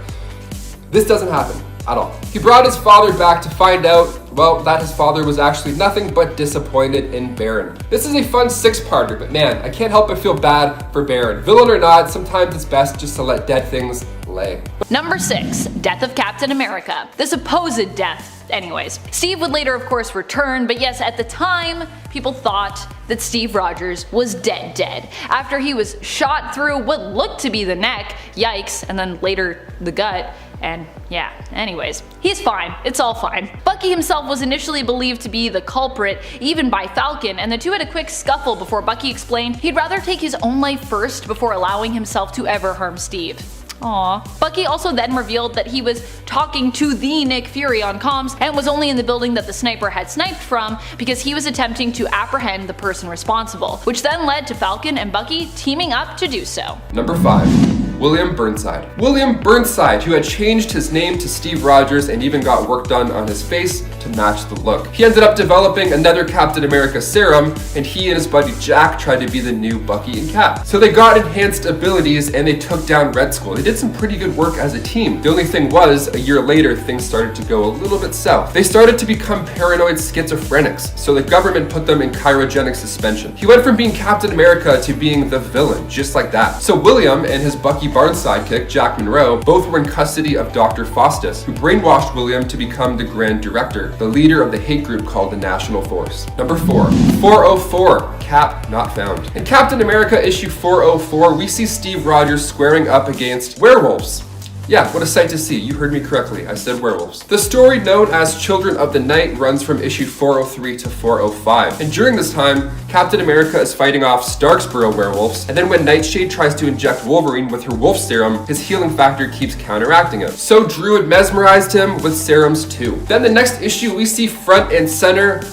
This doesn't happen at all. He brought his father back to find out, well, that his father was actually nothing but disappointed in Baron. This is a fun 6-parter, but man, I can't help but feel bad for Baron. Villain or not, sometimes it's best just to let dead things lay. Number 6, Death of Captain America. The supposed death. Anyways, Steve would later of course return, but yes, at the time, people thought that Steve Rogers was dead. After he was shot through what looked to be the neck, yikes, and then later the gut, and yeah, anyways, he's fine, it's all fine. Bucky himself was initially believed to be the culprit, even by Falcon, and the two had a quick scuffle before Bucky explained he'd rather take his own life first before allowing himself to ever harm Steve. Aww. Bucky also then revealed that he was talking to the Nick Fury on comms and was only in the building that the sniper had sniped from because he was attempting to apprehend the person responsible, which then led to Falcon and Bucky teaming up to do so. Number 5, William Burnside. William Burnside, who had changed his name to Steve Rogers and even got work done on his face to match the look. He ended up developing another Captain America serum, and he and his buddy Jack tried to be the new Bucky and Cap. So they got enhanced abilities and they took down Red Skull. They did some pretty good work as a team. The only thing was, a year later, things started to go a little bit south. They started to become paranoid schizophrenics, so the government put them in cryogenic suspension. He went from being Captain America to being the villain, just like that. So William and his Bucky Barnes sidekick, Jack Monroe, both were in custody of Dr. Faustus, who brainwashed William to become the Grand Director, the leader of the hate group called the National Force. Number 4, 404, Cap Not Found. In Captain America issue 404, we see Steve Rogers squaring up against werewolves. Yeah, what a sight to see. You heard me correctly. I said werewolves. The story known as Children of the Night runs from issue 403 to 405. And during this time, Captain America is fighting off Starksboro werewolves, and then when Nightshade tries to inject Wolverine with her wolf serum, his healing factor keeps counteracting him. So Druid mesmerized him with serums too. Then the next issue, we see front and center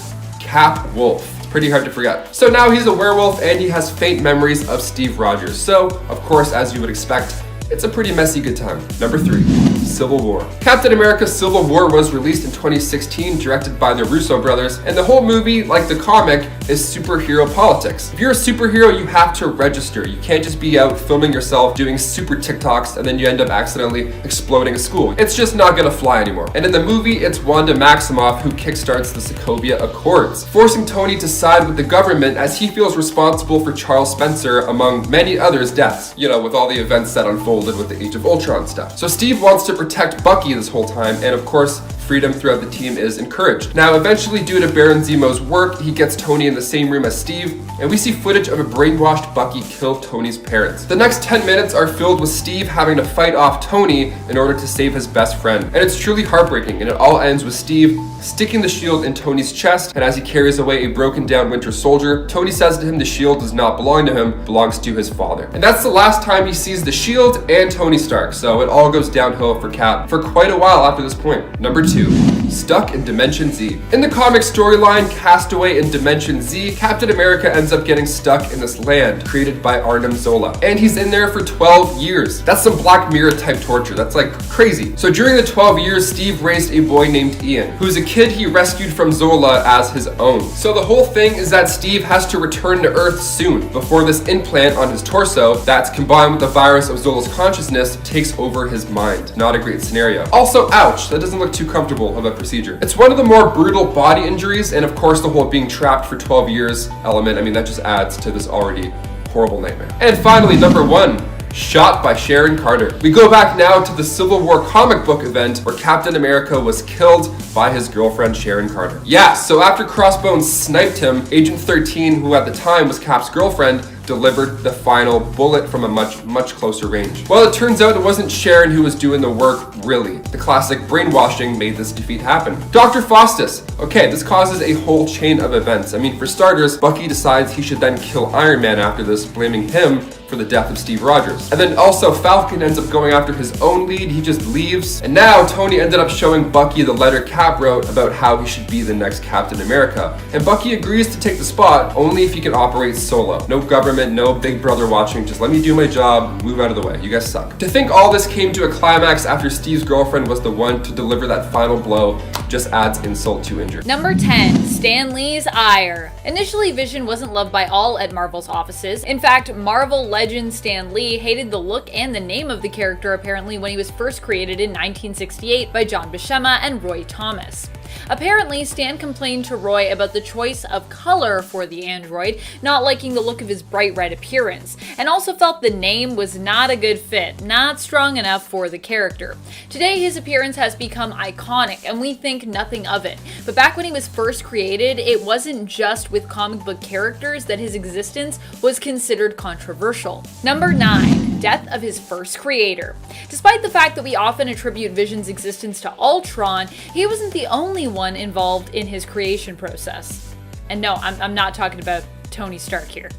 Cap Wolf. Pretty hard to forget. So now he's a werewolf and he has faint memories of Steve Rogers. So, of course, as you would expect, it's a pretty messy good time. Number 3, Civil War. Captain America Civil War was released in 2016, directed by the Russo brothers, and the whole movie, like the comic, is superhero politics. If you're a superhero, you have to register. You can't just be out filming yourself doing super TikToks and then you end up accidentally exploding a school. It's just not gonna fly anymore. And in the movie, it's Wanda Maximoff who kickstarts the Sokovia Accords, forcing Tony to side with the government as he feels responsible for Charles Spencer, among many others' deaths. You know, with all the events that unfolded with the Age of Ultron stuff. So Steve wants to protect Bucky this whole time, and of course, freedom throughout the team is encouraged. Now, eventually, due to Baron Zemo's work, he gets Tony in the same room as Steve, and we see footage of a brainwashed Bucky kill Tony's parents. The next 10 minutes are filled with Steve having to fight off Tony in order to save his best friend. And it's truly heartbreaking, and it all ends with Steve sticking the shield in Tony's chest, and as he carries away a broken down Winter Soldier, Tony says to him the shield does not belong to him, it belongs to his father. And that's the last time he sees the shield and Tony Stark, so it all goes downhill for Cap for quite a while after this point. Number 2, stuck in Dimension Z. In the comic storyline Castaway in Dimension Z, Captain America ends up getting stuck in this land created by Arnim Zola, and he's in there for 12 years. That's some Black Mirror type torture. That's like crazy. So during the 12 years, Steve raised a boy named Ian, who's a kid he rescued from Zola as his own. So the whole thing is that Steve has to return to Earth soon before this implant on his torso that's combined with the virus of Zola's consciousness takes over his mind. Not a great scenario. Also, ouch, that doesn't look too comfortable of a procedure. It's one of the more brutal body injuries, and of course the whole being trapped for 12 years element, I mean, that just adds to this already horrible nightmare. And finally, number 1. Shot by Sharon Carter. We go back now to the Civil War comic book event where Captain America was killed by his girlfriend Sharon Carter. Yeah, so after Crossbones sniped him, Agent 13, who at the time was Cap's girlfriend, delivered the final bullet from a much closer range. Well, it turns out it wasn't Sharon who was doing the work, really. The classic brainwashing made this defeat happen. Dr. Faustus. Okay, this causes a whole chain of events. I mean, for starters, Bucky decides he should then kill Iron Man after this, blaming him for the death of Steve Rogers. And then also Falcon ends up going after his own lead, he just leaves. And now Tony ended up showing Bucky the letter Cap wrote about how he should be the next Captain America. And Bucky agrees to take the spot only if he can operate solo. No government, no big brother watching, just let me do my job, move out of the way, you guys suck. To think all this came to a climax after Steve's girlfriend was the one to deliver that final blow just adds insult to injury. Number 10, Stan Lee's ire. Initially, Vision wasn't loved by all at Marvel's offices. In fact, Marvel legend Stan Lee hated the look and the name of the character apparently when he was first created in 1968 by John Buscema and Roy Thomas. Apparently, Stan complained to Roy about the choice of color for the android, not liking the look of his bright red appearance, and also felt the name was not a good fit, not strong enough for the character. Today, his appearance has become iconic, and we think nothing of it. But back when he was first created, it wasn't just with comic book characters that his existence was considered controversial. Number 9. Death of his first creator. Despite the fact that we often attribute Vision's existence to Ultron, he wasn't the only one involved in his creation process. And no, I'm not talking about Tony Stark here.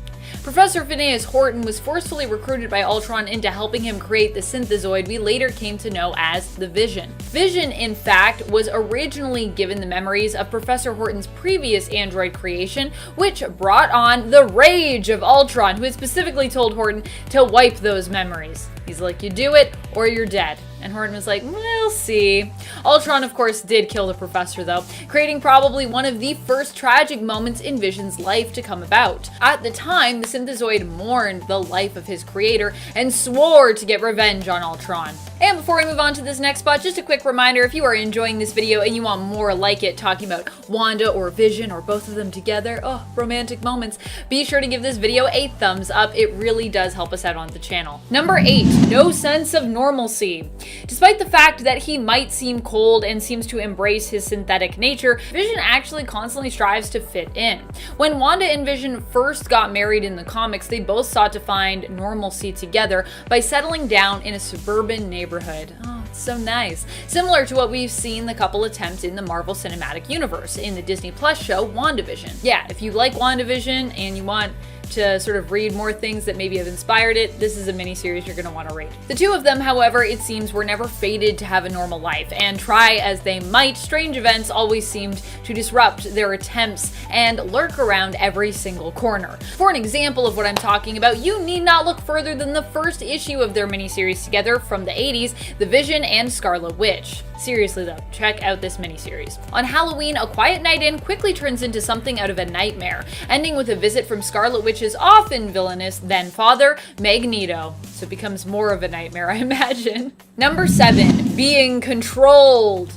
Professor Phineas Horton was forcefully recruited by Ultron into helping him create the synthezoid we later came to know as the Vision. Vision, in fact, was originally given the memories of Professor Horton's previous android creation, which brought on the rage of Ultron, who had specifically told Horton to wipe those memories. He's like, you do it or you're dead. And Horton was like, we'll see. Ultron, of course, did kill the professor, though, creating probably one of the first tragic moments in Vision's life to come about. At the time, the synthezoid mourned the life of his creator and swore to get revenge on Ultron. And before we move on to this next spot, just a quick reminder, if you are enjoying this video and you want more like it, talking about Wanda or Vision or both of them together, romantic moments, be sure to give this video a thumbs up. It really does help us out on the channel. Number 8, no sense of normalcy. Despite the fact that he might seem cold and seems to embrace his synthetic nature, Vision actually constantly strives to fit in. When Wanda and Vision first got married in the comics, they both sought to find normalcy together by settling down in a suburban neighborhood. Oh, it's so nice. Similar to what we've seen the couple attempts in the Marvel Cinematic Universe in the Disney Plus show WandaVision. Yeah, if you like WandaVision and you want to sort of read more things that maybe have inspired it, this is a mini-series you're going to want to read. The two of them, however, it seems were never fated to have a normal life, and try as they might, strange events always seemed to disrupt their attempts and lurk around every single corner. For an example of what I'm talking about, you need not look further than the first issue of their mini-series together from the 80s, The Vision and Scarlet Witch. Seriously though, check out this miniseries. On Halloween, a quiet night in quickly turns into something out of a nightmare, ending with a visit from Scarlet Witch's often villainous then-father, Magneto. So it becomes more of a nightmare, I imagine. Number 7, being controlled.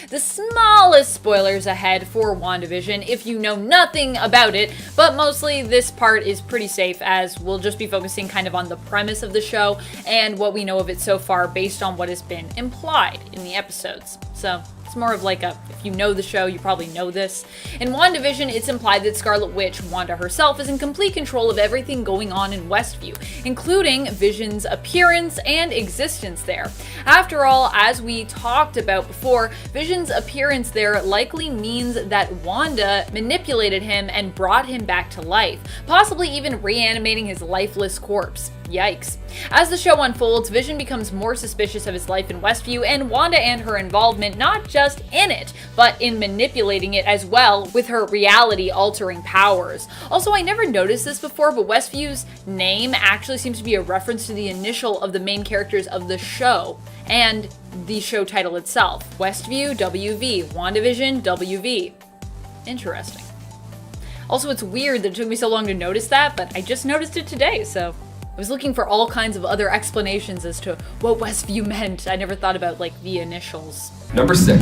The smallest spoilers ahead for WandaVision if you know nothing about it, but mostly this part is pretty safe as we'll just be focusing kind of on the premise of the show and what we know of it so far based on what has been implied in the episodes. So it's more of like a, if you know the show, you probably know this. In WandaVision, it's implied that Scarlet Witch, Wanda herself, is in complete control of everything going on in Westview, including Vision's appearance and existence there. After all, as we talked about before, Vision's appearance there likely means that Wanda manipulated him and brought him back to life, possibly even reanimating his lifeless corpse. Yikes. As the show unfolds, Vision becomes more suspicious of his life in Westview and Wanda and her involvement not just in it, but in manipulating it as well with her reality-altering powers. Also, I never noticed this before, but Westview's name actually seems to be a reference to the initial of the main characters of the show, and the show title itself. Westview, WV. WandaVision, WV. Interesting. Also, it's weird that it took me so long to notice that, but I just noticed it today, so I was looking for all kinds of other explanations as to what Westview meant. I never thought about, like, the initials. Number 6.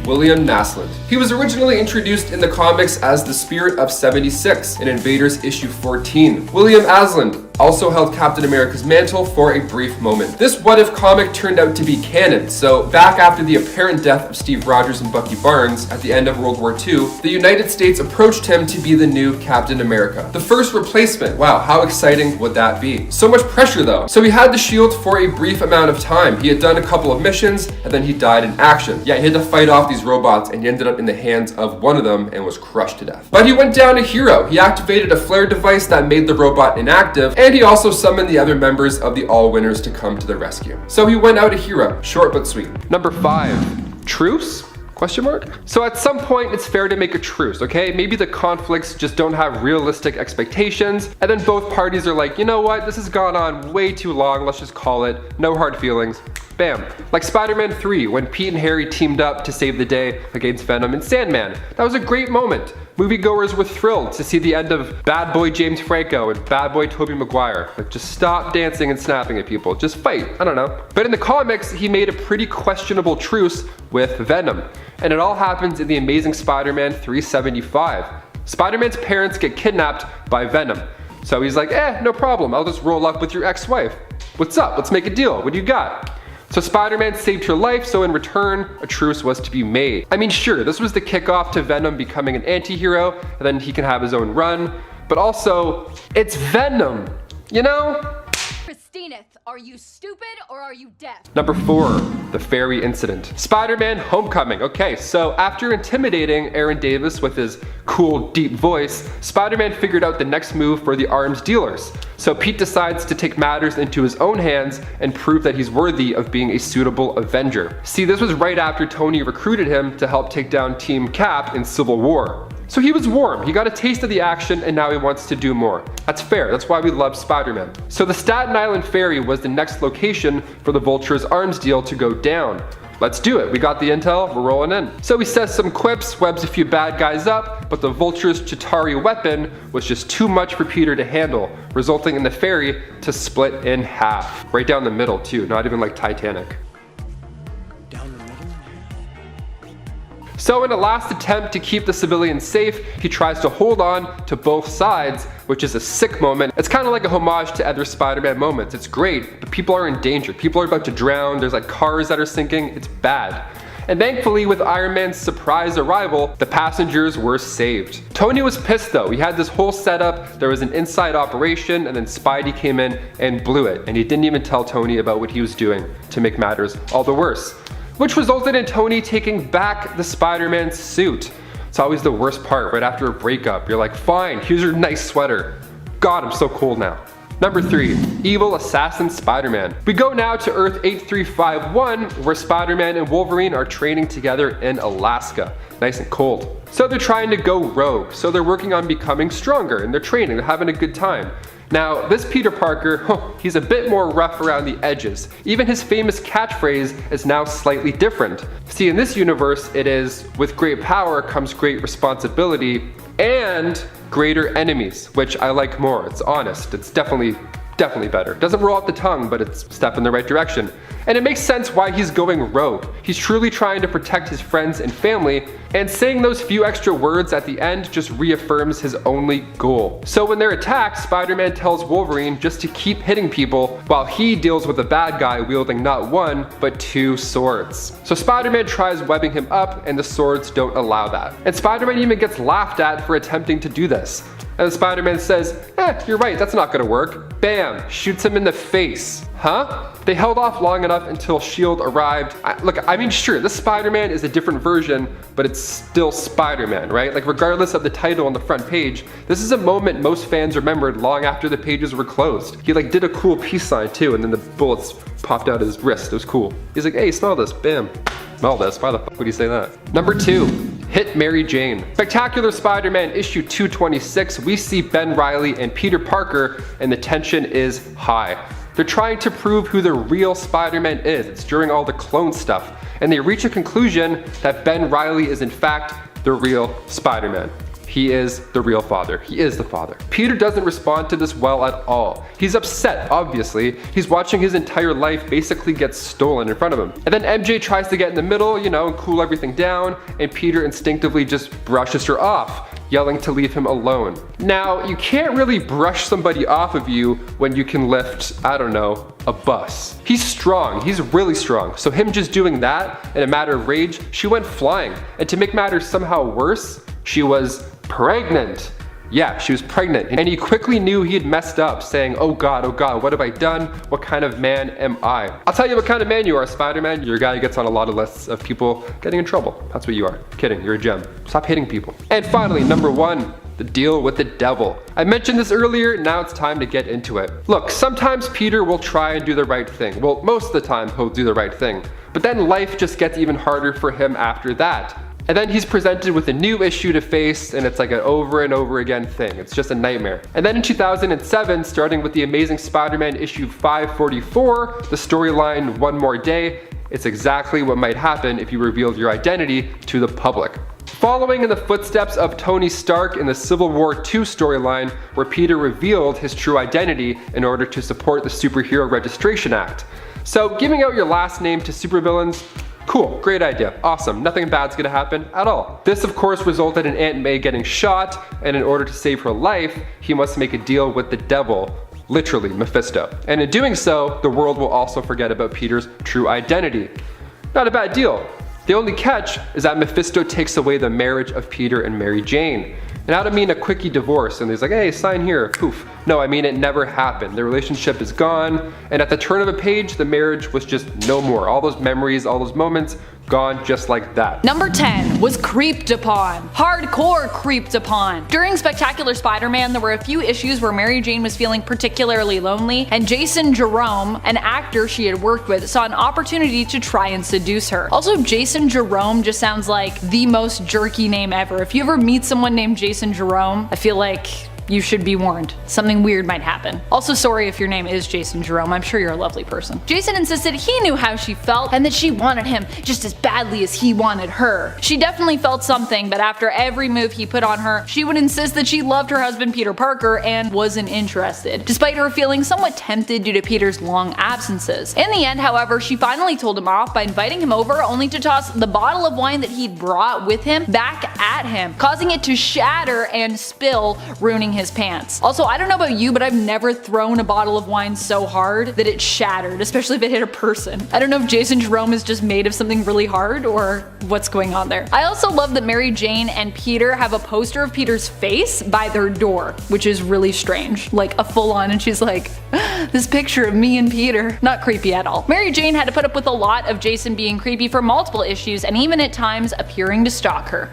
William Naslund. He was originally introduced in the comics as the Spirit of 76 in Invaders issue 14. William Asland also held Captain America's mantle for a brief moment. This What If comic turned out to be canon, so back after the apparent death of Steve Rogers and Bucky Barnes at the end of World War II, the United States approached him to be the new Captain America. The first replacement. Wow, how exciting would that be? So much pressure though. So he had the shield for a brief amount of time. He had done a couple of missions and then he died in action. Yeah, he had to fight off these robots and he ended up in the hands of one of them and was crushed to death. But he went down a hero. He activated a flare device that made the robot inactive, and he also summoned the other members of the All Winners to come to the rescue. So he went out a hero. Short but sweet. Number 5. Truce? Question mark? So at some point, it's fair to make a truce, okay? Maybe the conflicts just don't have realistic expectations, and then both parties are like, you know what, this has gone on way too long, let's just call it, no hard feelings. Bam. Like Spider-Man 3, when Pete and Harry teamed up to save the day against Venom and Sandman. That was a great moment. Moviegoers were thrilled to see the end of Bad Boy James Franco and Bad Boy Tobey Maguire. Like, just stop dancing and snapping at people. Just fight. I don't know. But in the comics, he made a pretty questionable truce with Venom. And it all happens in The Amazing Spider-Man 375. Spider-Man's parents get kidnapped by Venom. So he's like, no problem. I'll just roll up with your ex-wife. What's up? Let's make a deal. What do you got? So Spider-Man saved her life, so in return, a truce was to be made. I mean, sure, this was the kickoff to Venom becoming an anti-hero, and then he can have his own run, but also, it's Venom, you know? Christineth, are you stupid or are you deaf? Number 4, the fairy incident. Spider-Man Homecoming. Okay, so after intimidating Aaron Davis with his cool, deep voice, Spider-Man figured out the next move for the arms dealers. So Pete decides to take matters into his own hands and prove that he's worthy of being a suitable Avenger. See, this was right after Tony recruited him to help take down Team Cap in Civil War. So he was warm, he got a taste of the action, and now he wants to do more. That's fair, that's why we love Spider-Man. So the Staten Island Ferry was the next location for the Vulture's arms deal to go down. Let's do it, we got the intel, we're rolling in. So he says some quips, webs a few bad guys up, but the Vulture's Chitauri weapon was just too much for Peter to handle, resulting in the ferry to split in half. Right down the middle too, not even like Titanic. So in a last attempt to keep the civilians safe, he tries to hold on to both sides, which is a sick moment. It's kind of like a homage to other Spider-Man moments. It's great, but people are in danger. People are about to drown. There's like cars that are sinking. It's bad. And thankfully, with Iron Man's surprise arrival, the passengers were saved. Tony was pissed though. He had this whole setup, there was an inside operation, and then Spidey came in and blew it. And he didn't even tell Tony about what he was doing to make matters all the worse. Which resulted in Tony taking back the Spider-Man suit. It's always the worst part, right after a breakup. You're like, fine, here's your nice sweater. God, I'm so cold now. Number 3, Evil Assassin Spider-Man. We go now to Earth 8351, where Spider-Man and Wolverine are training together in Alaska. Nice and cold. So they're trying to go rogue, so they're working on becoming stronger, and they're training, they're having a good time. Now, this Peter Parker, he's a bit more rough around the edges. Even his famous catchphrase is now slightly different. See, in this universe, it is, with great power comes great responsibility and greater enemies, which I like more. It's honest, it's definitely better. Doesn't roll off the tongue, but it's a step in the right direction. And it makes sense why he's going rogue. He's truly trying to protect his friends and family, and saying those few extra words at the end just reaffirms his only goal. So when they're attacked, Spider-Man tells Wolverine just to keep hitting people while he deals with a bad guy wielding not one, but 2 swords. So Spider-Man tries webbing him up, and the swords don't allow that. And Spider-Man even gets laughed at for attempting to do this. And Spider-Man says, you're right, that's not gonna work. Bam, shoots him in the face. Huh? They held off long enough until S.H.I.E.L.D. arrived. Look, I mean, sure, this Spider-Man is a different version, but it's still Spider-Man, right? Like, regardless of the title on the front page, this is a moment most fans remembered long after the pages were closed. He like did a cool peace sign too, and then the bullets popped out his wrist. It was cool. He's like, hey, smell this, bam. Smell this, why the fuck would he say that? Number 2, hit Mary Jane. Spectacular Spider-Man issue 226, we see Ben Reilly and Peter Parker, and the tension is high. They're trying to prove who the real Spider-Man is. It's during all the clone stuff. And they reach a conclusion that Ben Reilly is in fact the real Spider-Man. He is the real father. He is the father. Peter doesn't respond to this well at all. He's upset, obviously. He's watching his entire life basically get stolen in front of him. And then MJ tries to get in the middle, you know, and cool everything down, and Peter instinctively just brushes her off, yelling to leave him alone. Now, you can't really brush somebody off of you when you can lift, I don't know, a bus. He's strong, he's really strong. So him just doing that in a matter of rage, she went flying. And to make matters somehow worse, she was pregnant. Yeah, she was pregnant. And he quickly knew he had messed up, saying, oh God, what have I done? What kind of man am I? I'll tell you what kind of man you are, Spider-Man. You're a guy who gets on a lot of lists of people getting in trouble. That's what you are. Kidding, you're a gem. Stop hitting people. And finally, number 1, the deal with the devil. I mentioned this earlier, now it's time to get into it. Look, sometimes Peter will try and do the right thing. Well, most of the time he'll do the right thing. But then life just gets even harder for him after that. And then he's presented with a new issue to face, and it's like an over and over again thing. It's just a nightmare. And then in 2007, starting with the Amazing Spider-Man issue 544, the storyline One More Day, it's exactly what might happen if you revealed your identity to the public. Following in the footsteps of Tony Stark in the Civil War II storyline, where Peter revealed his true identity in order to support the Superhero Registration Act. So giving out your last name to supervillains, cool, great idea, awesome, nothing bad's gonna happen at all. This of course resulted in Aunt May getting shot, and in order to save her life, he must make a deal with the devil, literally Mephisto. And in doing so, the world will also forget about Peter's true identity. Not a bad deal. The only catch is that Mephisto takes away the marriage of Peter and Mary Jane. And I don't mean a quickie divorce and he's like, hey, sign here, poof. No, I mean it never happened. The relationship is gone, and at the turn of a page, the marriage was just no more. All those memories, all those moments, gone just like that. Number 10 was creeped upon. Hardcore creeped upon. During Spectacular Spider-Man, there were a few issues where Mary Jane was feeling particularly lonely, and Jason Jerome, an actor she had worked with, saw an opportunity to try and seduce her. Also, Jason Jerome just sounds like the most jerky name ever. If you ever meet someone named Jason Jerome, I feel like you should be warned. Something weird might happen. Also, sorry if your name is Jason Jerome, I'm sure you're a lovely person. Jason insisted he knew how she felt and that she wanted him just as badly as he wanted her. She definitely felt something, but after every move he put on her, she would insist that she loved her husband Peter Parker and wasn't interested, despite her feeling somewhat tempted due to Peter's long absences. In the end, however, she finally told him off by inviting him over, only to toss the bottle of wine that he'd brought with him back at him, causing it to shatter and spill, ruining his pants. Also, I don't know about you, but I've never thrown a bottle of wine so hard that it shattered, especially if it hit a person. I don't know if Jason Jerome is just made of something really hard or what's going on there. I also love that Mary Jane and Peter have a poster of Peter's face by their door, which is really strange. Like a full on, and she's like, this picture of me and Peter. Not creepy at all. Mary Jane had to put up with a lot of Jason being creepy for multiple issues and even at times appearing to stalk her.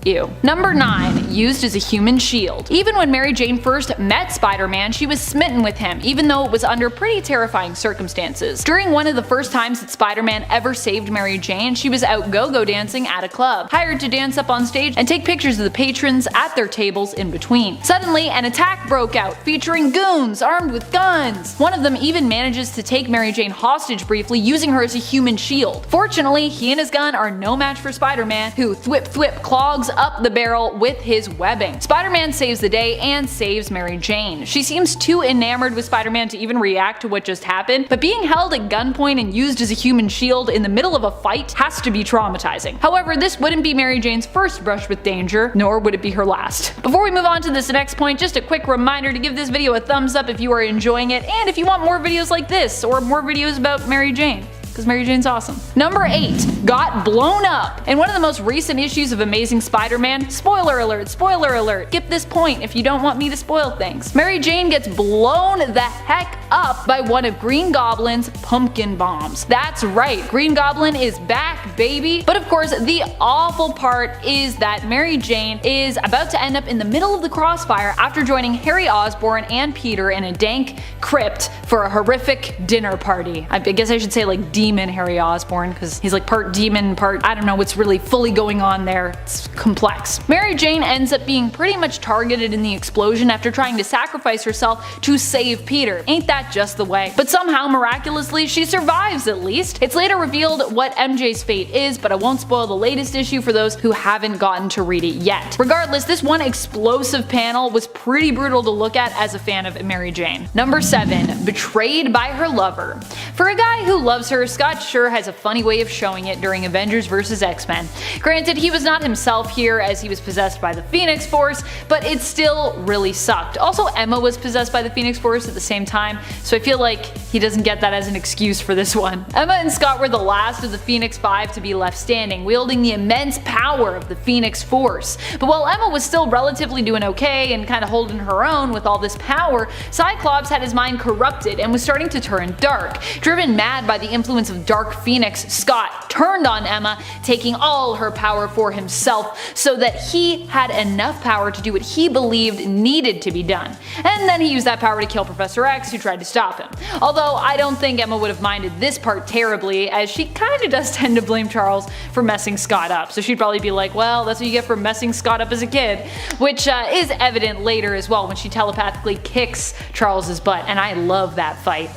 Ew. Number 9, used as a human shield. Even when Mary Jane first met Spider-Man, she was smitten with him, even though it was under pretty terrifying circumstances. During one of the first times that Spider-Man ever saved Mary Jane, she was out go-go dancing at a club, hired to dance up on stage and take pictures of the patrons at their tables in between. Suddenly, an attack broke out, featuring goons armed with guns. One of them even manages to take Mary Jane hostage briefly, using her as a human shield. Fortunately, he and his gun are no match for Spider-Man, who thwip clogs up the barrel with his webbing. Spider-Man saves the day and saves Mary Jane. She seems too enamored with Spider-Man to even react to what just happened, but being held at gunpoint and used as a human shield in the middle of a fight has to be traumatizing. However, this wouldn't be Mary Jane's first brush with danger, nor would it be her last. Before we move on to this next point, just a quick reminder to give this video a thumbs up if you are enjoying it, and if you want more videos like this, or more videos about Mary Jane, because Mary Jane's awesome. Number 8, got blown up. In one of the most recent issues of Amazing Spider-Man, spoiler alert, skip this point if you don't want me to spoil things. Mary Jane gets blown the heck up by one of Green Goblin's pumpkin bombs. That's right, Green Goblin is back, baby. But of course, the awful part is that Mary Jane is about to end up in the middle of the crossfire after joining Harry Osborn and Peter in a dank crypt for a horrific dinner party. I guess I should say like demon Harry Osborn, because he's like part demon, part I don't know what's really fully going on there. It's complex. Mary Jane ends up being pretty much targeted in the explosion after trying to sacrifice herself to save Peter. Ain't that just the way? But somehow, miraculously, she survives at least. It's later revealed what MJ's fate is, but I won't spoil the latest issue for those who haven't gotten to read it yet. Regardless, this one explosive panel was pretty brutal to look at as a fan of Mary Jane. Number 7, betrayed by her lover. For a guy who loves her, Scott sure has a funny way of showing it during Avengers vs. X-Men. Granted, he was not himself here as he was possessed by the Phoenix Force, but it still really sucked. Also, Emma was possessed by the Phoenix Force at the same time, so I feel like he doesn't get that as an excuse for this one. Emma and Scott were the last of the Phoenix Five to be left standing, wielding the immense power of the Phoenix Force. But while Emma was still relatively doing okay and kind of holding her own with all this power, Cyclops had his mind corrupted and was starting to turn dark. Driven mad by the influence of Dark Phoenix, Scott turned on Emma, taking all her power for himself so that he had enough power to do what he believed needed to be done. And then he used that power to kill Professor X, who tried to stop him. Although I don't think Emma would have minded this part terribly, as she kinda does tend to blame Charles for messing Scott up, so she'd probably be like, well, that's what you get for messing Scott up as a kid, which is evident later as well when she telepathically kicks Charles's butt, and I love that fight.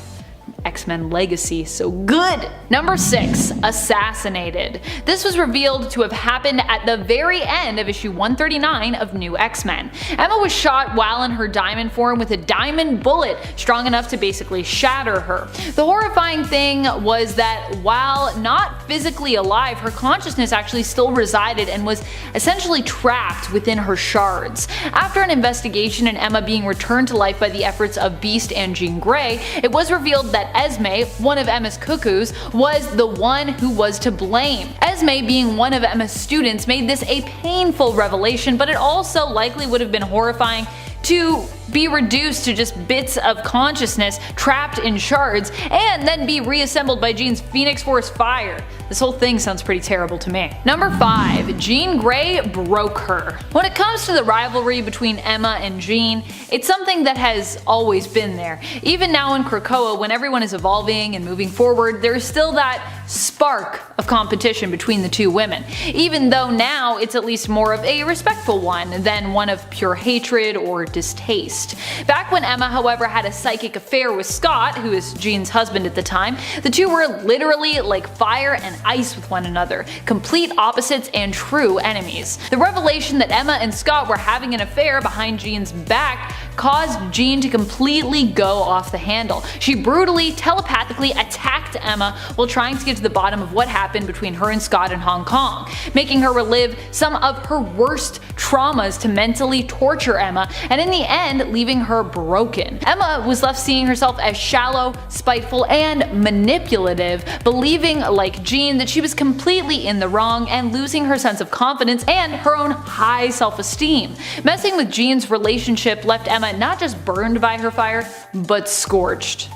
X-Men Legacy, so good! Number 6, assassinated. This was revealed to have happened at the very end of issue 139 of New X-Men. Emma was shot while in her diamond form with a diamond bullet strong enough to basically shatter her. The horrifying thing was that while not physically alive, her consciousness actually still resided and was essentially trapped within her shards. After an investigation and Emma being returned to life by the efforts of Beast and Jean Grey, it was revealed that Esme, one of Emma's cuckoos, was the one who was to blame. Esme, being one of Emma's students, made this a painful revelation, but it also likely would have been horrifying to be reduced to just bits of consciousness trapped in shards and then be reassembled by Jean's Phoenix Force fire. This whole thing sounds pretty terrible to me. Number 5, Jean Grey broke her. When it comes to the rivalry between Emma and Jean, it's something that has always been there. Even now in Krakoa, when everyone is evolving and moving forward, there is still that spark of competition between the two women, even though now it's at least more of a respectful one than one of pure hatred or distaste. Back when Emma, however, had a psychic affair with Scott, who is Jean's husband at the time, the two were literally like fire and ice with one another, complete opposites and true enemies. The revelation that Emma and Scott were having an affair behind Jean's back caused Jean to completely go off the handle. She brutally, telepathically attacked Emma while trying to get to the bottom of what happened between her and Scott in Hong Kong, making her relive some of her worst traumas to mentally torture Emma, and in the end leaving her broken. Emma was left seeing herself as shallow, spiteful, and manipulative, believing, like Jean, that she was completely in the wrong and losing her sense of confidence and her own high self-esteem. Messing with Jean's relationship left Emma not just burned by her fire, but scorched.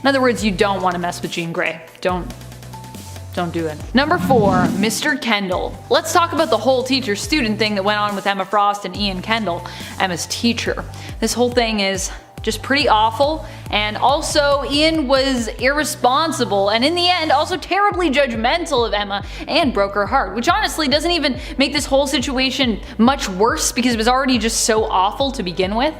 In other words, you don't want to mess with Jean Grey. Don't do it. Number 4, Mr. Kendall. Let's talk about the whole teacher-student thing that went on with Emma Frost and Ian Kendall, Emma's teacher. This whole thing is just pretty awful, and also Ian was irresponsible and in the end also terribly judgmental of Emma and broke her heart, which honestly doesn't even make this whole situation much worse because it was already just so awful to begin with.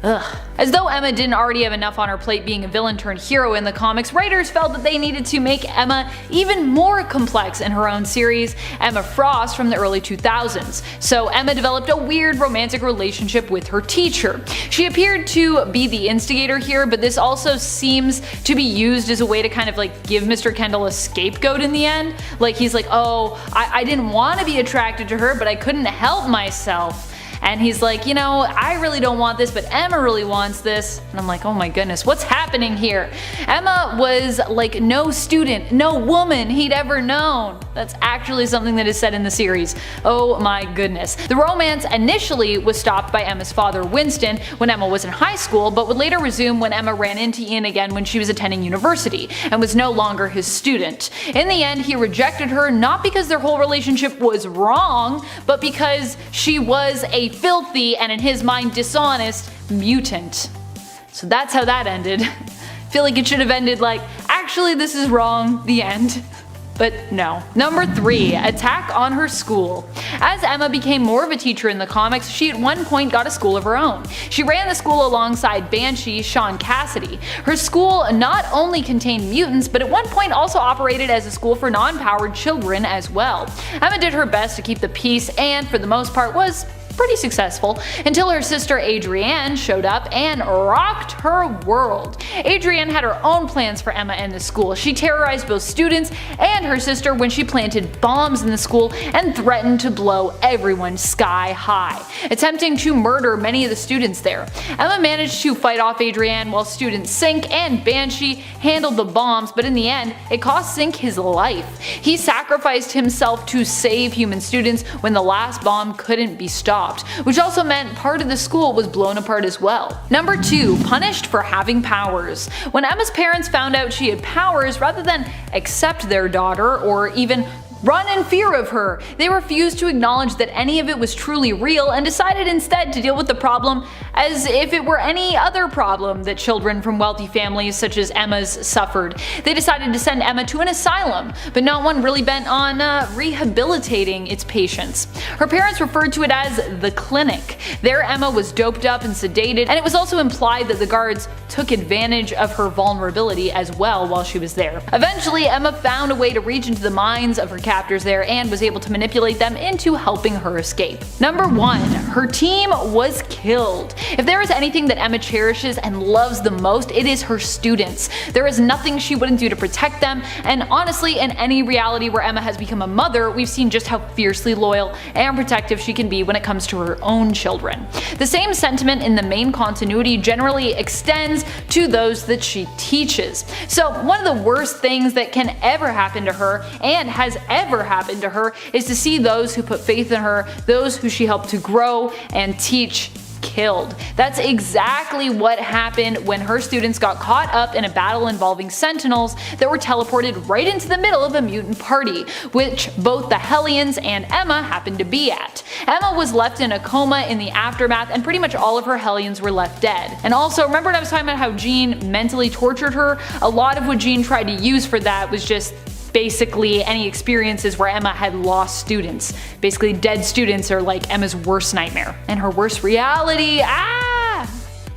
Ugh. As though Emma didn't already have enough on her plate being a villain turned hero in the comics, writers felt that they needed to make Emma even more complex in her own series, Emma Frost, from the early 2000s. So Emma developed a weird romantic relationship with her teacher. She appeared to be the instigator here, but this also seems to be used as a way to kind of like give Mr. Kendall a scapegoat in the end. Like he's like, oh, I didn't want to be attracted to her, but I couldn't help myself. And he's like, you know, I really don't want this, but Emma really wants this. And I'm like, oh my goodness, what's happening here? Emma was like no student, no woman he'd ever known. That's actually something that is said in the series. Oh my goodness. The romance initially was stopped by Emma's father, Winston, when Emma was in high school, but would later resume when Emma ran into Ian again when she was attending university and was no longer his student. In the end, he rejected her not because their whole relationship was wrong, but because she was a filthy and in his mind dishonest mutant. So that's how that ended. I feel like it should have ended like, actually this is wrong, the end. But no. Number 3, attack on her school. As Emma became more of a teacher in the comics, she at one point got a school of her own. She ran the school alongside Banshee Sean Cassidy. Her school not only contained mutants, but at one point also operated as a school for non-powered children as well. Emma did her best to keep the peace and, for the most part, was pretty successful until her sister Adrienne showed up and rocked her world. Adrienne had her own plans for Emma and the school. She terrorized both students and her sister when she planted bombs in the school and threatened to blow everyone sky high, attempting to murder many of the students there. Emma managed to fight off Adrienne while students Sync and Banshee handled the bombs, but in the end it cost Sync his life. He sacrificed himself to save human students when the last bomb couldn't be stopped, which also meant part of the school was blown apart as well. Number 2, punished for having powers. When Emma's parents found out she had powers, rather than accept their daughter or even run in fear of her, they refused to acknowledge that any of it was truly real and decided instead to deal with the problem as if it were any other problem that children from wealthy families such as Emma's suffered. They decided to send Emma to an asylum, but not one really bent on rehabilitating its patients. Her parents referred to it as the clinic. There Emma was doped up and sedated, and it was also implied that the guards took advantage of her vulnerability as well while she was there. Eventually, Emma found a way to reach into the minds of her captors there and was able to manipulate them into helping her escape. Number 1, her team was killed. If there is anything that Emma cherishes and loves the most, it is her students. There is nothing she wouldn't do to protect them, and honestly, in any reality where Emma has become a mother, we've seen just how fiercely loyal and protective she can be when it comes to her own children. The same sentiment in the main continuity generally extends to those that she teaches. So one of the worst things that can ever happen to her, and has ever happened to her, is to see those who put faith in her, those who she helped to grow and teach, killed. That's exactly what happened when her students got caught up in a battle involving Sentinels that were teleported right into the middle of a mutant party, which both the Hellions and Emma happened to be at. Emma was left in a coma in the aftermath, and pretty much all of her Hellions were left dead. And also, remember when I was talking about how Jean mentally tortured her? A lot of what Jean tried to use for that was just basically any experiences where Emma had lost students. Basically, dead students are like Emma's worst nightmare. And her worst reality,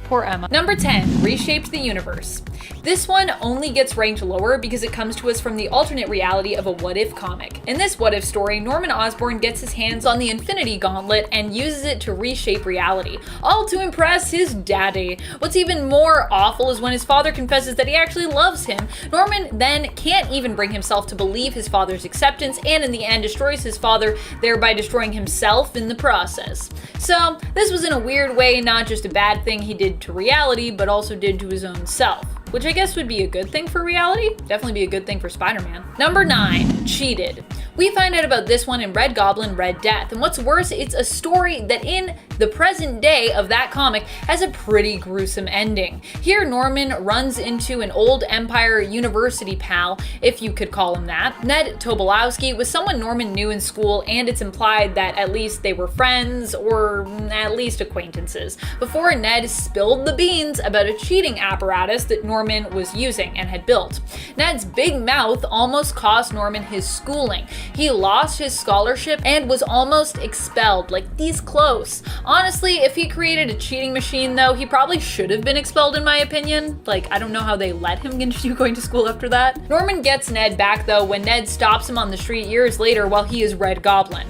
poor Emma. Number 10, reshaped the universe. This one only gets ranked lower because it comes to us from the alternate reality of a What If comic. In this What If story, Norman Osborn gets his hands on the Infinity Gauntlet and uses it to reshape reality, all to impress his daddy. What's even more awful is when his father confesses that he actually loves him. Norman then can't even bring himself to believe his father's acceptance, and in the end destroys his father, thereby destroying himself in the process. So this was in a weird way not just a bad thing he did to reality, but also did to his own self. Which I guess would be a good thing for reality. Definitely be a good thing for Spider-Man. Number 9, cheated. We find out about this one in Red Goblin, Red Death, and what's worse, it's a story that in the present day of that comic has a pretty gruesome ending. Here Norman runs into an old Empire University pal, if you could call him that. Ned Tobolowsky was someone Norman knew in school, and it's implied that at least they were friends, or at least acquaintances, before Ned spilled the beans about a cheating apparatus that Norman was using and had built. Ned's big mouth almost cost Norman his schooling. He lost his scholarship and was almost expelled, like these close. Honestly, if he created a cheating machine though, he probably should have been expelled in my opinion. Like, I don't know how they let him continue going to school after that. Norman gets Ned back though when Ned stops him on the street years later while he is Red Goblin.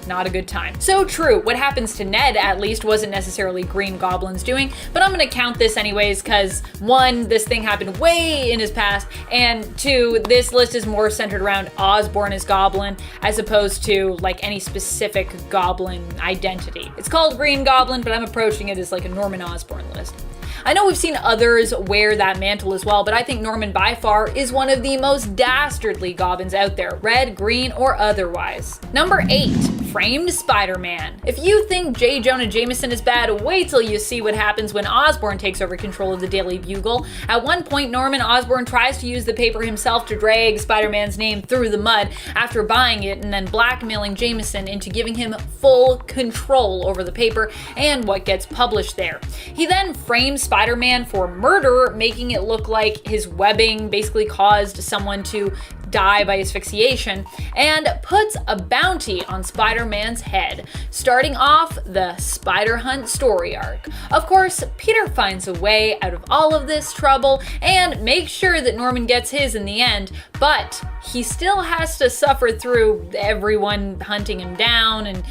not a good time. So true, what happens to Ned at least wasn't necessarily Green Goblin's doing, but I'm gonna count this anyways because 1, this thing happened way in his past, and 2, this list is more centered around Osborn as Goblin as opposed to like any specific Goblin identity. It's called Green Goblin, but I'm approaching it as like a Norman Osborn list. I know we've seen others wear that mantle as well, but I think Norman by far is one of the most dastardly goblins out there, red, green, or otherwise. Number 8, Framed Spider-Man. If you think J. Jonah Jameson is bad, wait till you see what happens when Osborn takes over control of the Daily Bugle. At one point, Norman Osborn tries to use the paper himself to drag Spider-Man's name through the mud after buying it and then blackmailing Jameson into giving him full control over the paper and what gets published there. He then frames Spider-Man for murder, making it look like his webbing basically caused someone to die by asphyxiation, and puts a bounty on Spider-Man's head, starting off the Spider Hunt story arc. Of course, Peter finds a way out of all of this trouble and makes sure that Norman gets his in the end, but he still has to suffer through everyone hunting him down and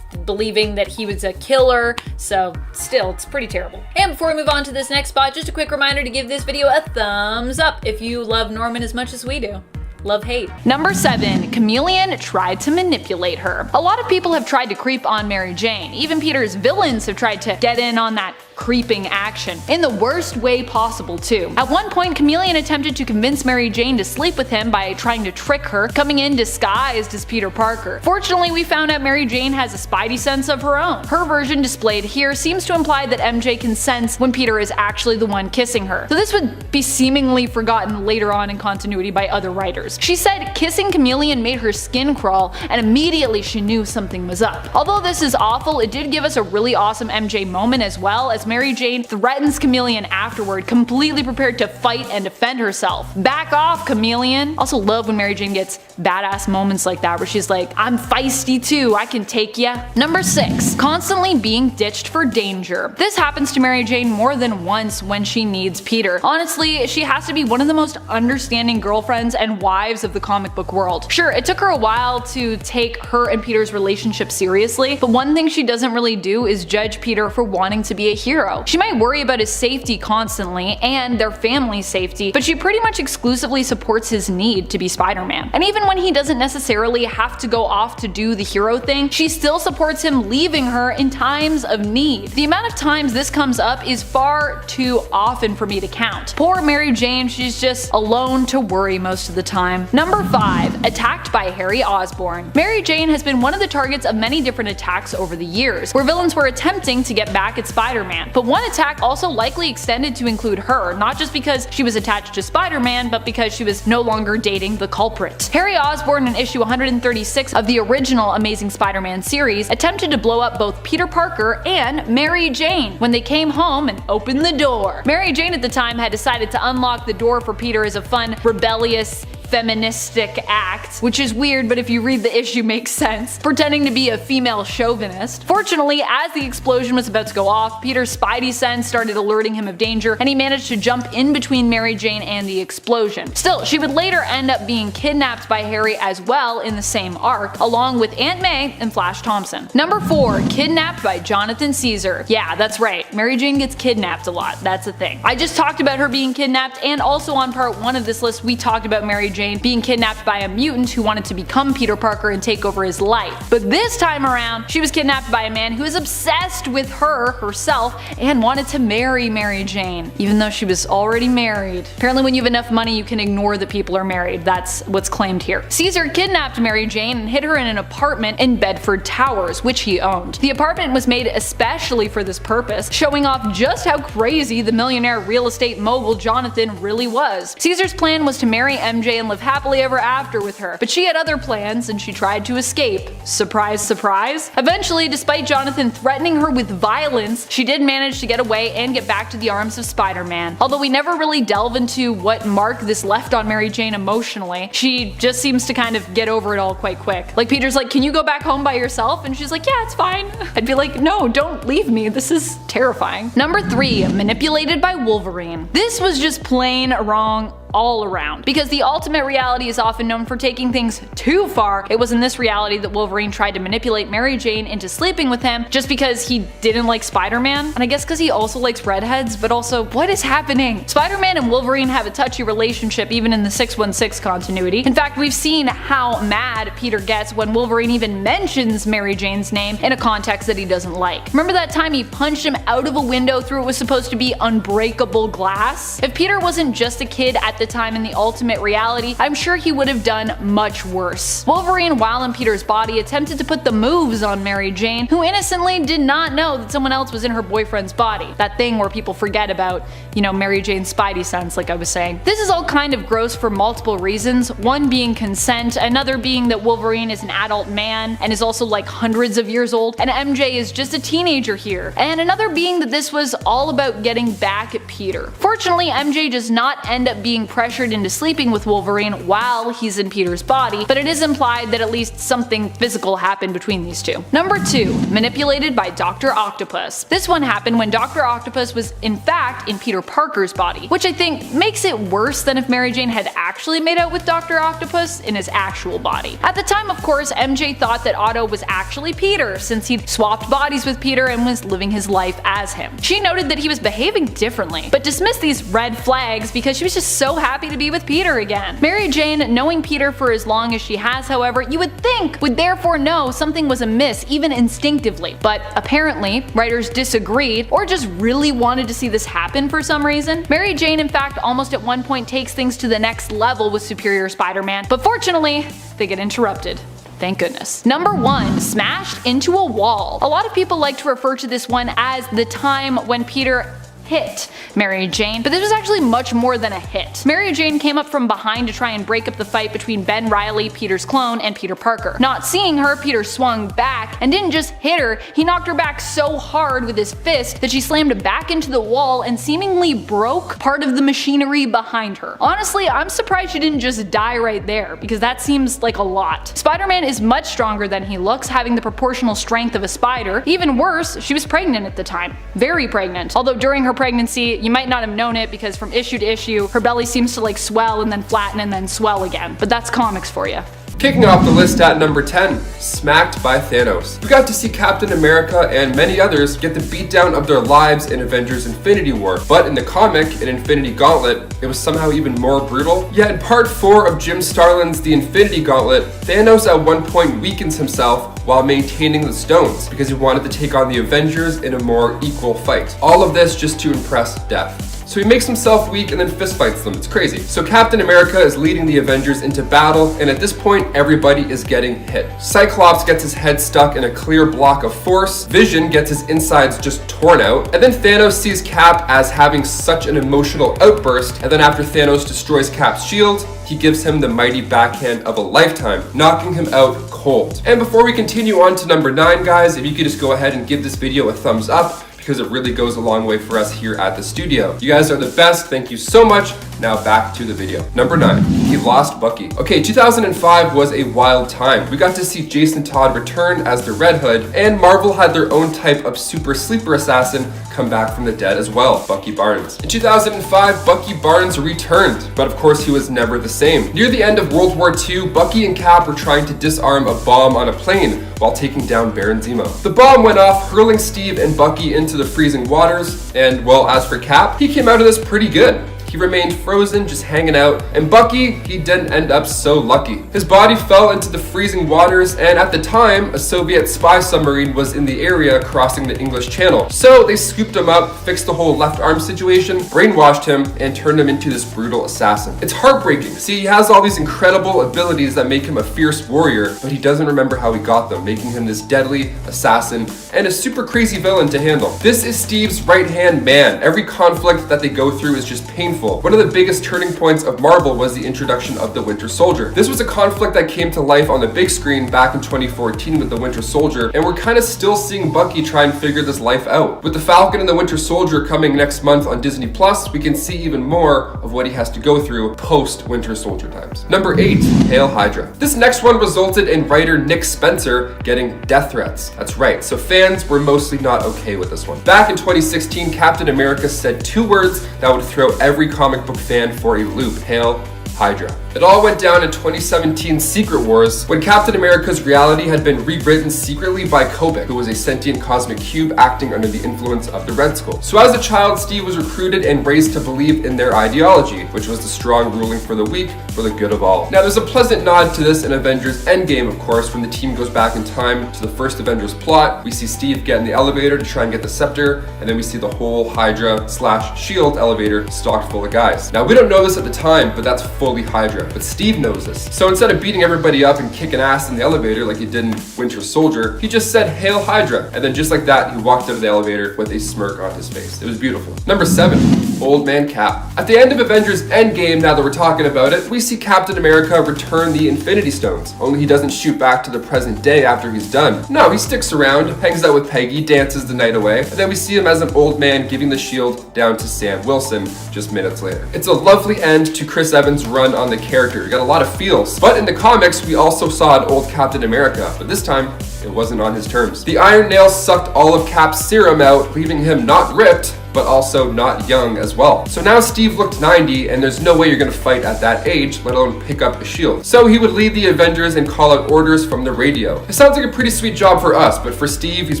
believing that he was a killer, so still, it's pretty terrible. And before we move on to this next spot, just a quick reminder to give this video a thumbs up if you love Norman as much as we do. Love hate. Number 7, Chameleon tried to manipulate her. A lot of people have tried to creep on Mary Jane. Even Peter's villains have tried to get in on that creeping action, in the worst way possible too. At one point, Chameleon attempted to convince Mary Jane to sleep with him by trying to trick her, coming in disguised as Peter Parker. Fortunately, we found out Mary Jane has a spidey sense of her own. Her version displayed here seems to imply that MJ can sense when Peter is actually the one kissing her. So this would be seemingly forgotten later on in continuity by other writers. She said kissing Chameleon made her skin crawl, and immediately she knew something was up. Although this is awful, it did give us a really awesome MJ moment as well, as Mary Jane threatens Chameleon afterward, completely prepared to fight and defend herself. Back off, Chameleon. Also love when Mary Jane gets badass moments like that where she's like, I'm feisty too, I can take ya. Number 6, constantly being ditched for danger. This happens to Mary Jane more than once when she needs Peter. Honestly, she has to be one of the most understanding girlfriends and wives of the comic book world. Sure, it took her a while to take her and Peter's relationship seriously, but one thing she doesn't really do is judge Peter for wanting to be a hero. She might worry about his safety constantly and their family's safety, but she pretty much exclusively supports his need to be Spider-Man. And even when he doesn't necessarily have to go off to do the hero thing, she still supports him leaving her in times of need. The amount of times this comes up is far too often for me to count. Poor Mary Jane, she's just alone to worry most of the time. Number 5, attacked by Harry Osborn. Mary Jane has been one of the targets of many different attacks over the years, where villains were attempting to get back at Spider-Man. But one attack also likely extended to include her, not just because she was attached to Spider-Man, but because she was no longer dating the culprit. Harry Osborn in issue 136 of the original Amazing Spider-Man series attempted to blow up both Peter Parker and Mary Jane when they came home and opened the door. Mary Jane at the time had decided to unlock the door for Peter as a fun, rebellious, feministic act, which is weird, but if you read the issue makes sense, pretending to be a female chauvinist. Fortunately, as the explosion was about to go off, Peter's spidey sense started alerting him of danger, and he managed to jump in between Mary Jane and the explosion. Still, she would later end up being kidnapped by Harry as well in the same arc, along with Aunt May and Flash Thompson. Number 4, kidnapped by Jonathan Caesar. Yeah, that's right, Mary Jane gets kidnapped a lot, that's a thing. I just talked about her being kidnapped, and also on part 1 of this list we talked about Mary Jane being kidnapped by a mutant who wanted to become Peter Parker and take over his life. But this time around, she was kidnapped by a man who is obsessed with her herself and wanted to marry Mary Jane, even though she was already married. Apparently when you have enough money you can ignore that people are married, that's what's claimed here. Caesar kidnapped Mary Jane and hid her in an apartment in Bedford Towers, which he owned. The apartment was made especially for this purpose, showing off just how crazy the millionaire real estate mogul Jonathan really was. Caesar's plan was to marry MJ and live happily ever after with her, but she had other plans and she tried to escape. Surprise, surprise. Eventually, despite Jonathan threatening her with violence, she did manage to get away and get back to the arms of Spider-Man. Although we never really delve into what mark this left on Mary Jane emotionally, she just seems to kind of get over it all quite quick. Like Peter's like, can you go back home by yourself? And she's like, yeah, it's fine. I'd be like, no, don't leave me. This is terrifying. Number 3, manipulated by Wolverine. This was just plain wrong all around. Because the ultimate reality is often known for taking things too far, it was in this reality that Wolverine tried to manipulate Mary Jane into sleeping with him just because he didn't like Spider-Man, and I guess because he also likes redheads, but also, what is happening? Spider-Man and Wolverine have a touchy relationship even in the 616 continuity. In fact, we've seen how mad Peter gets when Wolverine even mentions Mary Jane's name in a context that he doesn't like. Remember that time he punched him out of a window through what was supposed to be unbreakable glass? If Peter wasn't just a kid at the time in the ultimate reality, I'm sure he would have done much worse. Wolverine, while in Peter's body, attempted to put the moves on Mary Jane, who innocently did not know that someone else was in her boyfriend's body. That thing where people forget about, you know, Mary Jane's spidey sense, like I was saying. This is all kind of gross for multiple reasons, one being consent, another being that Wolverine is an adult man and is also like hundreds of years old, and MJ is just a teenager here, and another being that this was all about getting back at Peter. Fortunately, MJ does not end up being pressured into sleeping with Wolverine while he's in Peter's body, but it is implied that at least something physical happened between these two. Number 2. Manipulated by Dr. Octopus. This one happened when Dr. Octopus was in fact in Peter Parker's body, which I think makes it worse than if Mary Jane had actually made out with Dr. Octopus in his actual body. At the time, of course, MJ thought that Otto was actually Peter since he'd swapped bodies with Peter and was living his life as him. She noted that he was behaving differently, but dismissed these red flags because she was just so happy to be with Peter again. Mary Jane, knowing Peter for as long as she has, however, you would think would therefore know something was amiss even instinctively, but apparently writers disagreed or just really wanted to see this happen for some reason. Mary Jane, in fact, almost at one point takes things to the next level with Superior Spider-Man, but fortunately, they get interrupted. Thank goodness. Number 1. Smashed into a wall. A lot of people like to refer to this one as the time when Peter hit Mary Jane, but this was actually much more than a hit. Mary Jane came up from behind to try and break up the fight between Ben Reilly, Peter's clone, and Peter Parker. Not seeing her, Peter swung back and didn't just hit her, he knocked her back so hard with his fist that she slammed back into the wall and seemingly broke part of the machinery behind her. Honestly, I'm surprised she didn't just die right there, because that seems like a lot. Spider-Man is much stronger than he looks, having the proportional strength of a spider. Even worse, she was pregnant at the time. Very pregnant. Although during her pregnancy, you might not have known it because from issue to issue, her belly seems to like swell and then flatten and then swell again. But that's comics for you. Kicking off the list at number 10, smacked by Thanos. We got to see Captain America and many others get the beatdown of their lives in Avengers Infinity War, but in the comic, in Infinity Gauntlet, it was somehow even more brutal. Yet in part 4 of Jim Starlin's The Infinity Gauntlet, Thanos at one point weakens himself while maintaining the stones because he wanted to take on the Avengers in a more equal fight. All of this just to impress Death. So he makes himself weak and then fistfights them. It's crazy. So Captain America is leading the Avengers into battle, and at this point, everybody is getting hit. Cyclops gets his head stuck in a clear block of force, Vision gets his insides just torn out, and then Thanos sees Cap as having such an emotional outburst, and then after Thanos destroys Cap's shield, he gives him the mighty backhand of a lifetime, knocking him out cold. And before we continue on to number 9, guys, if you could just go ahead and give this video a thumbs up, because it really goes a long way for us here at the studio. You guys are the best, thank you so much. Now back to the video. Number 9, he lost Bucky. Okay, 2005 was a wild time. We got to see Jason Todd return as the Red Hood, and Marvel had their own type of super sleeper assassin come back from the dead as well, Bucky Barnes. In 2005, Bucky Barnes returned, but of course he was never the same. Near the end of World War II, Bucky and Cap were trying to disarm a bomb on a plane while taking down Baron Zemo. The bomb went off, hurling Steve and Bucky into the freezing waters, and well, as for Cap, he came out of this pretty good. He remained frozen, just hanging out, and Bucky, he didn't end up so lucky. His body fell into the freezing waters, and at the time, a Soviet spy submarine was in the area crossing the English Channel. So they scooped him up, fixed the whole left arm situation, brainwashed him, and turned him into this brutal assassin. It's heartbreaking. See, he has all these incredible abilities that make him a fierce warrior, but he doesn't remember how he got them, making him this deadly assassin and a super crazy villain to handle. This is Steve's right-hand man. Every conflict that they go through is just painful. One of the biggest turning points of Marvel was the introduction of the Winter Soldier. This was a conflict that came to life on the big screen back in 2014 with the Winter Soldier, and we're kind of still seeing Bucky try and figure this life out. With the Falcon and the Winter Soldier coming next month on Disney Plus, we can see even more of what he has to go through post-Winter Soldier times. Number 8, Hail Hydra. This next one resulted in writer Nick Spencer getting death threats. That's right, so fans were mostly not okay with this one. Back in 2016, Captain America said 2 words that would throw every every comic book fan for a loop. Hail Hydra. It all went down in 2017's Secret Wars when Captain America's reality had been rewritten secretly by Kobik, who was a sentient cosmic cube acting under the influence of the Red Skull. So as a child, Steve was recruited and raised to believe in their ideology, which was the strong ruling for the weak for the good of all. Now there's a pleasant nod to this in Avengers Endgame, of course, when the team goes back in time to the first Avengers plot. We see Steve get in the elevator to try and get the scepter, and then we see the whole Hydra/SHIELD elevator stocked full of guys. Now we don't know this at the time, but that's fully Hydra. But Steve knows this. So instead of beating everybody up and kicking ass in the elevator like he did in Winter Soldier, he just said, "Hail Hydra." And then just like that, he walked out of the elevator with a smirk on his face. It was beautiful. Number 7, Old Man Cap. At the end of Avengers Endgame, now that we're talking about it, we see Captain America return the Infinity Stones. Only he doesn't shoot back to the present day after he's done. No, he sticks around, hangs out with Peggy, dances the night away, and then we see him as an old man giving the shield down to Sam Wilson just minutes later. It's a lovely end to Chris Evans' run on the character. You got a lot of feels. But in the comics, we also saw an old Captain America, but this time, it wasn't on his terms. The Iron Nail sucked all of Cap's serum out, leaving him not ripped, but also not young as well. So now Steve looked 90, and there's no way you're gonna fight at that age, let alone pick up a shield. So he would lead the Avengers and call out orders from the radio. It sounds like a pretty sweet job for us, but for Steve, he's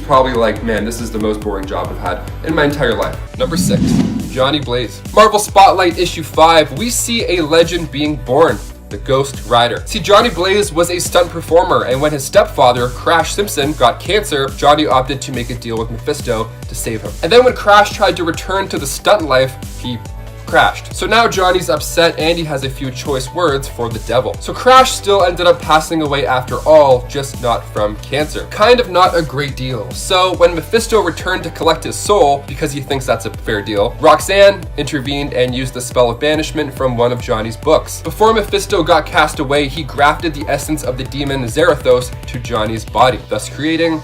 probably like, man, this is the most boring job I've had in my entire life. Number 6, Johnny Blaze. Marvel Spotlight issue 5, we see a legend being born. The Ghost Rider. See, Johnny Blaze was a stunt performer, and when his stepfather, Crash Simpson, got cancer, Johnny opted to make a deal with Mephisto to save him. And then when Crash tried to return to the stunt life, he crashed. So now Johnny's upset and he has a few choice words for the devil. So Crash still ended up passing away after all, just not from cancer. Kind of not a great deal. So when Mephisto returned to collect his soul, because he thinks that's a fair deal, Roxanne intervened and used the spell of banishment from one of Johnny's books. Before Mephisto got cast away, he grafted the essence of the demon Zarathos to Johnny's body, thus creating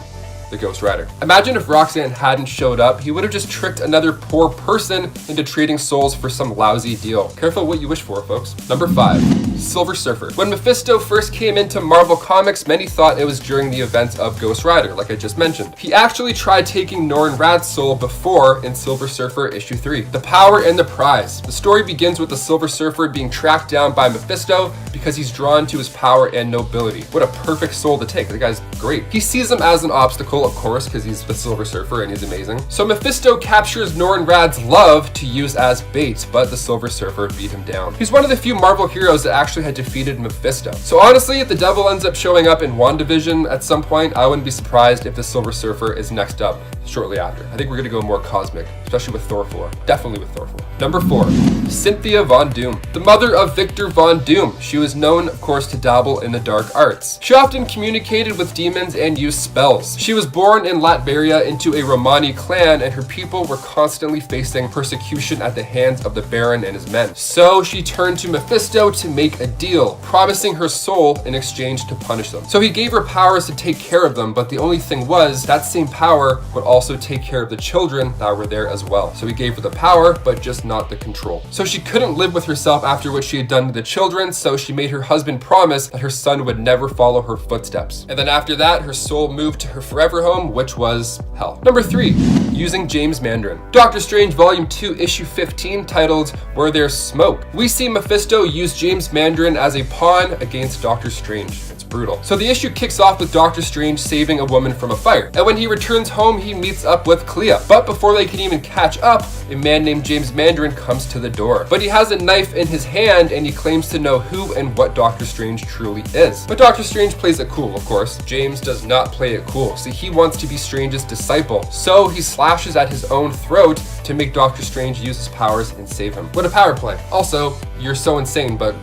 the Ghost Rider. Imagine if Roxanne hadn't showed up, he would have just tricked another poor person into trading souls for some lousy deal. Careful what you wish for, folks. Number 5, Silver Surfer. When Mephisto first came into Marvel Comics, many thought it was during the events of Ghost Rider, like I just mentioned. He actually tried taking Norrin Radd's soul before in Silver Surfer issue 3. The Power and the Prize. The story begins with the Silver Surfer being tracked down by Mephisto because he's drawn to his power and nobility. What a perfect soul to take. The guy's great. He sees him as an obstacle, of course, because he's the Silver Surfer and he's amazing. So Mephisto captures Norrin Radd's love to use as bait, but the Silver Surfer beat him down. He's one of the few Marvel heroes that actually had defeated Mephisto. So honestly, if the devil ends up showing up in WandaVision at some point, I wouldn't be surprised if the Silver Surfer is next up shortly after. I think we're gonna go more cosmic, especially with Thor 4. Definitely with Thor 4. Number 4, Cynthia Von Doom. The mother of Victor Von Doom. She was known, of course, to dabble in the dark arts. She often communicated with demons and used spells. She was born in Latveria into a Romani clan, and her people were constantly facing persecution at the hands of the Baron and his men. So she turned to Mephisto to make a deal, promising her soul in exchange to punish them. So he gave her powers to take care of them, but the only thing was that same power would also take care of the children that were there as well. So he gave her the power, but just not the control. So she couldn't live with herself after what she had done to the children, so she made her husband promise that her son would never follow her footsteps. And then after that, her soul moved to her forever home, which was hell. Number 3, using James Mandarin. Doctor Strange Volume 2, Issue 15, titled Where There's Smoke. We see Mephisto use James Mandarin as a pawn against Doctor Strange. It's brutal. So the issue kicks off with Doctor Strange saving a woman from a fire. And when he returns home, he meets up with Clea. But before they can even catch up, a man named James Mandarin comes to the door. But he has a knife in his hand and he claims to know who and what Doctor Strange truly is. But Doctor Strange plays it cool, of course. James does not play it cool. See, he wants to be Strange's disciple. So he slashes at his own throat to make Doctor Strange use his powers and save him. What a power play. Also, you're so insane, but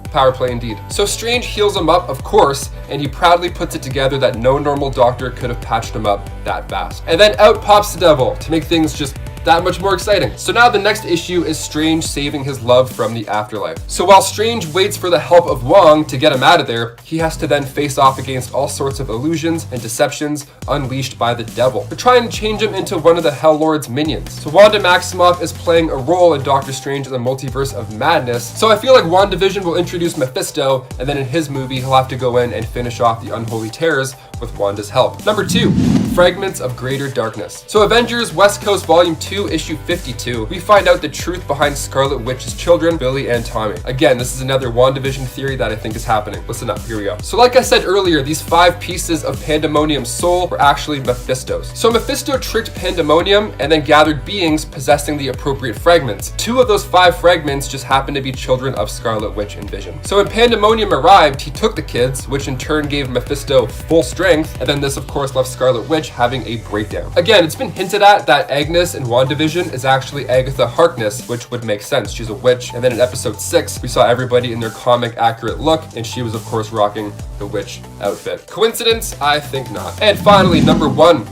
power play indeed. So Strange heals him up, of course, and he proudly puts it together that no normal doctor could have patched him up that fast. And then out pops the devil to make things just that much more exciting. So now the next issue is Strange saving his love from the afterlife. So while Strange waits for the help of Wong to get him out of there, he has to then face off against all sorts of illusions and deceptions unleashed by the devil to try and change him into one of the Hell Lord's minions. So Wanda Maximoff is playing a role in Doctor Strange in the Multiverse of Madness. So I feel like WandaVision will introduce Mephisto, and then in his movie he'll have to go in and finish off the unholy terrors with Wanda's help. Number 2, Fragments of Greater Darkness. So Avengers West Coast Volume 2, Issue 52, we find out the truth behind Scarlet Witch's children, Billy and Tommy. Again, this is another WandaVision theory that I think is happening. Listen up, here we go. So like I said earlier, these 5 pieces of Pandemonium's soul were actually Mephisto's. So Mephisto tricked Pandemonium and then gathered beings possessing the appropriate fragments. 2 of those 5 fragments just happened to be children of Scarlet Witch and Vision. So when Pandemonium arrived, he took the kids, which in turn gave Mephisto full strength, and then this of course left Scarlet Witch having a breakdown. Again, it's been hinted at that Agnes in WandaVision is actually Agatha Harkness, which would make sense. She's a witch, and then in episode 6, we saw everybody in their comic accurate look, and she was of course rocking the witch outfit. Coincidence? I think not. And finally, number 1.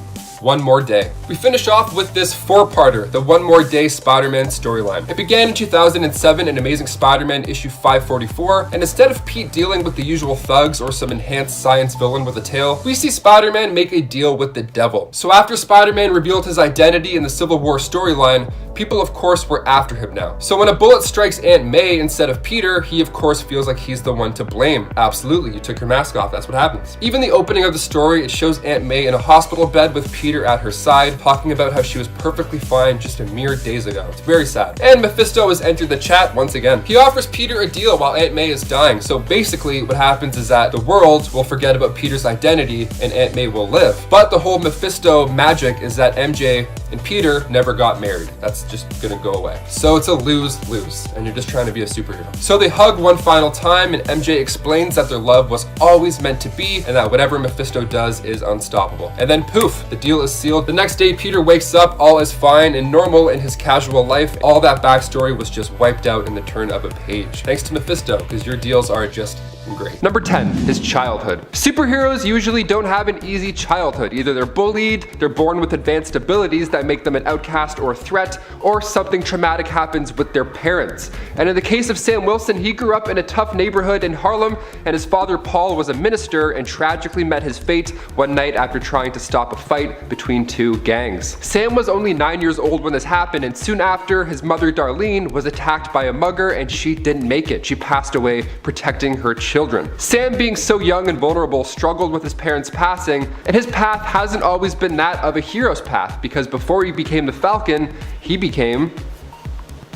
One More Day. We finish off with this 4-parter, the One More Day Spider-Man storyline. It began in 2007 in Amazing Spider-Man issue 544, and instead of Pete dealing with the usual thugs or some enhanced science villain with a tail, we see Spider-Man make a deal with the devil. So after Spider-Man revealed his identity in the Civil War storyline, people of course were after him now. So when a bullet strikes Aunt May instead of Peter, he of course feels like he's the one to blame. Absolutely, you took your mask off, that's what happens. Even the opening of the story, it shows Aunt May in a hospital bed with Peter at her side, talking about how she was perfectly fine just a mere days ago. It's very sad. And Mephisto has entered the chat once again. He offers Peter a deal while Aunt May is dying. So basically what happens is that the world will forget about Peter's identity and Aunt May will live. But the whole Mephisto magic is that MJ and Peter never got married. That's just gonna go away. So it's a lose-lose, and you're just trying to be a superhero. So they hug one final time, and MJ explains that their love was always meant to be, and that whatever Mephisto does is unstoppable. And then poof, the deal is sealed. The next day, Peter wakes up, all is fine and normal in his casual life. All that backstory was just wiped out in the turn of a page. Thanks to Mephisto, because your deals are just great. Number 10, his childhood. Superheroes usually don't have an easy childhood. Either they're bullied, they're born with advanced abilities that make them an outcast or a threat, or something traumatic happens with their parents. And in the case of Sam Wilson, he grew up in a tough neighborhood in Harlem, and his father Paul was a minister and tragically met his fate one night after trying to stop a fight between 2 gangs. Sam was only 9 years old when this happened, and soon after, his mother Darlene was attacked by a mugger and she didn't make it. She passed away protecting her children. Sam, being so young and vulnerable, struggled with his parents passing, and his path hasn't always been that of a hero's path, because before he became the Falcon, he became...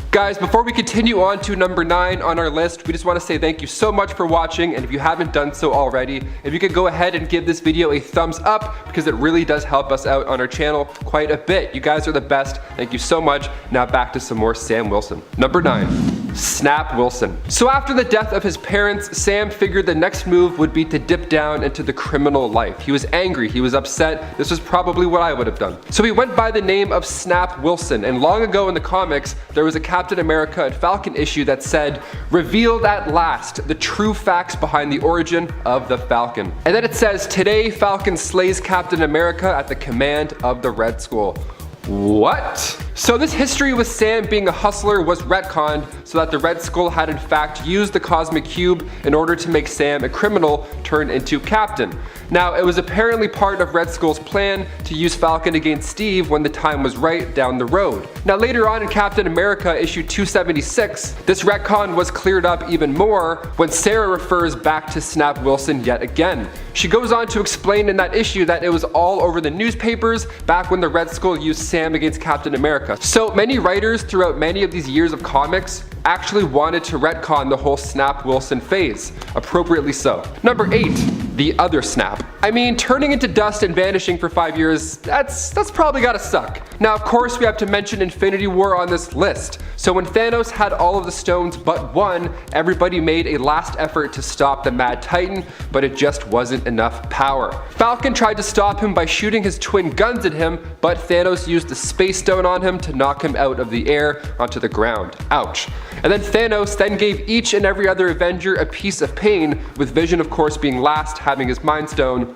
Guys, before we continue on to number 9 on our list, we just want to say thank you so much for watching, and if you haven't done so already, if you could go ahead and give this video a thumbs up, because it really does help us out on our channel quite a bit. You guys are the best. Thank you so much. Now back to some more Sam Wilson. Number 9. Snap Wilson. So after the death of his parents, Sam figured the next move would be to dip down into the criminal life. He was angry, he was upset. This was probably what I would have done. So he went by the name of Snap Wilson, and long ago in the comics, there was a Captain America and Falcon issue that said, "Revealed at last, the true facts behind the origin of the Falcon." And then it says, "Today, Falcon slays Captain America at the command of the Red Skull." What? So this history with Sam being a hustler was retconned so that the Red Skull had in fact used the Cosmic Cube in order to make Sam a criminal turned into Captain. Now, it was apparently part of Red Skull's plan to use Falcon against Steve when the time was right down the road. Now later on in Captain America issue 276, this retcon was cleared up even more when Sarah refers back to Snap Wilson yet again. She goes on to explain in that issue that it was all over the newspapers back when the Red Skull used Sam against Captain America. So many writers throughout many of these years of comics actually wanted to retcon the whole Snap Wilson phase, appropriately so. Number 8, the other Snap. I mean, turning into dust and vanishing for 5 years, that's probably gotta suck. Now of course we have to mention Infinity War on this list. So when Thanos had all of the stones but one, everybody made a last effort to stop the Mad Titan, but it just wasn't enough power. Falcon tried to stop him by shooting his twin guns at him, but Thanos used the Space Stone on him to knock him out of the air onto the ground. Ouch. And then Thanos then gave each and every other Avenger a piece of pain, with Vision of course being last, having his Mind Stone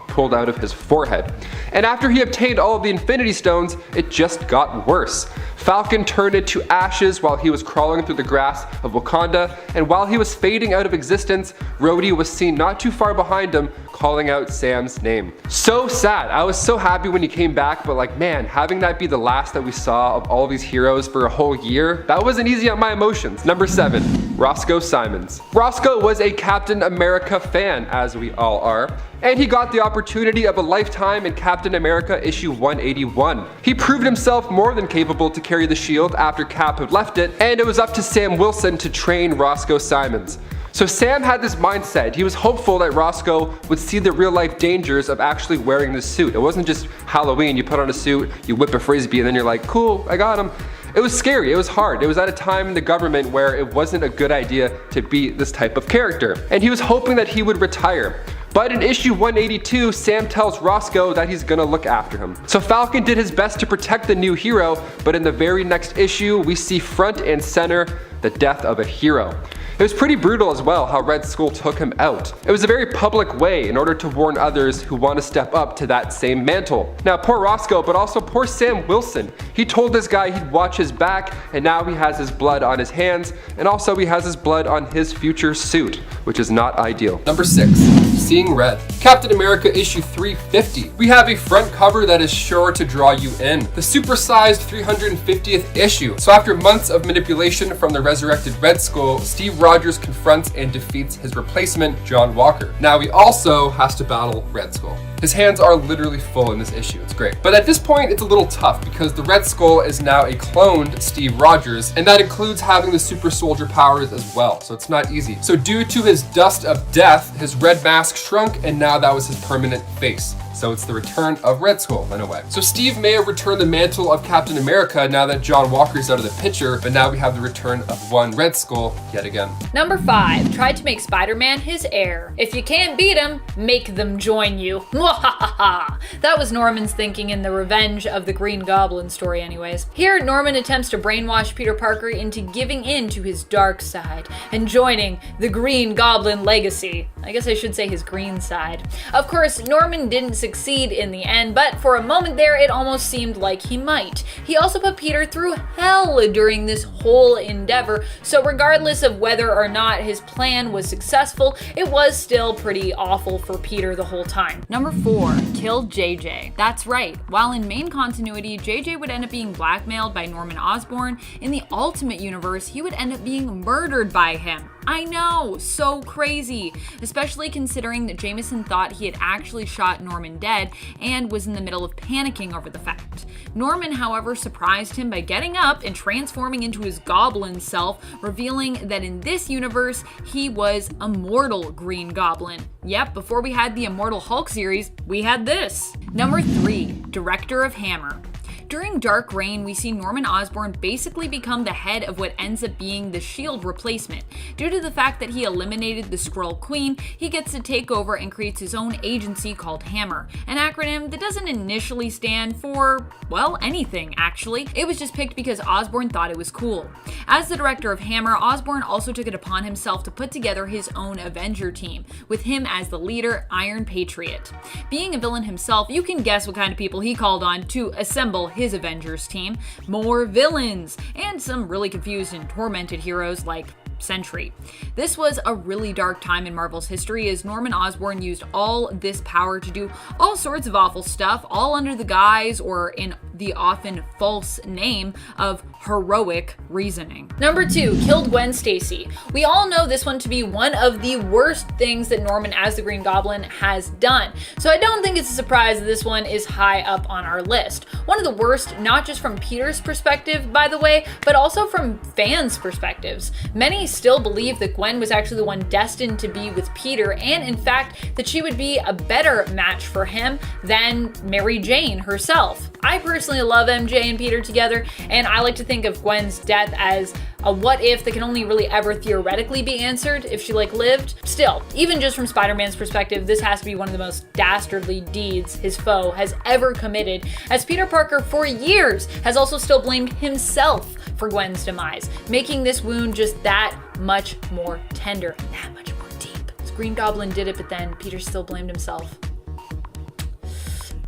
pulled out of his forehead. And after he obtained all of the Infinity Stones, it just got worse. Falcon turned into ashes while he was crawling through the grass of Wakanda, and while he was fading out of existence, Rhodey was seen not too far behind him, calling out Sam's name. So sad. I was so happy when he came back, but like, man, having that be the last that we saw of all these heroes for a whole year, that wasn't easy on my emotions. Number 7, Roscoe Simons. Roscoe was a Captain America fan, as we all are, and he got the opportunity of a lifetime in Captain America issue 181. He proved himself more than capable to carry the shield after Cap had left it, and it was up to Sam Wilson to train Roscoe Simons. So Sam had this mindset. He was hopeful that Roscoe would see the real life dangers of actually wearing this suit. It wasn't just Halloween, you put on a suit, you whip a frisbee, and then you're like, cool, I got him. It was scary, it was hard. It was at a time in the government where it wasn't a good idea to be this type of character. And he was hoping that he would retire. But in issue 182, Sam tells Roscoe that he's gonna look after him. So Falcon did his best to protect the new hero, but in the very next issue, we see front and center the death of a hero. It was pretty brutal as well how Red Skull took him out. It was a very public way in order to warn others who want to step up to that same mantle. Now poor Roscoe, but also poor Sam Wilson. He told this guy he'd watch his back, and now he has his blood on his hands, and also he has his blood on his future suit, which is not ideal. Number 6, Seeing Red. Captain America issue 350. We have a front cover that is sure to draw you in. The supersized 350th issue. So after months of manipulation from the resurrected Red Skull, Steve Rogers confronts and defeats his replacement, John Walker. Now he also has to battle Red Skull. His hands are literally full in this issue, it's great. But at this point, it's a little tough because the Red Skull is now a cloned Steve Rogers, and that includes having the super soldier powers as well, so it's not easy. So due to his dust of death, his red mask shrunk, and now that was his permanent face. So it's the return of Red Skull in a way. So Steve may have returned the mantle of Captain America now that John Walker's out of the picture, but now we have the return of one Red Skull yet again. Number 5, tried to make Spider-Man his heir. If you can't beat him, make them join you. That was Norman's thinking in the Revenge of the Green Goblin story anyways. Here, Norman attempts to brainwash Peter Parker into giving in to his dark side and joining the Green Goblin legacy. I guess I should say his green side. Of course, Norman didn't succeed in the end, but for a moment there, it almost seemed like he might. He also put Peter through hell during this whole endeavor, so regardless of whether or not his plan was successful, it was still pretty awful for Peter the whole time. Number 4, killed JJ. That's right, while in main continuity, JJ would end up being blackmailed by Norman Osborn, in the Ultimate Universe, he would end up being murdered by him. I know, so crazy, especially considering that Jameson thought he had actually shot Norman dead and was in the middle of panicking over the fact. Norman, however, surprised him by getting up and transforming into his goblin self, revealing that in this universe, he was Immortal Green Goblin. Yep, before we had the Immortal Hulk series, we had this. Number 3, director of Hammer. During Dark Reign, we see Norman Osborn basically become the head of what ends up being the S.H.I.E.L.D. replacement. Due to the fact that he eliminated the Skrull Queen, he gets to take over and creates his own agency called Hammer, an acronym that doesn't initially stand for, well, anything actually. It was just picked because Osborn thought it was cool. As the director of Hammer, Osborn also took it upon himself to put together his own Avenger team, with him as the leader, Iron Patriot. Being a villain himself, you can guess what kind of people he called on to assemble his Avengers team. More villains, and some really confused and tormented heroes like Sentry. This was a really dark time in Marvel's history as Norman Osborn used all this power to do all sorts of awful stuff, all under the guise or in the often false name of heroic reasoning. Number 2, killed Gwen Stacy. We all know this one to be one of the worst things that Norman as the Green Goblin has done. So I don't think it's a surprise that this one is high up on our list. One of the worst, not just from Peter's perspective, by the way, but also from fans' perspectives. Many still believe that Gwen was actually the one destined to be with Peter, and in fact, that she would be a better match for him than Mary Jane herself. I personally love MJ and Peter together, and I like to think of Gwen's death as a what if that can only really ever theoretically be answered if she lived. Still, even just from Spider-Man's perspective, this has to be one of the most dastardly deeds his foe has ever committed, as Peter Parker for years has also still blamed himself for Gwen's demise, making this wound just that much more tender, that much more deep. This Green Goblin did it, but then Peter still blamed himself.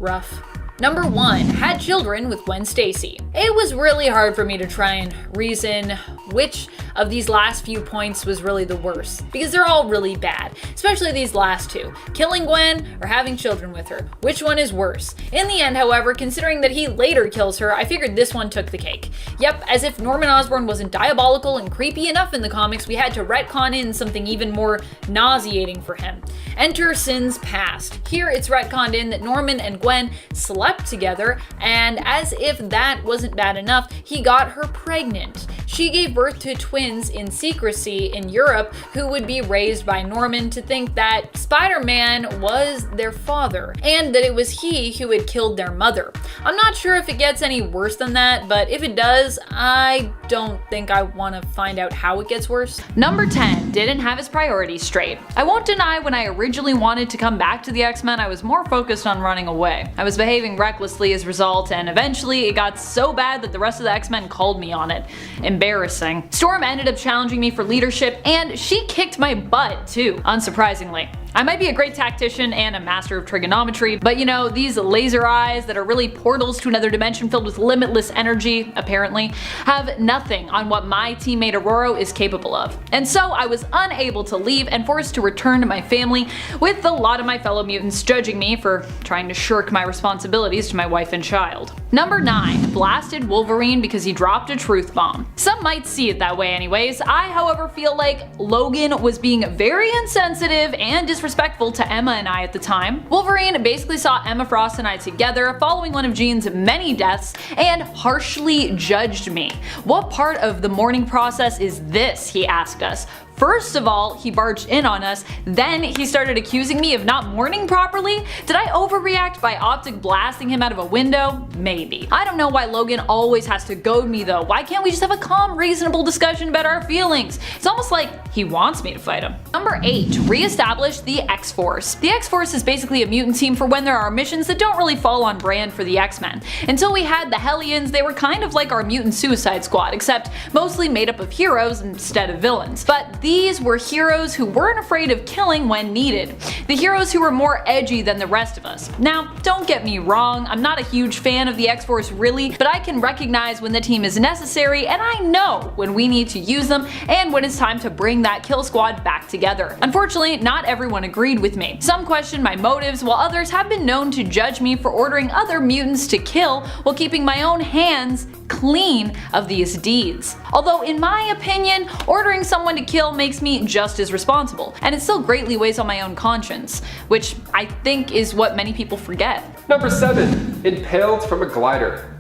Rough. Number 1, had children with Gwen Stacy. It was really hard for me to try and reason which of these last few points was really the worst, because they're all really bad, especially these last two. Killing Gwen or having children with her. Which one is worse? In the end, however, considering that he later kills her, I figured this one took the cake. Yep, as if Norman Osborn wasn't diabolical and creepy enough in the comics, we had to retcon in something even more nauseating for him. Enter Sin's past. Here it's retconned in that Norman and Gwen slept together, and as if that wasn't bad enough, he got her pregnant. She gave birth to twins in secrecy in Europe who would be raised by Norman to think that Spider-Man was their father, and that it was he who had killed their mother. I'm not sure if it gets any worse than that, but if it does, I don't think I want to find out how it gets worse. Number 10 didn't have his priorities straight. I won't deny when I originally wanted to come back to the X-Men, I was more focused on running away. I was behaving recklessly as a result, and eventually it got so bad that the rest of the X-Men called me on it. Embarrassing. Storm ended up challenging me for leadership, and she kicked my butt too, unsurprisingly. I might be a great tactician and a master of trigonometry, but you know, these laser eyes that are really portals to another dimension filled with limitless energy, apparently, have nothing on what my teammate Aurora is capable of. And so I was unable to leave and forced to return to my family, with a lot of my fellow mutants judging me for trying to shirk my responsibilities to my wife and child. Number 9, blasted Wolverine because he dropped a truth bomb. Some might see it that way anyways. I, however, feel like Logan was being very insensitive and disrespectful to Emma and I at the time. Wolverine basically saw Emma Frost and I together following one of Jean's many deaths and harshly judged me. What part of the mourning process is this, he asked us. First of all, he barged in on us, then he started accusing me of not mourning properly? Did I overreact by optic blasting him out of a window? Maybe. I don't know why Logan always has to goad me though. Why can't we just have a calm, reasonable discussion about our feelings? It's almost like he wants me to fight him. Number 8, re-establish the X-Force. The X-Force is basically a mutant team for when there are missions that don't really fall on brand for the X-Men. Until we had the Hellions, they were kind of like our mutant Suicide Squad, except mostly made up of heroes instead of villains. But these were heroes who weren't afraid of killing when needed. The heroes who were more edgy than the rest of us. Now, don't get me wrong, I'm not a huge fan of the X-Force really, but I can recognize when the team is necessary, and I know when we need to use them and when it's time to bring that kill squad back together. Unfortunately, not everyone agreed with me. Some questioned my motives, while others have been known to judge me for ordering other mutants to kill while keeping my own hands clean of these deeds. Although in my opinion, ordering someone to kill makes me just as responsible, and it still greatly weighs on my own conscience, which I think is what many people forget. Number 7, impaled from a glider.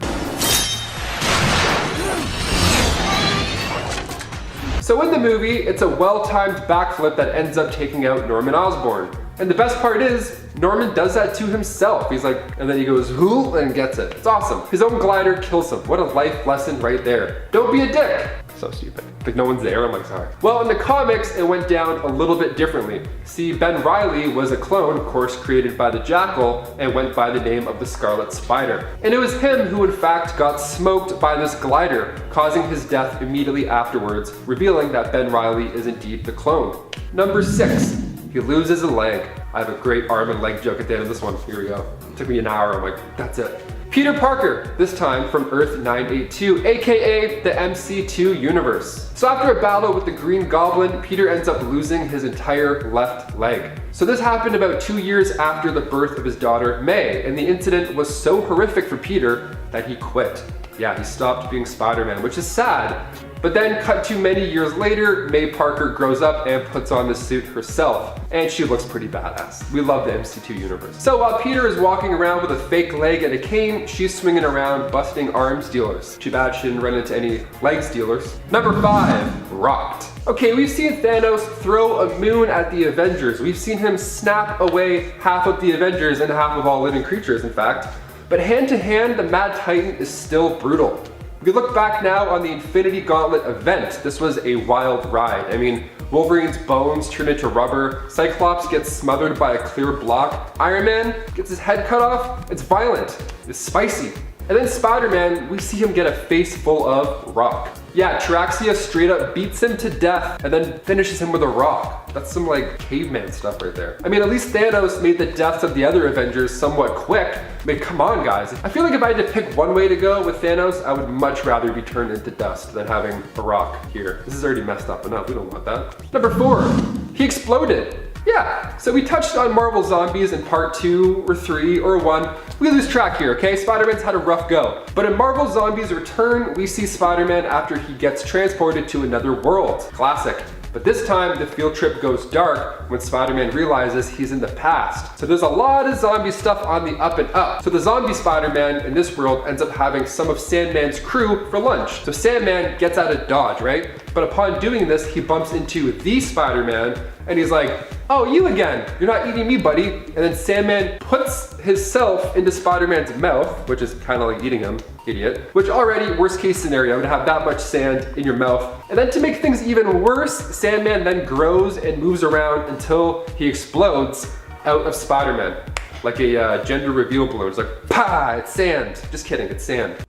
So in the movie, it's a well-timed backflip that ends up taking out Norman Osborn. And the best part is, Norman does that to himself. He's like, and then he goes, whoo, and gets it. It's awesome. His own glider kills him. What a life lesson right there. Don't be a dick. So stupid. Like no one's there, I'm like, sorry. Well, in the comics, it went down a little bit differently. See, Ben Reilly was a clone, of course, created by the Jackal and went by the name of the Scarlet Spider. And it was him who in fact got smoked by this glider, causing his death immediately afterwards, revealing that Ben Reilly is indeed the clone. Number 6, he loses a leg. I have a great arm and leg joke at the end of this one. Here we go. It took me an hour, I'm like, that's it. Peter Parker, this time from Earth 982, aka the MC2 universe. So after a battle with the Green Goblin, Peter ends up losing his entire left leg. So this happened about 2 years after the birth of his daughter, May, and the incident was so horrific for Peter that he quit. Yeah, he stopped being Spider-Man, which is sad. But then cut to many years later, May Parker grows up and puts on the suit herself. And she looks pretty badass. We love the MC2 universe. So while Peter is walking around with a fake leg and a cane, she's swinging around busting arms dealers. Too bad she didn't run into any legs dealers. Number 5, rocked. Okay, we've seen Thanos throw a moon at the Avengers. We've seen him snap away half of the Avengers and half of all living creatures, in fact. But hand to hand, the Mad Titan is still brutal. If you look back now on the Infinity Gauntlet event, this was a wild ride. I mean, Wolverine's bones turn into rubber, Cyclops gets smothered by a clear block, Iron Man gets his head cut off. It's violent, it's spicy, And then Spider-Man, we see him get a face full of rock. Yeah, Traxia straight up beats him to death and then finishes him with a rock. That's some like caveman stuff right there. I mean, at least Thanos made the deaths of the other Avengers somewhat quick. I mean, come on guys. I feel like if I had to pick one way to go with Thanos, I would much rather be turned into dust than having a rock here. This is already messed up enough, we don't want that. Number 4, he exploded. Yeah, so we touched on Marvel Zombies in part 2 or 3 or 1. We lose track here, okay? Spider-Man's had a rough go. But in Marvel Zombies Return, we see Spider-Man after he gets transported to another world. Classic. But this time, the field trip goes dark when Spider-Man realizes he's in the past. So there's a lot of zombie stuff on the up and up. So the zombie Spider-Man in this world ends up having some of Sandman's crew for lunch. So Sandman gets out of Dodge, right? But upon doing this, he bumps into the Spider-Man and he's like, oh, you again, you're not eating me, buddy. And then Sandman puts himself into Spider-Man's mouth, which is kind of like eating him, idiot. Which already, worst case scenario, to have that much sand in your mouth. And then to make things even worse, Sandman then grows and moves around until he explodes out of Spider-Man. Like a gender reveal balloon. It's like, pah, it's sand. Just kidding, it's sand.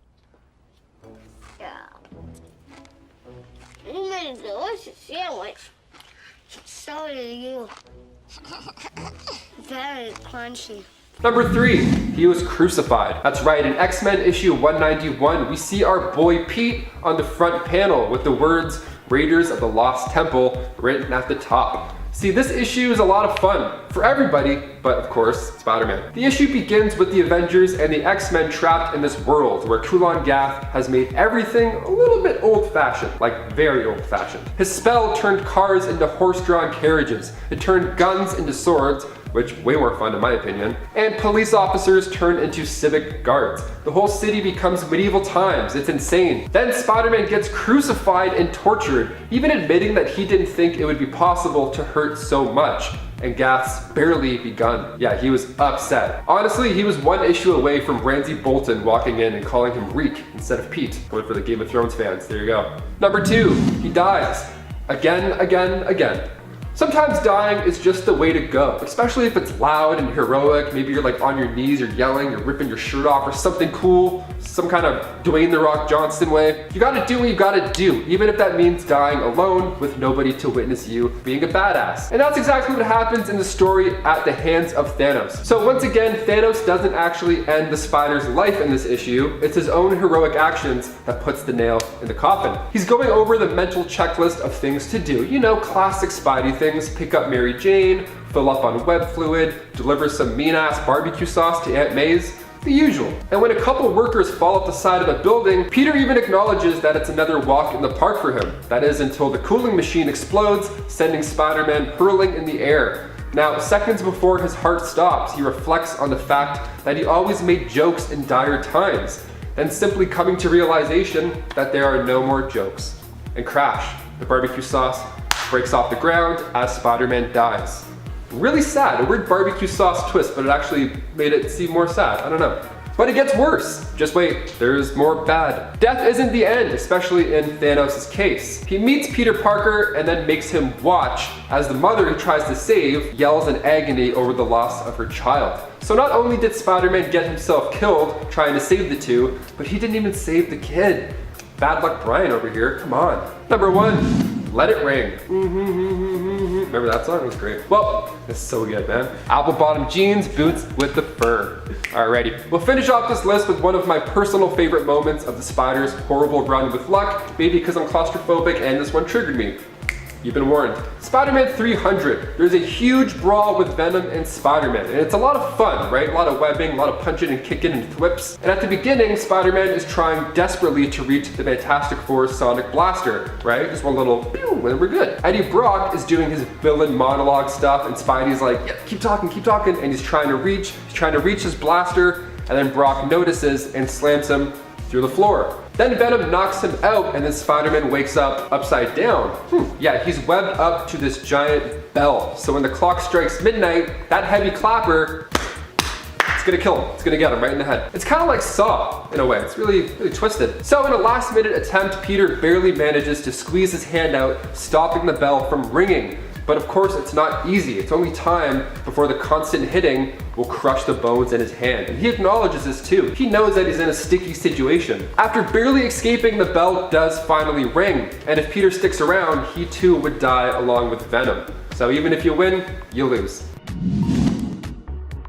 Yeah. You made a delicious sandwich. So did you. Very crunchy. Number 3, he was crucified. That's right, in X-Men issue 191, we see our boy Pete on the front panel with the words Raiders of the Lost Temple written at the top. See, this issue is a lot of fun for everybody, but of course, Spider-Man. The issue begins with the Avengers and the X-Men trapped in this world where Kulan Gath has made everything a little bit old-fashioned, like very old-fashioned. His spell turned cars into horse-drawn carriages. It turned guns into swords, which way more fun in my opinion, and police officers turn into civic guards. The whole city becomes medieval times, it's insane. Then Spider-Man gets crucified and tortured, even admitting that he didn't think it would be possible to hurt so much. And Gath's barely begun. Yeah, he was upset. Honestly, he was one issue away from Ramsay Bolton walking in and calling him Reek instead of Pete. Going for the Game of Thrones fans, there you go. Number 2, he dies. Again, again, again. Sometimes dying is just the way to go, especially if it's loud and heroic. Maybe you're like on your knees, you're yelling, you're ripping your shirt off or something cool, some kind of Dwayne The Rock Johnson way. You gotta do what you gotta do, even if that means dying alone with nobody to witness you being a badass. And that's exactly what happens in the story at the hands of Thanos. So once again, Thanos doesn't actually end the Spider's life in this issue. It's his own heroic actions that puts the nail in the coffin. He's going over the mental checklist of things to do. You know, classic Spidey things. Pick up Mary Jane, fill up on web fluid, deliver some mean-ass barbecue sauce to Aunt May's, the usual. And when a couple workers fall off the side of a building, Peter even acknowledges that it's another walk in the park for him. That is until the cooling machine explodes, sending Spider-Man hurling in the air. Now, seconds before his heart stops, he reflects on the fact that he always made jokes in dire times, then simply coming to realization that there are no more jokes. And crash, the barbecue sauce breaks off the ground as Spider-Man dies. Really sad, a weird barbecue sauce twist, but it actually made it seem more sad, I don't know. But it gets worse. Just wait, there's more bad. Death isn't the end, especially in Thanos' case. He meets Peter Parker and then makes him watch as the mother he tries to save yells in agony over the loss of her child. So not only did Spider-Man get himself killed trying to save the two, but he didn't even save the kid. Bad luck Brian over here, come on. Number 1. Let It Ring. Remember that song? It was great. Well, it's so good, man. Apple bottom jeans, boots with the fur. Alrighty, we'll finish off this list with one of my personal favorite moments of the Spider's horrible run with luck, maybe because I'm claustrophobic and this one triggered me. You've been warned. Spider-Man 300. There's a huge brawl with Venom and Spider-Man, and it's a lot of fun, right? A lot of webbing, a lot of punching and kicking and thwips. And at the beginning, Spider-Man is trying desperately to reach the Fantastic Four's Sonic Blaster, right? Just one little pew, and we're good. Eddie Brock is doing his villain monologue stuff, and Spidey's like, yeah, keep talking, and he's trying to reach his blaster, and then Brock notices and slams him through the floor. Then Venom knocks him out and then Spider-Man wakes up upside down. Yeah, he's webbed up to this giant bell. So when the clock strikes midnight, that heavy clapper, it's gonna kill him. It's gonna get him right in the head. It's kind of like Saw in a way. It's really twisted. So in a last minute attempt, Peter barely manages to squeeze his hand out, stopping the bell from ringing. But of course it's not easy. It's only time before the constant hitting will crush the bones in his hand. And he acknowledges this too. He knows that he's in a sticky situation. After barely escaping, the bell does finally ring. And if Peter sticks around, he too would die along with Venom. So even if you win, you lose.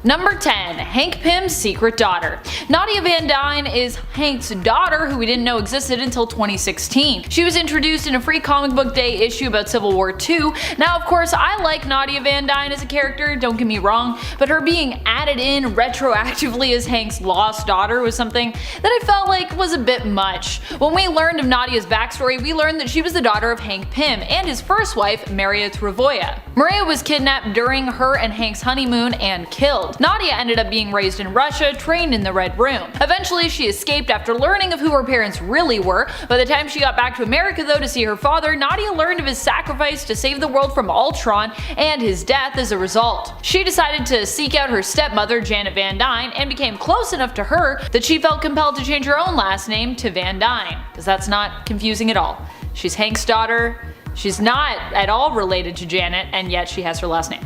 Number 10. Hank Pym's secret daughter. Nadia Van Dyne is Hank's daughter, who we didn't know existed until 2016. She was introduced in a free comic book day issue about Civil War II. Now of course I like Nadia Van Dyne as a character, don't get me wrong, but her being added in retroactively as Hank's lost daughter was something that I felt like was a bit much. When we learned of Nadia's backstory, we learned that she was the daughter of Hank Pym and his first wife, Maria Travoia. Maria was kidnapped during her and Hank's honeymoon and killed. Nadia ended up being raised in Russia, trained in the Red Room. Eventually she escaped after learning of who her parents really were. By the time she got back to America though to see her father, Nadia learned of his sacrifice to save the world from Ultron and his death as a result. She decided to seek out her stepmother Janet Van Dyne and became close enough to her that she felt compelled to change her own last name to Van Dyne, because that's not confusing at all. She's Hank's daughter, she's not at all related to Janet, and yet she has her last name.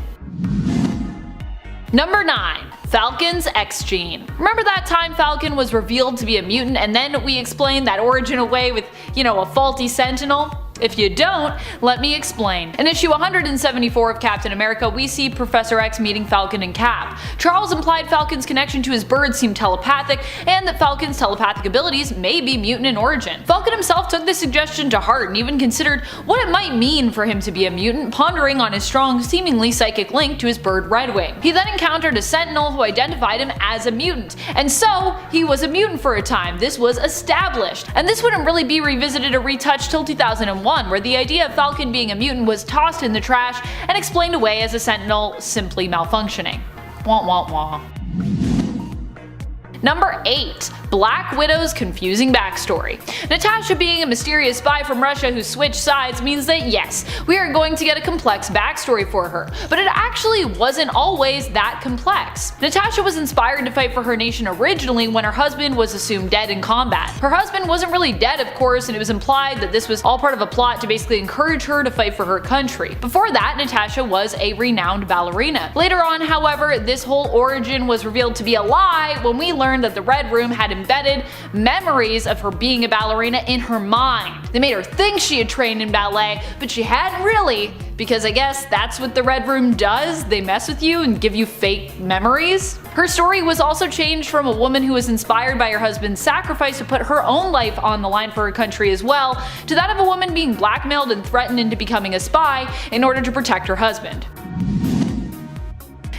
Number 9. Falcon's X-Gene. Remember that time Falcon was revealed to be a mutant and then we explained that origin away with, a faulty Sentinel? If you don't, let me explain. In issue 174 of Captain America, we see Professor X meeting Falcon and Cap. Charles implied Falcon's connection to his bird seemed telepathic, and that Falcon's telepathic abilities may be mutant in origin. Falcon himself took this suggestion to heart and even considered what it might mean for him to be a mutant, pondering on his strong, seemingly psychic link to his bird Redwing. He then encountered a Sentinel who identified him as a mutant, and so he was a mutant for a time. This was established, and this wouldn't really be revisited or retouched till 2001. Where the idea of Falcon being a mutant was tossed in the trash and explained away as a Sentinel simply malfunctioning. Wah wah wah. Number 8. Black Widow's confusing backstory. Natasha being a mysterious spy from Russia who switched sides means that yes, we are going to get a complex backstory for her, but it actually wasn't always that complex. Natasha was inspired to fight for her nation originally when her husband was assumed dead in combat. Her husband wasn't really dead of course, and it was implied that this was all part of a plot to basically encourage her to fight for her country. Before that, Natasha was a renowned ballerina. Later on, however, this whole origin was revealed to be a lie when we learned that the Red Room had embedded memories of her being a ballerina in her mind. They made her think she had trained in ballet, but she hadn't really, because I guess that's what the Red Room does. They mess with you and give you fake memories. Her story was also changed from a woman who was inspired by her husband's sacrifice to put her own life on the line for her country as well, to that of a woman being blackmailed and threatened into becoming a spy in order to protect her husband.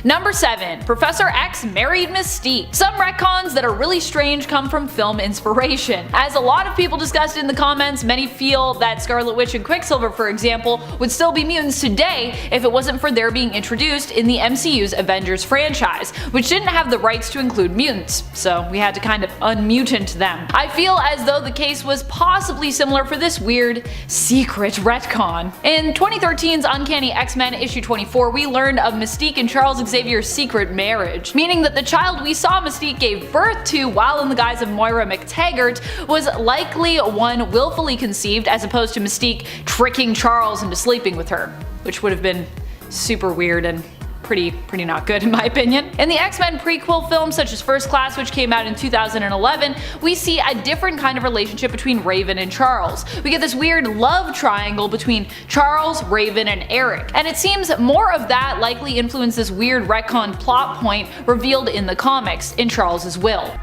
Number 7. Professor X married Mystique. Some retcons that are really strange come from film inspiration. As a lot of people discussed in the comments, many feel that Scarlet Witch and Quicksilver, for example, would still be mutants today if it wasn't for their being introduced in the MCU's Avengers franchise, which didn't have the rights to include mutants, so we had to kind of unmutant them. I feel as though the case was possibly similar for this weird, secret retcon. In 2013's Uncanny X-Men issue 24, we learned of Mystique and Charles Xavier's secret marriage, meaning that the child we saw Mystique gave birth to while in the guise of Moira McTaggart was likely one willfully conceived, as opposed to Mystique tricking Charles into sleeping with her, which would have been super weird and pretty not good in my opinion. In the X-Men prequel films such as First Class, which came out in 2011, we see a different kind of relationship between Raven and Charles. We get this weird love triangle between Charles, Raven, and Eric, and it seems more of that likely influenced this weird retcon plot point revealed in the comics in Charles's will.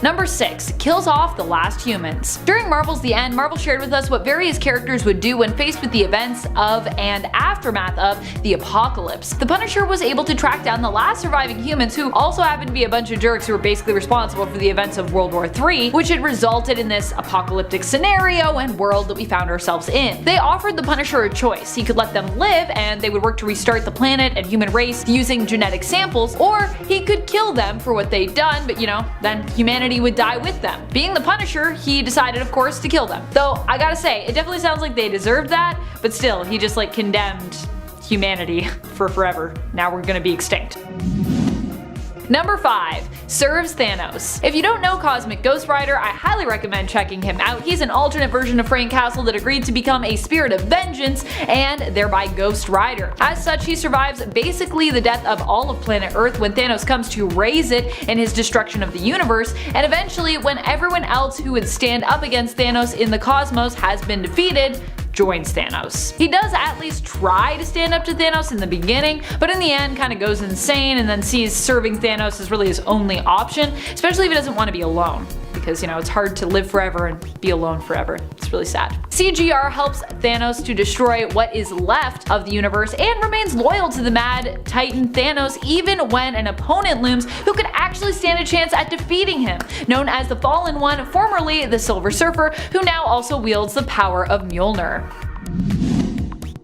Number 6. Kills off the last humans. During Marvel's The End, Marvel shared with us what various characters would do when faced with the events of and aftermath of the apocalypse. The Punisher was able to track down the last surviving humans, who also happened to be a bunch of jerks who were basically responsible for the events of World War III, which had resulted in this apocalyptic scenario and world that we found ourselves in. They offered the Punisher a choice. He could let them live and they would work to restart the planet and human race using genetic samples, or he could kill them for what they'd done, but then humanity would die with them. Being the Punisher, he decided of course to kill them. Though I gotta say, it definitely sounds like they deserved that, but still, he just condemned humanity for forever. Now we're gonna be extinct. Number 5. serves Thanos. If you don't know Cosmic Ghost Rider, I highly recommend checking him out. He's an alternate version of Frank Castle that agreed to become a spirit of vengeance and thereby Ghost Rider. As such, he survives basically the death of all of planet Earth when Thanos comes to raise it in his destruction of the universe, and eventually when everyone else who would stand up against Thanos in the cosmos has been defeated, joins Thanos. He does at least try to stand up to Thanos in the beginning, but in the end kind of goes insane and then sees serving Thanos as really his only option, especially if he doesn't want to be alone. Because, you know, it's hard to live forever and be alone forever. It's really sad. CGR helps Thanos to destroy what is left of the universe and remains loyal to the Mad Titan Thanos even when an opponent looms who could actually stand a chance at defeating him, known as the Fallen One, formerly the Silver Surfer, who now also wields the power of Mjolnir.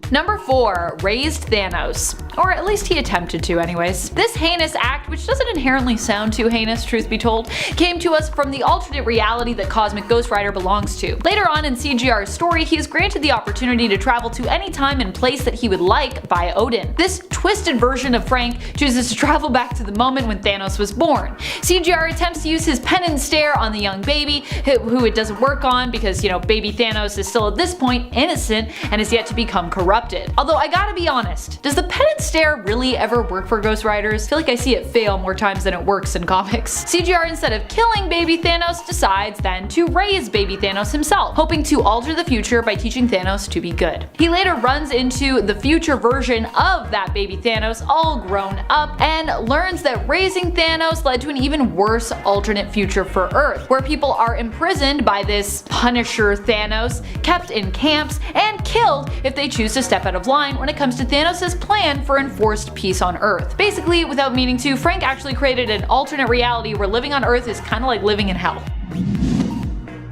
Number 4. Raised Thanos. Or at least he attempted to anyways. This heinous act, which doesn't inherently sound too heinous truth be told, came to us from the alternate reality that Cosmic Ghost Rider belongs to. Later on in CGR's story, he is granted the opportunity to travel to any time and place that he would like by Odin. This twisted version of Frank chooses to travel back to the moment when Thanos was born. CGR attempts to use his pen and stare on the young baby, who it doesn't work on because, you know, baby Thanos is still at this point innocent and is yet to become corrupted. Although I gotta be honest, does the pen and stare really ever work for Ghost Riders? I feel like I see it fail more times than it works in comics. CGR, instead of killing baby Thanos, decides then to raise baby Thanos himself, hoping to alter the future by teaching Thanos to be good. He later runs into the future version of that baby Thanos, all grown up, and learns that raising Thanos led to an even worse alternate future for Earth, where people are imprisoned by this Punisher Thanos, kept in camps, and killed if they choose to step out of line when it comes to Thanos' plan for enforced peace on Earth. Basically, without meaning to, Frank actually created an alternate reality where living on Earth is kinda like living in hell.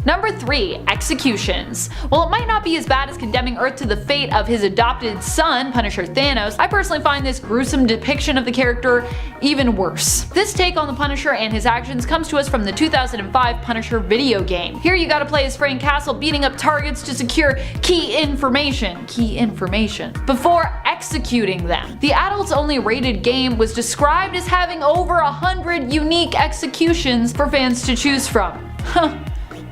Number 3. Executions. While it might not be as bad as condemning Earth to the fate of his adopted son, Punisher Thanos, I personally find this gruesome depiction of the character even worse. This take on the Punisher and his actions comes to us from the 2005 Punisher video game. Here you gotta play as Frank Castle beating up targets to secure key information before executing them. The adults-only rated game was described as having over 100 unique executions for fans to choose from.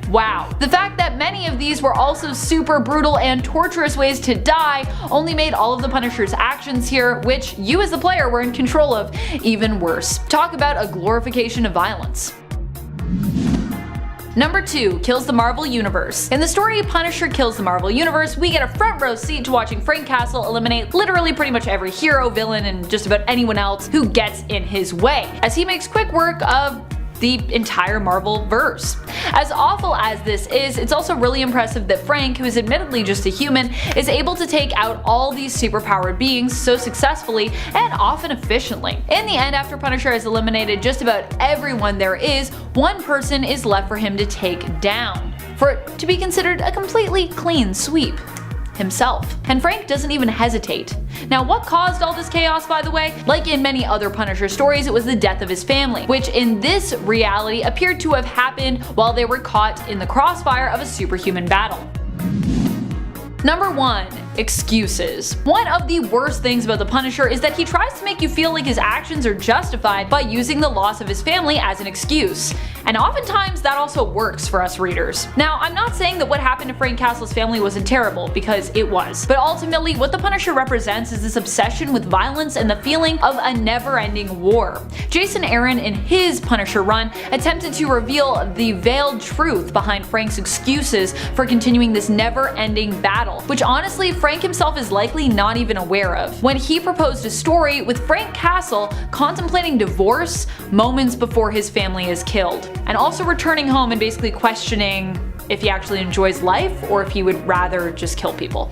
Wow. The fact that many of these were also super brutal and torturous ways to die only made all of the Punisher's actions here, which you as the player were in control of, even worse. Talk about a glorification of violence. Number 2. Kills the Marvel Universe. In the story Punisher Kills the Marvel Universe, we get a front row seat to watching Frank Castle eliminate literally pretty much every hero, villain, and just about anyone else who gets in his way, as he makes quick work of the entire Marvel verse. As awful as this is, it's also really impressive that Frank, who is admittedly just a human, is able to take out all these superpowered beings so successfully and often efficiently. In the end, after Punisher has eliminated just about everyone there is, one person is left for him to take down, for it to be considered a completely clean sweep. Himself. And Frank doesn't even hesitate. Now, what caused all this chaos, by the way? Like in many other Punisher stories, it was the death of his family, which in this reality appeared to have happened while they were caught in the crossfire of a superhuman battle. Number 1. Excuses. One of the worst things about the Punisher is that he tries to make you feel like his actions are justified by using the loss of his family as an excuse. And oftentimes that also works for us readers. Now, I'm not saying that what happened to Frank Castle's family wasn't terrible, because it was. But ultimately, what the Punisher represents is this obsession with violence and the feeling of a never-ending war. Jason Aaron, in his Punisher run, attempted to reveal the veiled truth behind Frank's excuses for continuing this never-ending battle, which honestly Frank himself is likely not even aware of, when he proposed a story with Frank Castle contemplating divorce moments before his family is killed, and also returning home and basically questioning if he actually enjoys life or if he would rather just kill people.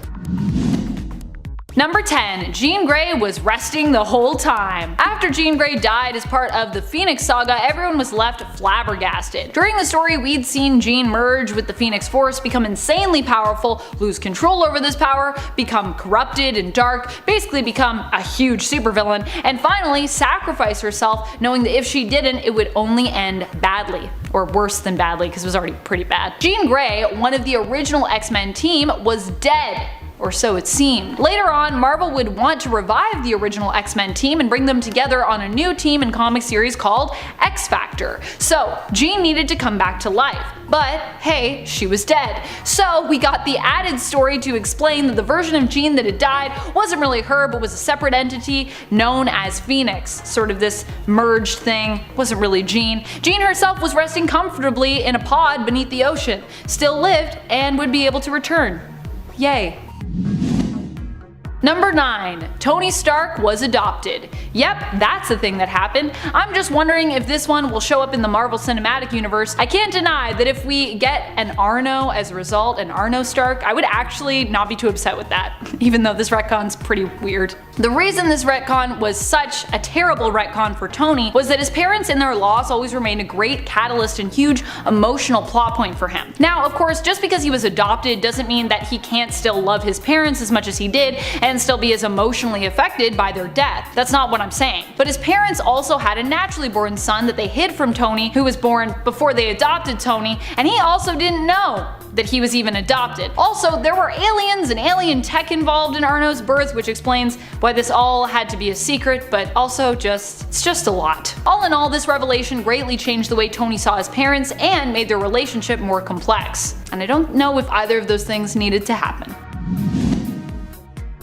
Number 10. Jean Grey was resting the whole time. After Jean Grey died as part of the Phoenix Saga, everyone was left flabbergasted. During the story, we'd seen Jean merge with the Phoenix Force, become insanely powerful, lose control over this power, become corrupted and dark, basically become a huge supervillain, and finally sacrifice herself, knowing that if she didn't, it would only end badly. Or worse than badly, because it was already pretty bad. Jean Grey, one of the original X-Men team, was dead. or so it seemed. Later on, Marvel would want to revive the original X-Men team and bring them together on a new team in comic series called X-Factor. So Jean needed to come back to life. But hey, she was dead. So we got the added story to explain that the version of Jean that had died wasn't really her, but was a separate entity known as Phoenix. Sort of this merged thing. Wasn't really Jean. Jean herself was resting comfortably in a pod beneath the ocean, still lived, and would be able to return. Yay. Number 9. Tony Stark was adopted. Yep, that's the thing that happened. I'm just wondering if this one will show up in the Marvel Cinematic Universe. I can't deny that if we get an Arno as a result, an Arno Stark, I would actually not be too upset with that, even though this retcon's pretty weird. The reason this retcon was such a terrible retcon for Tony was that his parents in their loss always remained a great catalyst and huge emotional plot point for him. Now, of course, just because he was adopted doesn't mean that he can't still love his parents as much as he did and still be as emotionally affected by their death. That's not what I'm saying. But his parents also had a naturally born son that they hid from Tony, who was born before they adopted Tony, and he also didn't know that he was even adopted. Also, there were aliens and alien tech involved in Arno's birth, which explains why this all had to be a secret, but also it's just a lot. All in all, this revelation greatly changed the way Tony saw his parents and made their relationship more complex. And I don't know if either of those things needed to happen.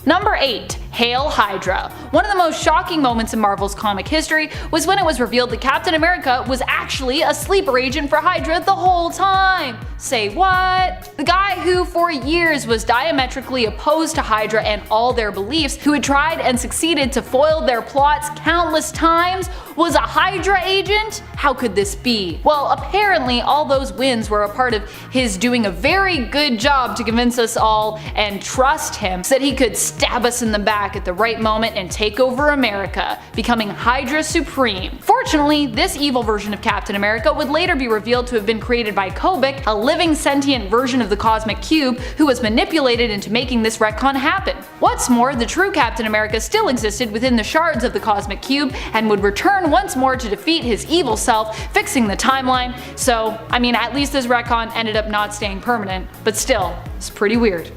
Number 8. Hail Hydra. One of the most shocking moments in Marvel's comic history was when it was revealed that Captain America was actually a sleeper agent for Hydra the whole time. Say what? The guy who for years was diametrically opposed to Hydra and all their beliefs, who had tried and succeeded to foil their plots countless times, was a Hydra agent? How could this be? Well, apparently all those wins were a part of his doing a very good job to convince us all and trust him so that he could stab us in the back at the right moment and take over America, becoming Hydra Supreme. Fortunately, this evil version of Captain America would later be revealed to have been created by Kobik, a living sentient version of the Cosmic Cube who was manipulated into making this retcon happen. What's more, the true Captain America still existed within the shards of the Cosmic Cube and would return once more to defeat his evil self, fixing the timeline. So, I mean, at least this retcon ended up not staying permanent, but still, it's pretty weird.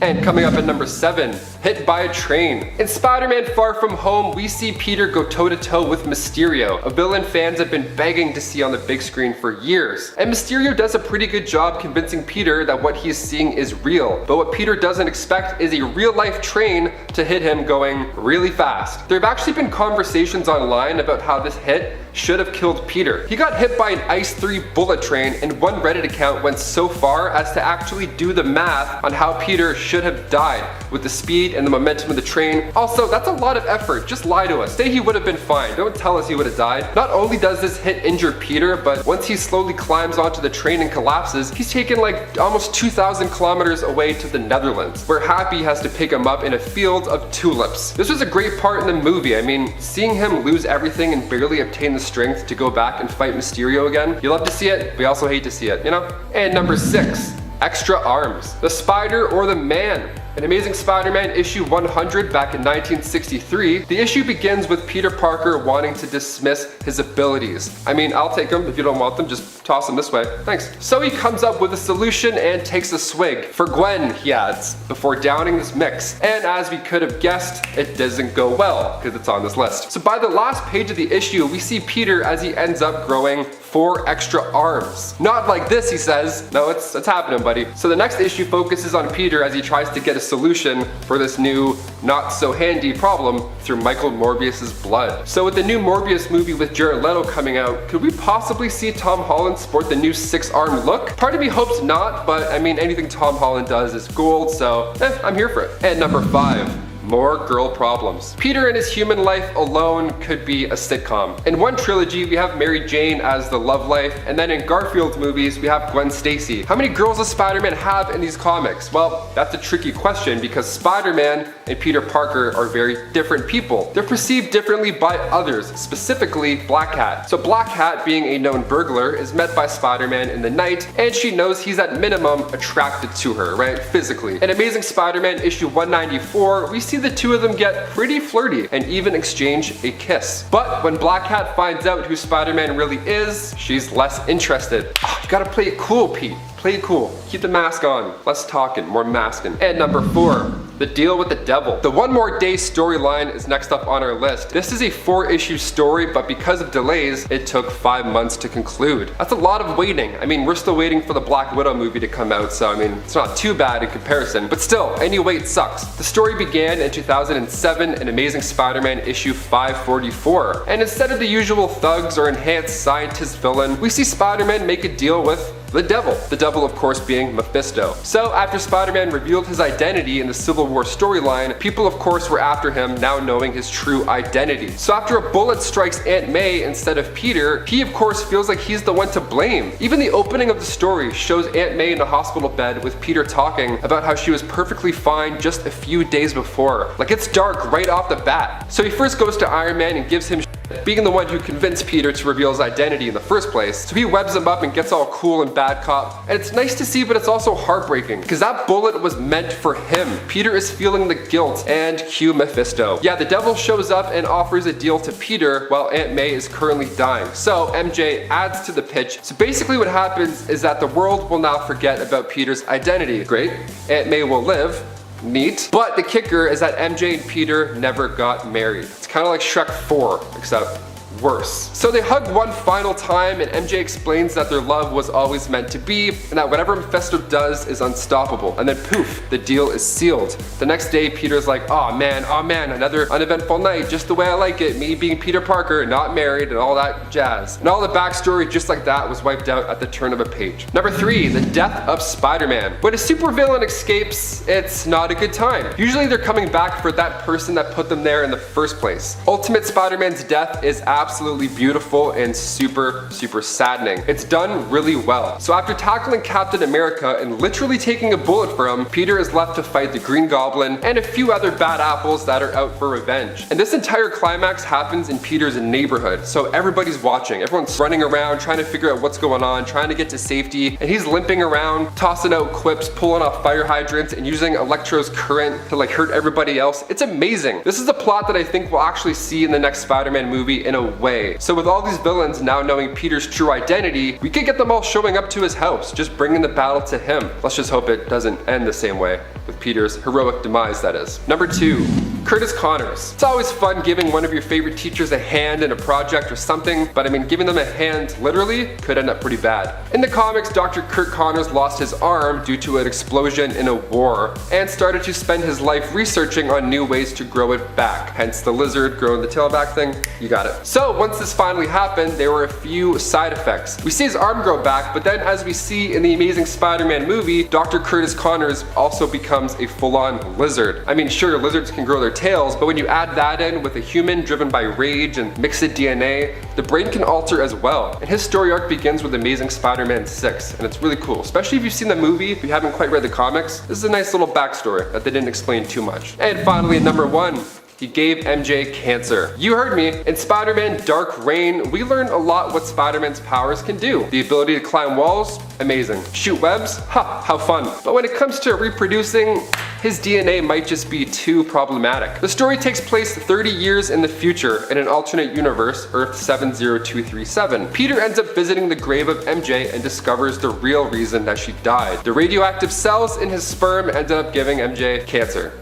And coming up at number 7, hit by a train. In Spider-Man Far From Home, we see Peter go toe-to-toe with Mysterio, a villain fans have been begging to see on the big screen for years. And Mysterio does a pretty good job convincing Peter that what he's seeing is real, but what Peter doesn't expect is a real-life train to hit him going really fast. There have actually been conversations online about how this hit should have killed Peter. He got hit by an Ice 3 bullet train, and one Reddit account went so far as to actually do the math on how Peter should have died with the speed and the momentum of the train. Also, that's a lot of effort. Just lie to us. Say he would have been fine. Don't tell us he would have died. Not only does this hit injure Peter, but once he slowly climbs onto the train and collapses, he's taken like almost 2,000 kilometers away to the Netherlands, where Happy has to pick him up in a field of tulips. This was a great part in the movie. I mean, seeing him lose everything and barely obtain the strength to go back and fight Mysterio again, you love to see it, but you also hate to see it, you know? And number 6, extra arms. The Spider or the Man. In Amazing Spider-Man issue 100 back in 1963, the issue begins with Peter Parker wanting to dismiss his abilities. I mean, I'll take them. If you don't want them, just toss them this way. Thanks. So he comes up with a solution and takes a swig. For Gwen, he adds, before downing this mix. And as we could have guessed, it doesn't go well, because it's on this list. So by the last page of the issue, we see Peter as he ends up growing 4 extra arms. Not like this, he says. No, it's happening, buddy. So the next issue focuses on Peter as he tries to get a solution for this new, not so handy problem through Michael Morbius's blood. So with the new Morbius movie with Jared Leto coming out, could we possibly see Tom Holland sport the new 6-arm look? Part of me hopes not, but I mean, anything Tom Holland does is gold, so I'm here for it. And number 5. More girl problems. Peter and his human life alone could be a sitcom. In one trilogy, we have Mary Jane as the love life, and then in Garfield's movies, we have Gwen Stacy. How many girls does Spider-Man have in these comics? Well, that's a tricky question because Spider-Man and Peter Parker are very different people. They're perceived differently by others, specifically Black Hat. So Black Hat, being a known burglar, is met by Spider-Man in the night, and she knows he's at minimum attracted to her, right, physically. In Amazing Spider-Man issue 194, we see the two of them get pretty flirty and even exchange a kiss. But when Black Hat finds out who Spider-Man really is, she's less interested. Oh, you gotta play it cool, Pete. Play it cool. Keep the mask on. Less talking, more masking. And number 4. The Deal with the Devil. The One More Day storyline is next up on our list. This is a 4-issue story, but because of delays, it took 5 months to conclude. That's a lot of waiting. I mean, we're still waiting for the Black Widow movie to come out, so I mean, it's not too bad in comparison, but still, any wait sucks. The story began in 2007 in Amazing Spider-Man issue 544, and instead of the usual thugs or enhanced scientist villain, we see Spider-Man make a deal with the devil of course being Mephisto. So after Spider-Man revealed his identity in the Civil War storyline, people of course were after him, now knowing his true identity. So after a bullet strikes Aunt May instead of Peter, he of course feels like he's the one to blame. Even the opening of the story shows Aunt May in a hospital bed with Peter talking about how she was perfectly fine just a few days before. Like, it's dark right off the bat. So he first goes to Iron Man and gives him being the one who convinced Peter to reveal his identity in the first place. So he webs him up and gets all cool and bad cop. And it's nice to see, but it's also heartbreaking, because that bullet was meant for him. Peter is feeling the guilt, and cue Mephisto. Yeah, the devil shows up and offers a deal to Peter while Aunt May is currently dying. So MJ adds to the pitch. So basically what happens is that the world will now forget about Peter's identity. Great. Aunt May will live. Neat. But the kicker is that MJ and Peter never got married. It's kind of like Shrek 4, except worse. So they hug one final time, and MJ explains that their love was always meant to be, and that whatever Mephisto does is unstoppable. And then poof, the deal is sealed. The next day, Peter's like, oh man, another uneventful night, just the way I like it, me being Peter Parker, not married, and all that jazz. And all the backstory just like that was wiped out at the turn of a page. Number 3, the death of Spider-Man. When a supervillain escapes, it's not a good time. Usually they're coming back for that person that put them there in the first place. Ultimate Spider-Man's death is absolutely beautiful and super saddening. It's done really well. So after tackling Captain America and literally taking a bullet for him, Peter is left to fight the Green Goblin and a few other bad apples that are out for revenge. And this entire climax happens in Peter's neighborhood, so everybody's watching. Everyone's running around trying to figure out what's going on, trying to get to safety, and he's limping around, tossing out quips, pulling off fire hydrants, and using Electro's current to like hurt everybody else. It's amazing. This is the plot that I think we'll actually see in the next Spider-Man movie in a way. So with all these villains now knowing Peter's true identity, we could get them all showing up to his house, just bringing the battle to him. Let's just hope it doesn't end the same way, with Peter's heroic demise, that is. Number 2, Curtis Connors. It's always fun giving one of your favorite teachers a hand in a project or something, but I mean, giving them a hand literally could end up pretty bad. In the comics, Dr. Kurt Connors lost his arm due to an explosion in a war, and started to spend his life researching on new ways to grow it back. Hence the lizard growing the tail back thing, you got it. So once this finally happened, there were a few side effects. We see his arm grow back, but then as we see in the Amazing Spider-Man movie, Dr. Curtis Connors also becomes a full-on lizard. I mean, sure, lizards can grow their tails, but when you add that in with a human driven by rage and mixed DNA, the brain can alter as well. And his story arc begins with Amazing Spider-Man 6, and it's really cool. Especially if you've seen the movie, if you haven't quite read the comics, this is a nice little backstory that they didn't explain too much. And finally, number 1, he gave MJ cancer. You heard me. In Spider-Man Dark Reign, we learn a lot what Spider-Man's powers can do. The ability to climb walls, amazing. Shoot webs, ha, how fun. But when it comes to reproducing, his DNA might just be too problematic. The story takes place 30 years in the future in an alternate universe, Earth 70237. Peter ends up visiting the grave of MJ and discovers the real reason that she died. The radioactive cells in his sperm ended up giving MJ cancer.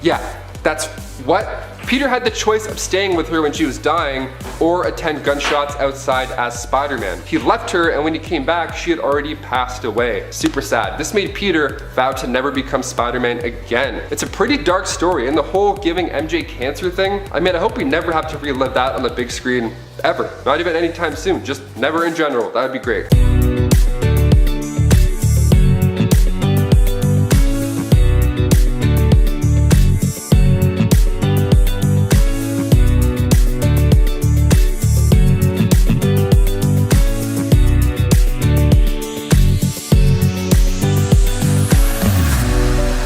Yeah. That's what? Peter had the choice of staying with her when she was dying or attend gunshots outside as Spider-Man. He left her, and when he came back, she had already passed away. Super sad. This made Peter vow to never become Spider-Man again. It's a pretty dark story, and the whole giving MJ cancer thing, I mean, I hope we never have to relive that on the big screen ever. Not even anytime soon, just never in general. That would be great.